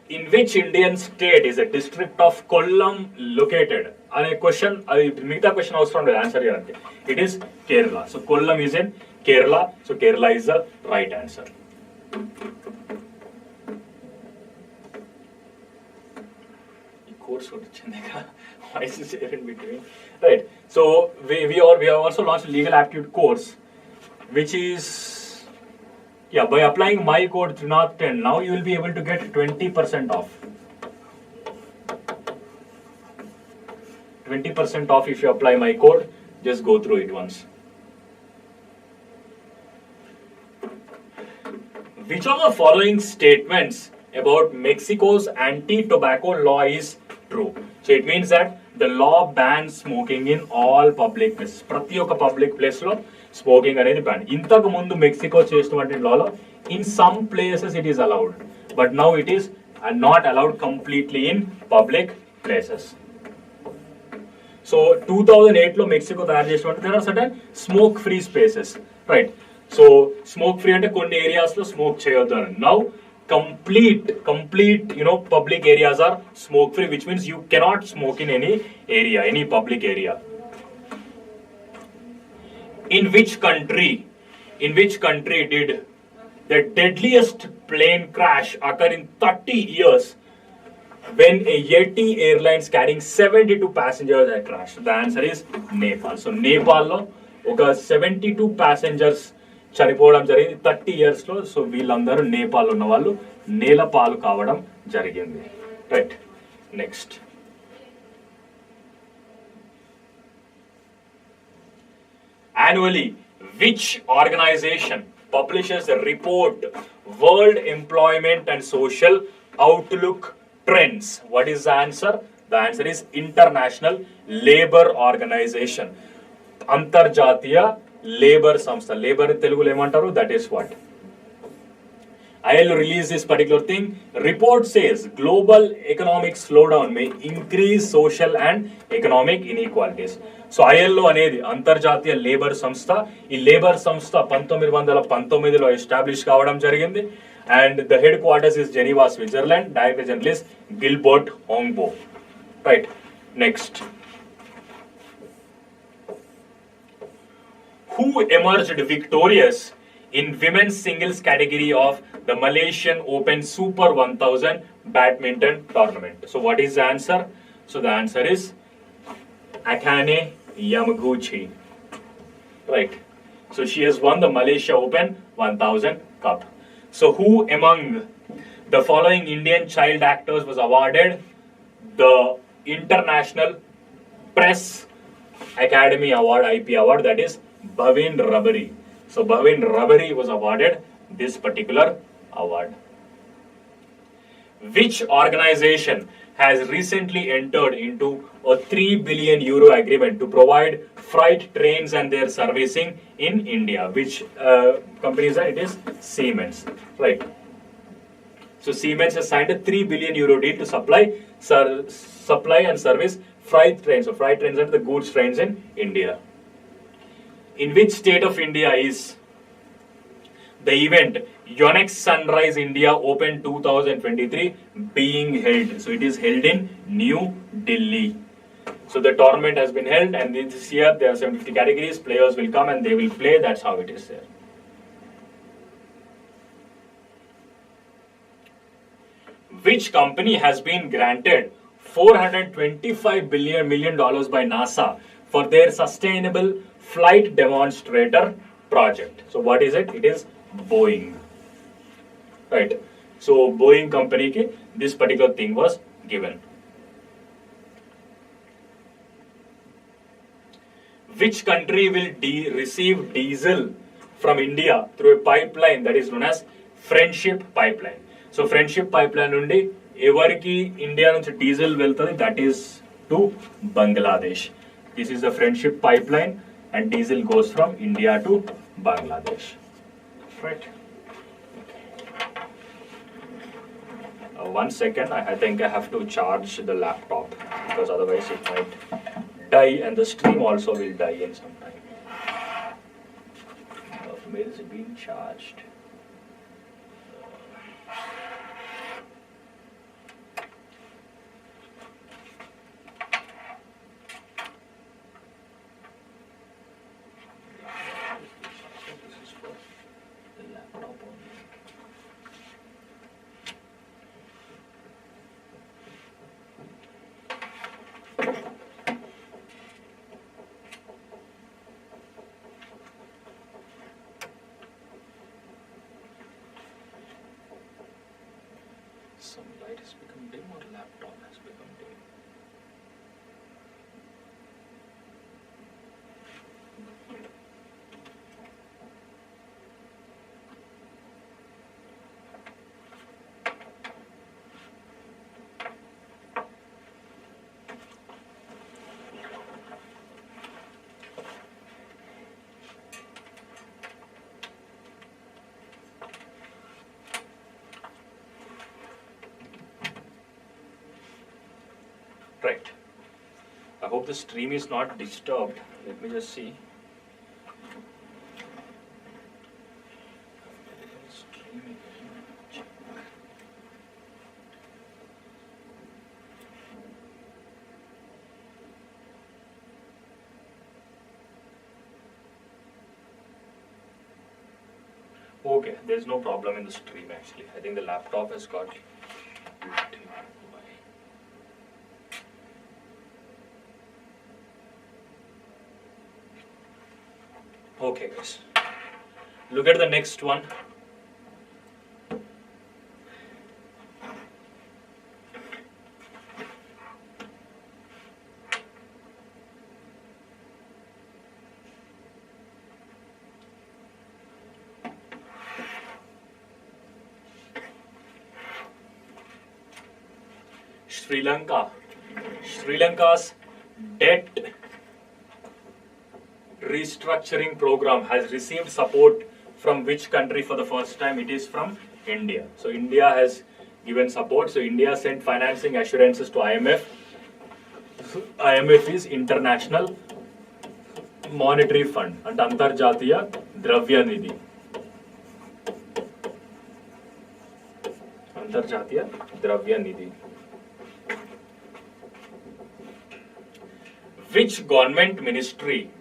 In which Indian state is the district of Kollam located? And a question, the question was from the answer here. It is Kerala. So Kollam is in Kerala. So Kerala is the right answer. Course why is this here in between? Right. So we have also launched a legal aptitude course, which is by applying my code Thrinath 10. Now you will be able to get 20% off. 20% off if you apply my code. Just go through it once. Which of the following statements about Mexico's anti-tobacco law is true? So it means that the law bans smoking in all public places. Prati oka public place lo smoking anedi ban. Intaku mundu Mexico chestuvanti law lo in some places it is allowed, but now it is not allowed completely in public places. So 2008 lo Mexico తయారు చేసినట్టు there are certain smoke free spaces, right? So smoke free ante కొన్ని areas lo smoke cheyoddu. Now complete public areas are smoke free, which means you cannot smoke in any area, any public area. In which country did the deadliest plane crash occur in 30 years when a Yeti Airlines carrying 72 passengers had crashed? The answer is Nepal. So Nepal lo oka 72 passengers చనిపోవడం జరిగింది 30 years లో. So వీళ్ళందరూ నేపాల్ ఉన్న వాళ్ళు నేలపాలు కావడం జరిగింది. Right. Next, annually which organization publishes a report World Employment and Social Outlook Trends? What is the answer? The answer is International Labour Organization. అంతర్జాతీయ labour సంస్థ. లేబర్ తెలుగులో ఏమంటారు? That is what. ILO released this particular thing. Report says global economic slowdown may increase social and economic inequalities. So ILO అనేది అంతర్జాతీయ labour సంస్థ. ఈ labour సంస్థ 1919లో establish కావడం జరిగింది. And the headquarters is Geneva, Switzerland. Director General is Gilbert Hongbo. Right. Next. Who emerged victorious in women's singles category of the Malaysian Open Super 1000 badminton tournament? So what is the answer? So the answer is Akane Yamaguchi. Right. So she has won the Malaysia Open 1000 Cup. So who among the following Indian child actors was awarded the International Press Academy Award, IP Award, that is Bhavin Rabari. So Bhavin Rabari was awarded this particular award. Which organization has recently entered into a 3 billion euro agreement to provide freight trains and their servicing in India? Which company is that? It is Siemens. Right. So Siemens has signed a 3 billion euro deal to supply and service freight trains. So freight trains are the goods trains in India. In which state of India is the event Yonex Sunrise India Open 2023 being held? So it is held in New Delhi. So the tournament has been held, and this year there are 750 categories. Players will come and they will play. That's how it is there. Which company has been granted $425 million by NASA for their sustainable flight demonstrator project. So what is it? It is Boeing. Right. So Boeing company ki this particular thing was given. Which country will receive diesel from India through a pipeline that is known as Friendship Pipeline? So Friendship Pipeline nundi evariki India nunchi diesel veltadi, that is to Bangladesh. This is the Friendship Pipeline and diesel goes from India to Bangladesh. Right. One second, I think I have to charge the laptop because otherwise it might die and the stream also will die in some time. Where is it being charged? This is for the laptop only. Some light has become dim or laptop has become dim. Right. I hope the stream is not disturbed. Let me just see. Streaming. Okay, there's no problem in the stream actually. I think the laptop has got. Okay guys, look at the next one. Sri Lanka. Sri Lanka's debt restructuring program has received support from which country for the first time? It is from India. So India has given support. So India sent financing assurances to IMF. IMF is International Monetary Fund and Antarjatiya Dravya Nidhi. Antarjatiya Dravya Nidhi. Which government ministry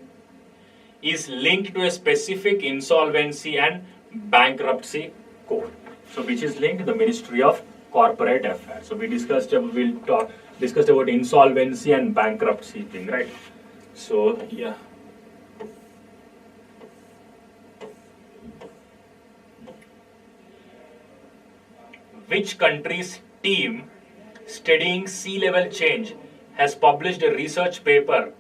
is linked to a specific insolvency and bankruptcy code? So which is linked to the Ministry of Corporate Affairs. So we discussed about insolvency and bankruptcy thing, right? So yeah. Which country's team studying sea level change has published a research paper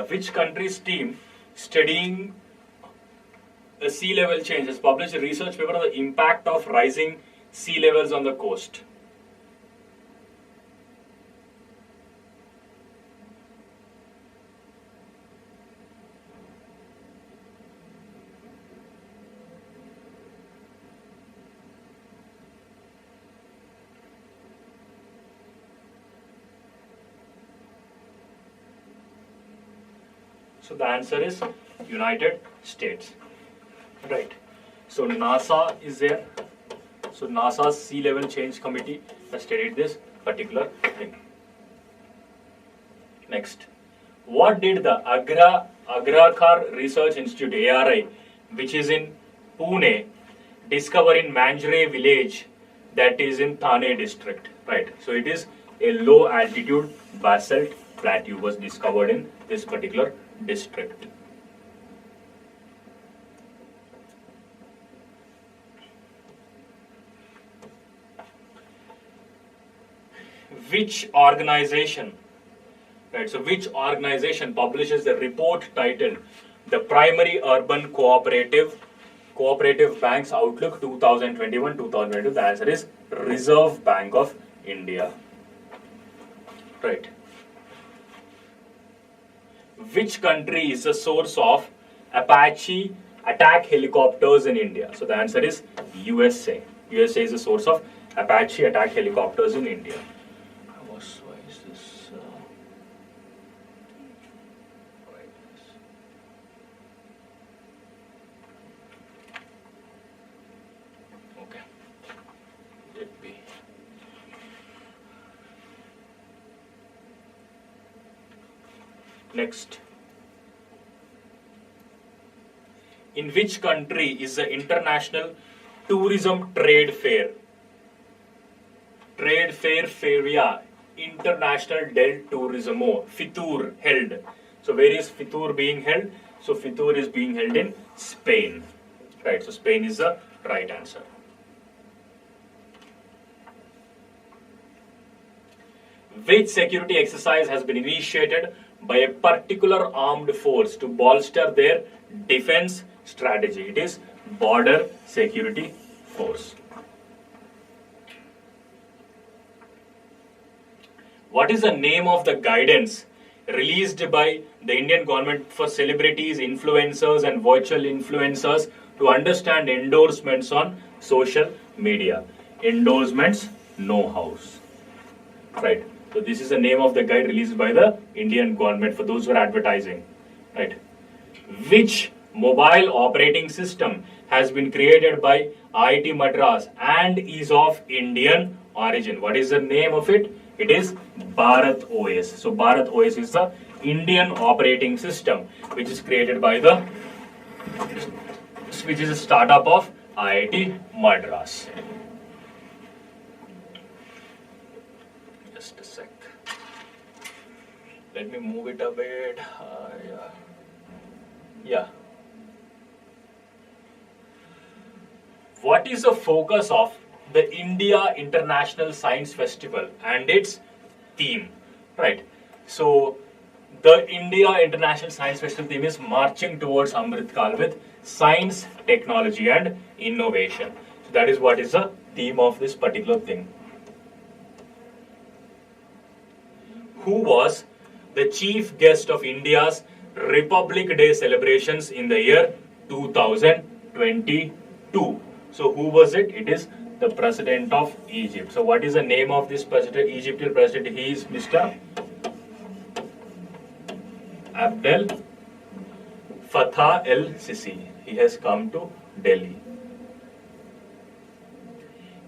which country's team studying a sea level change has published a research paper on the impact of rising sea levels on the coast? So the answer is United States. Right. So NASA is there. So NASA's Sea Level Change Committee has studied this particular thing. Next. What did the Agrakar Research Institute (ARI), which is in Pune, discover in Manjre village that is in Thane district? Right. So it is a low altitude basalt plateau was discovered in this particular district. Which organization, right? So which organization publishes the report titled "The Primary Urban Cooperative Banks Outlook 2021-2022"? The answer is Reserve Bank of India. Right. Which country is the source of Apache attack helicopters in India? So the answer is USA. USA is the source of Apache attack helicopters in India. Why is this? Okay. Let me. Next. In which country is the International Tourism Trade Fair? Trade Fair Feria International del Turismo, FITUR, held. So where is FITUR being held? So FITUR is being held in Spain. Right, so Spain is the right answer. Which security exercise has been initiated by a particular armed force to bolster their defense strategy? It is Border Security Force. What is the name of the guidance released by the Indian government for celebrities, influencers and virtual influencers to understand endorsements on social media? Endorsements know-hows. Right. So this is the name of the guide released by the Indian government for those who are advertising. Right. Which mobile operating system has been created by IIT Madras and is of Indian origin? What is the name of it? It is Bharat OS. So Bharat OS is the Indian operating system which is created by the which is a startup of IIT Madras. Just a sec. Let me move it a bit. Yeah. What is the focus of the India International Science Festival and its theme? Right. So the India International Science Festival theme is marching towards Amrit Kal with science, technology and innovation. So that is what is the theme of this particular thing. Who was the chief guest of India's Republic Day celebrations in the year 2022? So who was it? It is the President of Egypt. So what is the name of this president, Egyptian president? He is Mr. Abdel Fattah el-Sisi. He has come to Delhi.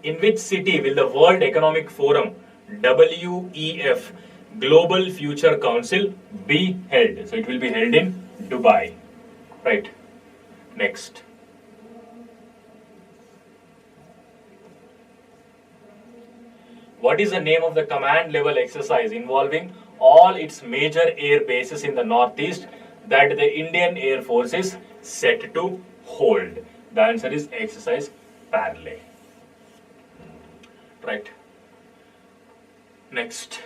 In which city will the World Economic Forum WEF Global Future Council be held? So it will be held in Dubai. Right. Next. What is the name of the command level exercise involving all its major air bases in the northeast that the Indian Air Force is set to hold? The answer is exercise Parley. Right. Next.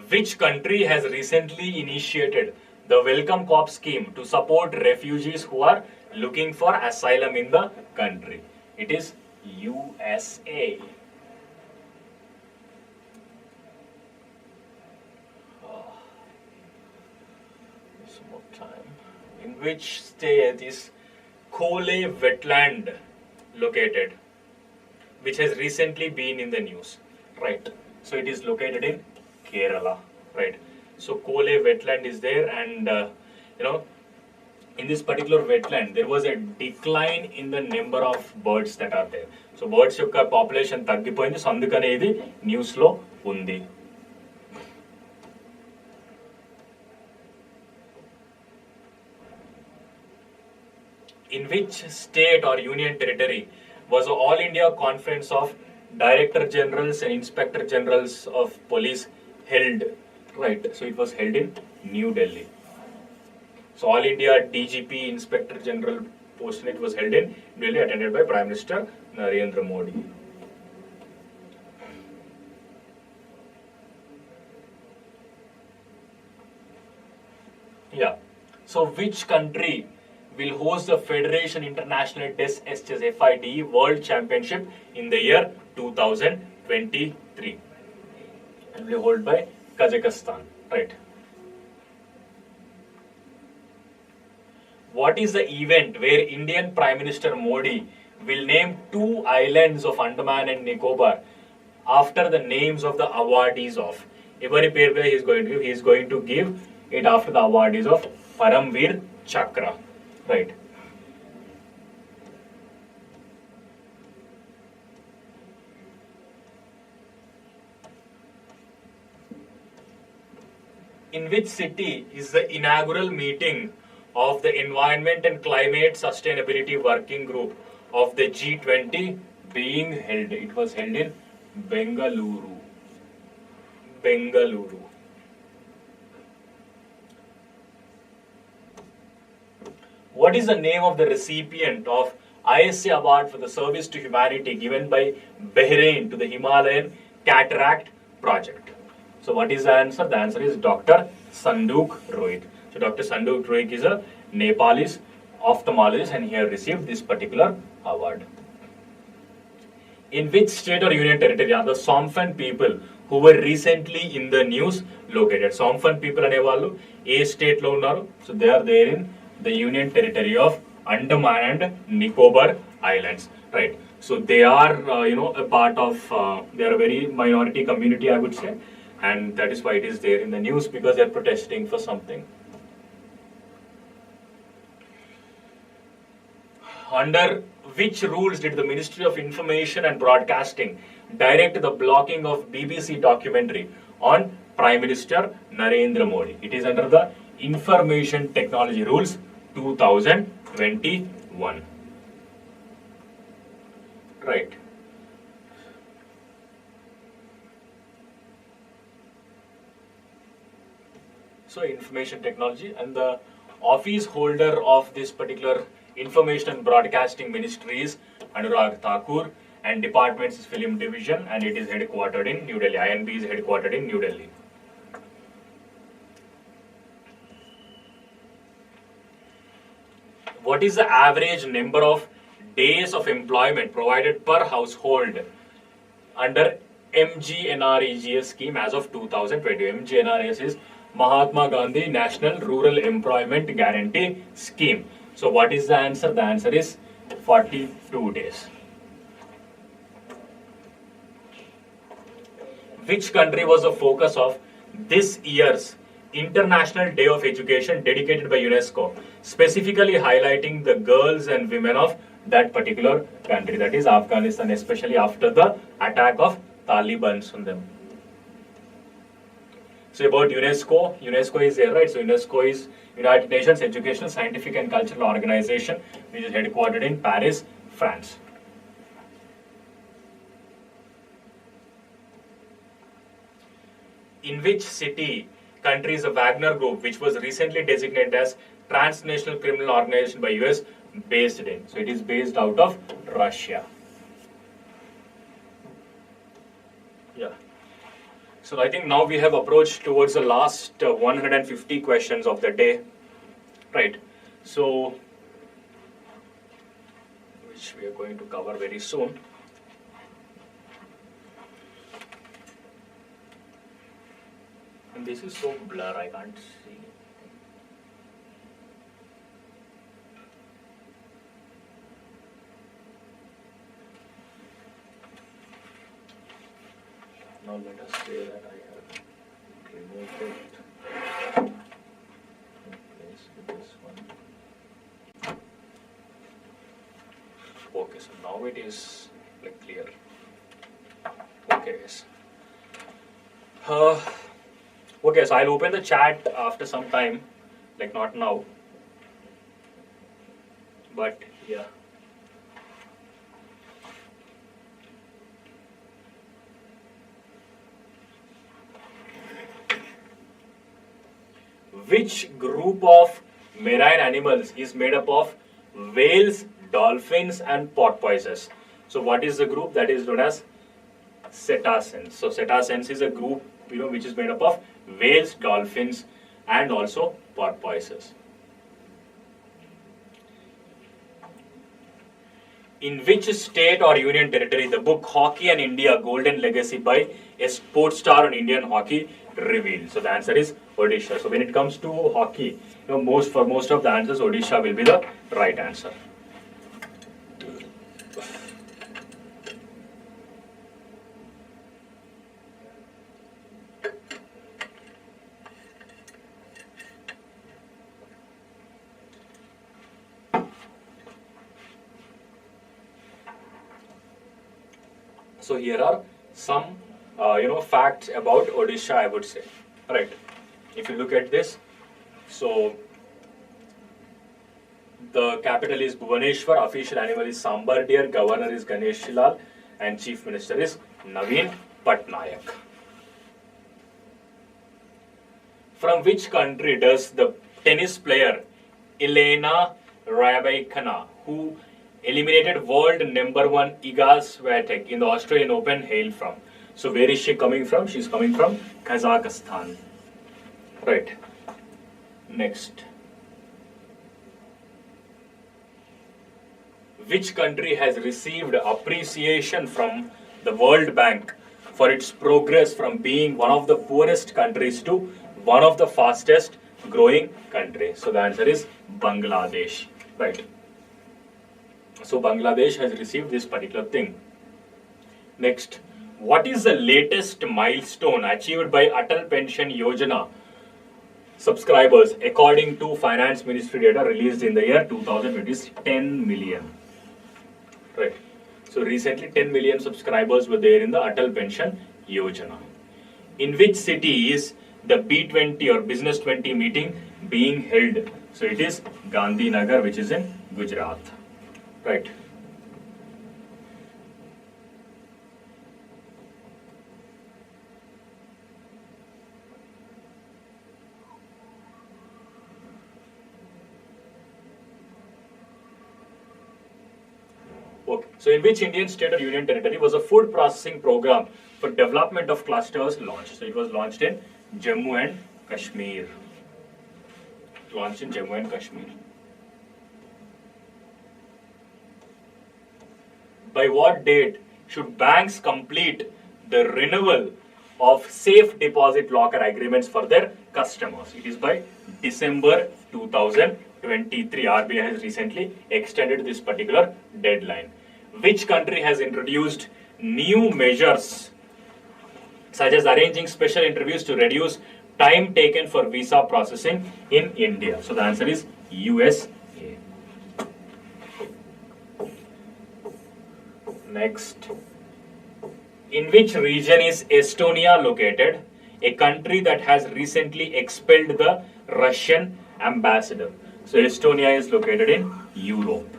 Which country has recently initiated the Welcome Corps scheme to support refugees who are looking for asylum in the country? It is USA. Some more time. In which state is Kole wetland located, which has recently been in the news? Right. So it is located in Kerala. Right. So Kole wetland is there, and in this particular wetland, there was a decline in the number of birds that are there. So birds యొక్క population తగ్గిపోయింది. So అందుకనే ఇది news లో ఉంది. In which state or union territory was the All India Conference of Director Generals and Inspector Generals of Police held? Right, so it was held in New Delhi. So All India DGP Inspector General post, it was held in New Delhi, attended by Prime Minister Narendra Modi. Yeah. So which country will host the Federation International Test FIDE World Championship in the year 2023? And will be held by Kazakhstan. Right. What is the event where Indian Prime Minister Modi will name 2 islands of Andaman and Nicobar after the names of the awardees of? Every pair he is going to give it after the awardees of Paramveer Chakra. Right. In which city is the inaugural meeting of the Environment and Climate Sustainability Working Group of the G20 being held? It was held in Bengaluru. Bengaluru. What is the name of the recipient of ISA Award for the Service to Humanity given by Bahrain to the Himalayan Cataract Project? So what is the answer? The answer is Dr. Sanduk Rohit. So Dr. Sanduk Rohit is a Nepalese ophthalmologist and he has received this particular award. In which state or union territory are the Somfen people who were recently in the news located? Somfen people అనేవాళ్ళు ఏ state లో ఉన్నారు? So they are there in the union territory of Andaman and Nicobar Islands. Right. So they are a part of they are a very minority community, I would say, and that is why it is there in the news, because they are protesting for something. Under which rules did the Ministry of Information and Broadcasting direct the blocking of BBC documentary on Prime Minister Narendra Modi? It is under the Information Technology Rules 2021. Right. So information technology, and the office holder of this particular Information and Broadcasting Ministry is Anurag Thakur, and departments is Film Division, and it is headquartered in New Delhi. INB is headquartered in New Delhi. What is the average number of days of employment provided per household under MGNREGS scheme as of 2020? MGNREGS is Mahatma Gandhi National Rural Employment Guarantee Scheme. So what is the answer? The answer is 42 days. Which country was the focus of this year's International Day of Education dedicated by UNESCO, specifically highlighting the girls and women of that particular country, that is Afghanistan, especially after the attack of Taliban on them? So about UNESCO, UNESCO is there, right? So UNESCO is United Nations Educational, Scientific and Cultural Organization, which is headquartered in Paris, France. In which city, country is the Wagner Group, which was recently designated as transnational criminal organization by US, based in? So it is based out of Russia. Yeah. So I think now we have approached towards the last 150 questions of the day, right? So, which we are going to cover very soon. And this is so blur, I can't see. Now let us say that I have removed it and place with this one. Okay, so now it is like clear. Okay, yes. Okay, so I'll open the chat after some time, like not now, but yeah. Which group of marine animals is made up of whales, dolphins, and porpoises? So what is the group? That is known as cetaceans. So cetaceans is a group, which is made up of whales, dolphins, and also porpoises. In which state or union territory the book Hockey and India Golden Legacy by a sports star on Indian hockey revealed? So the answer is Odisha. So when it comes to hockey, for most of the answers, Odisha will be the right answer. So here are some, facts about Odisha, I would say. Right. If you look at this, so the capital is Bhubaneswar, official animal is Sambar deer, governor is Ganesh Lal, and chief minister is Naveen Patnaik. From which country does the tennis player Elena Rybakina, who eliminated world #1 Iga Swiatek in the Australian Open, hail from? So where is she coming from? She's coming from Kazakhstan. Right. Next. Which country has received appreciation from the World Bank for its progress from being one of the poorest countries to one of the fastest growing countries? So the answer is Bangladesh. Right. So Bangladesh has received this particular thing. Next, what is the latest milestone achieved by Atal Pension Yojana subscribers according to Finance Ministry data released in the year 2000? It is 10 million. Right. So recently 10 million subscribers were there in the Atal Pension Yojana. In which city is the B20 or Business 20 meeting being held? So it is Gandhinagar, which is in Gujarat. Right. Okay. So in which Indian state or union territory was a food processing program for development of clusters launched? So it was launched in Jammu and Kashmir. Launched in Jammu and Kashmir. By what date should banks complete the renewal of safe deposit locker agreements for their customers? It is by December 2023. RBI has recently extended this particular deadline. Which country has introduced new measures such as arranging special interviews to reduce time taken for visa processing in India? So the answer is USA. Next, in which region is Estonia located? A country that has recently expelled the Russian ambassador. So Estonia is located in Europe.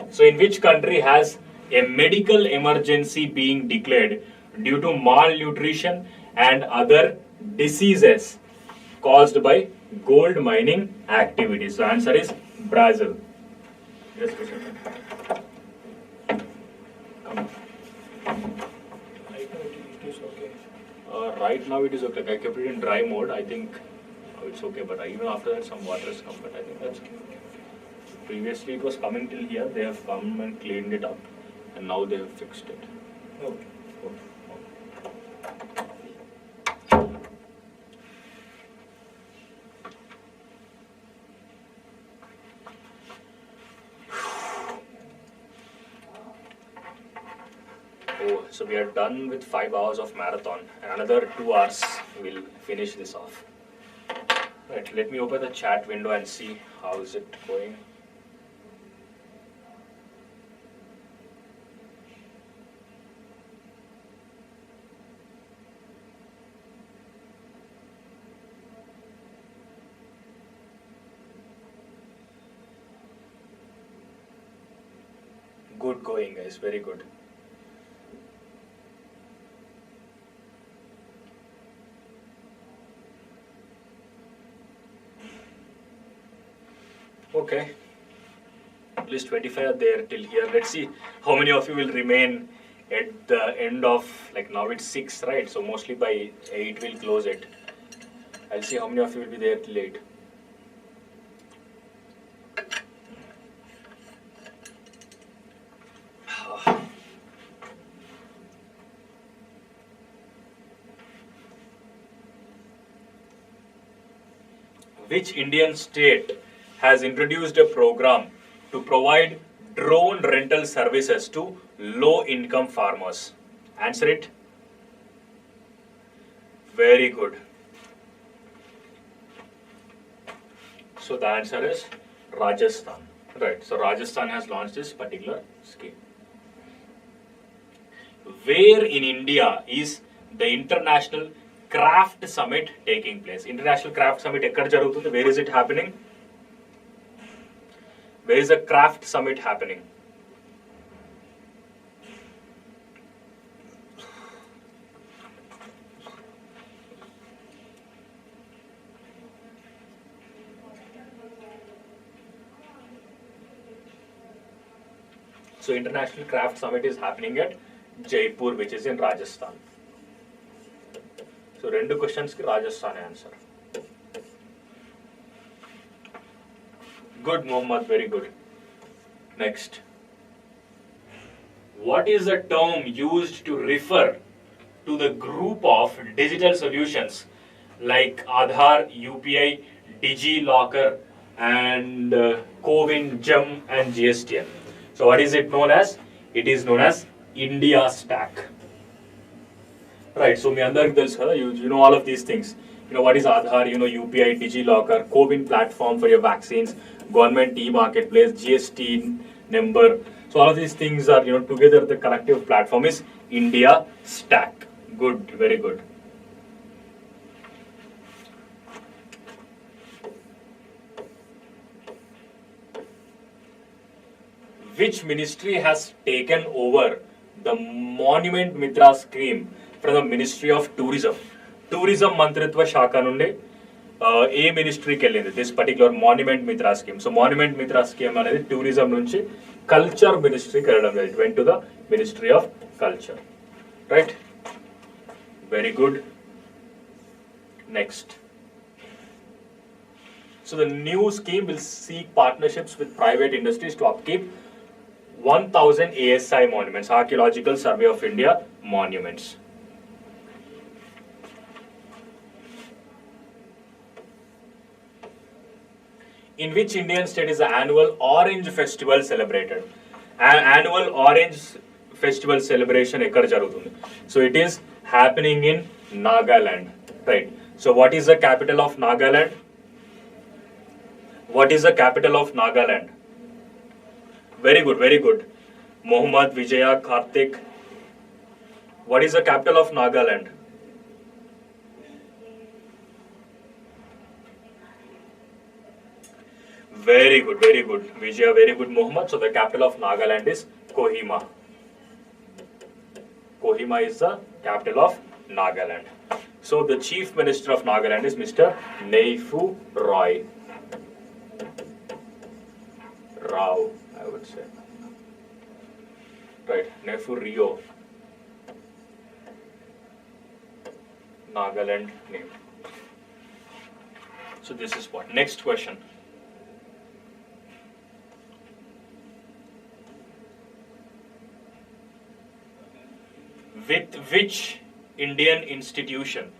So in which country has a medical emergency being declared due to malnutrition and other diseases caused by gold mining activities? So answer is Brazil. Yes, right now it is okay. I kept it in dry mode. I think it's okay, but even after that some water has come, but I think that's okay. Previously it was coming till here. They have come and cleaned it up, and now they have fixed it. Okay. So we are done with 5 hours of marathon, and another 2 hours we'll finish this off. Right, let me open the chat window and see how is it going. Good going, guys, very good. Okay, at least 25 are there till here. Let's see how many of you will remain at the end of, like now it's 6, right? So mostly by 8 we'll close it. I'll see how many of you will be there till 8. Which Indian state has introduced a program to provide drone rental services to low-income farmers? Answer it. Very good. So the answer is Rajasthan. Right, so Rajasthan has launched this particular scheme. Where in India is the International Craft Summit taking place? International Craft Summit ekkada jarugutundi? Where is it happening? Where is the Craft Summit happening? So International Craft Summit is happening at Jaipur, which is in Rajasthan. So rendu questions ki Rajasthan answer. Good, Mohammed, very good. Next. What is the term used to refer to the group of digital solutions like Aadhaar, UPI, DigiLocker, and CoWIN, GEM, and GSTN? So what is it known as? It is known as India Stack. Right, so you know all of these things. You know what is Aadhaar, you know UPI, DigiLocker, CoWIN platform for your vaccines, government e-marketplace, GST number. So all of these things are, together the collective platform is India Stack. Good, very good. Which ministry has taken over the Monument Mitra scheme from the Ministry of Tourism? Tourism Mantritva Shaka nunde A ministry ki ellindi this particular Monument Mitra scheme. So Monument Mitra scheme anedi tourism nunchi culture ministry ki elladam. It went to the Ministry of Culture. Right? Very good. Next. So the new scheme will seek partnerships with private industries to upkeep 1000 ASI monuments, Archaeological Survey of India monuments. In which Indian state is the annual Orange Festival celebrated? Annual Orange Festival celebration ekkada jarugutundi? So it is happening in Nagaland, right? So what is the capital of Nagaland? What is the capital of Nagaland? Very good, very good. Mohammad, Vijaya, Karthik. What is the capital of Nagaland? Very good, very good. Vijaya, very good, Mohammad. So the capital of Nagaland is Kohima. Kohima is the capital of Nagaland. So the Chief Minister of Nagaland is Mr. Neifu Roy. Rao, I would say. Right, Neifu Rio. Nagaland name. So this is what? Next question. With which Indian institution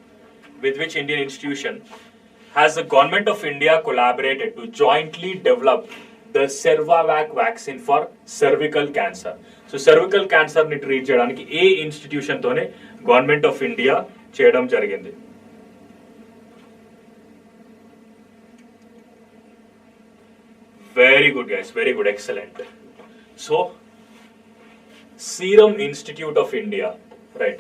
has the Government of India collaborated to jointly develop the Cervavac vaccine for cervical cancer? So cervical cancer ni treat cheyadaniki A institution తోనే Government of India చేయడం జరిగింది? Very good, guys. Very good. Excellent. So, Serum Institute of India, right?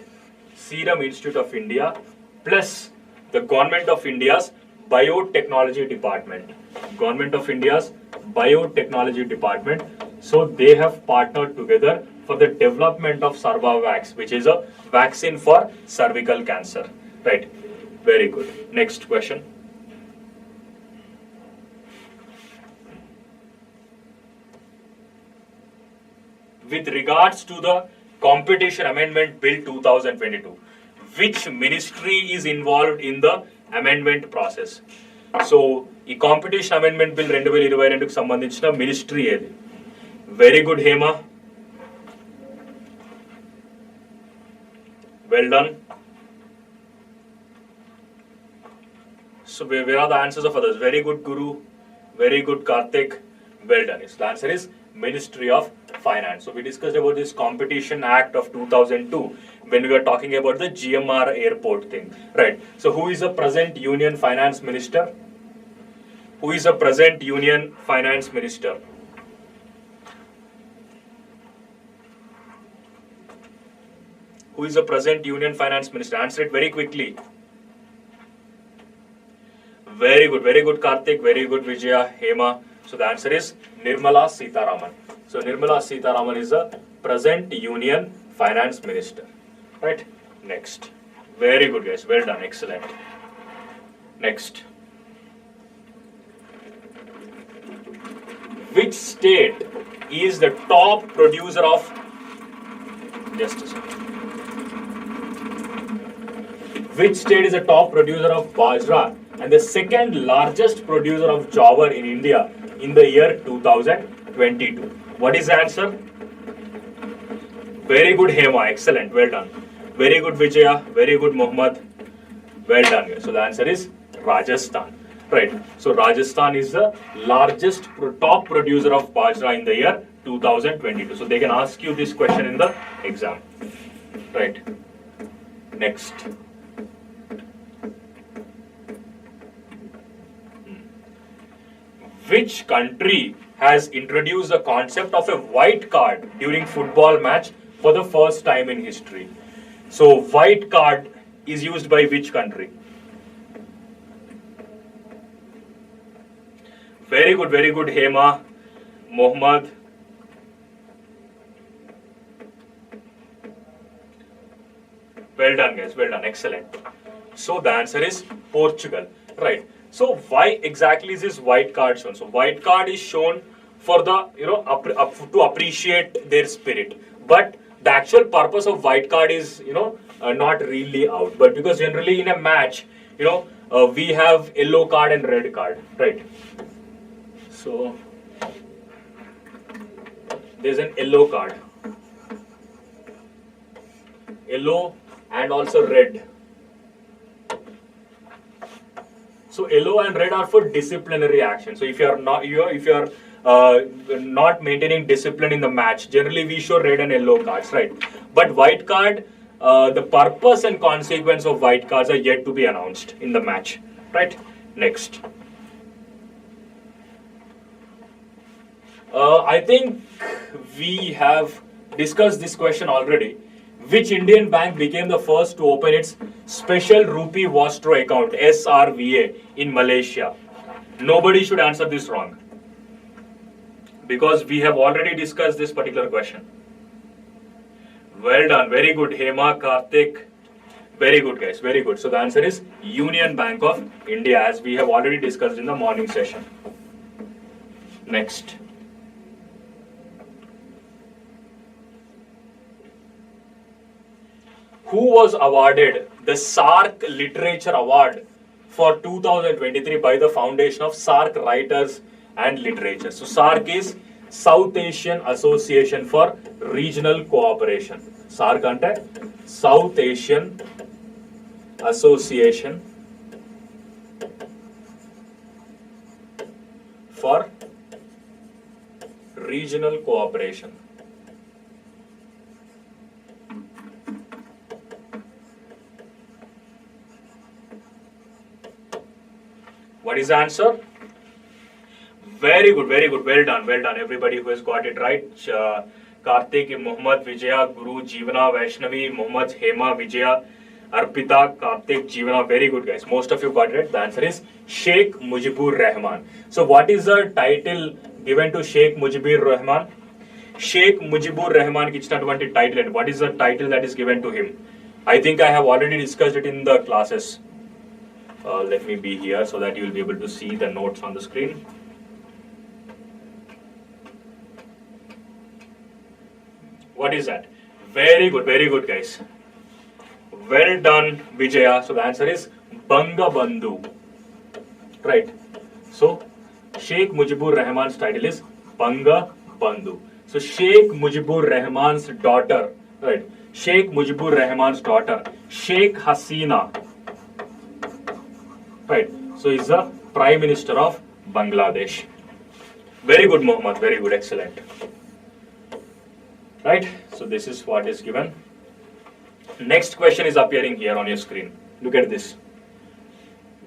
Serum Institute of India plus the Government of India's Biotechnology Department. Government of India's Biotechnology Department. So, they have partnered together for the development of Sarvavax, which is a vaccine for cervical cancer, right? Very good. Next question. With regards to the Competition Amendment Bill 2022, which ministry is involved in the amendment process? So, ఈ Competition Amendment Bill 2022కు సంబంధించిన ministry ఏది? Very good, Hema. Well done. So, where are the answers of others? Very good, Guru. Very good, Karthik. Well done. So, the answer is Ministry of Finance. So, we discussed about this Competition Act of 2002 when we were talking about the GMR airport thing, right? So, who is the present Union Finance Minister? Who is the present Union Finance Minister? Who is the present Union Finance Minister? Answer it very quickly. Very good, Karthik. Very good, Vijaya, Hema. So the answer is Nirmala Sitharaman. So Nirmala Sitharaman is the present Union Finance Minister. Right? Next. Very good, guys. Well done. Excellent. Next. Which state is the top producer of... Just a second. Which state is the top producer of bajra and the second largest producer of jowar in India in the year 2022? What is the answer? Very good, Hema. Excellent. Well done. Very good, Vijaya. Very good, Mohammed. Well done. So the answer is Rajasthan. Right. So Rajasthan is the largest top producer of bajra in the year 2022. So they can ask you this question in the exam. Right. Next. Which country has introduced the concept of a white card during football match for the first time in history? So, white card is used by which country? Very good, Hema, Mohammed. Well done, guys. Well done. Excellent. So, the answer is Portugal. Right. So why exactly is this white card shown? So white card is shown for the, to appreciate their spirit. But the actual purpose of white card is, not really out. But because generally in a match, we have yellow card and red card, right? So there's an yellow card. Yellow and also red. So yellow and red are for disciplinary action. So if you are not maintaining discipline in the match, generally we show red and yellow cards, right? But white card, the purpose and consequence of white cards are yet to be announced in the match, right? Next. I think we have discussed this question already. Which Indian bank became the first to open its Special Rupee Vostro account, SRVA, in Malaysia? Nobody should answer this wrong, because we have already discussed this particular question. Well done. Very good, Hema, Karthik. Very good, guys. Very good. So the answer is Union Bank of India, as we have already discussed in the morning session. Next. Who was awarded the SARC Literature Award for 2023 by the Foundation of SARC Writers and Literature? So SARC is South Asian Association for Regional Cooperation. SARC ante South Asian Association for Regional Cooperation. What is the answer? Very good, very good. Well done, well done. Everybody who has got it right. Karthik, Mohammad, Vijaya, Guru, Jeevana, Vaishnavi, Mohammad, Hema, Vijaya, Arpita, Karthik, Jeevana. Very good, guys. Most of you got it right. The answer is Sheikh Mujibur Rahman. So, what is the title given to Sheikh Mujibur Rahman? Sheikh Mujibur Rahman ki ichhinatuvanti title and what is the title that is given to him? I think I have already discussed it in the classes. Let me be here so that you will be able to see the notes on the screen. What is that? Very good, guys. Well done, Vijaya. So the answer is Banga Bandhu. Right. So Sheikh Mujibur Rahman's title is Banga Bandhu. So Sheikh Mujibur Rahman's daughter, right? Sheikh Mujibur Rahman's daughter, Sheikh Hasina, right? So he's the Prime Minister of Bangladesh. Very good, Mohammed. Very good, excellent. Right? So this is what is given. Next question is appearing here on your screen. Look at this.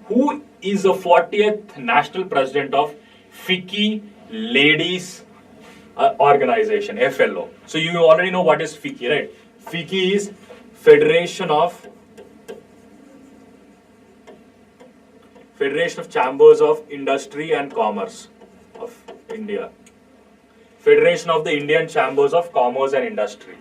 Who is the 40th National President of FICCI Ladies Organization, FLO? So you already know what is FICCI, right? FICCI is Federation of Chambers of Industry and Commerce of India. Federation of the Indian Chambers of Commerce and Industry.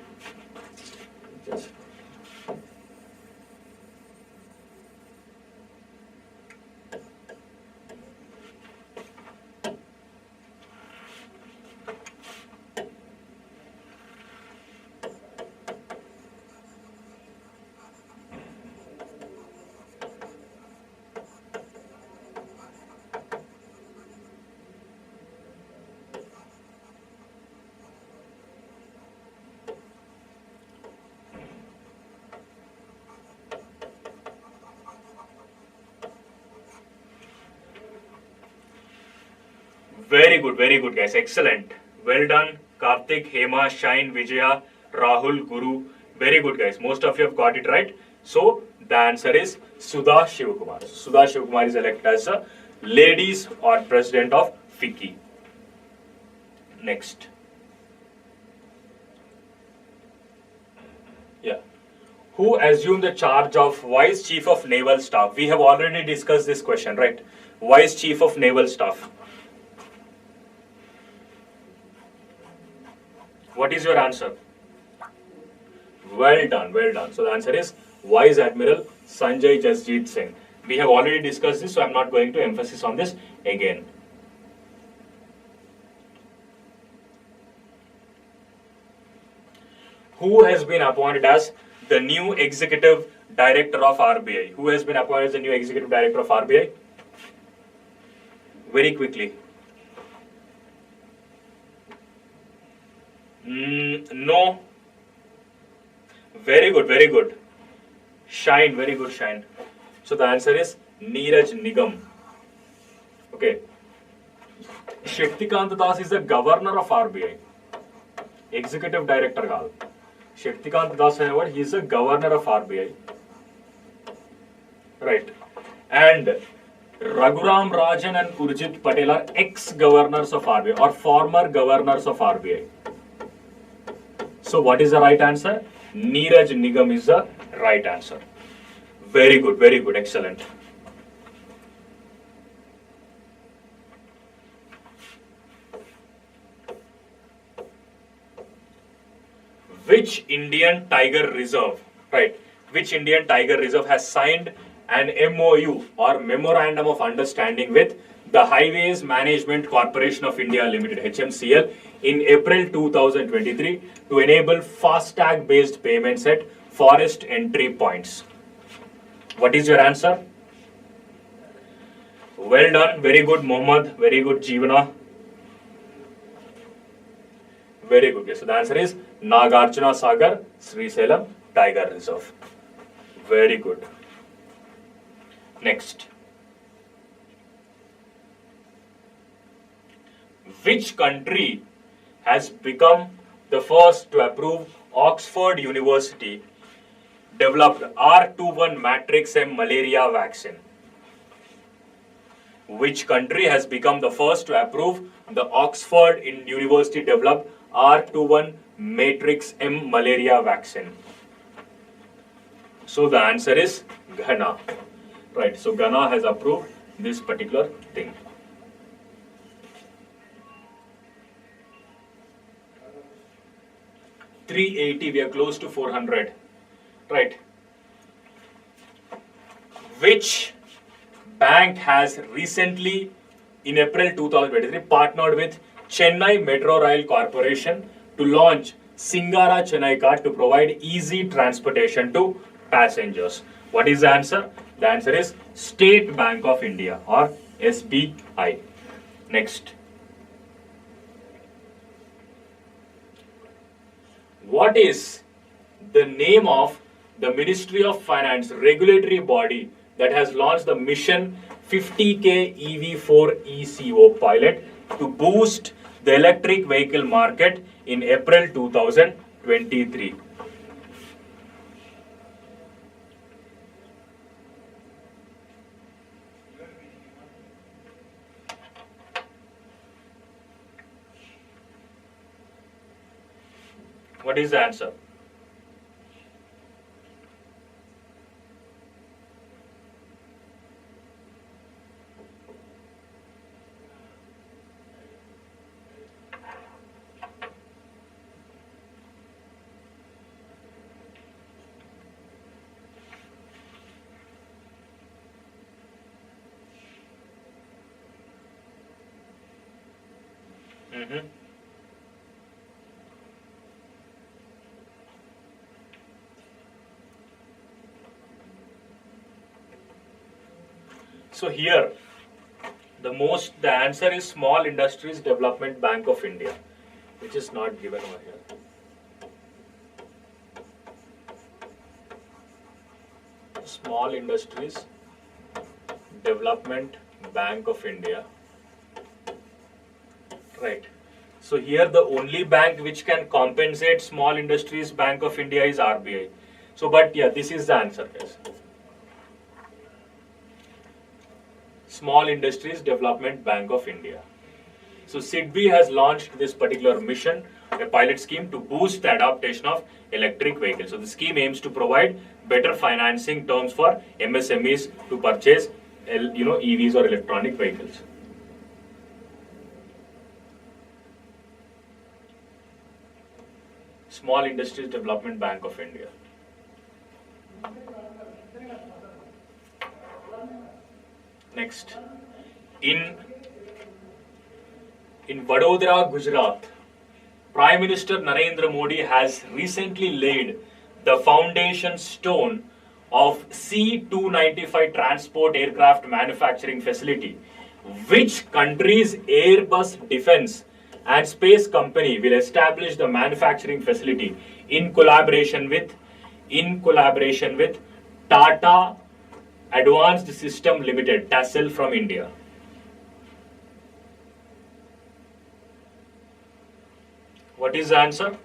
Very good, guys. Excellent. Well done. Karthik, Hema, Shine, Vijaya, Rahul, Guru. Very good, guys. Most of you have got it right. So the answer is Sudha Shivakumar. Sudha Shivakumar is elected as a ladies or president of FICCI. Next. Yeah. Who assumed the charge of Vice Chief of Naval Staff? We have already discussed this question, right? Vice Chief of Naval Staff. What is your answer? Well done, well done. So the answer is Vice Admiral Sanjay Jasjeet Singh. We have already discussed this, so I am not going to emphasize on this again. Who has been appointed as the new Executive Director of RBI? Who has been appointed as the new Executive Director of RBI? Very quickly. No. Very good, very good. Shine, very good, Shine. So the answer is Neeraj Nigam. Okay. Shaktikant Das is the Governor of RBI. Executive Director Gal. Shaktikant Das, he is the Governor of RBI. Right. And Raghuram Rajan and Urjit Patel are ex-governors of RBI or former governors of RBI. So what is the right answer? Neeraj Nigam is the right answer. Very good, excellent. Which Indian Tiger Reserve, right? Which Indian Tiger Reserve has signed an MOU or Memorandum of Understanding with the Highways Management Corporation of India Limited, HMCL, in April 2023 to enable FASTag based payments at forest entry points? What is your answer? Well done. Very good, Mohammed. Very good, Jeevana. Very good. Okay, so the answer is Nagarjuna Sagar Srisalem Tiger Reserve. Very good. Next. Which country has become the first to approve Oxford University developed R21 matrix M malaria vaccine? Which country has become the first to approve the Oxford University developed R21 matrix M malaria vaccine? So the answer is Ghana. Right, so Ghana has approved this particular thing. $380, we are close to 400. Right. Which bank has recently, in April 2023, partnered with Chennai Metro Rail Corporation to launch Singara Chennai card to provide easy transportation to passengers? What is the answer? The answer is State Bank of India, or SBI. Next. What is the name of the Ministry of Finance regulatory body that has launched the Mission 50K EV4 ECO pilot to boost the electric vehicle market in April 2023? What is the answer? So here, the answer is Small Industries Development Bank of India, which is not given over here. Small Industries Development Bank of India. Right. So here the only bank which can compensate Small Industries Bank of India is RBI. So, but yeah, this is the answer, guys. Small Industries Development Bank of India. So SIDBI has launched this particular mission, a pilot scheme to boost the adoption of electric vehicles. So the scheme aims to provide better financing terms for MSMEs to purchase EVs or electronic vehicles. Small Industries Development Bank of India. Next, in Vadodara, Gujarat, Prime Minister Narendra Modi has recently laid the foundation stone of C-295 transport aircraft manufacturing facility. Which country's Airbus Defence and Space Company will establish the manufacturing facility in collaboration with Tata Advanced System Limited, TASL from India? What is the answer?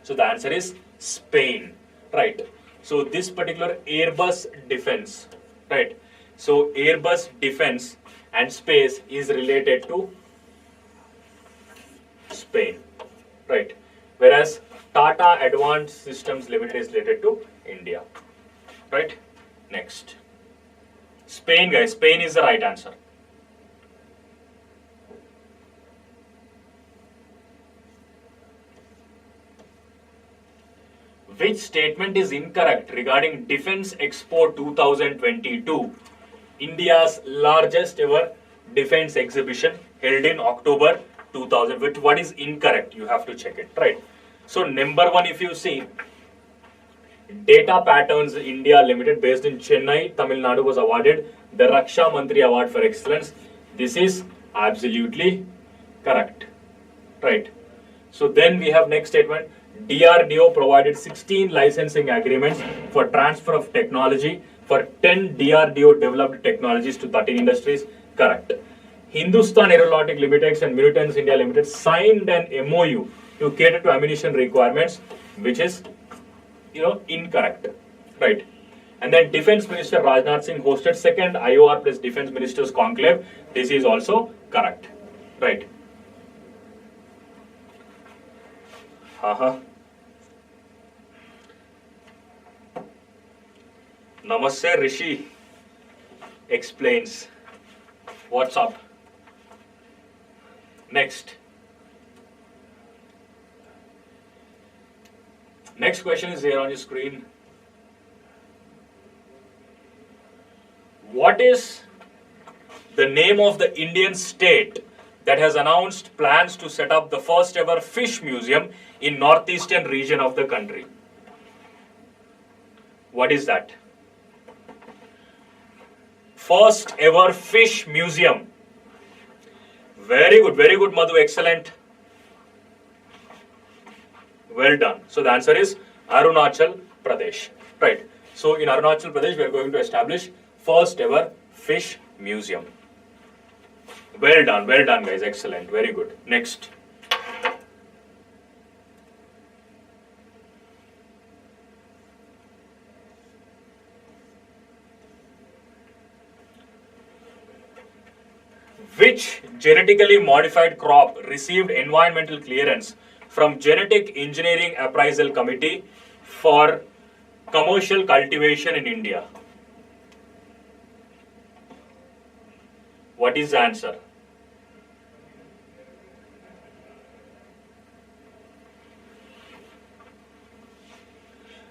So the answer is Spain, right? So this particular Airbus Defence, right? So Airbus Defence and Space is related to Spain, right? Whereas Tata Advanced Systems Limited is related to India, right? Next. Spain, guys. Spain is the right answer. Which statement is incorrect regarding Defence Expo 2022, India's largest ever defence exhibition held in October 2000? What is incorrect? You have to check it, right? So number one, if you see, Data Patterns India Limited based in Chennai, Tamil Nadu was awarded the Raksha Mantri Award for Excellence. This is absolutely correct, right? So then we have next statement. DRDO provided 16 licensing agreements for transfer of technology for 10 DRDO developed technologies to 13 industries. Correct. Hindustan Aeronautics Limited and Militants India Limited signed an MOU to cater to ammunition requirements, which is incorrect. right? And then Defense Minister Rajnath Singh hosted second IOR plus Defense Ministers Conclave. This is also correct, right? Namaste Rishi explains. What's up? Next. Next question is here on your screen. What is the name of the Indian state that has announced plans to set up the first ever fish museum in northeastern region of the country? What is that? First ever fish museum. Very good, Madhu, excellent. Well done. So the answer is Arunachal Pradesh, right? So in Arunachal Pradesh, we are going to establish first ever fish museum. Well done guys, excellent, very good. Next. Which genetically modified crop received environmental clearance from Genetic Engineering Appraisal Committee for commercial cultivation in India? What is the answer?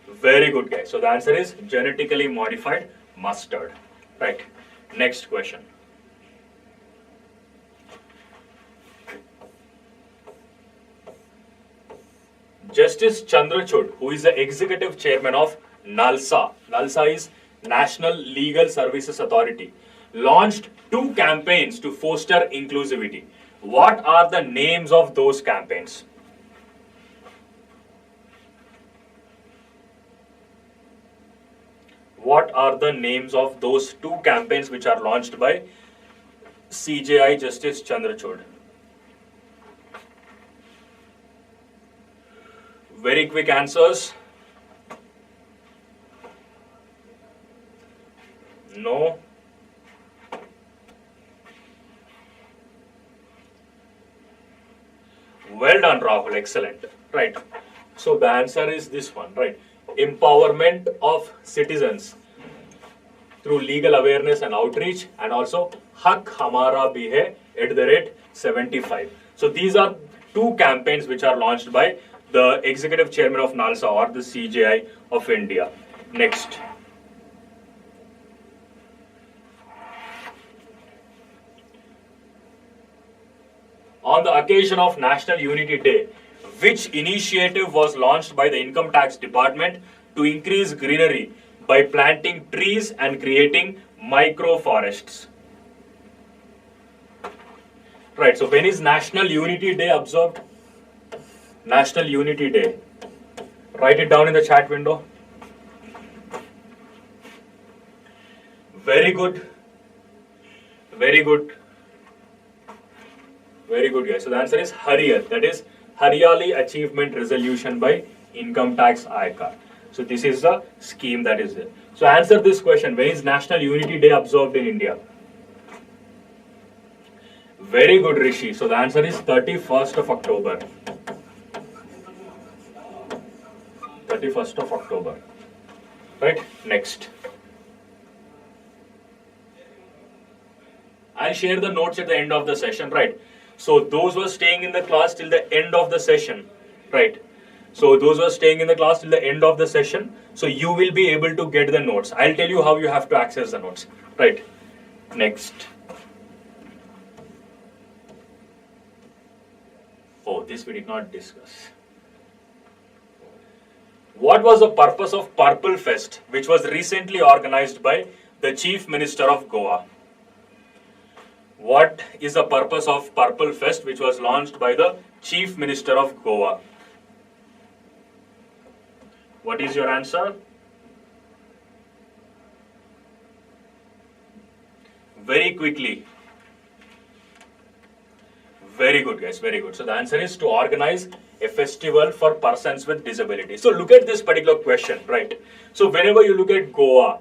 Very good guys. So the answer is genetically modified mustard. Right. Next question. Justice Chandrachud, who is the executive chairman of NALSA. NALSA is National Legal Services Authority, launched 2 campaigns to foster inclusivity. What are the names of those campaigns? What are the names of those 2 campaigns which are launched by CJI Justice Chandrachud? Very quick answers. No. Well done, Rahul. Excellent. Right. So the answer is this one, right? Empowerment of citizens through legal awareness and outreach, and also Hak Hamara Bhi Hai @75. So these are 2 campaigns which are launched by the executive chairman of NALSA, or the CJI of India. Next. On the occasion of National Unity Day, which initiative was launched by the Income Tax Department to increase greenery by planting trees and creating micro-forests? Right, so when is National Unity Day observed? National Unity Day. Write it down in the chat window. Very good. Very good. Very good, guys. So the answer is Hariyar. That is Hariyali Achievement Resolution by Income Tax Aayakar. So this is the scheme that is there. So answer this question. When is National Unity Day observed in India? Very good, Rishi. So the answer is 31st of October. 31st of October. Right? Next. I'll share the notes at the end of the session, right? So those who are staying in the class till the end of the session, right? So those who are staying in the class till the end of the session, so you will be able to get the notes. I'll tell you how you have to access the notes, right? Next. Oh, this we did not discuss. What was the purpose of Purple Fest, which was recently organized by the Chief Minister of Goa? What is the purpose of Purple Fest, which was launched by the Chief Minister of Goa? What is your answer? Very quickly. Very good, guys. Very good. So the answer is to organize a festival for persons with disability. So look at this particular question, right? So whenever you look at Goa,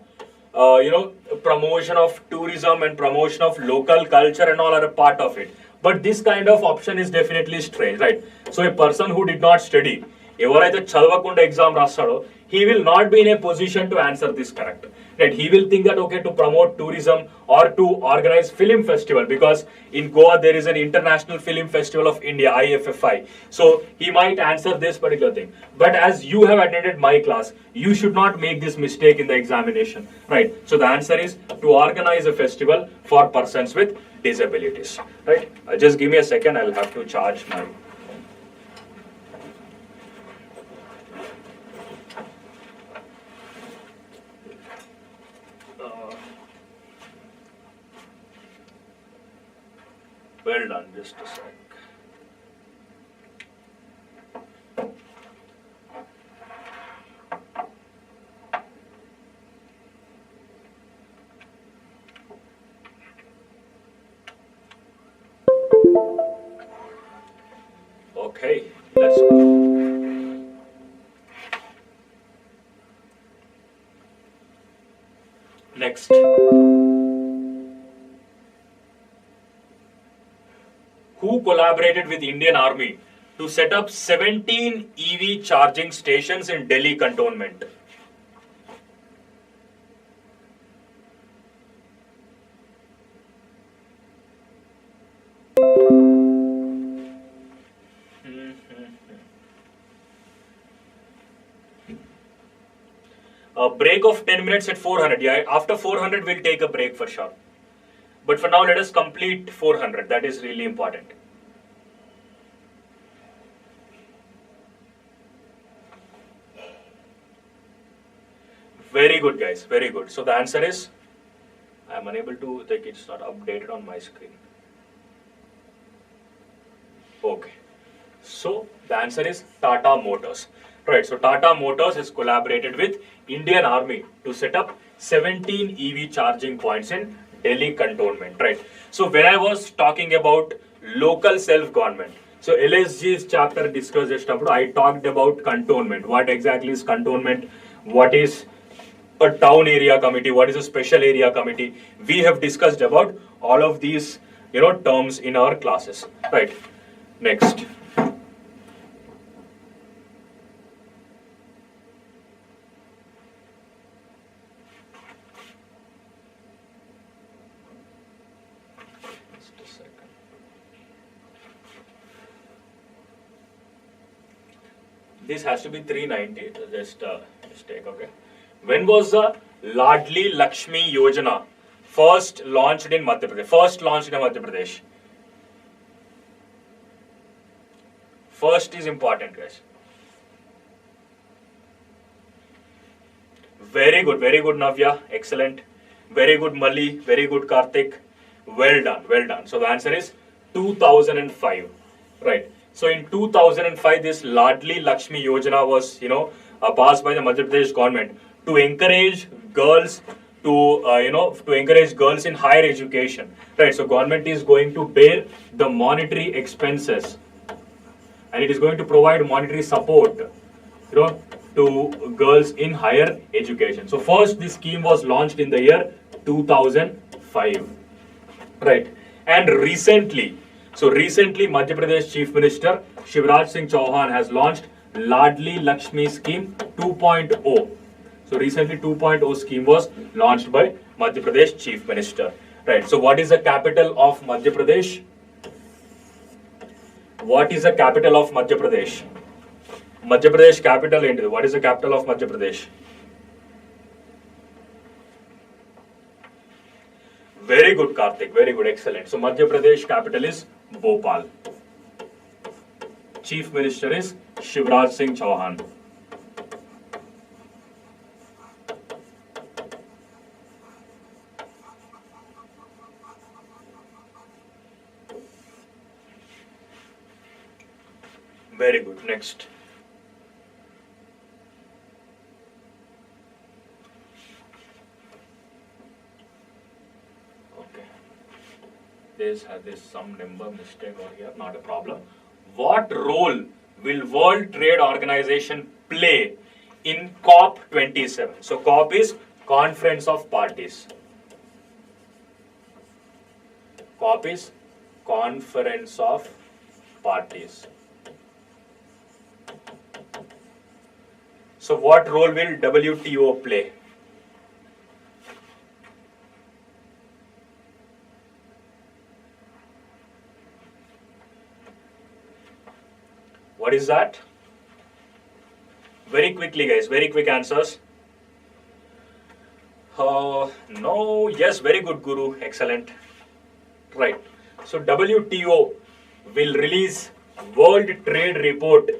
promotion of tourism and promotion of local culture and all are a part of it. But this kind of option is definitely strange, right? So a person who did not study, ఎవరైతే చదవకుండా exam రాస్తాడో, he will not be in a position to answer this correct. Right? He will think that okay, to promote tourism or to organize film festival, because in Goa there is an International Film Festival of India, IFFI. So he might answer this particular thing. But as you have attended my class, you should not make this mistake in the examination. Right? So the answer is to organize a festival for persons with disabilities. Right? Just give me a second. I'll have to charge my. Well done, just a sec. Okay, let's go. Next. Who collaborated with Indian Army to set up 17 EV charging stations in Delhi cantonment? A break of 10 minutes at 400. Yeah, after 400 we'll take a break for sure. But for now, let us complete 400. That is really important. Very good, guys. Very good. So the answer is, I am unable to, like, it's not updated on my screen. Okay. So the answer is Tata Motors. Right. So Tata Motors has collaborated with Indian Army to set up 17 EV charging points in Delhi cantonment, right? So when I was talking about local self-government, so LSG's chapter discussed, I talked about cantonment. What exactly is cantonment? What is a town area committee? What is a special area committee? We have discussed about all of these, terms in our classes, right? Next. This has to be 390. Just take, okay. When was the Ladli Lakshmi Yojana first launched in Madhya Pradesh? First is important, guys. Very good, Navya. Excellent. Very good, Mali. Very good, Karthik. Well done. So the answer is 2005, right? So in 2005, this Ladli Lakshmi Yojana was, passed by the Madhya Pradesh government to encourage girls to encourage girls in higher education, right? So government is going to bear the monetary expenses, and it is going to provide monetary support, to girls in higher education. So first, this scheme was launched in the year 2005, right? And recently, Madhya Pradesh Chief Minister Shivraj Singh Chauhan has launched Ladli Lakshmi Scheme 2.0. So recently 2.0 scheme was launched by Madhya Pradesh Chief Minister. Right. So what is the capital of Madhya Pradesh? What is the capital of Madhya Pradesh? Madhya Pradesh capital ఏంటిది? What is the capital of Madhya Pradesh? Very good, Karthik. Very good. Excellent. So Madhya Pradesh capital is Bhopal. Chief Minister is Shivraj Singh Chauhan. Very good. Next. there's some number mistake over here, not a problem. What role will World Trade Organization play in COP27? So COP is Conference of Parties. COP is Conference of Parties. So what role will WTO play? What is that? Very quickly, guys, very quick answers. No, yes, very good, Guru, excellent. Right. So WTO will release World Trade Report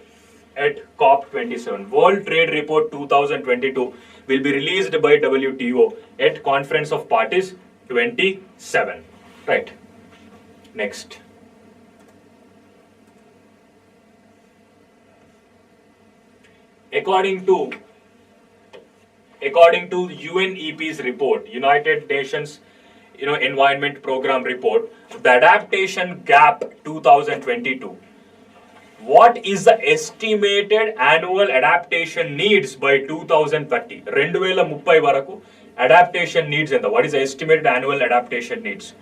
at COP27. World Trade Report 2022 will be released by WTO at Conference of Parties 27. Right. Next. According to UNEP's report, United Nations Environment Program report, the Adaptation Gap 2022. What is the estimated annual adaptation needs by 2030? 2030 varaku adaptation needs enta. What is the estimated annual adaptation needs?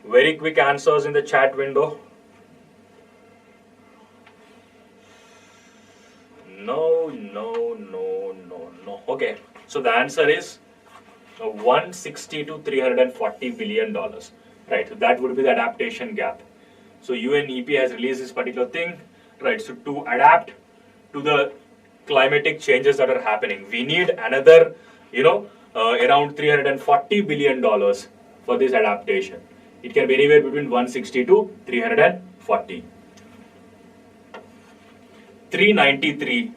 Very quick answers in the chat window. No. Okay, so the answer is 160 to 340 billion dollars. Right, so that would be the adaptation gap. So UNEP has released this particular thing, right? So to adapt to the climatic changes that are happening, we need another, around 340 billion dollars for this adaptation. It can be anywhere between 160 to 340. 393.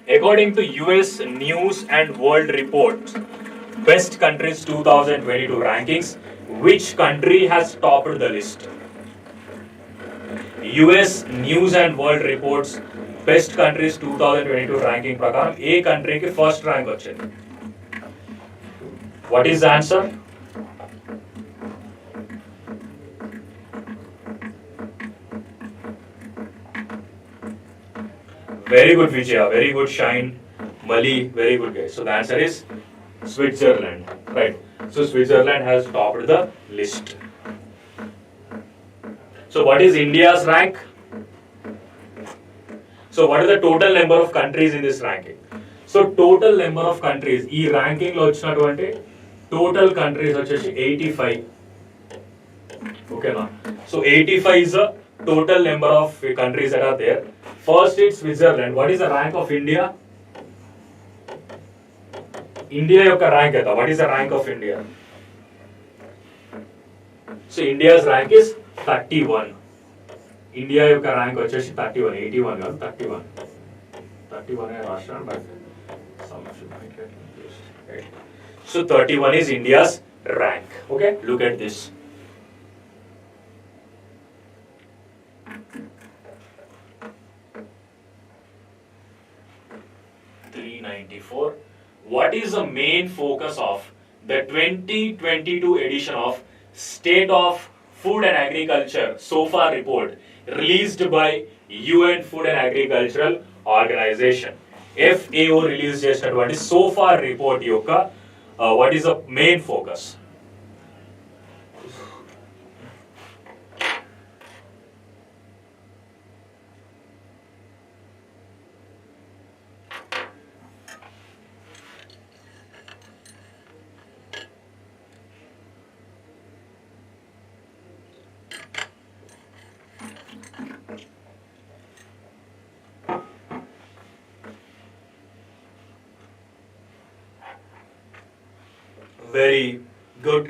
According to US News and World Report, Best Countries 2022 rankings, which country has topped the list? US News and World Reports Best Countries 2022 ranking prakaram ఏ కంట్రీకి first rank వచ్చింది? What is the answer? Very good, Vijaya. Very good, Shine. Mali. Very good, guys. So the answer is Switzerland. Right. So Switzerland has topped the list. So what is India's rank? So what is the total number of countries in this ranking? So total number of countries. ఈ ranking లో వచ్చినటువంటి total countries వచ్చేసి 85. Okay, na? So 85 is the total number of countries that are there. First is Switzerland. What is the rank of India? India యొక్క rank ఎంత? What is the rank of India? So India's rank is 31. India యొక్క rank వచ్చేసి 31. 81 కాదు 31. 31 రాష్ట్రం but some should might get confused. Right. So 31 is India's rank. Okay, look at this. What is the main focus of the 2022 edition of State of Food and Agriculture SOFA report released by UN Food and Agricultural Organization? FAO released చేసినటువంటి SOFA report యొక్క what is the main focus? Very good.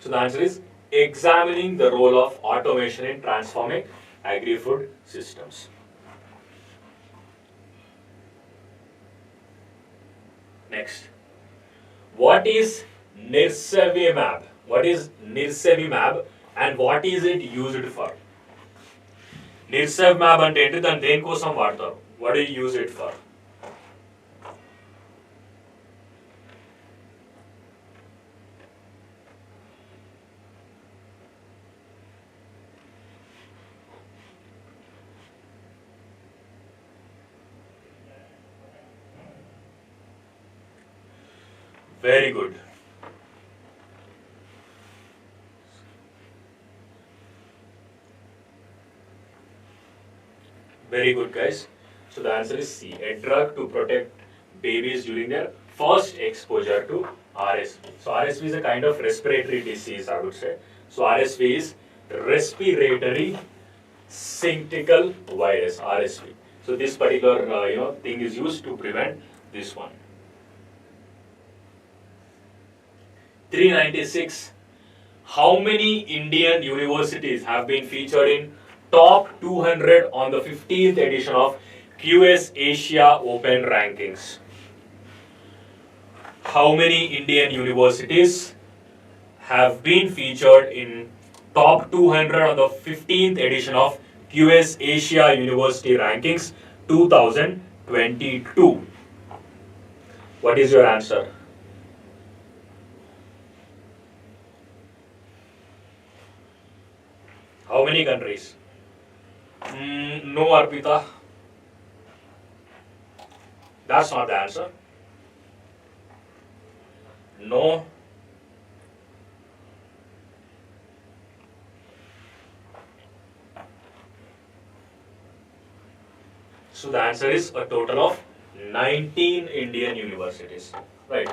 So the answer is examining the role of automation in transforming agri-food systems. Next. What is nirsevimab? What is nirsevimab and what is it used for? Nirsevimab అంటే ఏంటి? దాన్ని దేనికోసం వాడతారు? What do you use it for? Very good. Very good, guys. So the answer is C. A drug to protect babies during their first exposure to RSV. So RSV is a kind of respiratory disease, I would say. So RSV is respiratory syncytial virus, RSV. So this particular thing is used to prevent this one. 396. How many Indian universities have been featured in top 200 on the 15th edition of QS Asia Open Rankings? How many Indian universities have been featured in top 200 on the 15th edition of QS Asia University Rankings 2022? What is your answer? How many countries? No, Arpita. That's not the answer. No. So the answer is a total of 19 Indian universities. Right.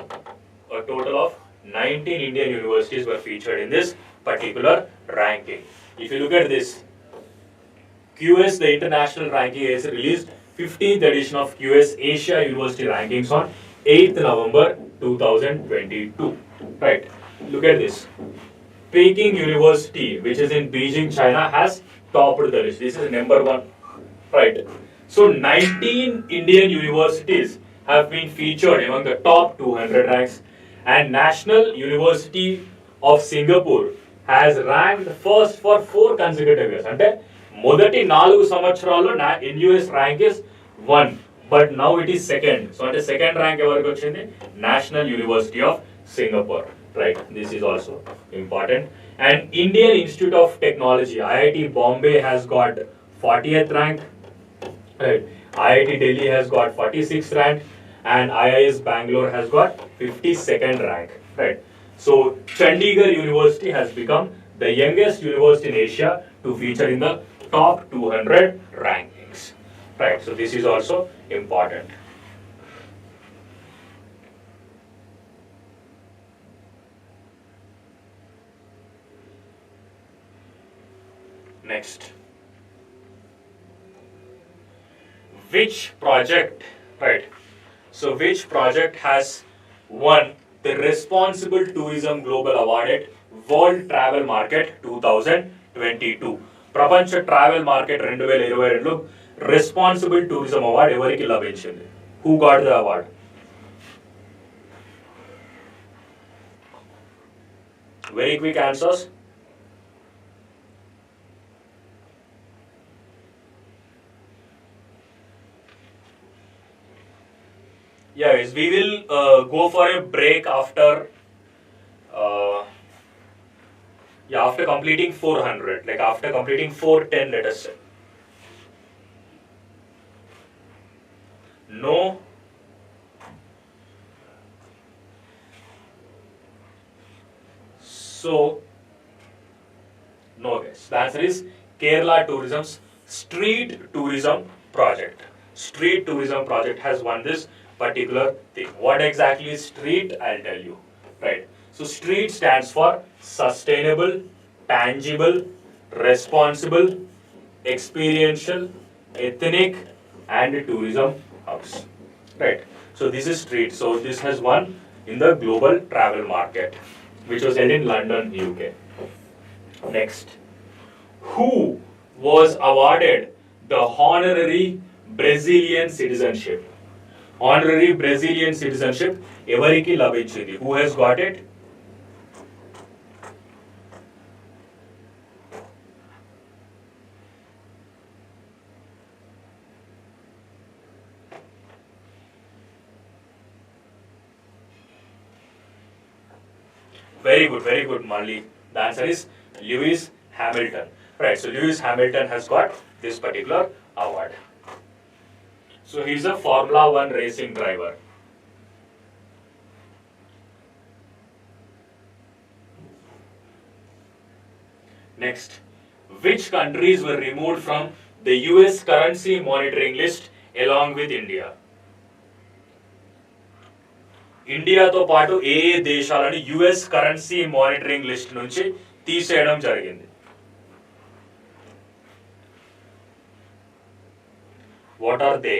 A total of 19 Indian universities were featured in this particular ranking. If you look at this, QS, the international ranking, is released 15th edition of QS Asia University Rankings on 8th November 2022. Right. Look at this. Peking University, which is in Beijing, China, has topped the list. This is number 1. Right. So 19 Indian universities have been featured among the top 200 ranks, and National University of Singapore has ranked first for 4 consecutive years. అంటే మొదటి 4 సంవత్సరాల్లో NUS rank is 1, but now it is second. So అంటే second rank ఎవరికి వచ్చింది? National University of Singapore. Right. This is also important. And Indian Institute of Technology, IIT Bombay, has got 40th rank. Right. IIT Delhi has got 46th rank, and IIS Bangalore has got 52nd rank. Right. So Chandigarh University has become the youngest university in Asia to feature in the top 200 rankings. Right. So this is also important. Next. Which project, right? So which project has won the Responsible Tourism Global Award at World Travel Market 2022? ప్రపంచ travel market 2022 responsible tourism award ఎవరికి లభించింది? Who got the award? Very quick answers. Yes, we will go for a break after after completing 400, like after completing 410, let us say. No. So, no guys. The answer is Kerala Tourism's Street Tourism Project. Street Tourism Project has won this particular thing. What exactly is street? I'll tell you. Right. So street stands for sustainable, tangible, responsible, experiential, ethnic, and tourism hubs. Right. So this is street. So this has won in the global travel market, which was held in London, UK. Next. Who was awarded the honorary Brazilian citizenship? Honorary Brazilian citizenship evariki labinchindi? Who has got it? Very good, Marley. The answer is Lewis Hamilton. Right, so Lewis Hamilton has got this particular award. So he is a Formula 1 racing driver. Next, which countries were removed from the US currency monitoring list along with India? ఇండియాతో పాటు ఏ ఏ దేశాలను US currency monitoring list నుంచి తీసేయడం జరిగింది? What are they?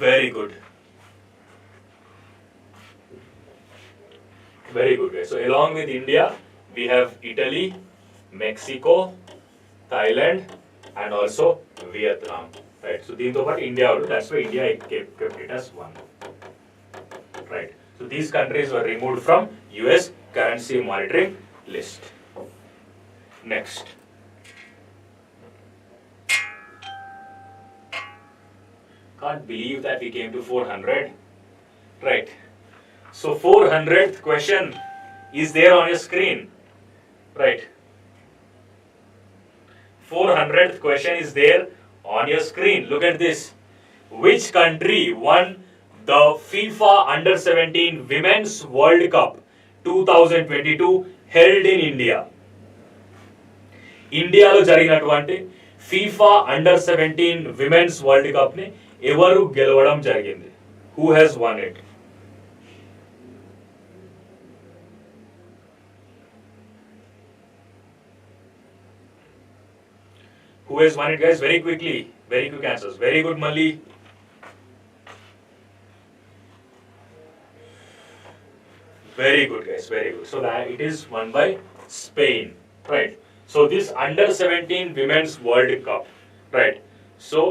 Very good. Very good, guys. So along with India, we have Italy, Mexico, Thailand, and also Vietnam. Right. So these are India. That's why India kept it as one. Right. So these countries were removed from US currency monitoring list. Next. Can't believe that we came to 400. Right. So 400th question is there on your screen. Right. 400th question is there on your screen. Look at this. Which country won the FIFA Under-17 Women's World Cup 2022 held in India? ఇండియాలో జరిగినటువంటి FIFA అండర్-17 women's world cup ని ఎవరు గెలవడం జరిగింది? Who has won it? Who has won it, guys? Very quickly. Very quick answers. Very good, Mali. Very good, guys. Very good. So that it is won by Spain. Right. So this Under-17 Women's World Cup. Right. So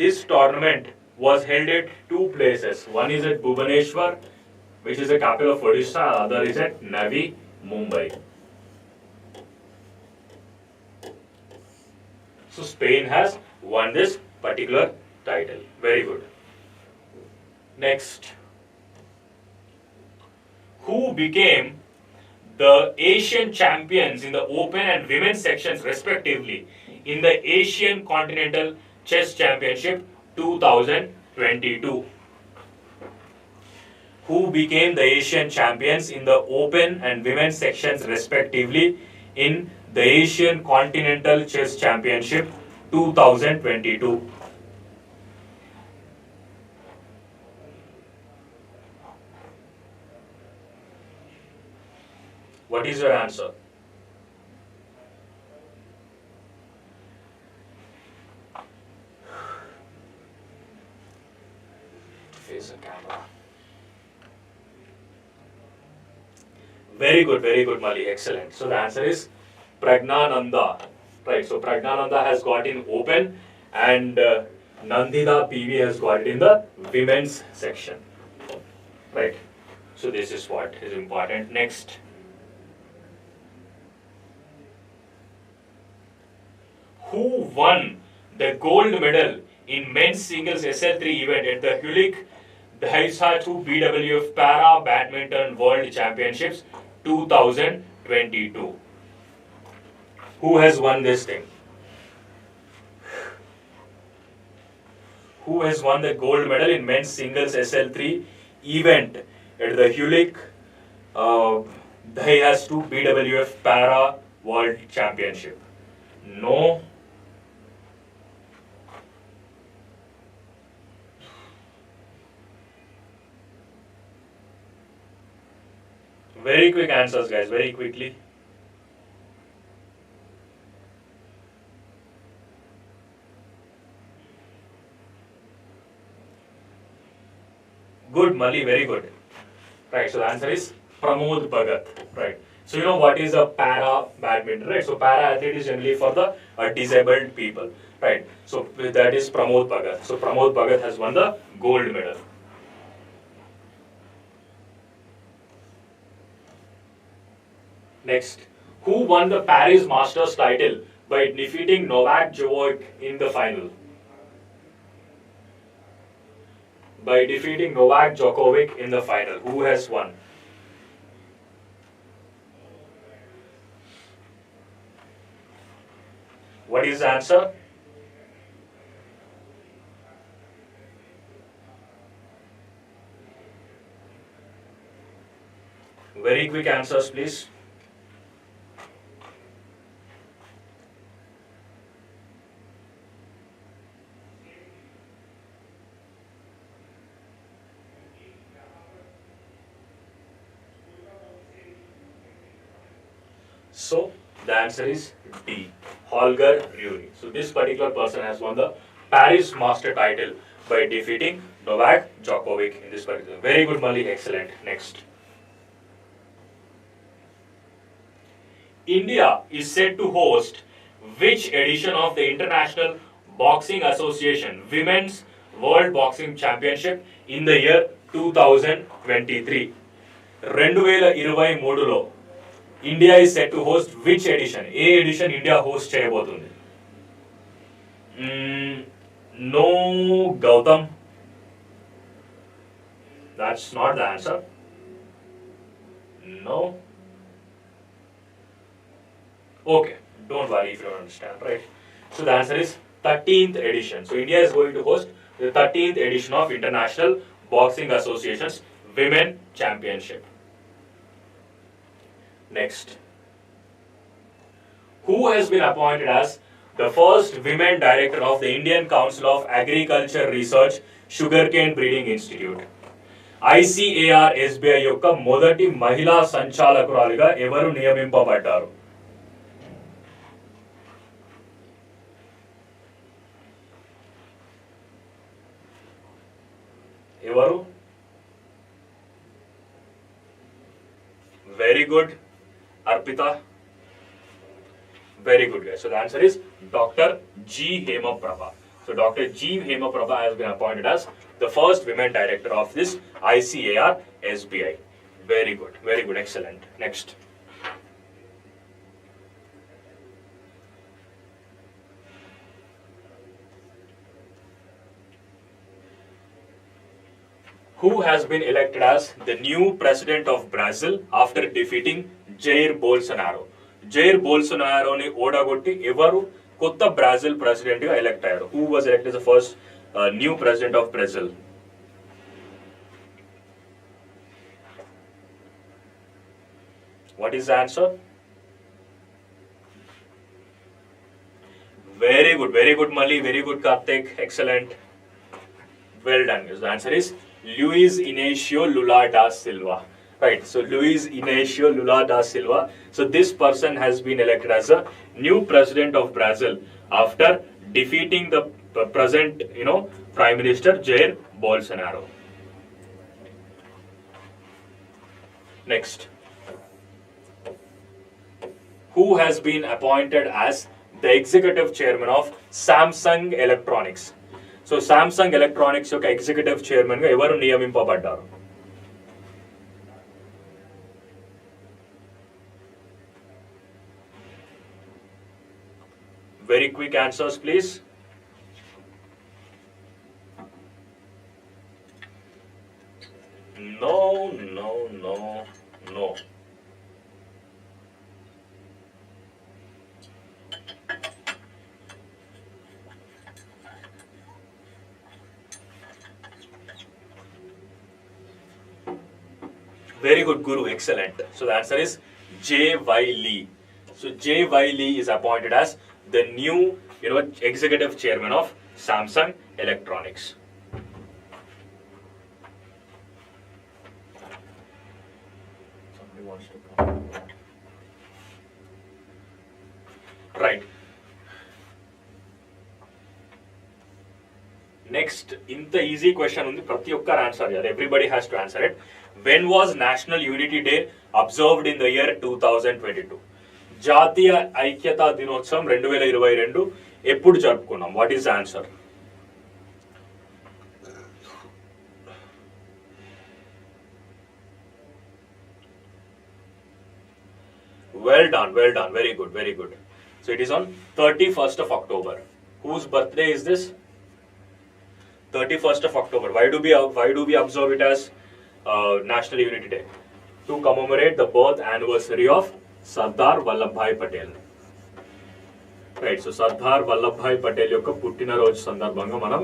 this tournament was held at two places. One is at Bhubaneswar, which is the capital of Odisha. Other is at Navi, Mumbai. So Spain has won this particular title. Very good. Next. Who became the Asian champions in the open and women's sections respectively in the Asian Continental Chess Championship 2022? Who became the Asian champions in the open and women's sections respectively in the Asian Continental Chess Championship 2022? What is your answer? Face the camera. Very good, Mali. Excellent. So the answer is Pragnananda. Right. So Pragnananda has got in open, and Nandita PV has got it in the women's section. Right. So this is what is important. Next. Who won the gold medal in men's singles SL3 event at the Hulik Daihatsu BWF Para Badminton World Championships 2022? Who has won this thing? Who has won the gold medal in men's singles SL3 event at the Hulik Daihatsu BWF Para World Championship? No. Very quick answers, guys, very quickly. Good, Mali, very good. Right, so the answer is Pramod Bhagat. Right. So you know what is a para badminton, right? So para athlete is generally for the disabled people, right? So that is Pramod Bhagat. So Pramod Bhagat has won the gold medal. Next, who won the Paris Masters title by defeating Novak Djokovic in the final? By defeating Novak Djokovic in the final, who has won? What is the answer? Very quick answers, please. So the answer is D, Holger Rune. So this particular person has won the Paris Master title by defeating Novak Djokovic in this particular. Very good, Mali. Excellent. Next. India is set to host which edition of the International Boxing Association Women's World Boxing Championship in the year 2023? 2023లో India is set to host which edition? A edition India host చేయబోతుంది. No, Gautam. That's not the answer. No. Okay, don't worry if you don't understand, right? So the answer is 13th edition. So India is going to host the 13th edition of International Boxing Association's Women Championship. Next. Who has been appointed as the first women director of the Indian Council of Agriculture Research Sugarcane Breeding Institute? ICAR SBI యొక్క మొదటి మహిళా సంచాలకురాలిగా ఎవరు నియమింపబడ్డారు? ఎవరు? Very good. Arpita. Very good, guys. So the answer is Dr. G. Hemaprabha. So Dr. G. Hemaprabha has been appointed as the first women director of this ICAR SBI. Very good. Very good. Excellent. Next. Who has been elected as the new president of Brazil after defeating Jair Bolsonaro? Jair Bolsonaro ni ఓడగొట్టి ఎవరు కొత్త Brazil president గా elect అయ్యారు? Who was elected as the first new president of Brazil? What is the answer? Very good, Mali. Very good, Karthik. Excellent. Well done. The answer is Luiz Inácio Lula da Silva. Right, so Luiz Inácio Lula da Silva. So this person has been elected as a new president of Brazil after defeating the present, Prime Minister Jair Bolsonaro. Next. Who has been appointed as the executive chairman of Samsung Electronics? So Samsung Electronics యొక్క executive chairman గా ఎవరు నియమింపబడ్డారు? Very quick answers, please. No. Very good, Guru. Excellent. So the answer is J.Y. Lee. So J.Y. Lee is appointed as the new, executive chairman of Samsung Electronics. Somebody wants to come. Right. Next, ఇంత easy question ఉంది, ప్రతి ఒక్కరు answer చేయాలి. Everybody has to answer it. When was National Unity Day observed in the year 2022? జాతీయ ఐక్యతా దినోత్సవం 2022 ఎప్పుడు జరుపుకున్నాం? What is answer? Well done. Very good. So it is on 31st of October. Whose birthday is this? 31st of October. Why do we observe it as National Unity Day? To commemorate the birth anniversary of Sardar Vallabhbhai Patel. Right, so Sardar Vallabhbhai Patel యొక్క పుట్టినరోజు సందర్భంగా మనం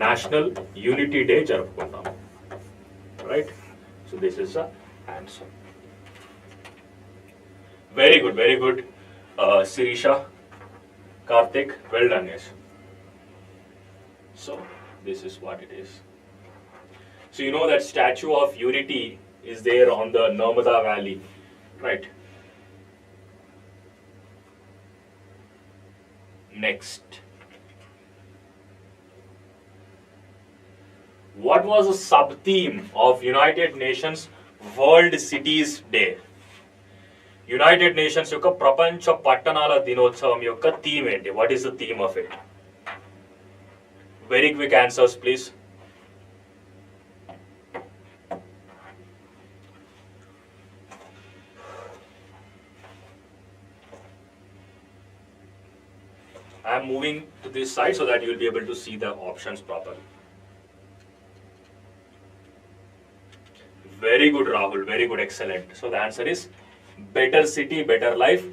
national unity day జరుపుకుంటాం. Right, so this is the answer. Very good, very good. Sirisha, Karthik, well done, yes. So, this is what it is. So, you know that Statue of Unity is there on the Narmada Valley, right? Next. What was the sub-theme of United Nations World Cities Day? United nations యొక్క ప్రపంచ పట్టణాల దినోత్సవం యొక్క theme ఏంటి? What is the theme of it? Very quick answers please. I am moving to this side so that you will be able to see the options properly. Very good, Rahul. Very good. Excellent. So the answer is better city, better life,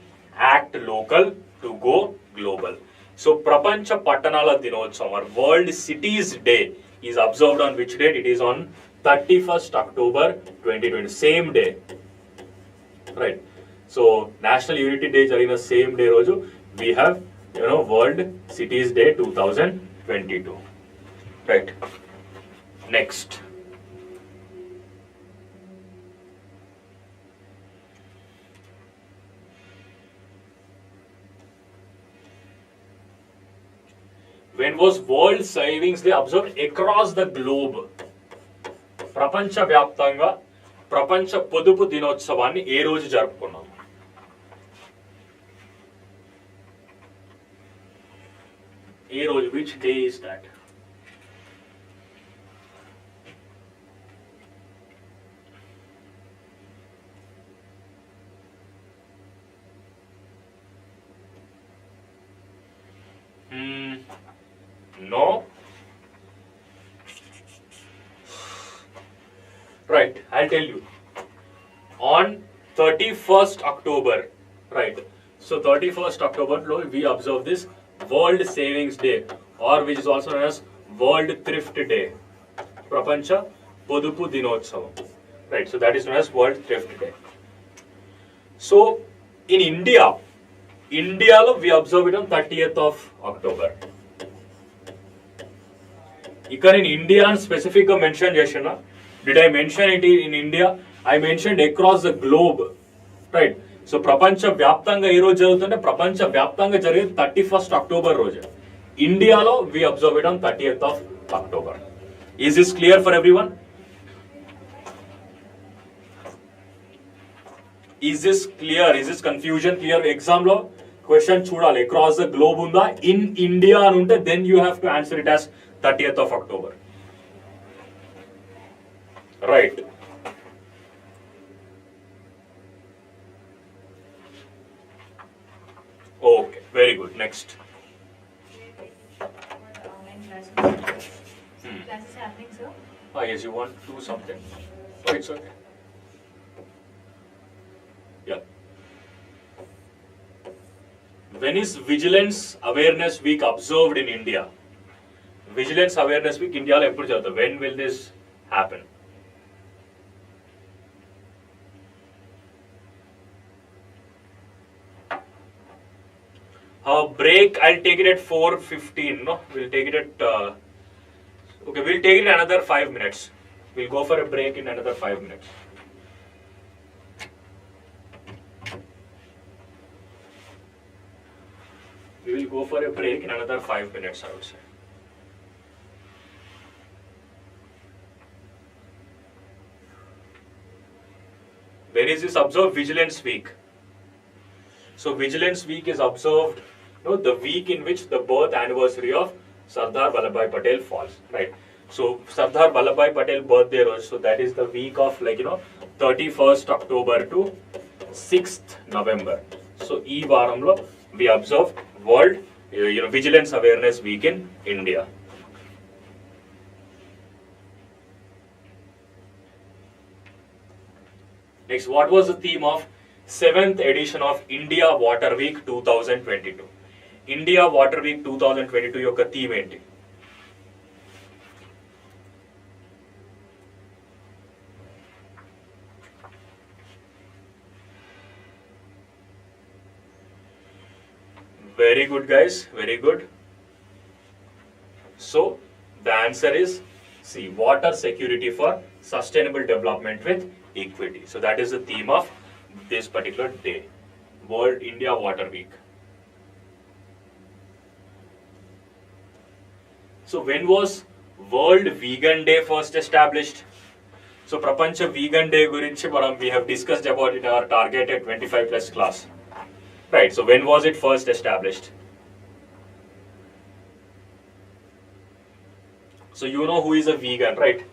act local to go global. So Prapancha Pattanala Dinotsavam or World Cities Day is observed on which date? It is on 31st October 2020. Same day. Right. So National Unity Day jarigina same day roju we have World Cities Day 2022. Right. Next. When was World Savings Day observed across the globe? ప్రపంచ వ్యాప్తంగా ప్రపంచ పొదుపు దినోత్సవాన్ని ఏ రోజు జరుపుకున్నాం? ఏ రోజు? Which day is that? No. Right, I'll tell you. On 31st October, right? So 31st October, we observe this World Savings Day, or which is also known as World Thrift Day. Prapancha Podupu Dinotsavam. Right, so that is known as World Thrift Day. So in India, we observe it on 30th of October. ఇక్కడ నేను India అని specific గా mention చేసిన. Did I mention it in India? I mention across the globe, right? So ప్రపంచ వ్యాప్తంగా ఏ రోజు జరుగుతుంటే ప్రపంచ వ్యాప్తంగా జరిగేది 31st October రోజు. ఇండియాలో we observe it on 30th of October. Is this clear for everyone? Is this clear? Is this confusion clear? Exam లో క్వశ్చన్ చూడాలి, అక్రాస్ ద గ్లోబ్ ఉందా, ఇన్ ఇండియా అని ఉంటే then you have to answer it as 30th of October. Right. Okay, very good. Next. Classes happening, sir? Yes, you want to do something? Oh, it's okay. Yeah. When is Vigilance Awareness Week observed in India? Vigilance Awareness Week ఇండియాలో ఎప్పుడు జరుగుతుంది? When will this happen? Break, I'll take it at 4:15. No, we'll take it at okay, we'll take it in another 5 minutes. We'll go for a break in another 5 minutes. We will go for a break in another 5 minutes, I would say. When is this observed? Vigilance Week. So Vigilance Week is observed, the week in which the birth anniversary of Sardar Vallabhbhai Patel falls, right? So Sardar Vallabhbhai Patel birthday, so that is the week of 31st October to 6th November. So ee varamlo we observe World Vigilance Awareness Week in India. Next, what was the theme of 7th edition of India Water Week 2022? India Water Week 2022 యొక్క theme ఏంటి? Very good, guys. Very good. So the answer is C. Water security for sustainable development with equity. So that is the theme of this particular day, World India Water Week. So when was World Vegan Day first established? So Prapancha Vegan Day gurinchi we have discussed about it in our targeted 25 plus class. Right, so when was it first established? So you know who is a vegan, right?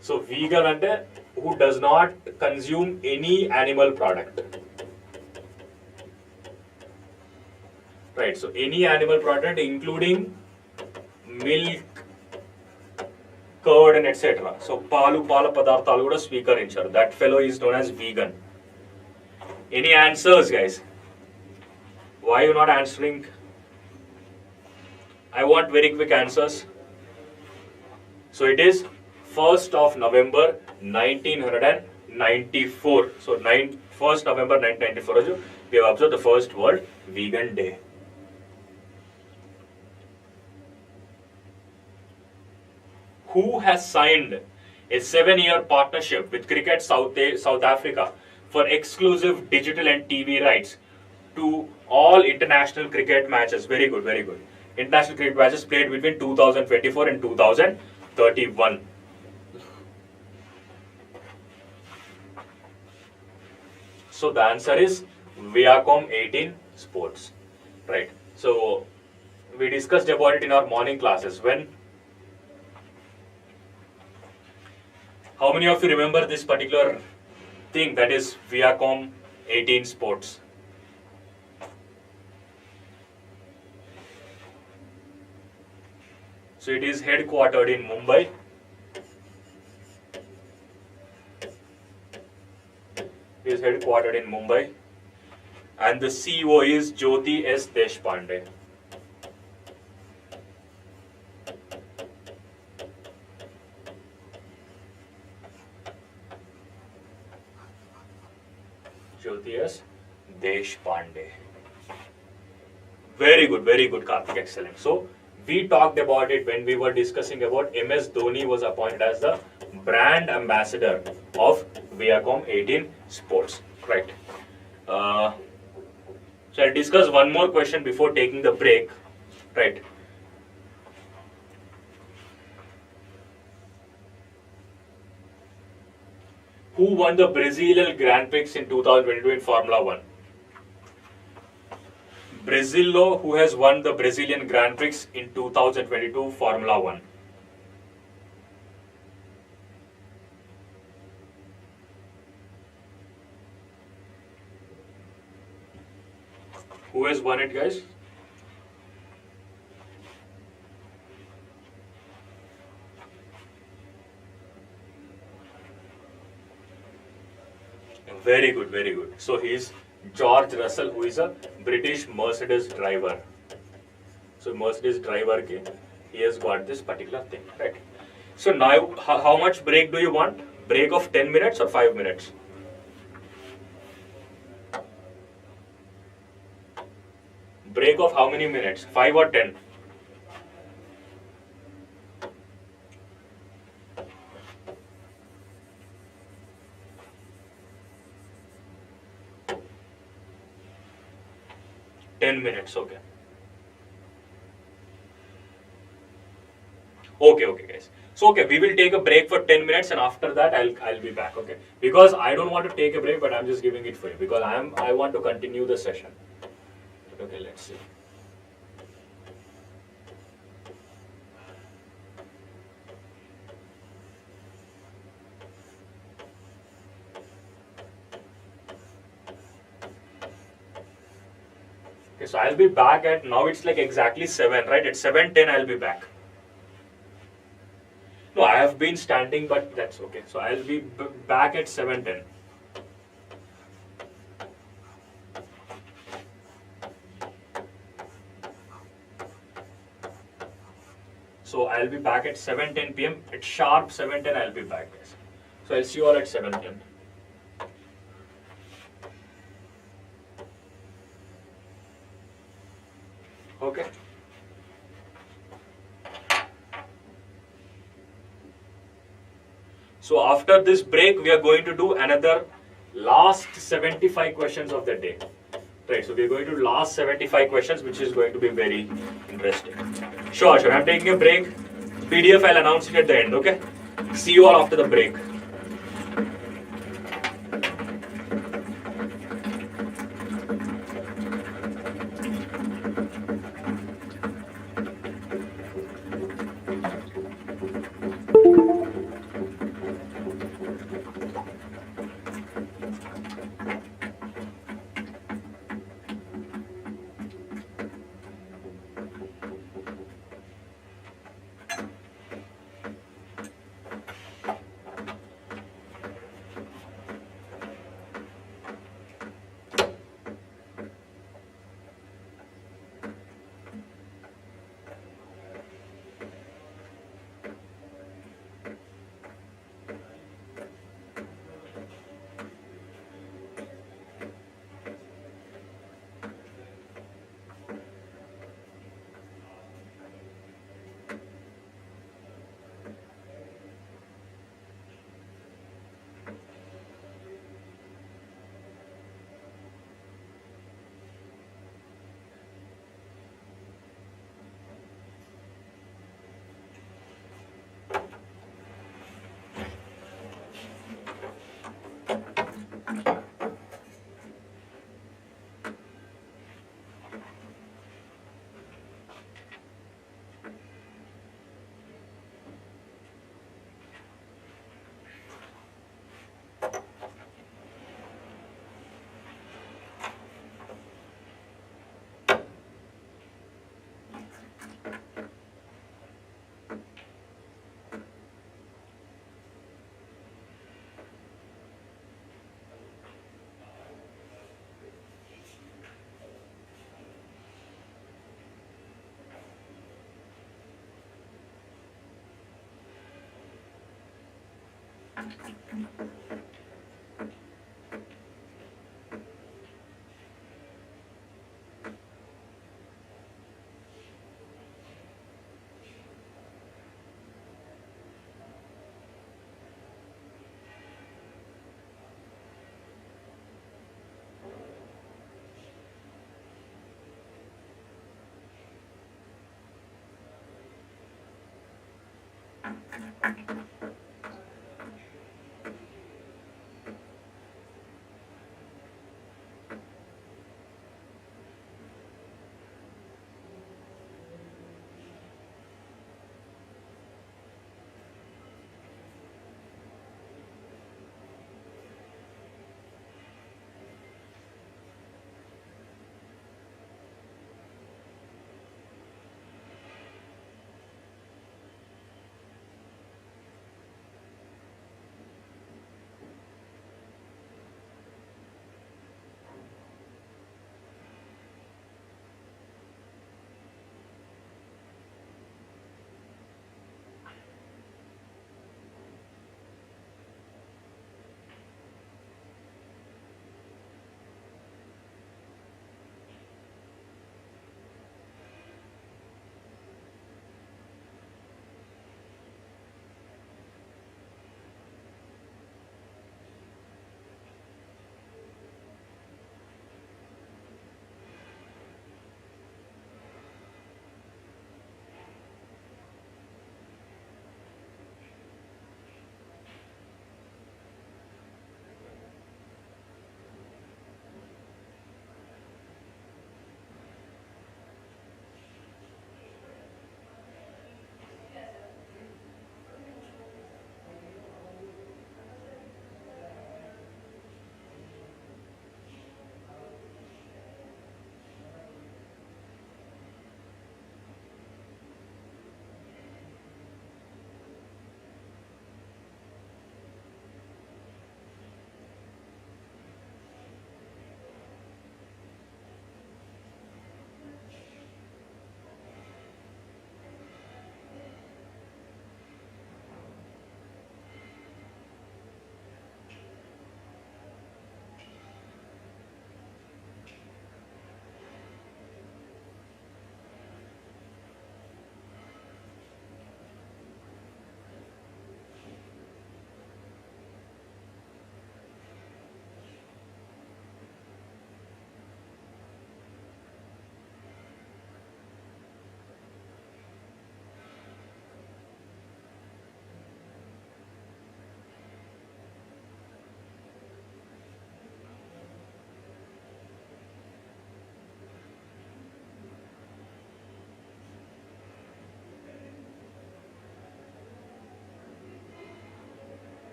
So vegan ante who does not consume any animal product. Right, so any animal product including milk, curd and etc. So palu padarthalu kuda sweekarincharu. That fellow is known as vegan. Any answers, guys? Why are you not answering? I want very quick answers. So it is 1st of November 1994. So 1st November 1994 we have observed the first World Vegan Day. Who has signed a 7-year partnership with Cricket South Africa for exclusive digital and TV rights to all international cricket matches? Very good, very good. International cricket matches played between 2024 and 2031. So the answer is Viacom 18 Sports. Right. So we discussed about it in our morning classes. How many of you remember this particular thing, that is Viacom 18 Sports? So it is headquartered in Mumbai. And the CEO is Jyoti S. Deshpande. Jyoti S. Deshpande. Very good, Karthik, excellent. So we talked about it when we were discussing about MS Dhoni was appointed as the brand ambassador of Viacom 18 Sports. Right. So I'll discuss one more question before taking the break. Right. Who won the Brazilian Grand Prix in 2022 in Formula 1? Brazillo, who has won the Brazilian Grand Prix in 2022 Formula 1. Who has won it, guys? Very good, very good. So he is George Russell, who is a British Mercedes driver. So Mercedes driver, he has got this particular thing, right? So now, how much break do you want? Break of 10 minutes or 5 minutes? Break of how many minutes? 5 or 10? Minutes, okay. Okay, guys. So okay, we will take a break for 10 minutes, and after that I'll be back. Okay, because I don't want to take a break, but I'm just giving it for you because I want to continue the session. Okay, let's see. Okay, so I'll be back at, now it's like exactly 7, right? At 7:10 I'll be back. No, I have been standing, but that's okay. So I'll be back at 7:10. So I'll be back at 7:10 p.m. At sharp 7:10 I'll be back, guys. So I'll see you all at 7:10. Okay. So after this break, we are going to do another last 75 questions of the day. Right, so we are going to last 75 questions, which is going to be very interesting. Sure, sure. I'm taking a break. PDF, I'll announce it at the end, okay? See you all after the break.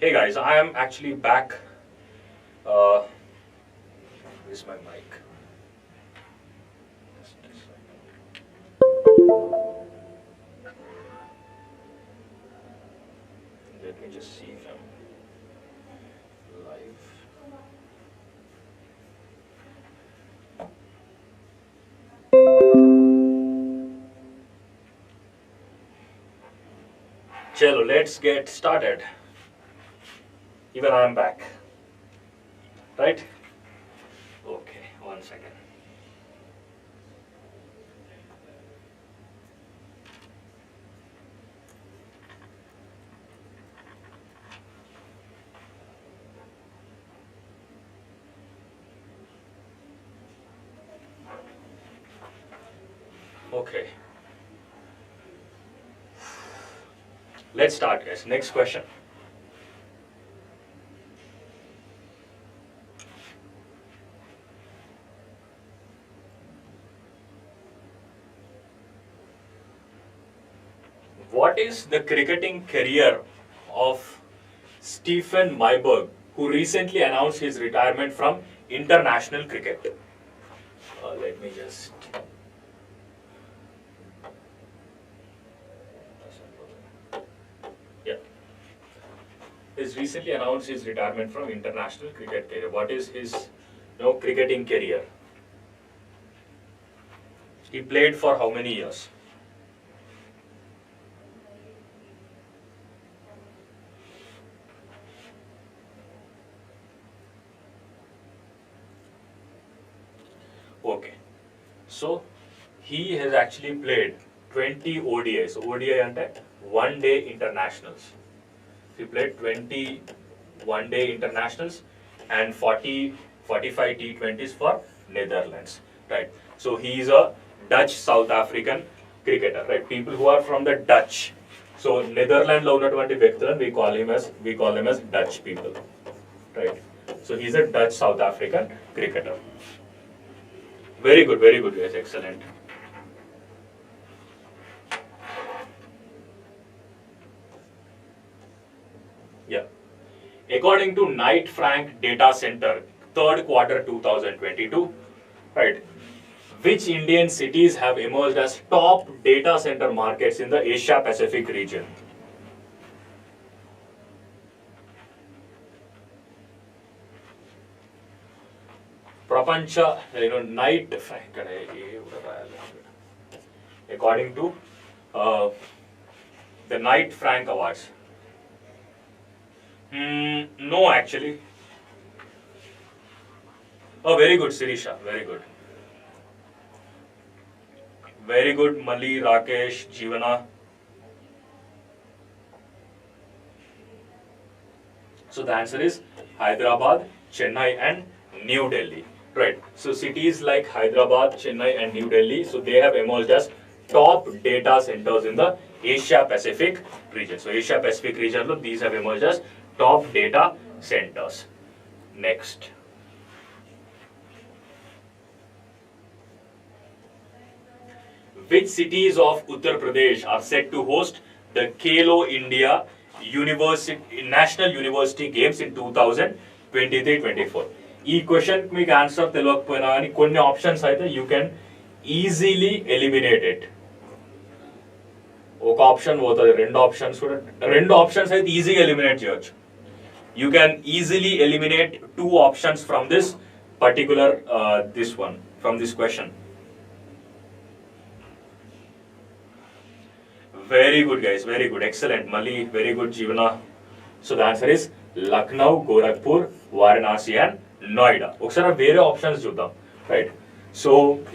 Hey guys, I am actually back. Where's my mic? Let me just see if I'm live. Chalo, let's get started. Even I am back. Right? Okay, 1 second. Okay. Let's start, guys. Next question. What is the cricketing career of Stephen Myberg, who recently announced his retirement from international cricket? Let me just... Yeah. He's recently announced his retirement from international cricket career. What is his cricketing career? He played for how many years? Okay, so he has actually played 20 ODIs. ODI ante one day internationals. He played 20 one day internationals and 45 T20s for Netherlands. Right. So he is a Dutch South African cricketer. Right. People who are from the Dutch. So Netherlands lo unnatuvanti vyaktulan we call them as Dutch people. Right. So he is a Dutch South African cricketer. Very good, guys, excellent. Yeah. According to Knight Frank Data Center, third quarter 2022, right, which Indian cities have emerged as top data center markets in the Asia Pacific region? Prapancha, Knight Frank, according to the Knight Frank Awards. No, actually. Oh, very good, Sirisha, very good. Very good, Mali, Rakesh, Jeevana. So the answer is Hyderabad, Chennai and New Delhi. Right. So cities like Hyderabad, Chennai and New Delhi, so they have emerged as top data centers in the Asia Pacific region. So Asia Pacific region, these have emerged as top data centers. Next. Which cities of Uttar Pradesh are set to host the Khelo India National University Games in 2023-24? ఈ question మీకు answer తెలియకపోయినా కానీ కొన్ని options అయితే you can easily eliminate it. ఒక option పోతుంది, రెండు options అయితే ఈజీగా ఎలిమినేట్ చేయొచ్చు. You can easily eliminate 2 options from this particular from this question. Very good, guys. Very good. Excellent. Mali, very good. Jeevana. So the answer is Lucknow, Gorakhpur, Varanasi and Noida. Oksara vere options chuddam. Right. So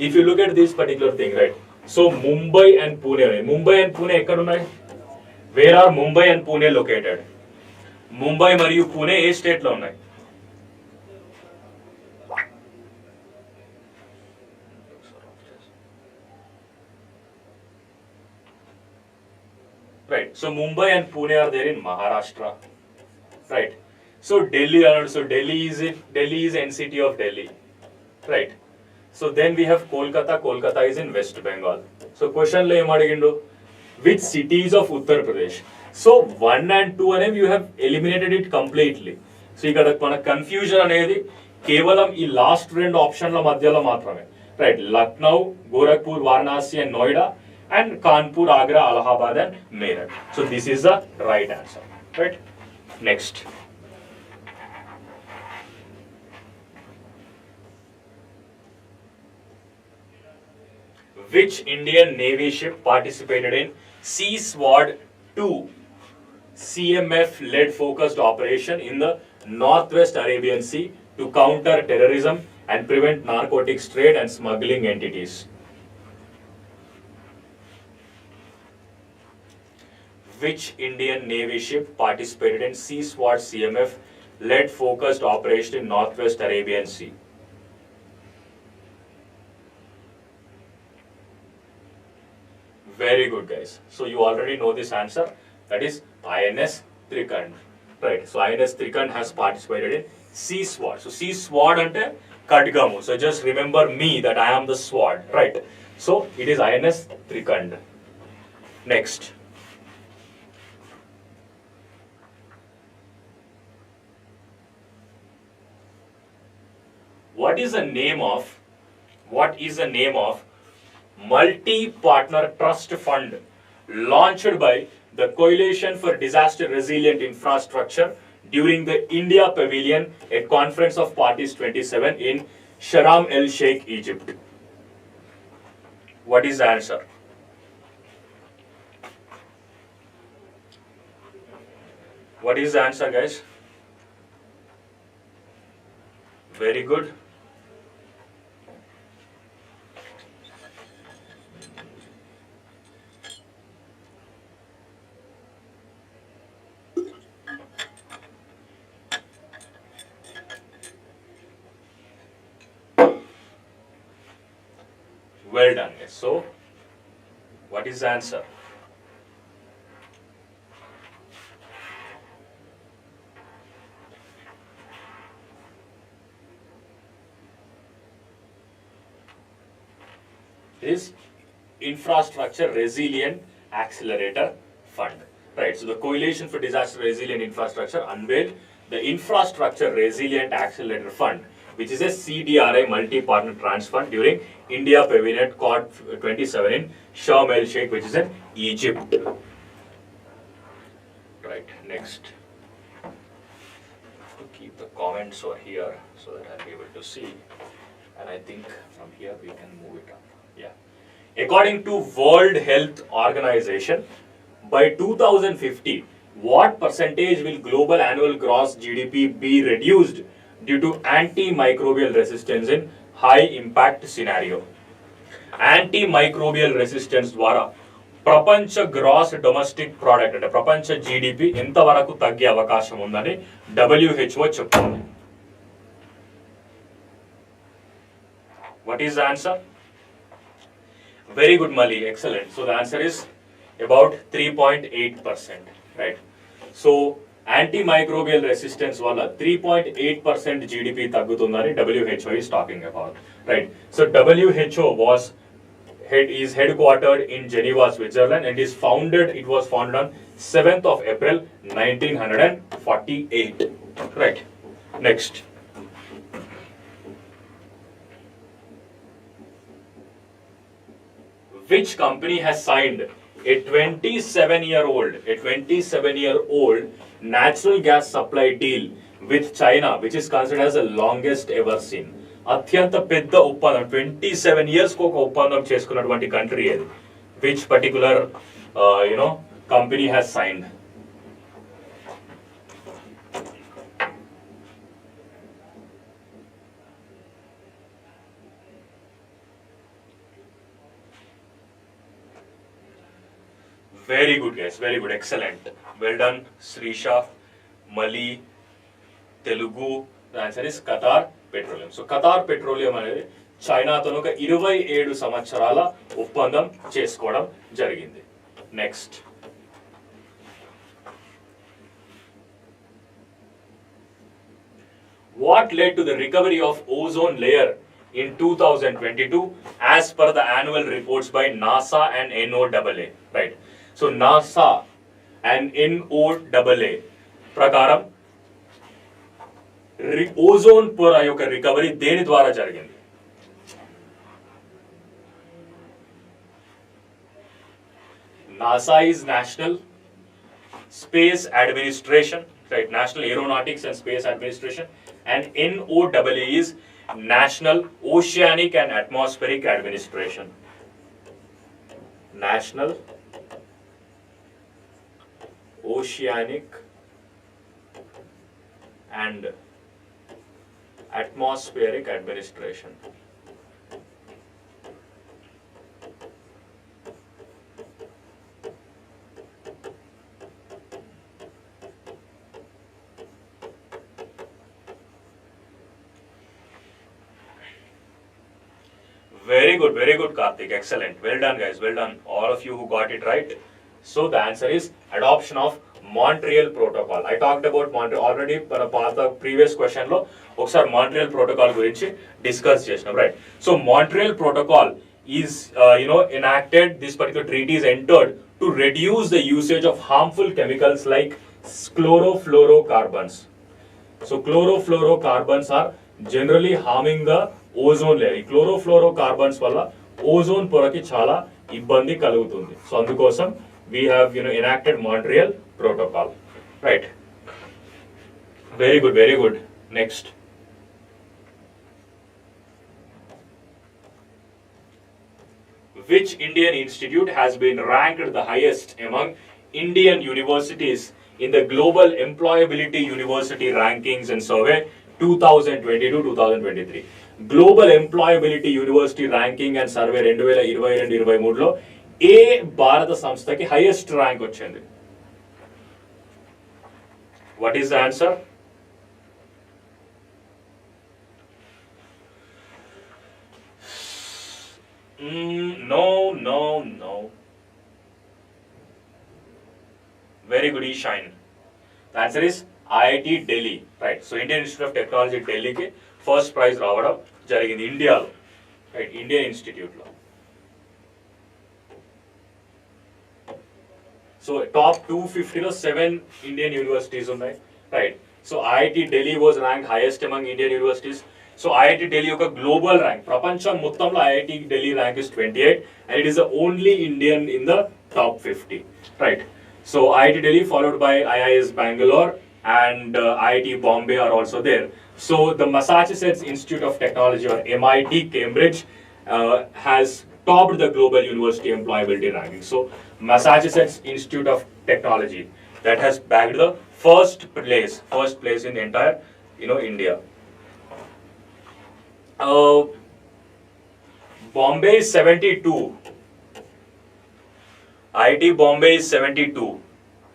if you look at this particular thing, right. So Mumbai and Pune. Mumbai and Pune ekkada unnai? Where are Mumbai and Pune located? Mumbai mariyu Pune A state లో ఉన్నాయి? Right. So Mumbai and Pune are there in Maharashtra. Right. So Delhi is NCT of Delhi. Right. So then we have Kolkata. Kolkata is in West Bengal. So question lo em adigindu, Which cities of Uttar Pradesh? So 1 and 2 అనేవి you have eliminated it completely. So ఇక్కడ మన confusion అనేది కేవలం ఈ last రెండు ఆప్షన్ల మధ్యలో మాత్రమే, right? Lucknow, Gorakhpur, Varanasi and Noida, and Kanpur, Agra, Allahabad and Meerut. So this is the right answer, right? Next, which Indian Navy ship participated in Sea Sword 2 CMF-led focused operation in the Northwest Arabian Sea to counter terrorism and prevent narcotics trade and smuggling entities? Which Indian Navy ship participated in Sea Sword CMF-led focused operation in Northwest Arabian Sea? Very good, guys. So you already know this answer. That is INS Trikand, right? So INS Trikand has participated in Sea Sword. So Sea Sword ante Kadgamu. So just remember me that I am the sword, right? So it is INS Trikand. Next. What is the name of multi-partner trust fund launched by the Coalition for Disaster Resilient Infrastructure during the India Pavilion at Conference of Parties 27 in Sharm el Sheikh, Egypt? What is the answer? What is the answer, guys? Very good. Well done. So, what is the answer? Is Infrastructure Resilient Accelerator Fund, right? So the Coalition for Disaster Resilient Infrastructure unveiled the Infrastructure Resilient Accelerator Fund, which is a CDRI multi-partner trust fund during India Pavilion COP 27 in Sharm el Sheikh, which is in Egypt. Right, next. To keep the comments over here so that I'll be able to see. And I think from here we can move it up. Yeah. According to World Health Organization, by 2050, what percentage will global annual gross GDP be reduced due to antimicrobial resistance in high impact scenario? Antimicrobial resistance ద్వారా ప్రపంచ gross domestic product అంటే ప్రపంచ GDP ఎంతవరకు తగ్గే అవకాశం ఉందని WHO చెప్తుంది. What is the answer? Very good, Mali. Excellent. So the answer is about 3.8%, right? So antimicrobial resistance వల్ల 3.8% GDP తగ్గుతుందని WHO is talking about, right? So WHO is headquartered in Geneva, Switzerland, and it was founded on 7th of April 1948, right? Next. Which company has signed a 27-year-old natural gas supply deal with China, which is considered as the longest ever seen? అత్యంత పెద్ద ఒప్పందం 27 years కు ఒక ఒప్పందం చేసుకున్నటువంటి country ఏది? Which particular company has signed? Very good, guys. Very good. Excellent. Well done, Srisha, Mali, Telugu. The answer is Qatar Petroleum. So Qatar Petroleum అనేది చైనాతో ఒక 27 సంవత్సరాల ఒప్పందం చేసుకోవడం జరిగింది. Next. What led to the recovery of ozone layer in 2022 as per the annual reports by NASA and NOAA, right? So NASA and NOAA ప్రకారం ozone పొర యొక్క రికవరీ దేని ద్వారా జరిగింది? NASA is National Space Administration, right? National Aeronautics and Space Administration, and NOAA is National Oceanic and Atmospheric Administration. National Oceanic and Atmospheric Administration. Very good, Karthik. Excellent. Well done, guys. Well done. All of you who got it right. So the answer is adoption of Montreal Protocol. I talked about Montreal already. The previous question lo, oksar Montreal Protocol gurinchi discuss chesnam, right? So Montreal Protocol is enacted. This particular treaty is entered to reduce the usage of harmful chemicals like chlorofluorocarbons. So chlorofluorocarbons are generally harming the ozone layer. ఈ chlorofluorocarbons వల్ల ozone పొరకి చాలా ఇబ్బంది కలుగుతుంది. So అందుకోసం we have enacted Montreal Protocol, right? Very good. Next, which Indian institute has been ranked the highest among Indian universities in the Global Employability University Rankings and Survey 2022-2023? Global Employability University Ranking and Survey 2022-23 లో ఏ భారత సంస్థకి highest rank వచ్చింది? What is the answer? No. Very good, Ishine. The answer is IIT Delhi, right? So Indian Institute of Technology Delhi ki first prize రావడం జరిగింది ఇండియాలో, right? Indian Institute లో. So top 250 లో 7 Indian universities ఉన్నాయి, right? So IIT Delhi was ranked highest among Indian universities. So IIT Delhi యొక్క global rank, ప్రపంచం మొత్తంలో IIT Delhi rank is 28 and it is the only Indian in the top 50, right? So IIT Delhi followed by IIS Bangalore and IIT Bombay are also there. So the Massachusetts Institute of Technology or MIT Cambridge has topped the global university employability ranking. So Massachusetts Institute of Technology that has bagged the first place in the entire India. Bombay is 72. IIT Bombay is 72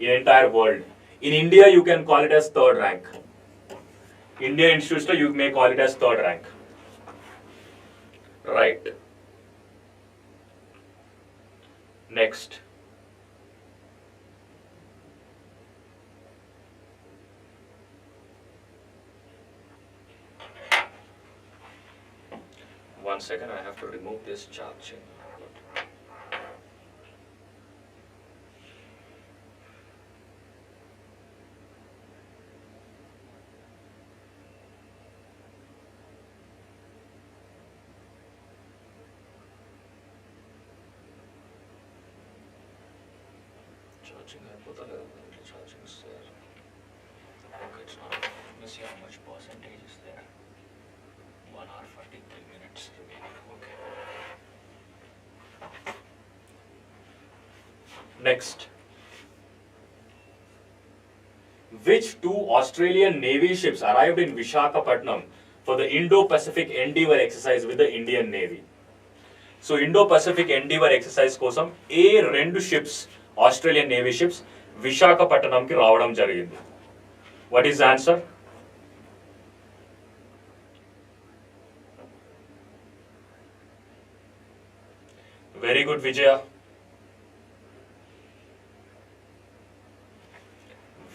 in entire world. In India, you can call it as third rank. Indian institutes, you may call it as third rank. Right. Next. One second, I have to remove this charging. Charging charging is there. Okay, it's not. Let me see how much percentage is there. 1 hour 43 minutes remaining. Okay. Next. Which two Australian Navy ships arrived in Visakhapatnam for the Indo-Pacific Endeavour exercise with the Indian Navy? So Indo-Pacific Endeavour exercise కోసం ఏ రెండు ships Australian navy ships విశాఖపట్నంకి రావడం జరిగింది? What is answer? Very good Vijaya.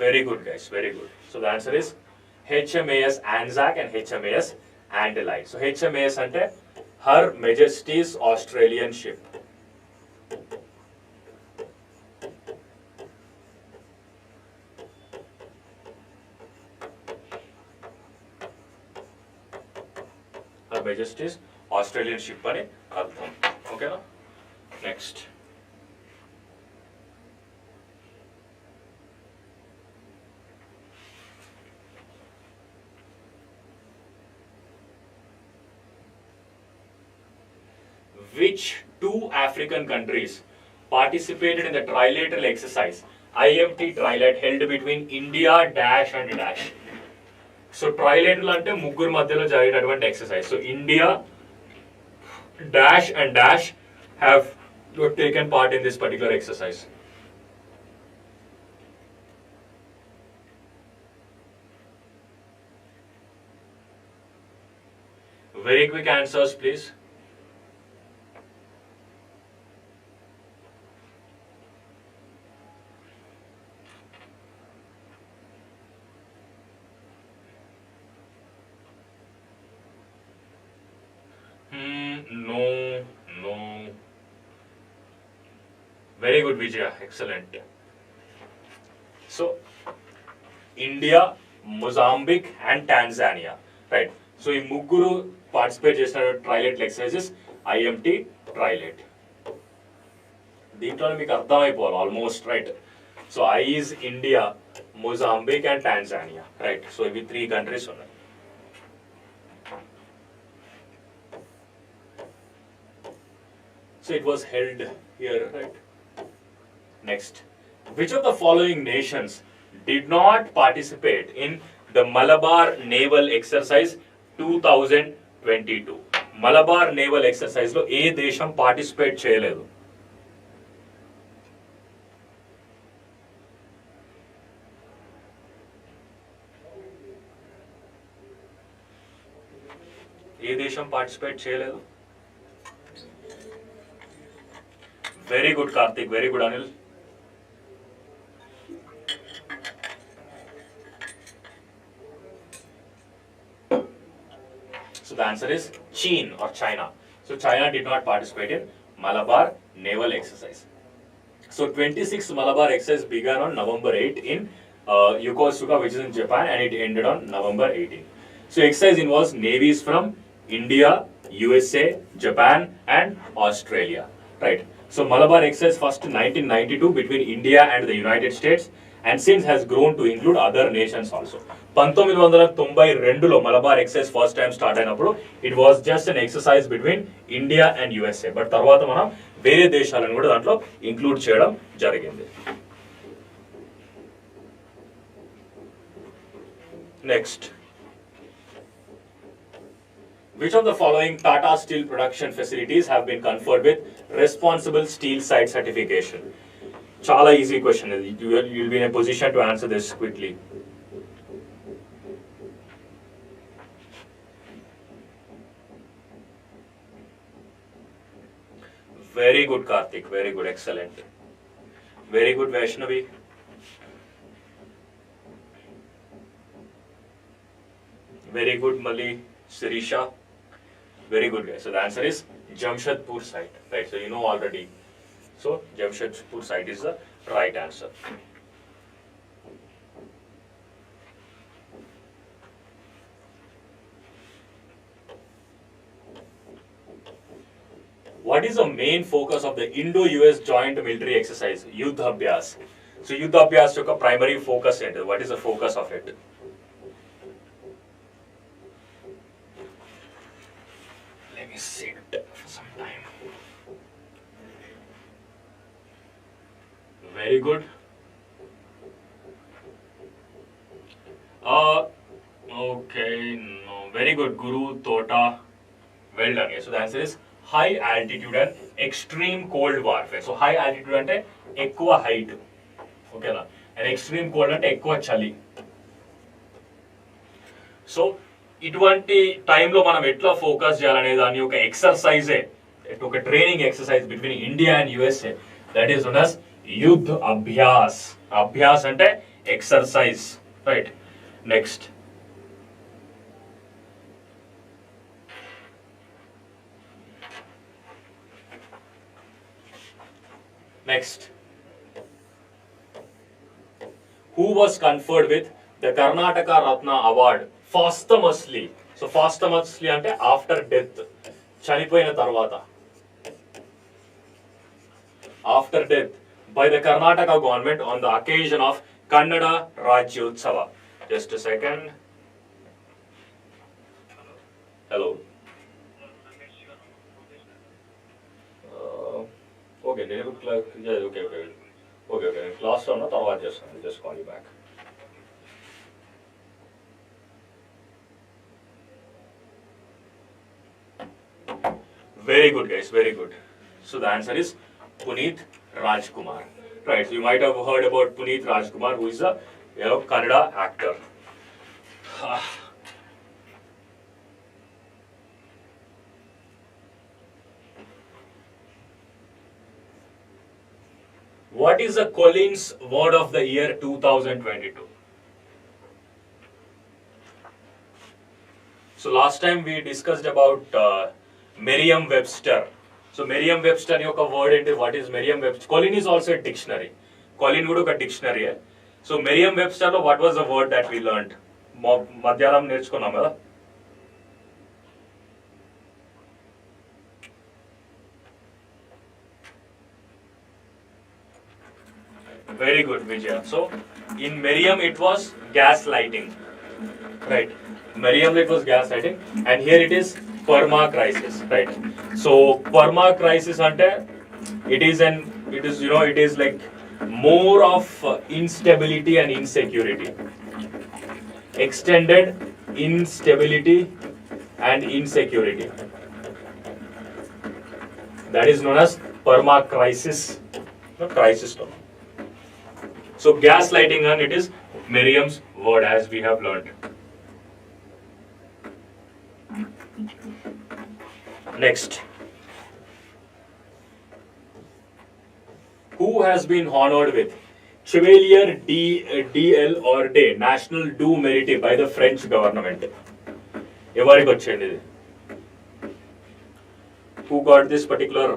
Very good, guys. Very good. So the answer is HMAS Anzac and HMAS Adelaide. So HMAS ante Her Majesty's Australian ship. Majesty's Australian ship అని అర్థం. ఓకేనా? Next which two African countries participated in the trilateral exercise IMT trilat held between India dash and dash. So trilateral ante ముగ్గురు మధ్యలో జరిగేటటువంటి exercise. So India dash and dash have taken part in this particular exercise. Very quick answers, please. No. Very good, Vijaya. Excellent. So, India, Mozambique, and Tanzania. Right. So, in Mugguru participate చేసిన trilateral exercises IMT trilat. దీంట్లో మీకు అర్థమైపోవాలి almost right. So I is India, Mozambique, and Tanzania. Right. So, ఇవి 3 countries ఉన్నాయి. So it was held here, right? Next, which of the following nations did not participate in the Malabar Naval Exercise 2022? Malabar Naval Exercise lo ఏ దేశం participate చేయలేదు? ఏ దేశం participate చేయలేదు? Very good, Karthik. Very good, Anil. So the answer is China or China. So China did not participate in Malabar Naval Exercise. So 26th Malabar Exercise began on November 8 in Yokosuka, which is in Japan, and it ended on November 18. So exercise involves navies from India, USA, Japan, and Australia. Right. So Malabar exercise first in 1992 between India and the United States, and since has grown to include other nations also. 1992లో Malabar excise first time start అయినప్పుడు it was just an exercise between India and USA. But తర్వాత మనం వేరే దేశాలను కూడా దాంట్లో include చేయడం జరిగింది. Next, which of the following Tata Steel production facilities have been conferred with responsible steel site certification? Chala easy question. You'll be in a position to answer this quickly. Very good, Karthik. Very good. Excellent. Very good, Vaishnavi. Very good, Mali, Sirisha. Very good, guys. So the answer is Jamshedpur site. Right. So you know already. So Jamshedpur site is the right answer. What is the main focus of the Indo-US joint military exercise, Yuddha Abhyas? So Yuddha Abhyas took a primary focus into. What is the focus of it? Let me sit for some time. Very good. Okay, no, very good, Guru, Tota. Well done. So the answer is high altitude and extreme cold warfare. So high altitude ante ekkuva height. Okay na. And extreme cold ante ekkuva chali. So ఇటువంటి టైంలో మనం ఎట్లా focus చేయాలనే దాని ఒక ఎక్సర్సైజే, ఒక training exercise between India and USA, that is known as Yudh Abhyas. Abhyas అంటే exercise, right. Next, who was conferred with the Karnataka Ratna Award posthumously? So so posthumously అంటే ఆఫ్టర్ డెత్, చనిపోయిన తర్వాత. After death by the Karnataka government on the occasion of Kannada Rajyotsava. Just a second. Hello. Okay, okay. Class on తర్వాత చేస్తాను. Just call you back. Very good, guys. Very good. So the answer is Puneeth Rajkumar. Right. So you might have heard about Puneeth Rajkumar, who is a Kannada actor. What is the Collins word of the year 2022? So last time we discussed about Merriam-Webster. So Merriam-Webster యొక్క word ఏంటి? What is Merriam-Webster? Collins is also a dictionary. Collins కూడా ఒక dictionary. So Merriam-Webster లో what was the word that we learned? మధ్యాహ్నం నేర్చుకున్నాం కదా. Very good, Vijaya. So in Merriam it was gaslighting. Right. Merriam it was gaslighting, and here it is perma crisis, right? So perma crisis ante it is like more of instability and insecurity, extended instability and insecurity, that is known as perma crisis. Crisis term. So gaslighting, and it is Merriam's word, as we have learned. Next, who has been honored with Chevalier DL Orde, National du Mérite by the French government? Evariki vachindi idi? Who got this particular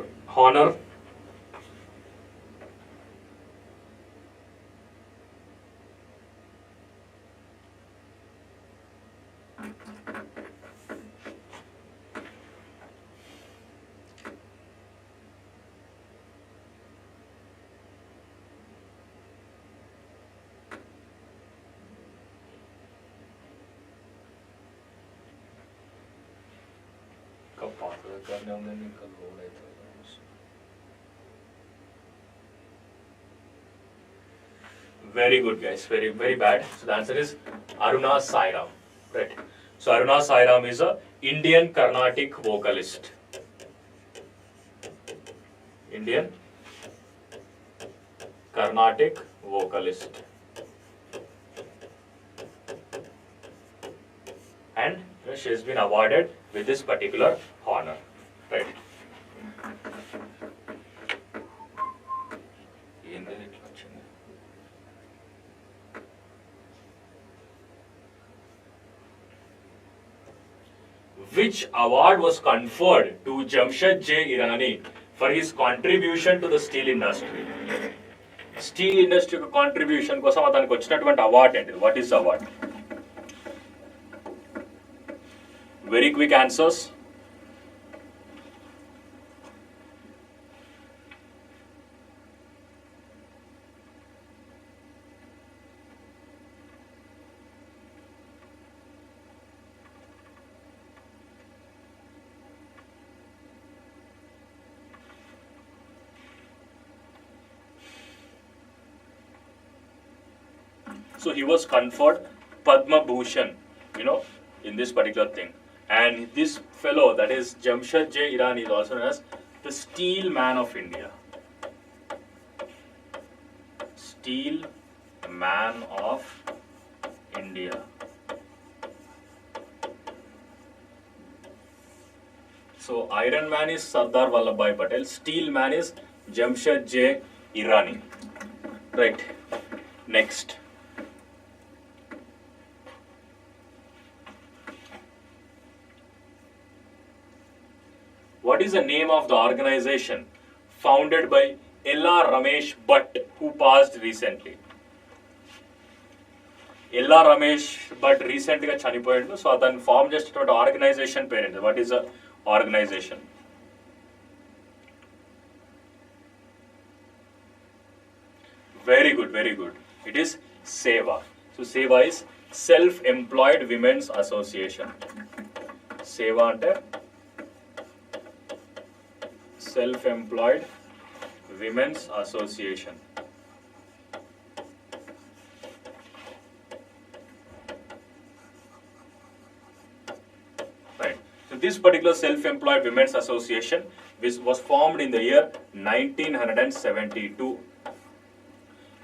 honor? Very good, guys. Very, very bad. So the answer is Aruna Sairam. Right. So Aruna Sairam is a Indian Carnatic vocalist. Indian Carnatic vocalist. And she has been awarded with this particular honor. Right. Which award was conferred to Jamshed J. Irani for his contribution to the steel industry? Steel industry contribution కోసం అతనికి వచ్చినటువంటి award ఏంటి? What is the award? Very quick answers. So he was conferred Padma Bhushan, in this particular thing. And this fellow, that is Jamshed J. Irani, is also known as the Steel Man of India. Steel Man of India. So Iron Man is Sardar Vallabhbhai Patel. Steel Man is Jamshed J. Irani. Right. Next. What is the name of the organization founded by Ella Ramesh Bhatt, who passed recently? Ella Ramesh but రీసెంట్గా చనిపోయాడు. So అతను form చేసేటువంటి organisation పేరేంటి? What is the organisation? Very good, very good. It is సేవా. So సేవా is self employed women's association. సేవా అంటే self employed women's association. Right. So this particular self-employed women's association which was formed in the year 1972.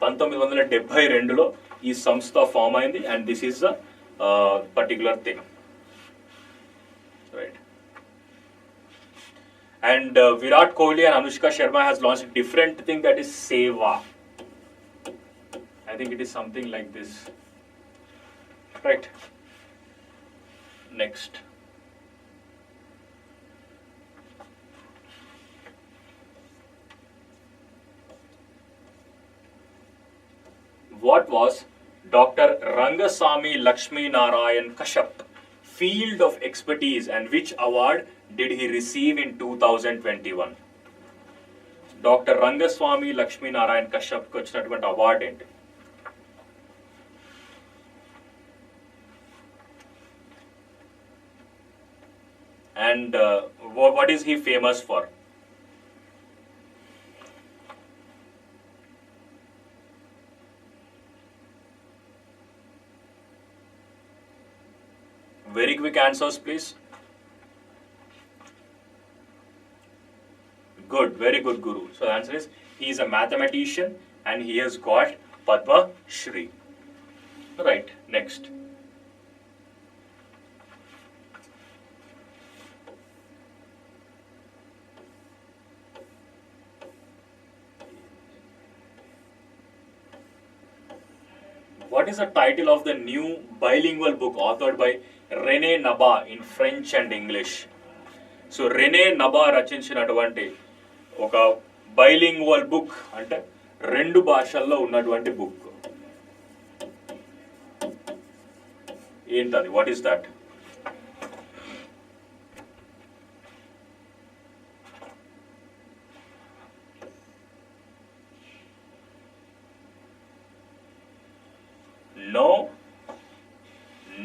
1972లో ఈ సంస్థ form అయింది and this is the particular thing. Right. And Virat Kohli and Anushka Sharma has launched a different thing that is Seva. I think it is something like this. Right. Next. What was Dr. Rangasamy Lakshmi Narayan Kashyap field of expertise and which award did he receive in 2021? Dr. Rangaswamy Lakshmi Narayan Kashyap కు వచ్చినటువంటి award ఏంటి? And what is he famous for? Very quick answers, please. Good, very good, Guru. So the answer is he is a mathematician and he has got Padma Shri. Right, next. What is the title of the new bilingual book authored by René Naba in French and English? So René Naba రచించినటువంటి ఒక bilingual book అంటే రెండు భాషల్లో ఉన్నటువంటి book ఏంటది? What is that?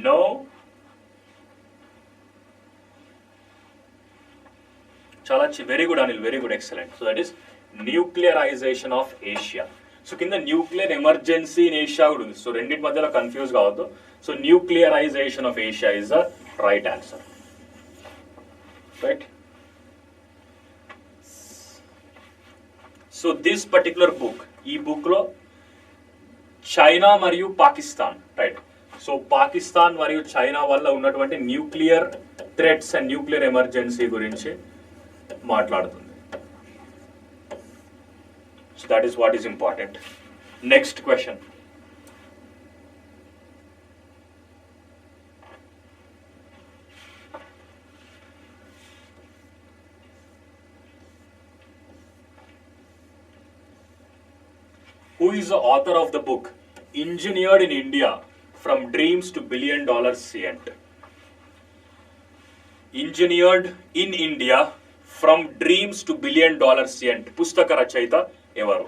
No. Chala very good, Anil. Very good, excellent. So that is nuclearization of Asia. So kinda nuclear emergency in Asia kuda undi. So rendit madhyala confuse kavoddu. So nuclearization of Asia is the right answer. Right? So this particular book, book lo China మరియు Pakistan, right. So Pakistan మరియు China వల్ల ఉన్నటువంటి nuclear threats and nuclear emergency గురించి మాట్లాడుతుంది. So that is what is important. Next question. Who is the author of the book Engineered in India from Dreams to $1 Billion CET? Engineered in India from Dreams to $1 Billion CET. పుస్తక రచయిత ఎవరు?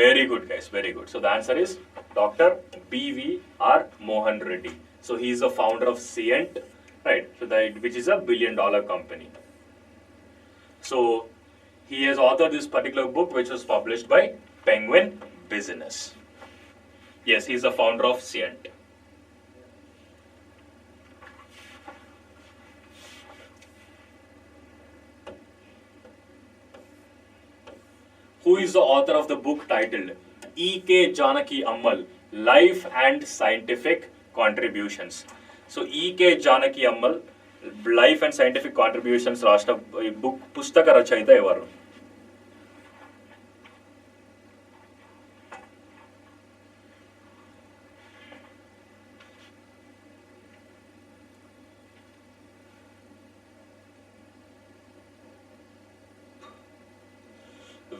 Very good, guys. Very good. So the answer is Dr. B.V.R. Mohan Reddy. So he is the founder of CET, right? So that which is a $1 billion company. So he has authored this particular book, which was published by Penguin Business. Yes, he is the founder of CET. Who is the author of the book titled E.K. Janaki Ammal, Life and Scientific Contributions? So E.K. Janaki Ammal, Life and Scientific Contributions రాష్ట్ర book పుస్తక రచయిత ఎవరు?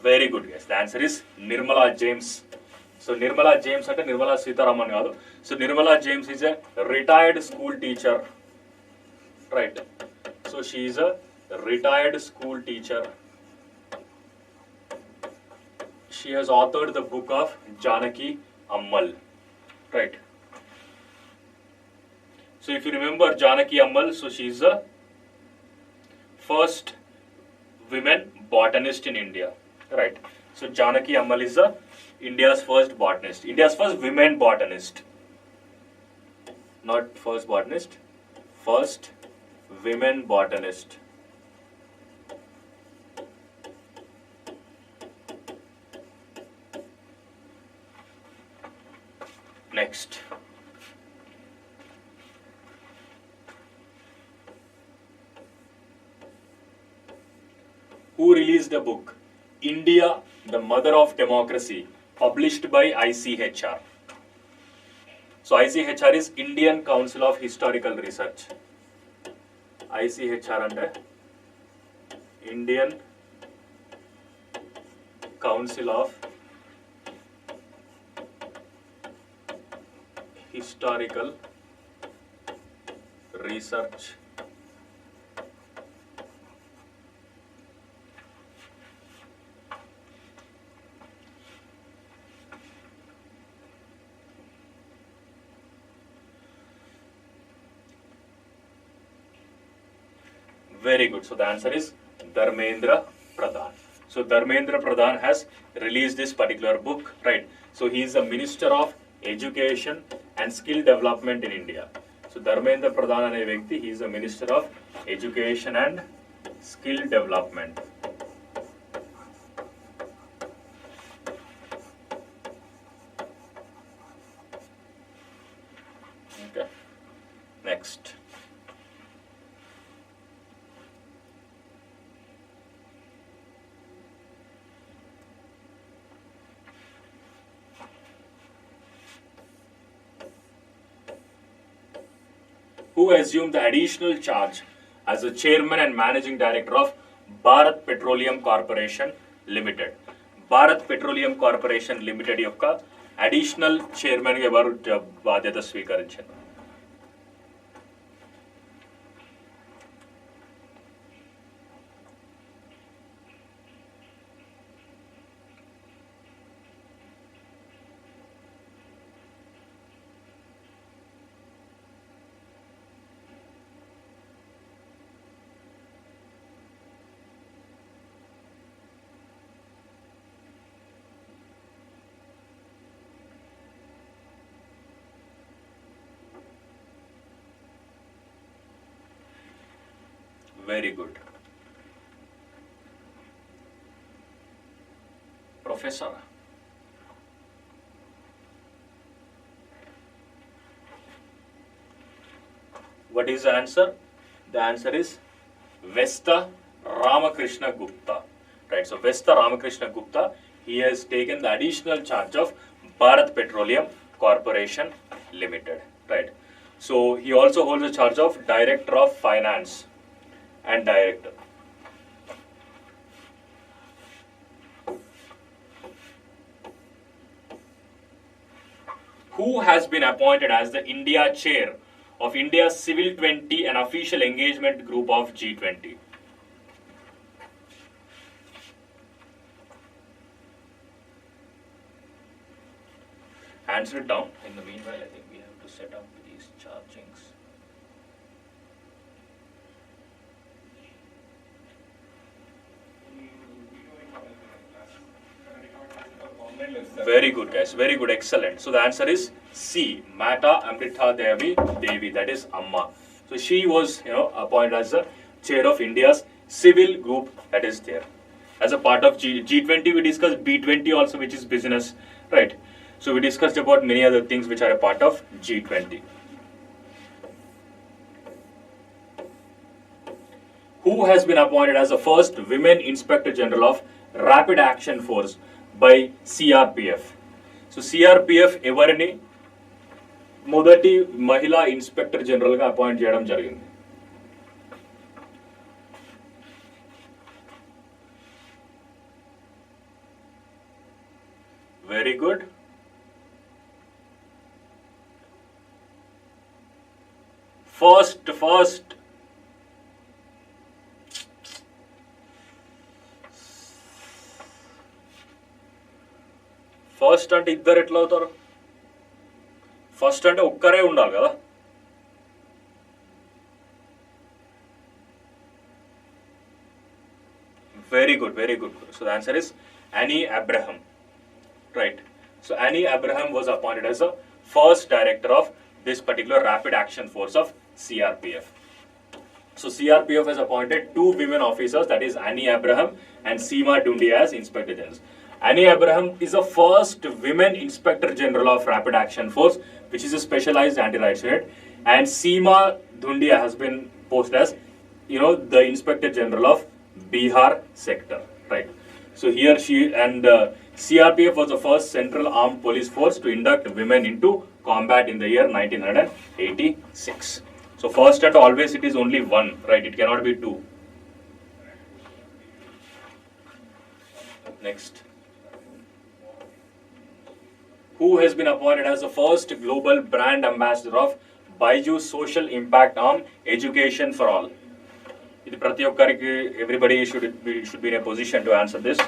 Very good, guys. The answer is Nirmala James. So Nirmala James ante Nirmala Sitharaman kaadu. So Nirmala James is a retired school teacher. Right. So she is a retired school teacher. She has authored the book of Janaki Ammal. Right. So if you remember Janaki Ammal, so she is the first women botanist in India. Right. So Janaki Ammal is the India's first botanist. India's first women botanist. Not first botanist. First women botanist. Next. Who released a book, India, the Mother of Democracy, published by ICHR? So ICHR is Indian Council of Historical Research. ICHR ante Indian Council of Historical Research. Very good. So the answer is Dharmendra Pradhan. So Dharmendra Pradhan has released this particular book, right? So he is the Minister of Education and Skill Development in India. So Dharmendra Pradhan ane vyakti, he is the Minister of Education and Skill Development. Okay. Next. Who assumed the additional charge as the chairman and managing director of Bharat Petroleum Corporation Limited? Bharat Petroleum Corporation Limited యొక్క additional chairman గా ఎవరు బాధ్యత స్వీకరించారు? Very good. Professor. What is the answer? The answer is Vesta Ramakrishna Gupta. Right. So Vesta Ramakrishna Gupta, he has taken the additional charge of Bharat Petroleum Corporation Limited. Right. So he also holds the charge of Director of Finance and Director. Who has been appointed as the India chair of India's Civil 20 and official engagement group of G20? Answer it down. In the meanwhile, I think we have to set up these chargings. Very good, guys. Very good. Excellent. So the answer is C. Mata Amrita Devi. That is Amma. So she was, appointed as the chair of India's civil group. That is there. As a part of G20, we discussed B20 also, which is business, right? So we discussed about many other things which are a part of G20. Who has been appointed as the first women Inspector General of Rapid Action Force by CRPF? So CRPF ఎవరిని మొదటి మహిళా inspector general గా appoint చేయడం జరిగింది? good. First. First అంటే ఇద్దరు ఎట్లా అవుతారు? ఫస్ట్ అంటే ఒక్కరే ఉండాలి కదా. Very good. So the answer is Annie Abraham. Right. So Annie Abraham was appointed as the first director of this particular rapid action force of CRPF. So CRPF has appointed 2 women officers, that is Annie Abraham and Seema Dundia as Inspector Generals. Annie Abraham is the first women Inspector General of Rapid Action Force, which is a specialized anti-rights unit, and Seema Dundia has been posted as, the Inspector General of Bihar sector, right? So here she and CRPF was the first central armed police force to induct women into combat in the year 1986. So first and always it is only one, right? It cannot be two. Next. Who has been appointed as the first global brand ambassador of Byju's social impact arm, Education for All? ఇది ప్రతి ఒక్కరికి everybody should be in a position to answer this.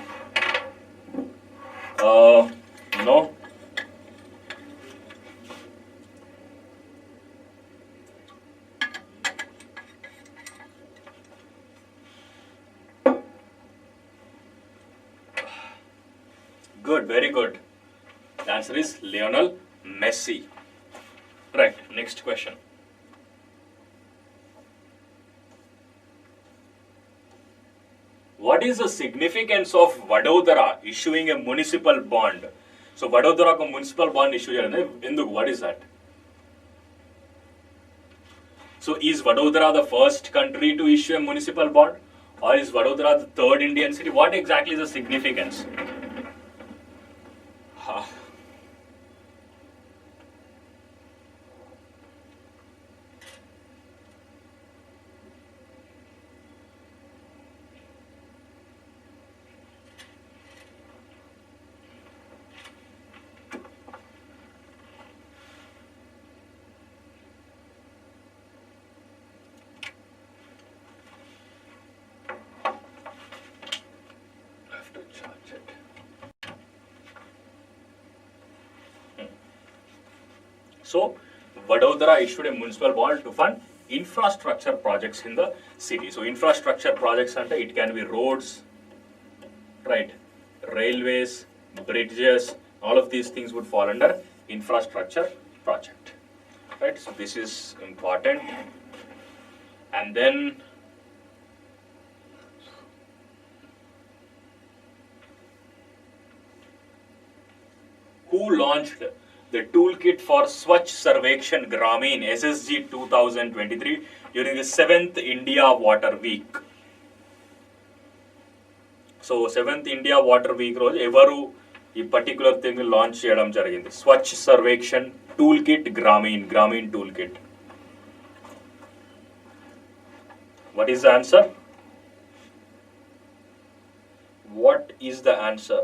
No. Good, very good. The answer is Lionel Messi. Right, next question. What is the significance of Vadodara issuing a municipal bond? So Vadodara ko municipal bond issue cheyalandi. Enduku? What is that? So is Vadodara the first country to issue a municipal bond, or is Vadodara the third Indian city? What exactly is the significance? So, Vadodara issued a municipal bond to fund infrastructure projects in the city. So, infrastructure projects ante it can be roads, right, railways, bridges, all of these things would fall under infrastructure project, right? So, this is important. And then who launched the toolkit for Swachh Sarvekshan Gramin SSG 2023 during the 7th India Water Week? So 7th India Water Week రోజు ఎవరు ఈ particular thing launch చేయడం జరిగింది? Swachh Survekshan toolkit Grameen toolkit. What is the answer? What is the answer?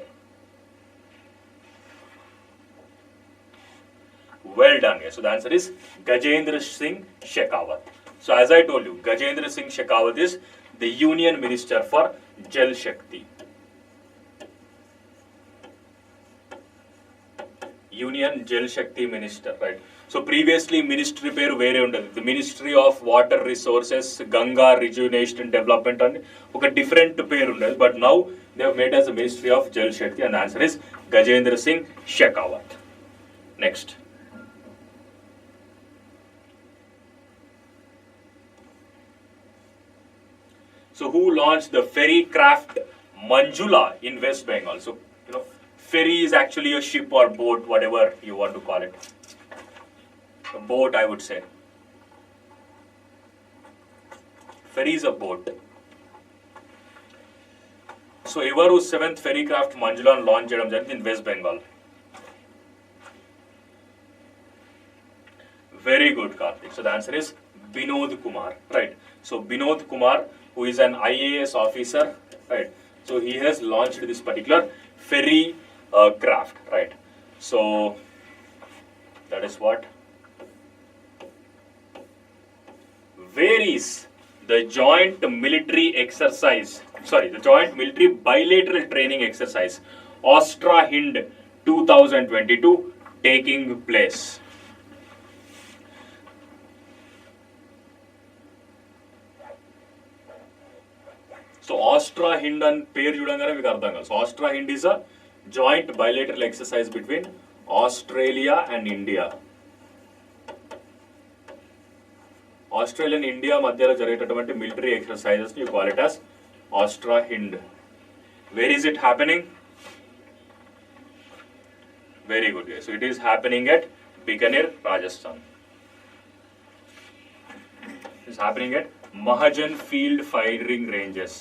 Well done. So the answer is Gajendra Singh Shekhawat. So as I told you, Gajendra Singh Shekhawat is the Union Minister for Jal Shakti. Union Jal Shakti Minister, right? So previously ministry పేరు వేరే ఉండదు. The Ministry of Water Resources, Ganga Rejuvenation and Development అని ఒక different పేరు ఉండదు. But now they have made as the Ministry of Jal Shakti and the answer is Gajendra Singh Shekhawat. Next. So who launched the ferry craft Manjula in West Bengal? So, ferry is actually a ship or boat, whatever you want to call it. A boat, I would say. Ferry is a boat. So, evaru 7th ferry craft Manjula launched in West Bengal. Very good, Karthik. So, the answer is Binod Kumar, right? So, Binod Kumar, who is an IAS officer, right? So he has launched this particular ferry craft, right? So that is what. Where is the joint military exercise, the joint military bilateral training exercise, Astra Hind 2022 taking place? So Astra Hind and pair judangane meeku ardham kaadu. So Astra Hind is a joint bilateral exercise between Australia and India. Australia and India మధ్యలో జరిగేటటువంటి military exercises you call it as Astra Hind. Where is it happening? Very good guys. So it is happening at Bikaner, Rajasthan. It is happening at Mahajan Field Firing Ranges.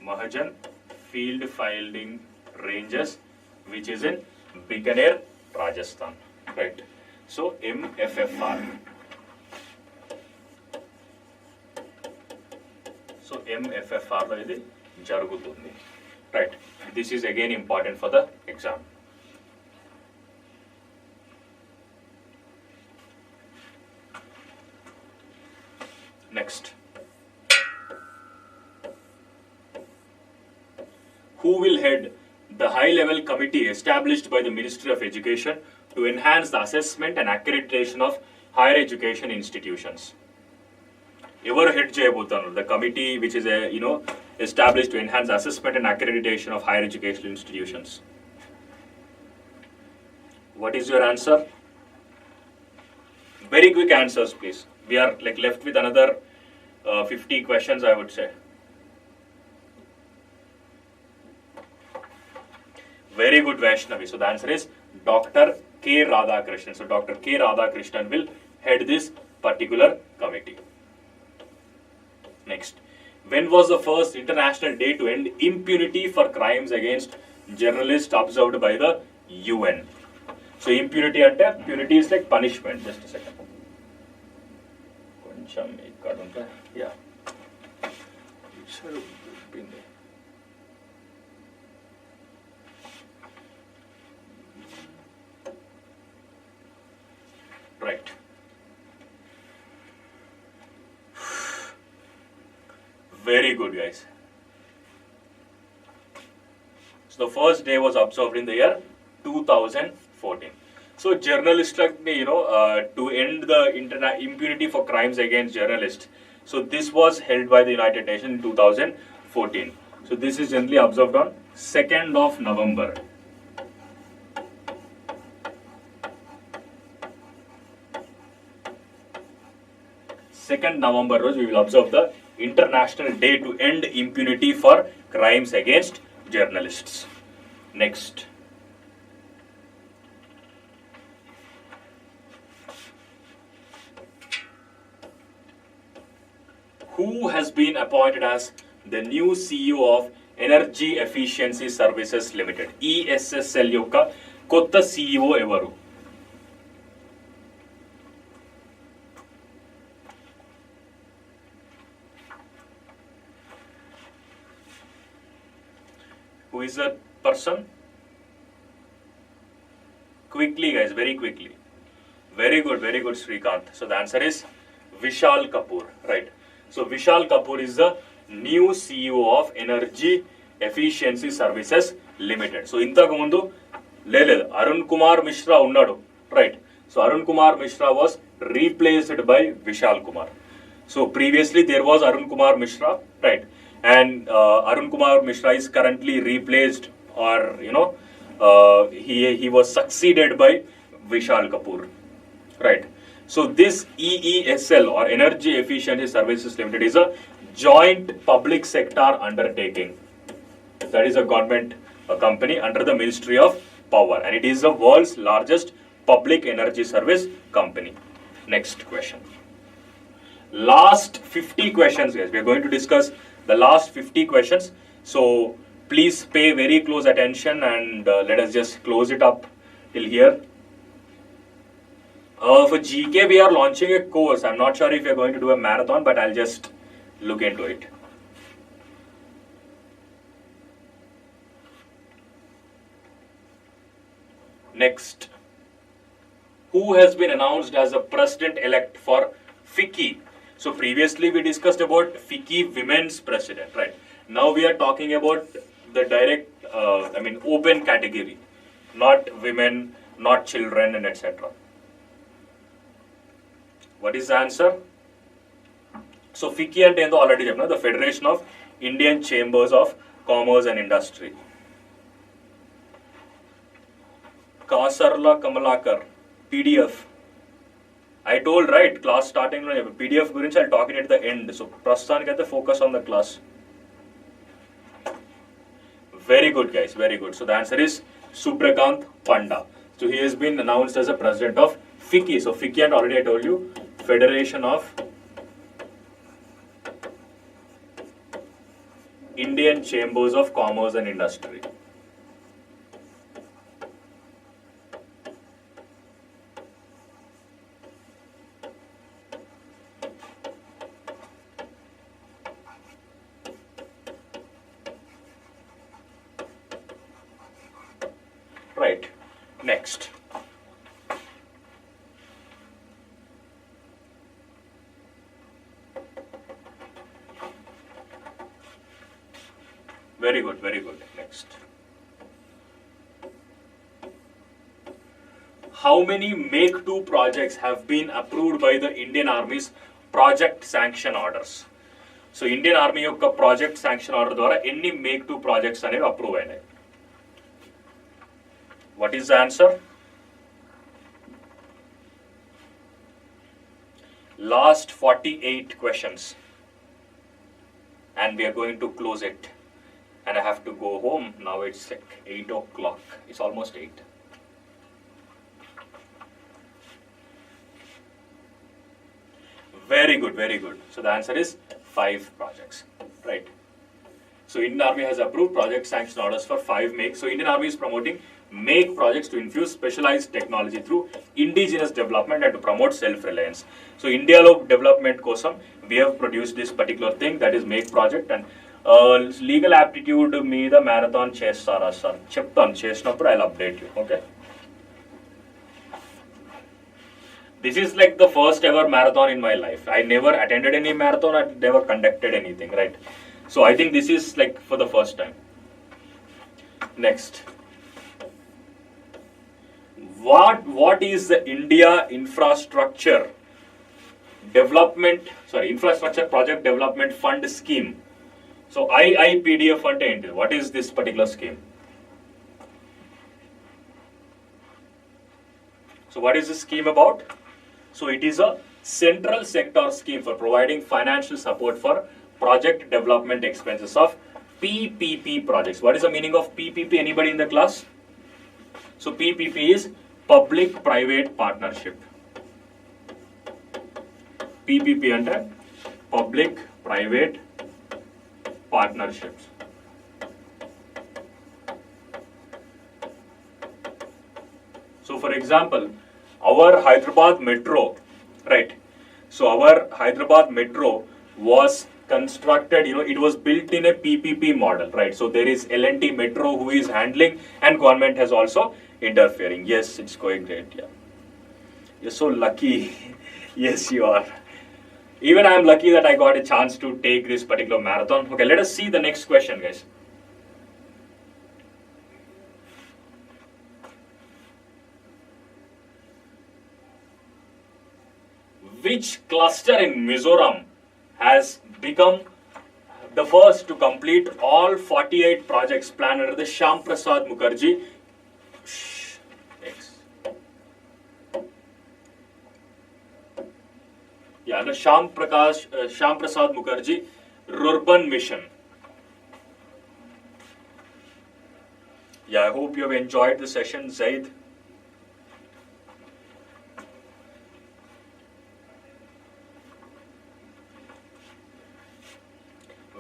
Mahajan Field Firing Ranges, which is in Bikaner, Rajasthan. Right. So MFFR. So MFFR lo idi jarugutundi. Right. This is again important for the exam. Next. Who will head the high-level committee established by the Ministry of Education to enhance the assessment and accreditation of higher education institutions? Ever head cheyabotanu the committee which is established to enhance assessment and accreditation of higher educational institutions? What is your answer? Very quick answers, please. We are left with another 50 questions, I would say. Very good, Vaishnavi. So the answer is Dr. K. Radhakrishnan. So Dr. K. Radhakrishnan will head this particular committee. Next. When was the first International Day to end impunity for crimes against journalists observed by the UN? So impunity is like punishment. Just a second. Yeah. Right. Very good, guys. So the first day was observed in the year 2014. So journalists, to end the impunity for crimes against journalists. So this was held by the United Nations in 2014. So this is generally observed on 2nd of November. November, we will observe the International Day to End Impunity for Crimes Against Journalists. Next. Who has been appointed as the new CEO of Energy Efficiency Services Limited? ESSL యొక్క కొత్త CEO ఎవరు? Who is that person? Quickly, guys, very quickly. Very good, Srikanth. So the answer is Vishal Kapoor, right? So Vishal Kapoor is the new CEO of Energy Efficiency Services Limited. So intaku mundu Arun Kumar Mishra unnadu, right? So Arun Kumar Mishra was replaced by Vishal Kumar. So previously there was Arun Kumar Mishra, right? And Arun Kumar Mishra is currently replaced, or he was succeeded by Vishal Kapoor, right? So this EESL or Energy Efficiency Services Limited is a joint public sector undertaking. That is a government company under the Ministry of Power, and it is the world's largest public energy service company. Next question. Last 50 questions, guys. We are going to discuss the last 50 questions. So please pay very close attention and let us just close it up till here. For GK, we are launching a course. I'm not sure if we are going to do a marathon, but I'll just look into it. Next, who has been announced as a president-elect for FICCI? So previously we discussed about FICCI Women's President, right? Now we are talking about the direct, open category, not women, not children, and etc. What is the answer? So FICCI and already the Federation of Indian Chambers of Commerce and Industry. Kasarla Kamalakar, PDF. I told right, class starting PDF gurinchi I'll talk it at the end. So prastanik at the focus on the class. Very good guys, very good. So the answer is Subrakant Panda. So he has been announced as a president of FICCI. So FICCI and already I told you, Federation of Indian Chambers of Commerce and Industry. Right, next. Very good, very good. Next. How many Make-II projects have been approved by the Indian Army's project sanction orders? So Indian Army యొక్క project sanction order ద్వారా ఎన్ని Make-II projects అనేవి approve అయినాయి? What is the answer? Last 48 questions. And we are going to close it. And I have to go home. Now it's like 8 o'clock. It's almost 8. Very good, very good. So the answer is 5 projects. Right. So Indian Army has approved project sanction orders for 5 Make. So Indian Army is promoting Make projects to infuse specialized technology through indigenous development and to promote self-reliance. So India lo development kosam we have produced this particular thing, that is Make project. And legal aptitude meeda marathon chestara sir cheptanu chesinapudu I'll update you. Okay, this is like the first ever marathon in my life. I never attended any marathon, I never conducted anything, right? So I think this is like for the first time. Next, what is the India infrastructure project development fund scheme? So IIPDF అంటే ఏంటి? What is this particular scheme? So what is this scheme about? So it is a central sector scheme for providing financial support for project development expenses of PPP projects. What is the meaning of PPP? Anybody in the class? So PPP is public-private partnership. PPP అంటే public-private partnerships. So for example, our Hyderabad Metro, right? So our Hyderabad Metro was constructed, it was built in a PPP model, right? So there is L&T Metro who is handling, and government has also interfering. Yes, it's going great. Yeah, you're so lucky. Yes, you are. Even I am lucky that I got a chance to take this particular marathon. Okay, let us see the next question, guys. Which cluster in Mizoram has become the first to complete all 48 projects planned under the Shyam Prasad Mukherjee under Shyam Prasad Mukherjee Rurban Mission? Yeah, I hope you have enjoyed the session, Zaid.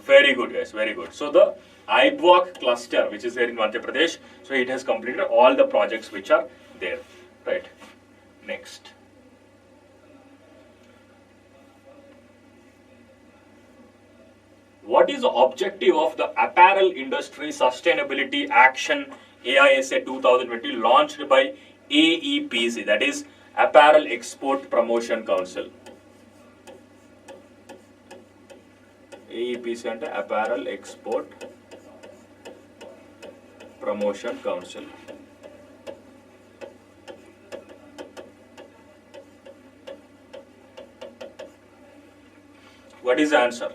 Very good, guys, very good. So the IBWAC cluster, which is there in Madhya Pradesh, so it has completed all the projects which are there, right? Next. What is the objective of the Apparel Industry Sustainability Action AISA 2020 launched by AEPC, that is Apparel Export Promotion Council? AEPC and Apparel Export Promotion Council. What is the answer?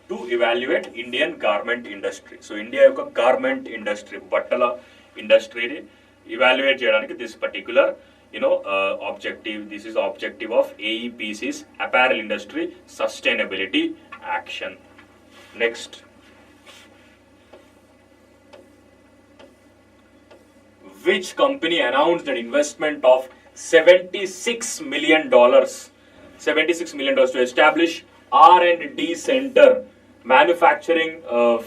To evaluate Indian garment industry. So India యొక్క garment industry, బట్టల ఇండస్ట్రీని evaluate చేయడానికి this particular objective. This is the objective of AEPC's Apparel Industry Sustainability Action. Next. Which company announced an investment of $76 million to establish R&D center manufacturing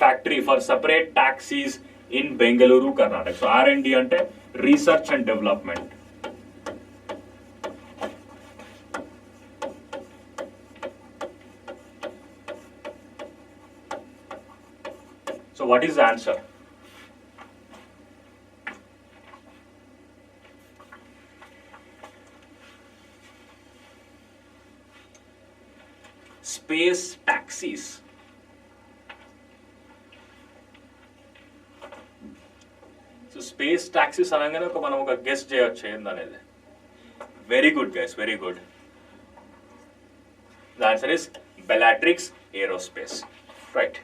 factory for separate taxis in Bengaluru, Karnataka? So R&D ante research and development. So what is the answer? Space taxis. So space taxis అనగానే మనం ఒక guess చేయొచ్చు ఏందనేది. Very good guys, very good. The answer is Bellatrix Aerospace. Right.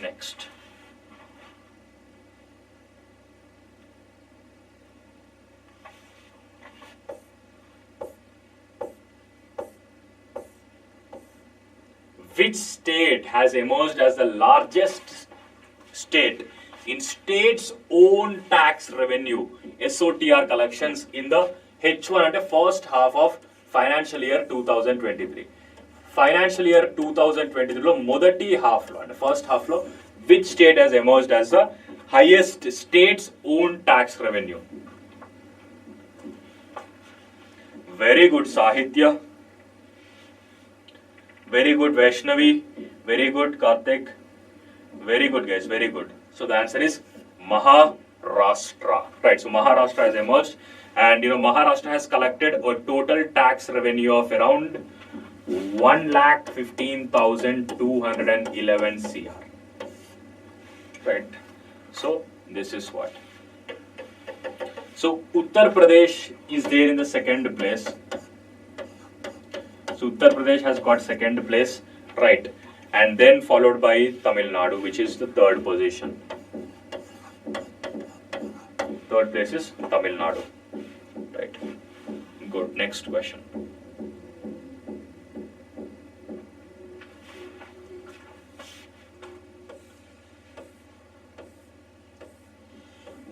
Next. Which state has emerged as the largest state in state's own tax revenue SOTR collections in the H1 and the first half of financial year 2023? Financial year 2023 lo modati half lo and first half lo which state has emerged as the highest state's own tax revenue? Very good Sahitya. Very good Vaishnavi, very good Karthik, very good guys, very good. So the answer is Maharashtra, right? So Maharashtra has emerged, and Maharashtra has collected a total tax revenue of around 1,15,211 CR, right? So this is what. So Uttar Pradesh is there in the second place. So Uttar Pradesh has got second place, right? And then followed by Tamil Nadu, which is the third position. Third place is Tamil Nadu, right? Good. Next question.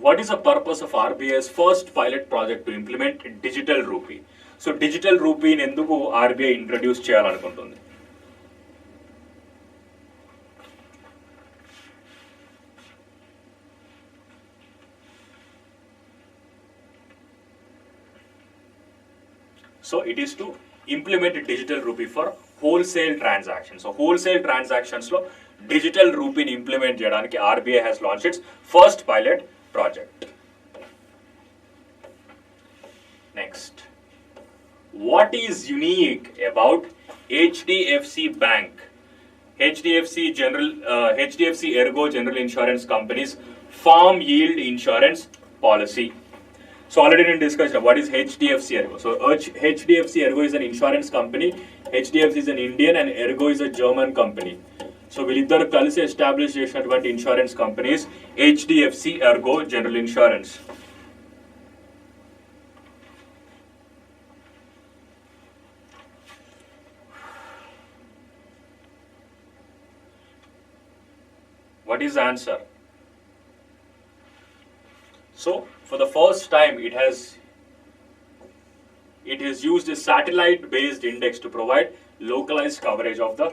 What is the purpose of RBI's first pilot project to implement digital rupee? So digital rupee in ఎందుకు RBI introduce చేయాలనుకుంటుంది? So it is to implement digital rupee for wholesale transactions. So wholesale transactions lo digital rupee ni implement cheyadaniki RBI has launched its first pilot project. Next. What is unique about HDFC Bank, HDFC Ergo General Insurance Company's farm yield insurance policy? So already we discussed what is HDFC Ergo. So HDFC Ergo is an insurance company. HDFC is an Indian and Ergo is a German company. So వీళ్ళిద్దరు కలిసి establish చేసినటువంటి insurance companies HDFC Ergo General Insurance. What is the answer? So for the first time it has used a satellite based index to provide localized coverage of the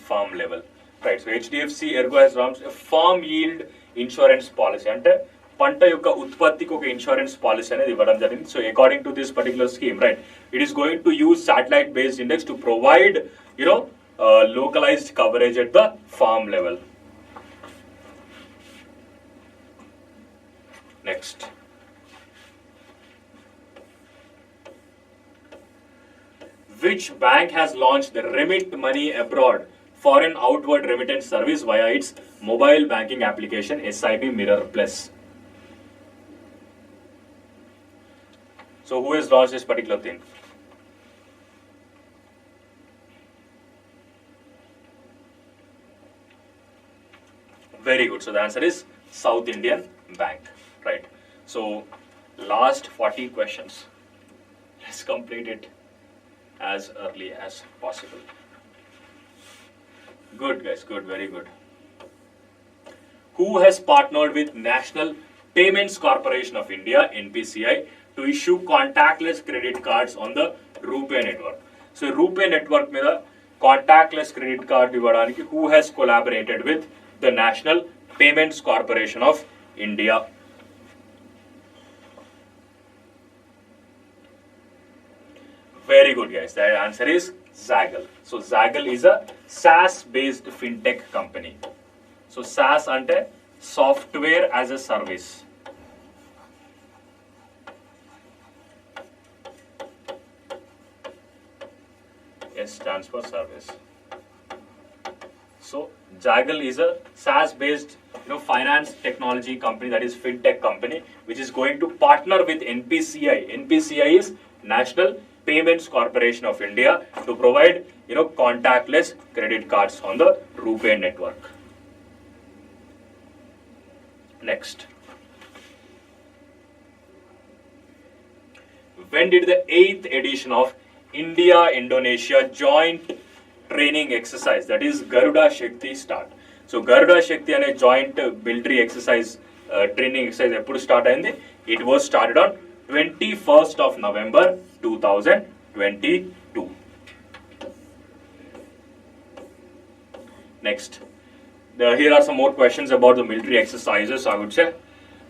farm level, right? So HDFC Ergo has launched a farm yield insurance policy, అంటే పంట యొక్క ఉత్పత్తికి ఒక insurance policy అనేది ఇవ్వడం జరిగింది. So according to this particular scheme, right, it is going to use satellite based index to provide localized coverage at the farm level. Next, which bank has launched the Remit Money Abroad foreign outward remittance service via its mobile banking application SIB Mirror Plus? So who has launched this particular thing? Very good. So the answer is South Indian Bank, right? So last 40 questions. Let's complete it as early as possible. Good guys, good, very good. Who has partnered with National Payments Corporation of India, NPCI, to issue contactless credit cards on the RuPay network? So RuPay network మీద contactless credit card ఇవ్వడానికి who has collaborated with the National Payments Corporation of India? Very good guys, the answer is Zaggle. So Zaggle is a SaaS based fintech company. So SaaS ante software as a service. S stands for service. So Zaggle is a SaaS-based, finance technology company, that is fintech company, which is going to partner with NPCI. NPCI is National Payments Corporation of India to provide, contactless credit cards on the RuPay network. Next, when did the 8th edition of India-Indonesia joint training exercise, that is Garuda Shakti, start? So Garuda Shakti ane joint military exercise training exercise eppudu start ayindi? It was started on 21st of November 2022. Next, here are some more questions about the military exercises, I would say.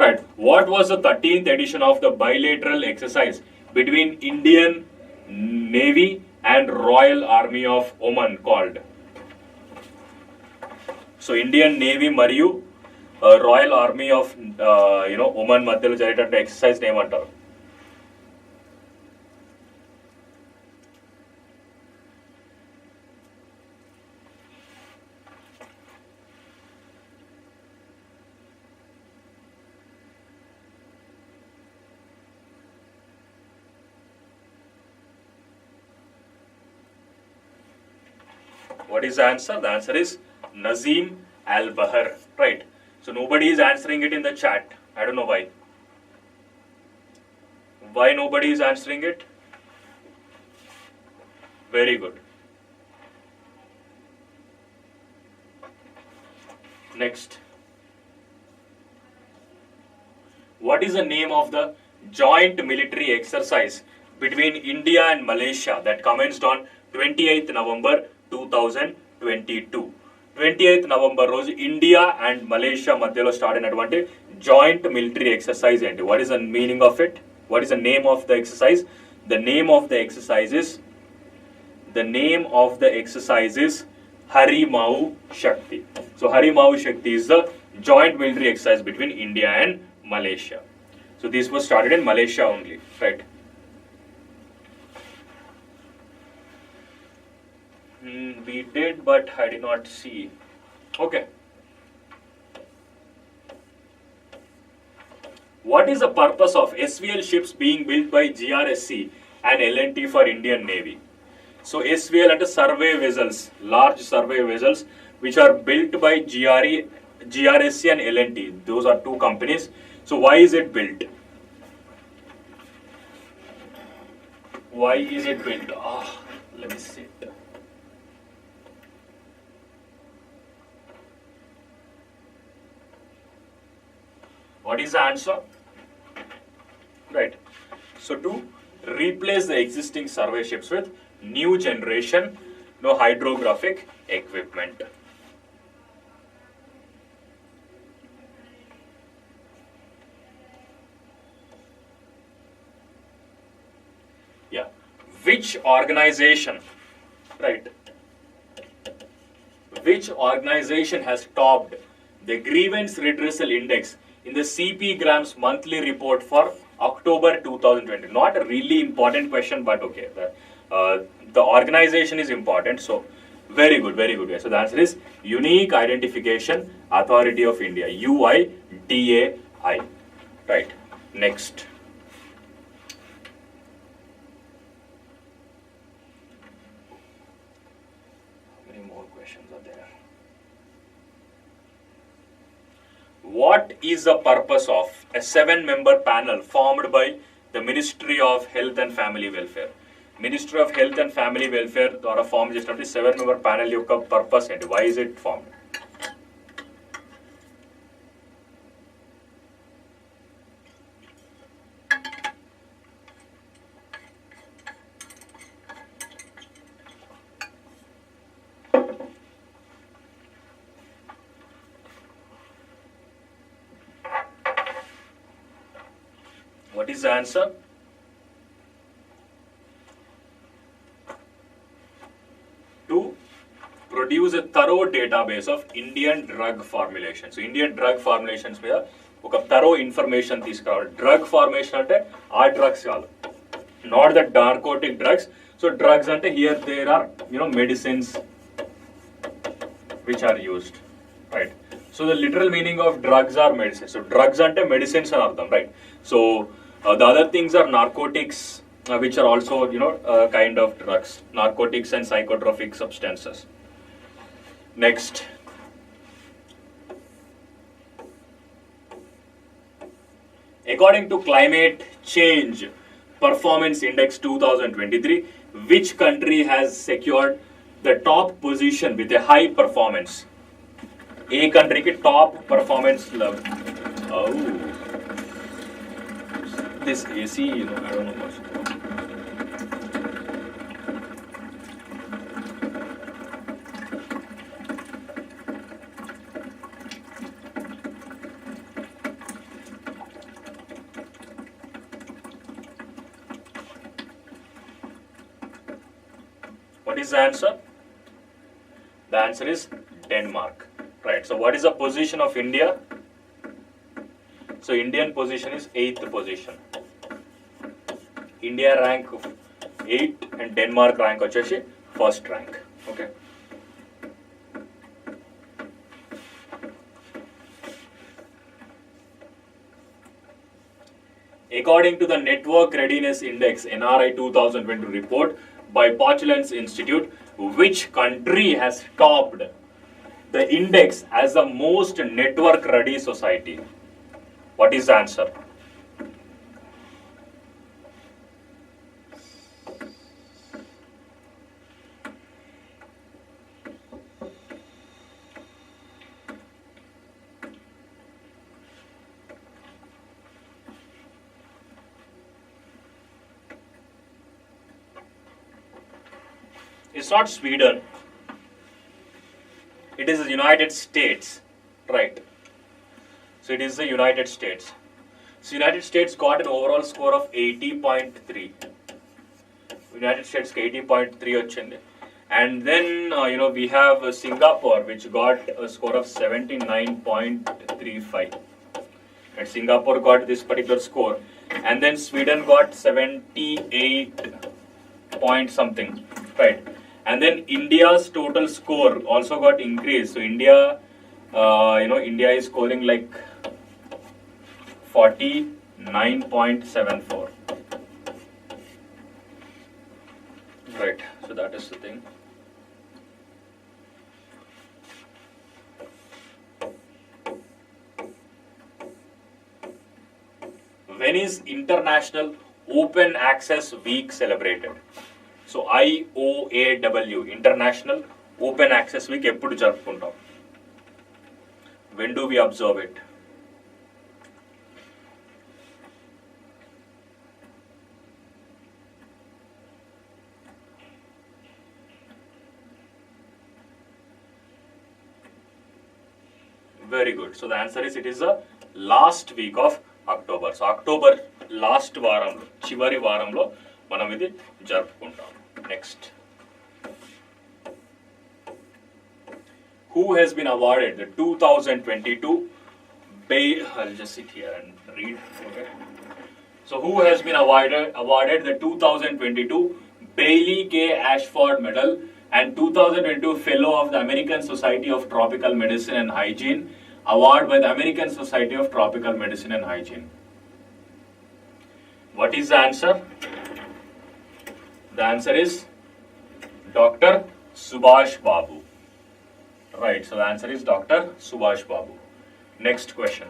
Right, what was the 13th edition of the bilateral exercise between Indian Navy and Royal Army of Oman called? So Indian Navy మరియు Royal Army of Oman మధ్యలో జరిగేటటువంటి exercise ఏమంటారు? What is the answer? The answer is Nazim Al-Bahar, right? So nobody is answering it in the chat. I don't know why. Why nobody is answering it? Very good. Next. What is the name of the joint military exercise between India and Malaysia that commenced on 28th November 2022? 28th November రోజు India and Malaysia మధ్యలో start అయినటువంటి joint military exercise ఏంటి? What is the meaning of it? What is the name of the exercise? The name of the exercise is Harimau Shakti. So Harimau Shakti is the joint military exercise between India and Malaysia. So this was started in Malaysia only, right? We did, but I did not see. Okay. What is the purpose of SVL ships being built by GRSC and L&T for Indian Navy? So SVL and survey vessels, large survey vessels, which are built by GRSC and L&T. Those are two companies. So why is it built? Why is it built? Let me see. What is the answer? Right. So to replace the existing survey ships with new generation hydrographic equipment. which organization, right? Which organization has topped the grievance redressal index in the CP Graham's monthly report for October 2020? Not a really important question, but okay. The organization is important, so very good, very good. So the answer is Unique Identification Authority of India, UIDAI. Right. Next. How many more questions are there? What is the purpose of a 7-member panel formed by the Ministry of Health and Family Welfare? Ministry of Health and Family Welfare ద్వారా form చేసినటువంటి 7-member panel యొక్క purpose ఏంటి? Why is it formed? What is the answer? To produce a thorough database of Indian drug formulations. So Indian drug formulations మీద ఒక thorough information తీసుకురావాలి. Drug formulation అంటే ఆ drugs కాదు, not the narcotic drugs. So drugs అంటే here there are medicines which are used, right? So the literal meaning of drugs are medicines. So drugs ante medicines అని అర్థం, right? So the other things are narcotics, which are also kind of drugs, narcotics and psychotropic substances. Next. According to Climate Change Performance Index 2023, which country has secured the top position with a high performance? A country ki top performance level. Oh, this AC, I don't know much. What is the answer? The answer is Denmark. Right. So what is the position of India? So Indian position is 8th position. India rank 8 and Denmark rank వచ్చేసి first rank. Okay. According to the Network Readiness Index NRI 2020 report by Potulance Institute, which country has topped the index as the most network ready society? What is the answer? It's not Sweden. It is the United States, right? So it is the United States. So United States got an overall score of 80.3. United States 80.3 వచ్చింది. And then we have Singapore, which got a score of 79.35. And Singapore got this particular score. And then Sweden got 78 point something, right? And then India's total score also got increased. So India, India is scoring like 49.74. Right. So that is the thing. When is International Open Access Week celebrated? So IOAW, International Open Access Week, ఎప్పుడు జరుపుకుంటాం? When do we observe it? Very good. So the answer is it is the last week of October. So October last వారంలో, చివరి వారంలో మనం ఇది జరుపుకుంటాం. Next, who has been awarded the 2022 I'll just sit here and read. Okay. So who has been awarded the 2022 Bailey K. Ashford Medal and 2022 Fellow of the American Society of Tropical Medicine and Hygiene Award by the American Society of Tropical Medicine and Hygiene? What is the answer? The answer is Dr. Subhash Babu. Right, so the answer is Dr. Subhash Babu. Next question.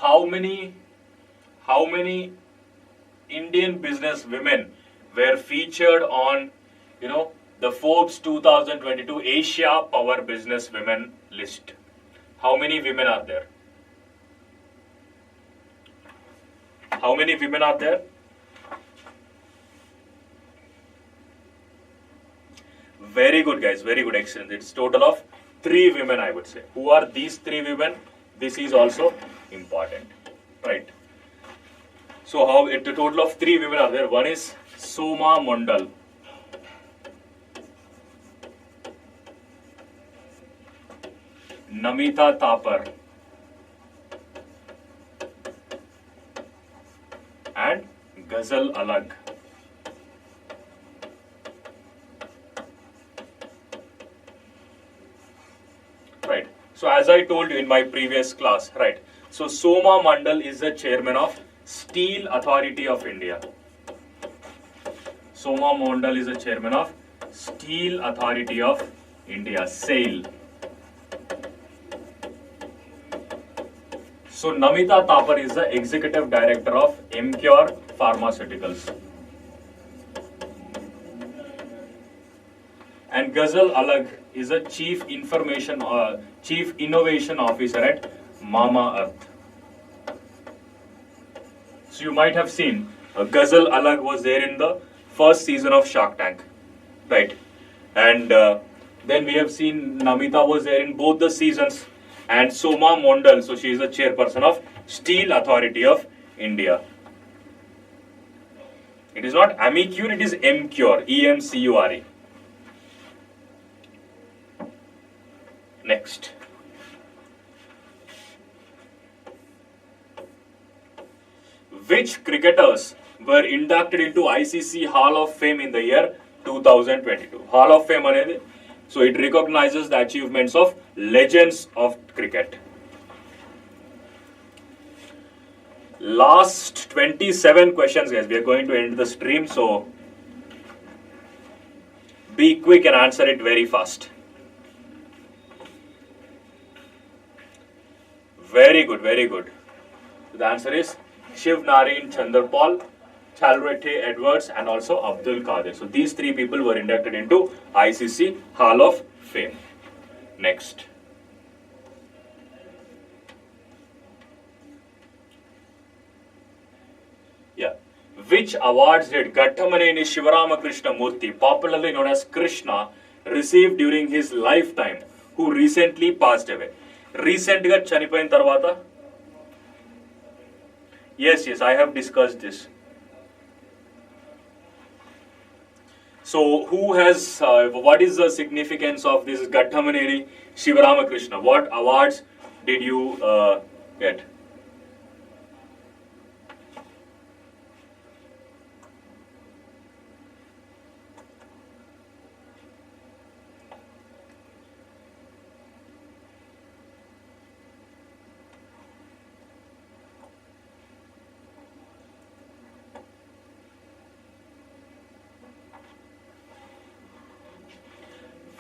How many Indian business women were featured on, the Forbes 2022 Asia Power Business Women list? How many women are there? How many women are there? Very good, guys. Very good. Excellent. It's total of 3 women, I would say. Who are these 3 women? This is also important. Right. So, a total of 3 women are there. One is Soma Mondal. Namita Thapar. And Ghazal Alag. Right. So as I told you in my previous class, right. So Soma Mandal is the chairman of Steel Authority of India. Soma Mandal is the chairman of Steel Authority of India, SAIL. So Namita Thapar is the executive director of Emcure Pharmaceuticals. And Ghazal Alag is a chief innovation officer at Mama Earth. So you might have seen Ghazal Alag was there in the first season of Shark Tank, right? And then we have seen Namita was there in both the seasons, and Soma Mondal, so she is the chairperson of Steel Authority of India. It is not Amicure, it is Emcure, EMCURE. Next. Which cricketers were inducted into ICC Hall of Fame in the year 2022? Hall of Fame anedi, so it recognizes the achievements of legends of cricket. Last 27 questions, guys. We are going to end the stream, so be quick and answer it very fast. Very good, very good. The answer is Shiv Narayan Chandrapal, Chalrete Edwards, and also Abdul Qadir. So these 3 people were inducted into ICC Hall of Fame. Next. Yeah. Which awards did Ghattamaneni Shivaramakrishna Murthy, popularly known as Krishna, receive during his lifetime, who recently passed away? Recent గా చనిపోయిన తర్వాత, yes, I have discussed this. So who has what is the significance of this Ghattamaneni Shivaramakrishna? What awards did you get?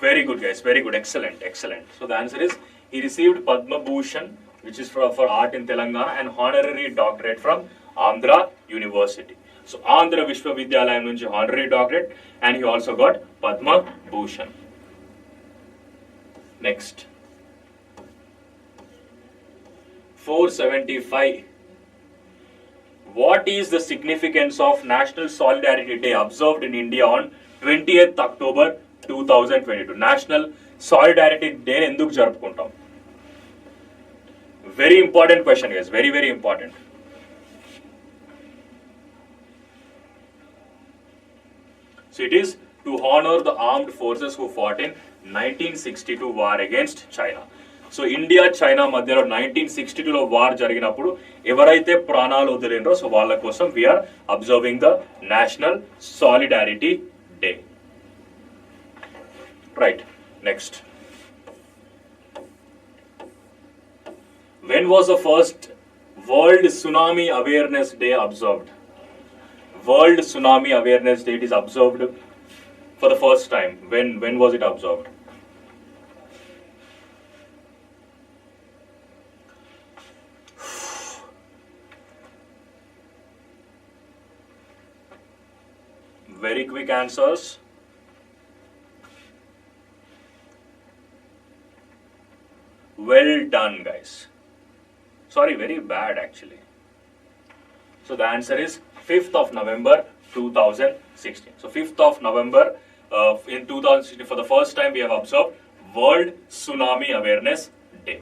Very good, guys. Very good. Excellent. Excellent. So the answer is he received Padma Bhushan, which is for art in Telangana, and honorary doctorate from Andhra University. So Andhra Vishwavidyalayam nunchi honorary doctorate, and he also got Padma Bhushan. Next. 475. What is the significance of National Solidarity Day observed in India on 20th October 2022? National solidarity day ఎందుకు జరుపుకుంటాం? Very important question guys, very very important. So it is to honor the armed forces who fought in 1962 war against China. So India China మధ్యలో 1962లో war జరిగినప్పుడు ఎవరైతే ప్రాణాలు వదిలినరో so వాళ్ళ కోసం we are observing the national solidarity day. Right, next. When was the first World Tsunami Awareness Day observed? World Tsunami Awareness Day is observed for the first time. When was it observed? Very quick answers. Well done, guys. Sorry, very bad actually. So the answer is 5th of November 2016. So 5th of November in 2016, for the first time we have observed World Tsunami Awareness Day.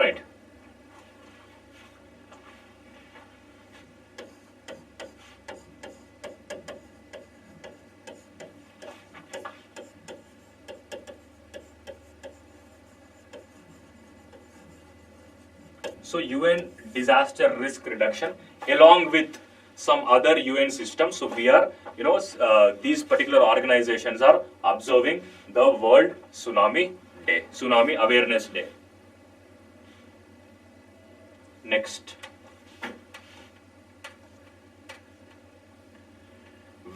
Right. So UN disaster risk reduction along with some other UN systems. So we are, these particular organizations are observing the World Tsunami Day, Tsunami Awareness Day. Next.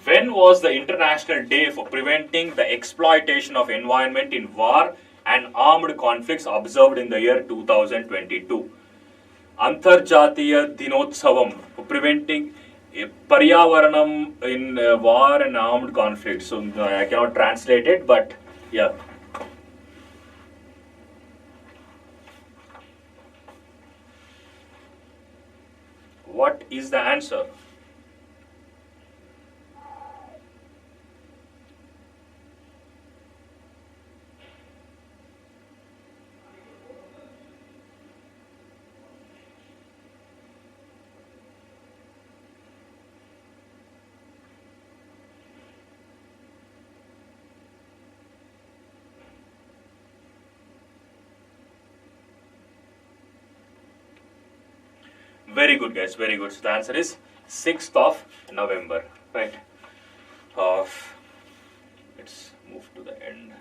When was the International Day for Preventing the Exploitation of Environment in War and Armed Conflicts observed in the year 2022? అంతర్జాతీయ దినోత్సవం preventing పర్యావరణం in war and armed conflict. So I cannot translate it, but yeah. What is the answer? Very good, guys. Very good. So the answer is 6th of November. Right. Let's move to the end.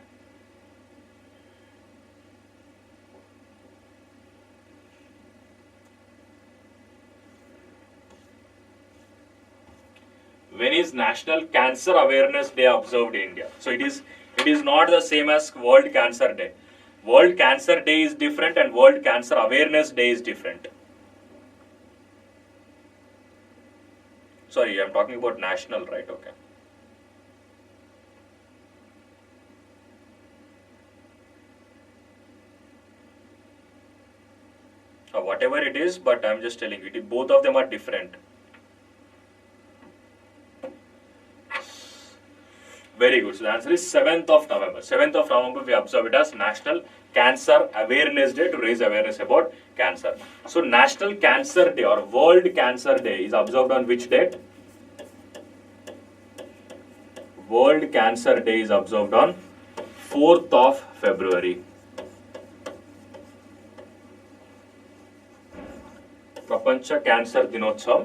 When is National Cancer Awareness Day observed in India? So it is not the same as World Cancer Day. World Cancer Day is different and World Cancer Awareness Day is different. Sorry, I'm talking about national, right? Okay. Whatever it is, but I'm just telling you, both of them are different. Very good. So the answer is 7th of November. 7th of November, we observe it as National Cancer Awareness Day to raise awareness about cancer. So National Cancer Day or World Cancer Day is observed on which date? World Cancer Day is observed on 4th of February. ప్రపంచ cancer దినోత్సవం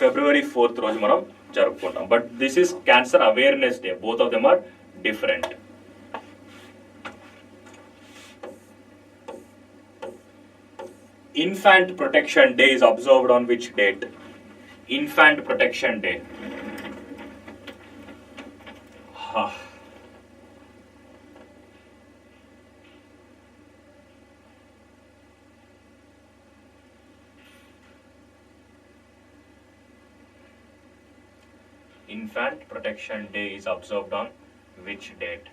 February 4th రోజు మనం జరుపుకుంటాం. But this is cancer awareness day. Both of them are different. Infant Protection Day is observed on which date? Infant Protection Day. Infant Protection Day is observed on which date?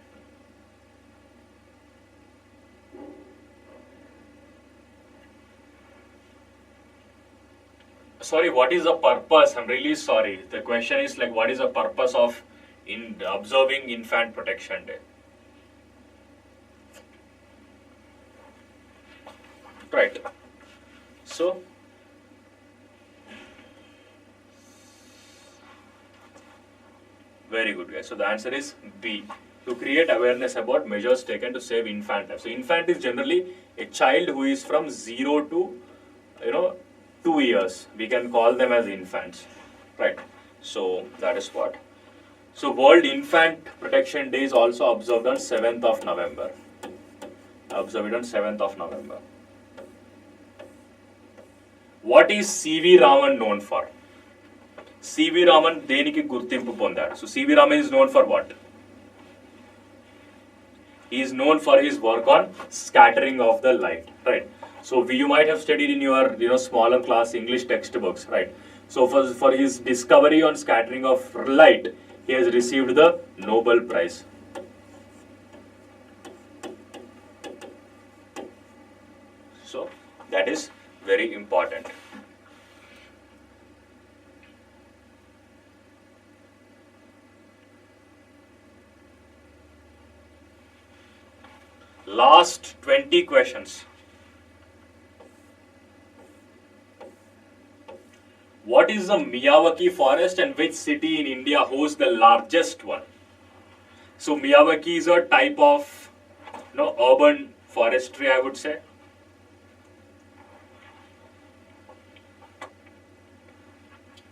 Sorry, what is the purpose? I'm really sorry. The question is like, what is the purpose of in observing Infant Protection Day? Right. So, very good, guys. So the answer is B. To create awareness about measures taken to save infant life. So infant is generally a child who is from 0 to 2 years. We can call them as infants, right? So that is what. So World Infant Protection Day is also observed on 7th of November. Observe it on 7th of November. What is C.V. Raman known for? C.V. Raman దేనికి గుర్తింపు పొందాడు? So C.V. Raman is known for what? He is known for his work on scattering of the light, right? So you might have studied in your smaller class English textbooks, right? So for his discovery on scattering of light, he has received the Nobel Prize. So that is very important. Last 20 questions. What is the Miyawaki forest and which city in India hosts the largest one? So Miyawaki is a type of urban forestry, I would say.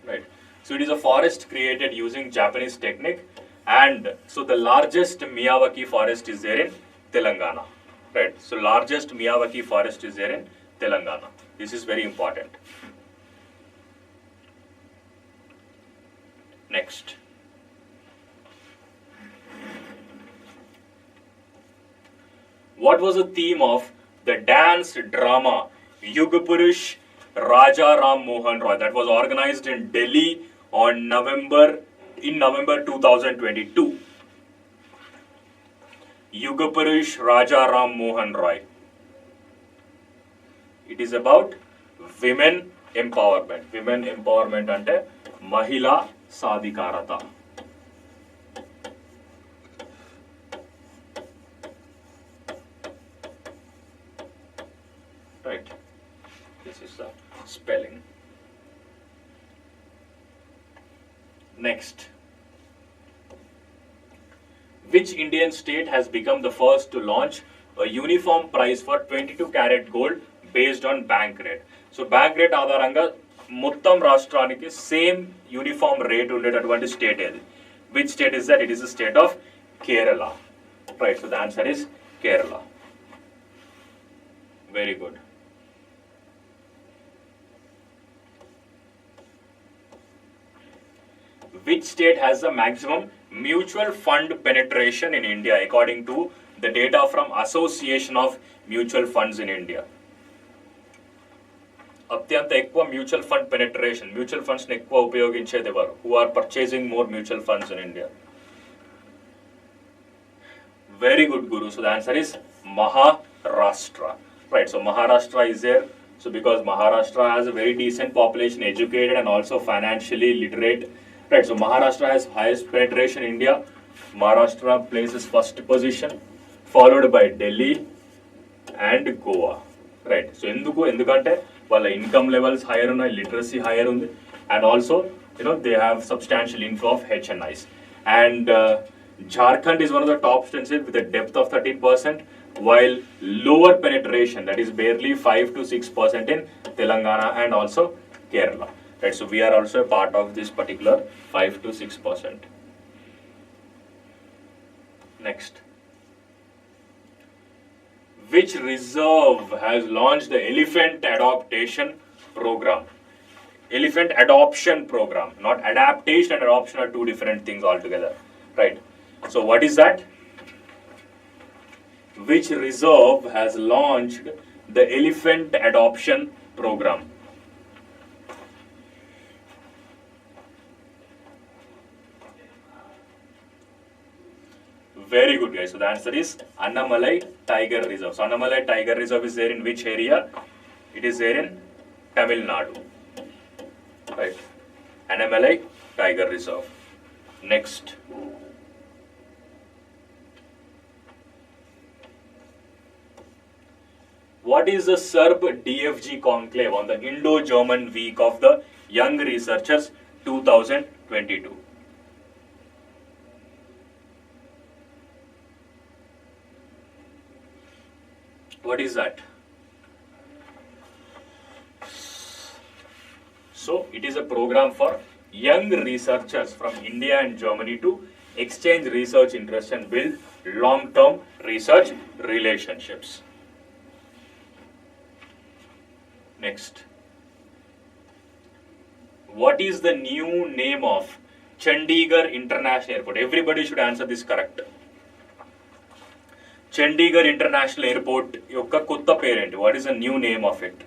Right. So it is a forest created using Japanese technique, and so the largest Miyawaki forest is there in Telangana. Right. So largest Miyawaki forest is there in Telangana. This is very important. Next. What was the theme of the dance drama Yugapurush Raja Ram Mohan Roy that was organized in Delhi on November 2022? Yugapurush Raja Ram Mohan Roy. It is about women empowerment. Women empowerment ante Mahila Sadikarata. Right. This is the spelling. Next. Which Indian state has become the first to launch a uniform price for 22 karat gold based on bank rate? So bank rate ఆధారంగా మొత్తం రాష్ట్రానికి same uniform rate ఉండేటటువంటి state ఏది? Which state is that? It is the state of Kerala. Right, so the answer is Kerala. Very good. Which state has the maximum mutual fund penetration in India according to the data from Association of Mutual Funds in India? అత్యంత ఎక్కువ mutual fund penetration, mutual ఫండ్స్ని ఎక్కువ ఉపయోగించేది ఎవరు? Who are purchasing more mutual funds in India? Very good, Guru. So the answer is Maharashtra. Right, so Maharashtra is there. So because Maharashtra has a very decent population, educated and also financially literate. Right, so Maharashtra has highest penetration in India. Maharashtra places first position, followed by Delhi and Goa. Right, so ఎందుకంటే వాళ్ళ income levels hire ఉన్నాయి, literacy hire ఉంది, and also they have substantial inflow of HNIs. And Jharkhand is one of the top states with a depth of 13%, while lower penetration, that is barely 5 to 6% in Telangana and also Kerala. Right, so we are also a part of this particular 5 to 6%. Next. Which reserve has launched the Elephant Adoption Program? Elephant Adoption Program, not adaptation and adoption are two different things altogether. Right. So what is that? Which reserve has launched the Elephant Adoption Program? Very good, guys. So the answer is Annamalai Tiger Reserve. So Annamalai Tiger Reserve is there in which area? It is there in Tamil Nadu. Right. Annamalai Tiger Reserve. Next. What is the SERB DFG conclave on the Indo-German Week of the Young Researchers 2022? What is that? So it is a program for young researchers from India and Germany to exchange research interests and build long-term research relationships. Next. What is the new name of Chandigarh International Airport? Everybody should answer this correct. Chandigarh International Airport yokka kotta parent. What is the new name of it?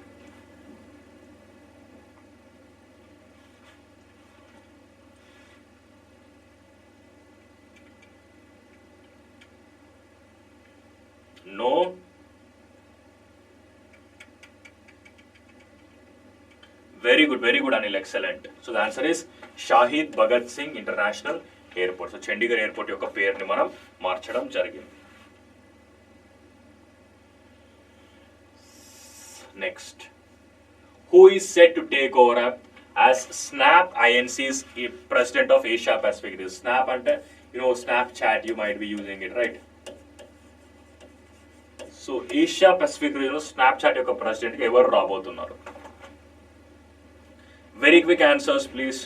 No. Very good, Anil, excellent. So the answer is Shahid Bhagat Singh International Airport. So Chandigarh Airport yokka పేరుని మనం మార్చడం జరిగింది. Next. Who is set to take over as Snap INC's president of Asia Pacific? This Snap ante, Snapchat, you might be using it, right? So Asia Pacific region Snapchat యొక్క president ఎవరు రాబోతున్నారు? Very quick answers, please.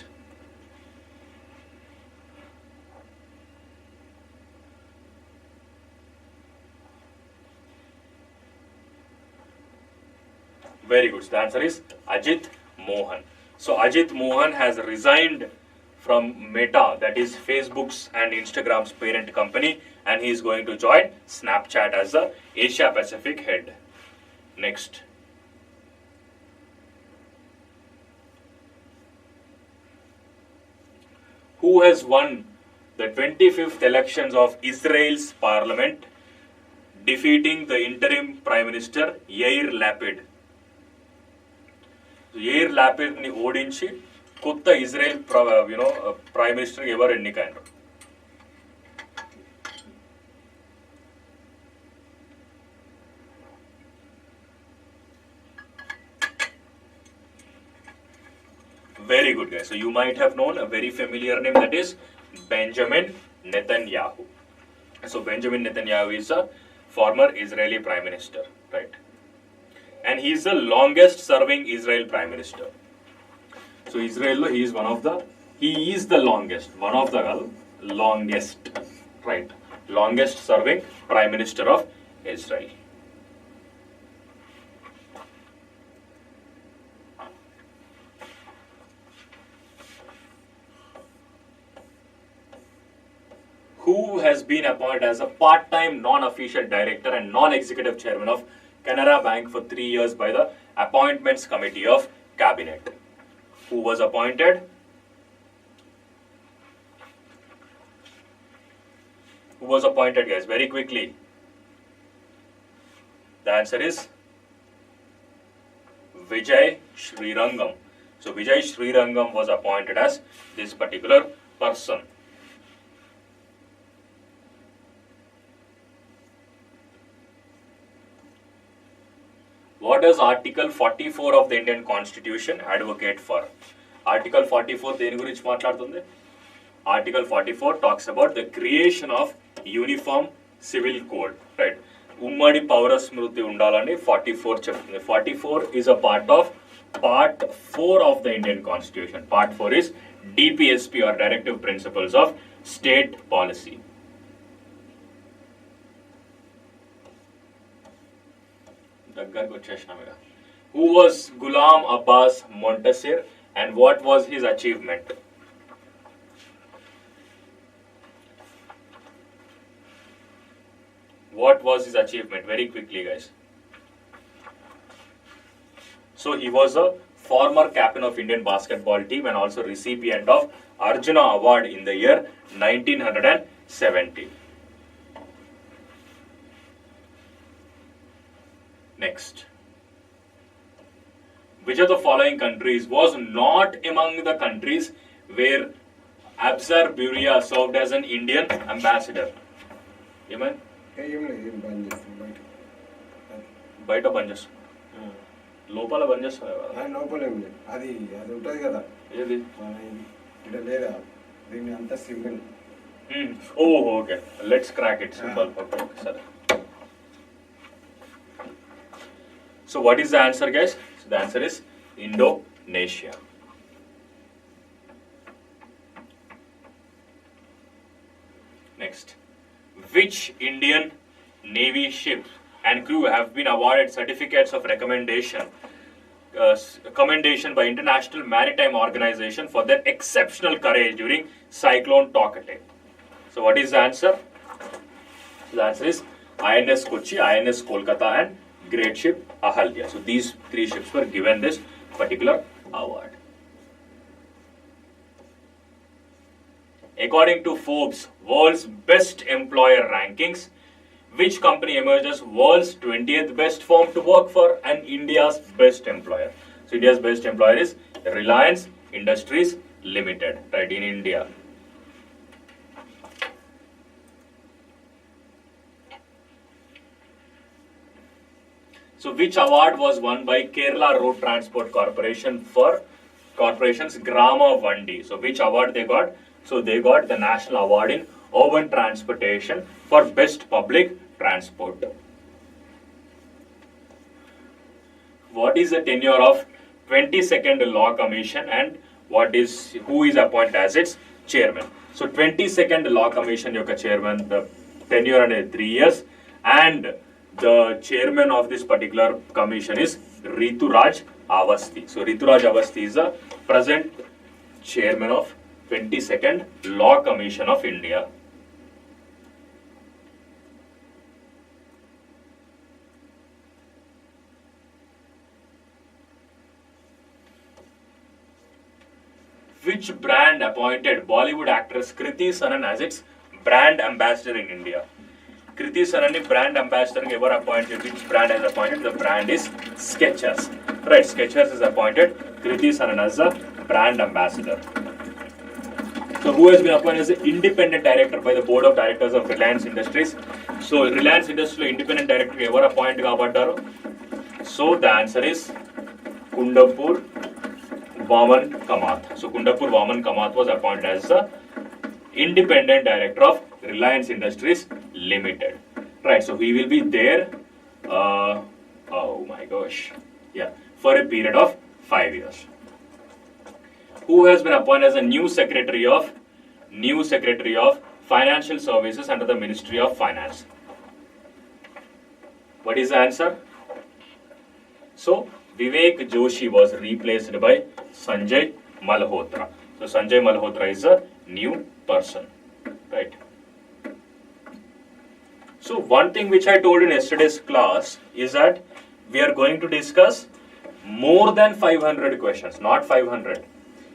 Very good. So the answer is Ajit Mohan. So Ajit Mohan has resigned from Meta, that is Facebook's and Instagram's parent company, and he is going to join Snapchat as the Asia Pacific head. Next. Who has won the 25th elections of Israel's parliament, defeating the interim prime minister Yair Lapid? Yair Lapid ni ఓడించి కొత్త Israel prime minister ఎవరు ఎన్నికైనారు? Very good, guys. So you might have known a very familiar name, that is Benjamin Netanyahu. So Benjamin Netanyahu is a former Israeli prime minister, right? And he is the longest serving Israel prime minister. So Israel, he is the longest, longest, right? Longest serving prime minister of Israel. Who has been appointed as a part-time non-official director and non-executive chairman of Canara Bank for 3 years by the Appointments Committee of Cabinet? Who was appointed? Who was appointed, guys? Very quickly. The answer is Vijay Srirangam. So Vijay Srirangam was appointed as this particular person. What does Article 44 of the Indian Constitution advocate for? Article 44 దేని గురించి మాట్లాడుతుంది? Article 44 talks about the creation of uniform civil code, right? ఉమ్మడి పౌర స్మృతి ఉండాలని 44 చెప్తుంది. 44 is a part of Part 4 of the Indian Constitution. Part 4 is DPSP or Directive Principles of State Policy. దగ్గరకు వచ్చేసినాం ఇక. Who was Ghulam Abbas Montasir and what was his achievement? What was his achievement? Very quickly, guys. So he was a former captain of Indian basketball team and also recipient of Arjuna Award in the year 1970. Next. Which of the following countries was not among the countries where Absar Buria served as an Indian ambassador? Amen? బయట బంద్ చేస్తున్నాం, లోపల బంద్ చేస్తున్నాయి కదా. లోపలేం లేదు, అది అది ఉంటుంది కదా, ఏది ఇక్కడ లేదా దీన్ని అంతా simple. Oh okay, let's crack it simple. Okay సరే. So what is the answer, guys? So the answer is Indonesia. Next, which Indian Navy ship and crew have been awarded certificates of recommendation by International Maritime Organization for their exceptional courage during Cyclone Tokate? So what is the answer? The answer is INS Kochi, INS Kolkata and Great Ship Ahalya. So these three ships were given this particular award. According to Forbes World's Best Employer Rankings, which company emerges world's 20th best firm to work for and India's best employer? So India's best employer is Reliance Industries Limited, right, in India. So which award was won by Kerala Road Transport Corporation for corporation's Grama Vandi? So which award they got? So they got the national award in urban transportation for best public transport. What is the tenure of 22nd Law Commission and who is appointed as its chairman? So 22nd Law Commission yokka chairman, the tenure is 3 years, and the chairman of this particular commission is Rituraj Awasthi. So Rituraj Awasthi is the present chairman of 22nd Law Commission of India. Which brand appointed Bollywood actress Kriti Sanan as its brand ambassador in India? Kriti Sanan brand ambassador ever appointed? Which brand has appointed? The brand is Skechers. Right, Skechers has appointed Kriti Sanan as the brand ambassador. So who has been appointed as the independent director by the board of directors of Reliance Industries? So Reliance Industries independent director ever appointed kabaddaru? So the answer is Kundapur Vaman Kamath. So Kundapur Vaman Kamath was appointed as the independent director of Reliance Industries Limited. Right, so he will be there, oh my gosh, yeah, for a period of 5 years. Who has been appointed as a new secretary of Financial Services under the Ministry of Finance? What is the answer? So Vivek Joshi was replaced by Sanjay Malhotra. So Sanjay Malhotra is a new person, right? So one thing which I told in yesterday's class is that we are going to discuss more than 500 questions, not 500.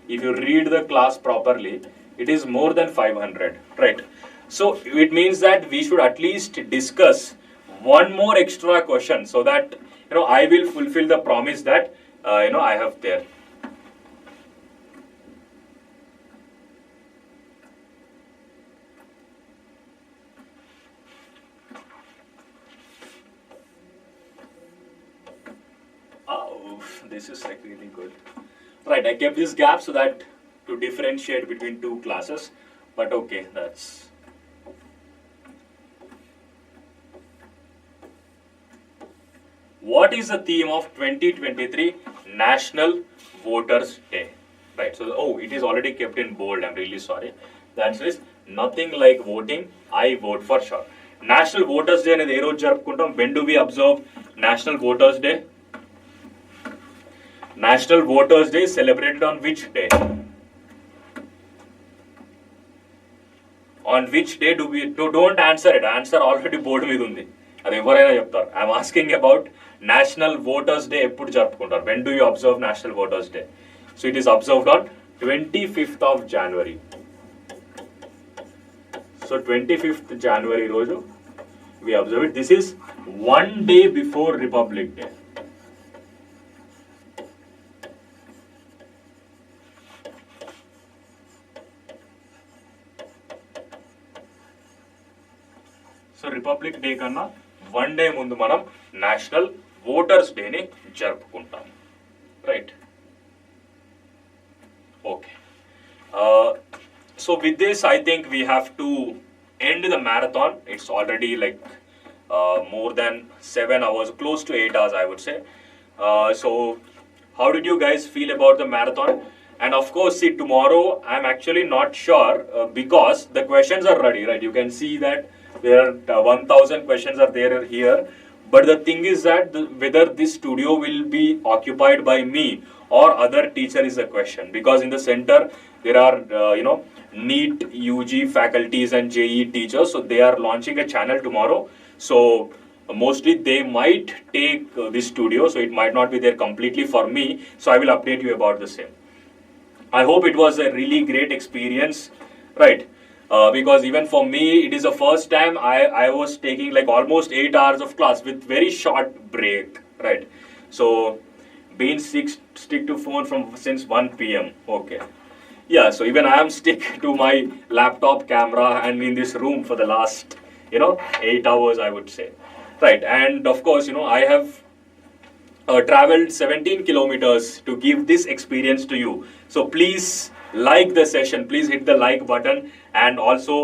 If you read the class properly, it is more than 500, right? So it means that we should at least discuss one more extra question so that I will fulfill the promise that I have there. Oh, this is like really good. Right, I kept this gap so that to differentiate between two classes, but okay, that's. What is the theme of 2023 National Voters Day? Right, so, it is already kept in bold, I'm really sorry. The answer is nothing like voting, I vote for sure. National Voters Day అనేది ఏ రోజు జరుపుకుంటాం? When do we observe National Voters Day? National Voters Day is celebrated on which day? On which day do we... Don't answer it. Answer already board మీద ఉంది. అది ఎవరైనా చెప్తారు. I'm asking about National Voters Day ఎప్పుడు జరుపుకుంటారు? When do you observe National Voters Day? So it is observed on 25th of January. So 25th January రోజు we observe it. This is one day before Republic Day. So republic day కన్నా 1 day ముందు మనం national voters డేని జరుపుకుంటాం. Right, okay. So with this, I think we have to end the marathon. It's already like more than 7 hours, close to 8 hours, I would say. So how did you guys feel about the marathon? And of course, see, tomorrow I'm actually not sure because the questions are ready, right? You can see that there are 1000 questions are there here. But the thing is that whether this studio will be occupied by me or other teacher is the question. Because in the center, there are, NEET, UG faculties and JE teachers. So they are launching a channel tomorrow. So mostly they might take this studio. So it might not be there completely for me. So I will update you about the same. I hope it was a really great experience, right? Because even for me, it is the first time I was taking like almost 8 hours of class with very short break, right? So been stick to phone from since 1 p.m. Okay. Yeah, so even I am stick to my laptop camera and in this room for the last, 8 hours, I would say. Right, and of course, I have traveled 17 kilometers to give this experience to you. So please like the session, please hit the like button and also,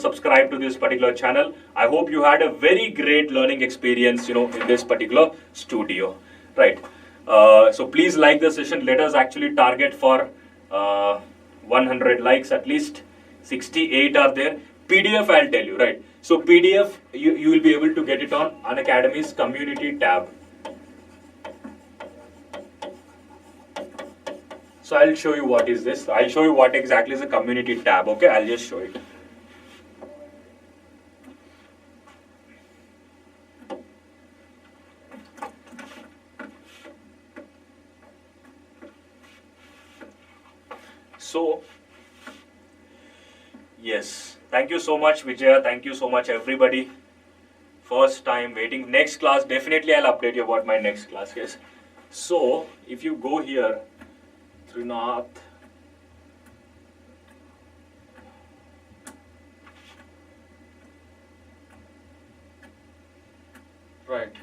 subscribe to this particular channel. I hope you had a very great learning experience, in this particular studio, right? So please like the session. Let us actually target for 100 likes at least. 68 are there. PDF, I'll tell you, right? So PDF, you will be able to get it on Unacademy's community tab. So I'll show you what is this. I'll show you what exactly is the community tab, okay? I'll just show it. So, yes, thank you so much, Vijaya. Thank you so much, everybody. First time waiting. Next class, definitely I'll update you about my next class, yes. So, if you go here, Thrinath, right.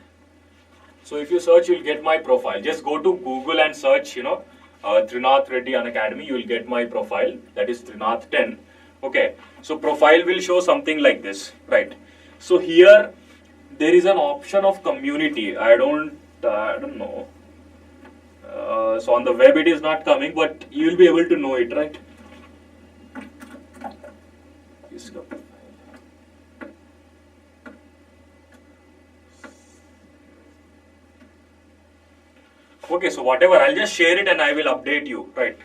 So if you search, you'll get my profile. Just go to Google and search, Thrinath Reddy Unacademy. You will get my profile. That is Thrinath 10. Okay. So profile will show something like this, right? So here there is an option of community. I don't know. So on the web it is not coming, but you will be able to know it, right? Okay, so whatever, I'll just share it and I will update you, right?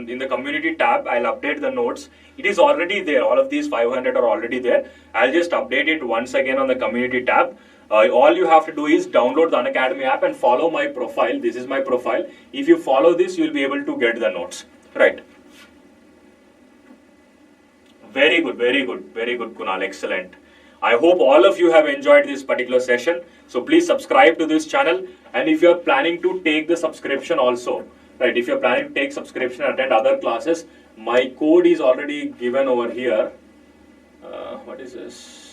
In the community tab, I'll update the notes. It is already there. All of these 500 are already there. I'll just update it once again on the community tab. All you have to do is download the Unacademy app and follow my profile. This is my profile. If you follow this, you'll be able to get the notes, right? Very good, very good, very good, Kunal. Excellent. I hope all of you have enjoyed this particular session. So please subscribe to this channel. And if you're planning to take the subscription also, right? If you're planning to take subscription and attend other classes, my code is already given over here. What is this?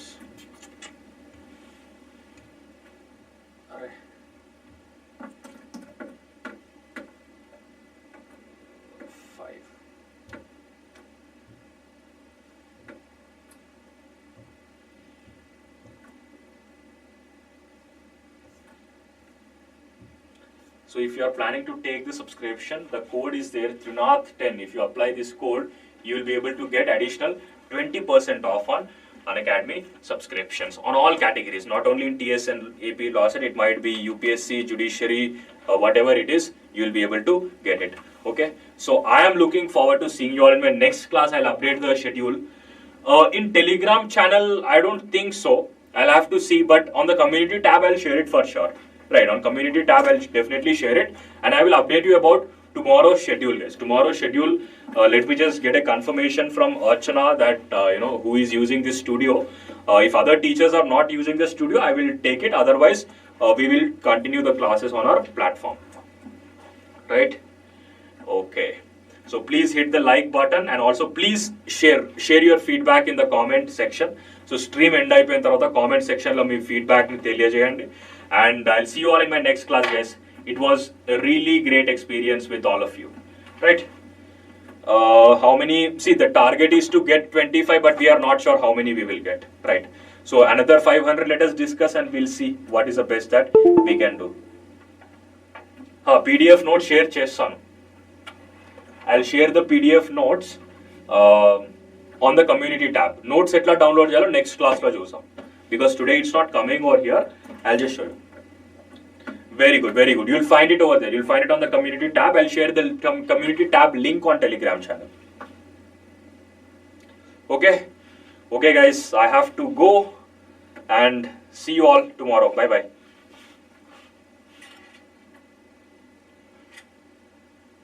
So if you are planning to take the subscription, the code is there, Thrinath 10. If you apply this code, you will be able to get additional 20% off on Unacademy subscriptions on all categories, not only in TS and AP Lawcet. It might be UPSC, judiciary, whatever it is, you will be able to get it. Okay. So I am looking forward to seeing you all in my next class. I'll update the schedule. In Telegram channel, I don't think so. I'll have to see, but on the community tab, I'll share it for sure. Right, on community tab, I'll definitely share it, and I will update you about tomorrow's schedule, guys. Tomorrow's schedule, let me just get a confirmation from Archana that, who is using this studio. If other teachers are not using the studio, I will take it. Otherwise, we will continue the classes on our platform. Right? Okay. So please hit the like button and also please share your feedback in the comment section. So stream end అయిపోయిన తర్వాత comment section లో మీ feedback ని తెలియజేయండి. And I'll see you all in my next class, guys. It was a really great experience with all of you, right? How many? See, the target is to get 25, but we are not sure how many we will get, right? So another 500, let us discuss and we'll see what is the best that we can do. PDF note share chestanu. I'll share the PDF notes on the community tab. Notes etla download cheyalo next class lo chusam. Because today it's not coming over here. I'll just show you. Very good, very good. You'll find it over there. You'll find it on the community tab. I'll share the community tab link on Telegram channel. Okay? Okay guys, I have to go and see you all tomorrow. Bye bye.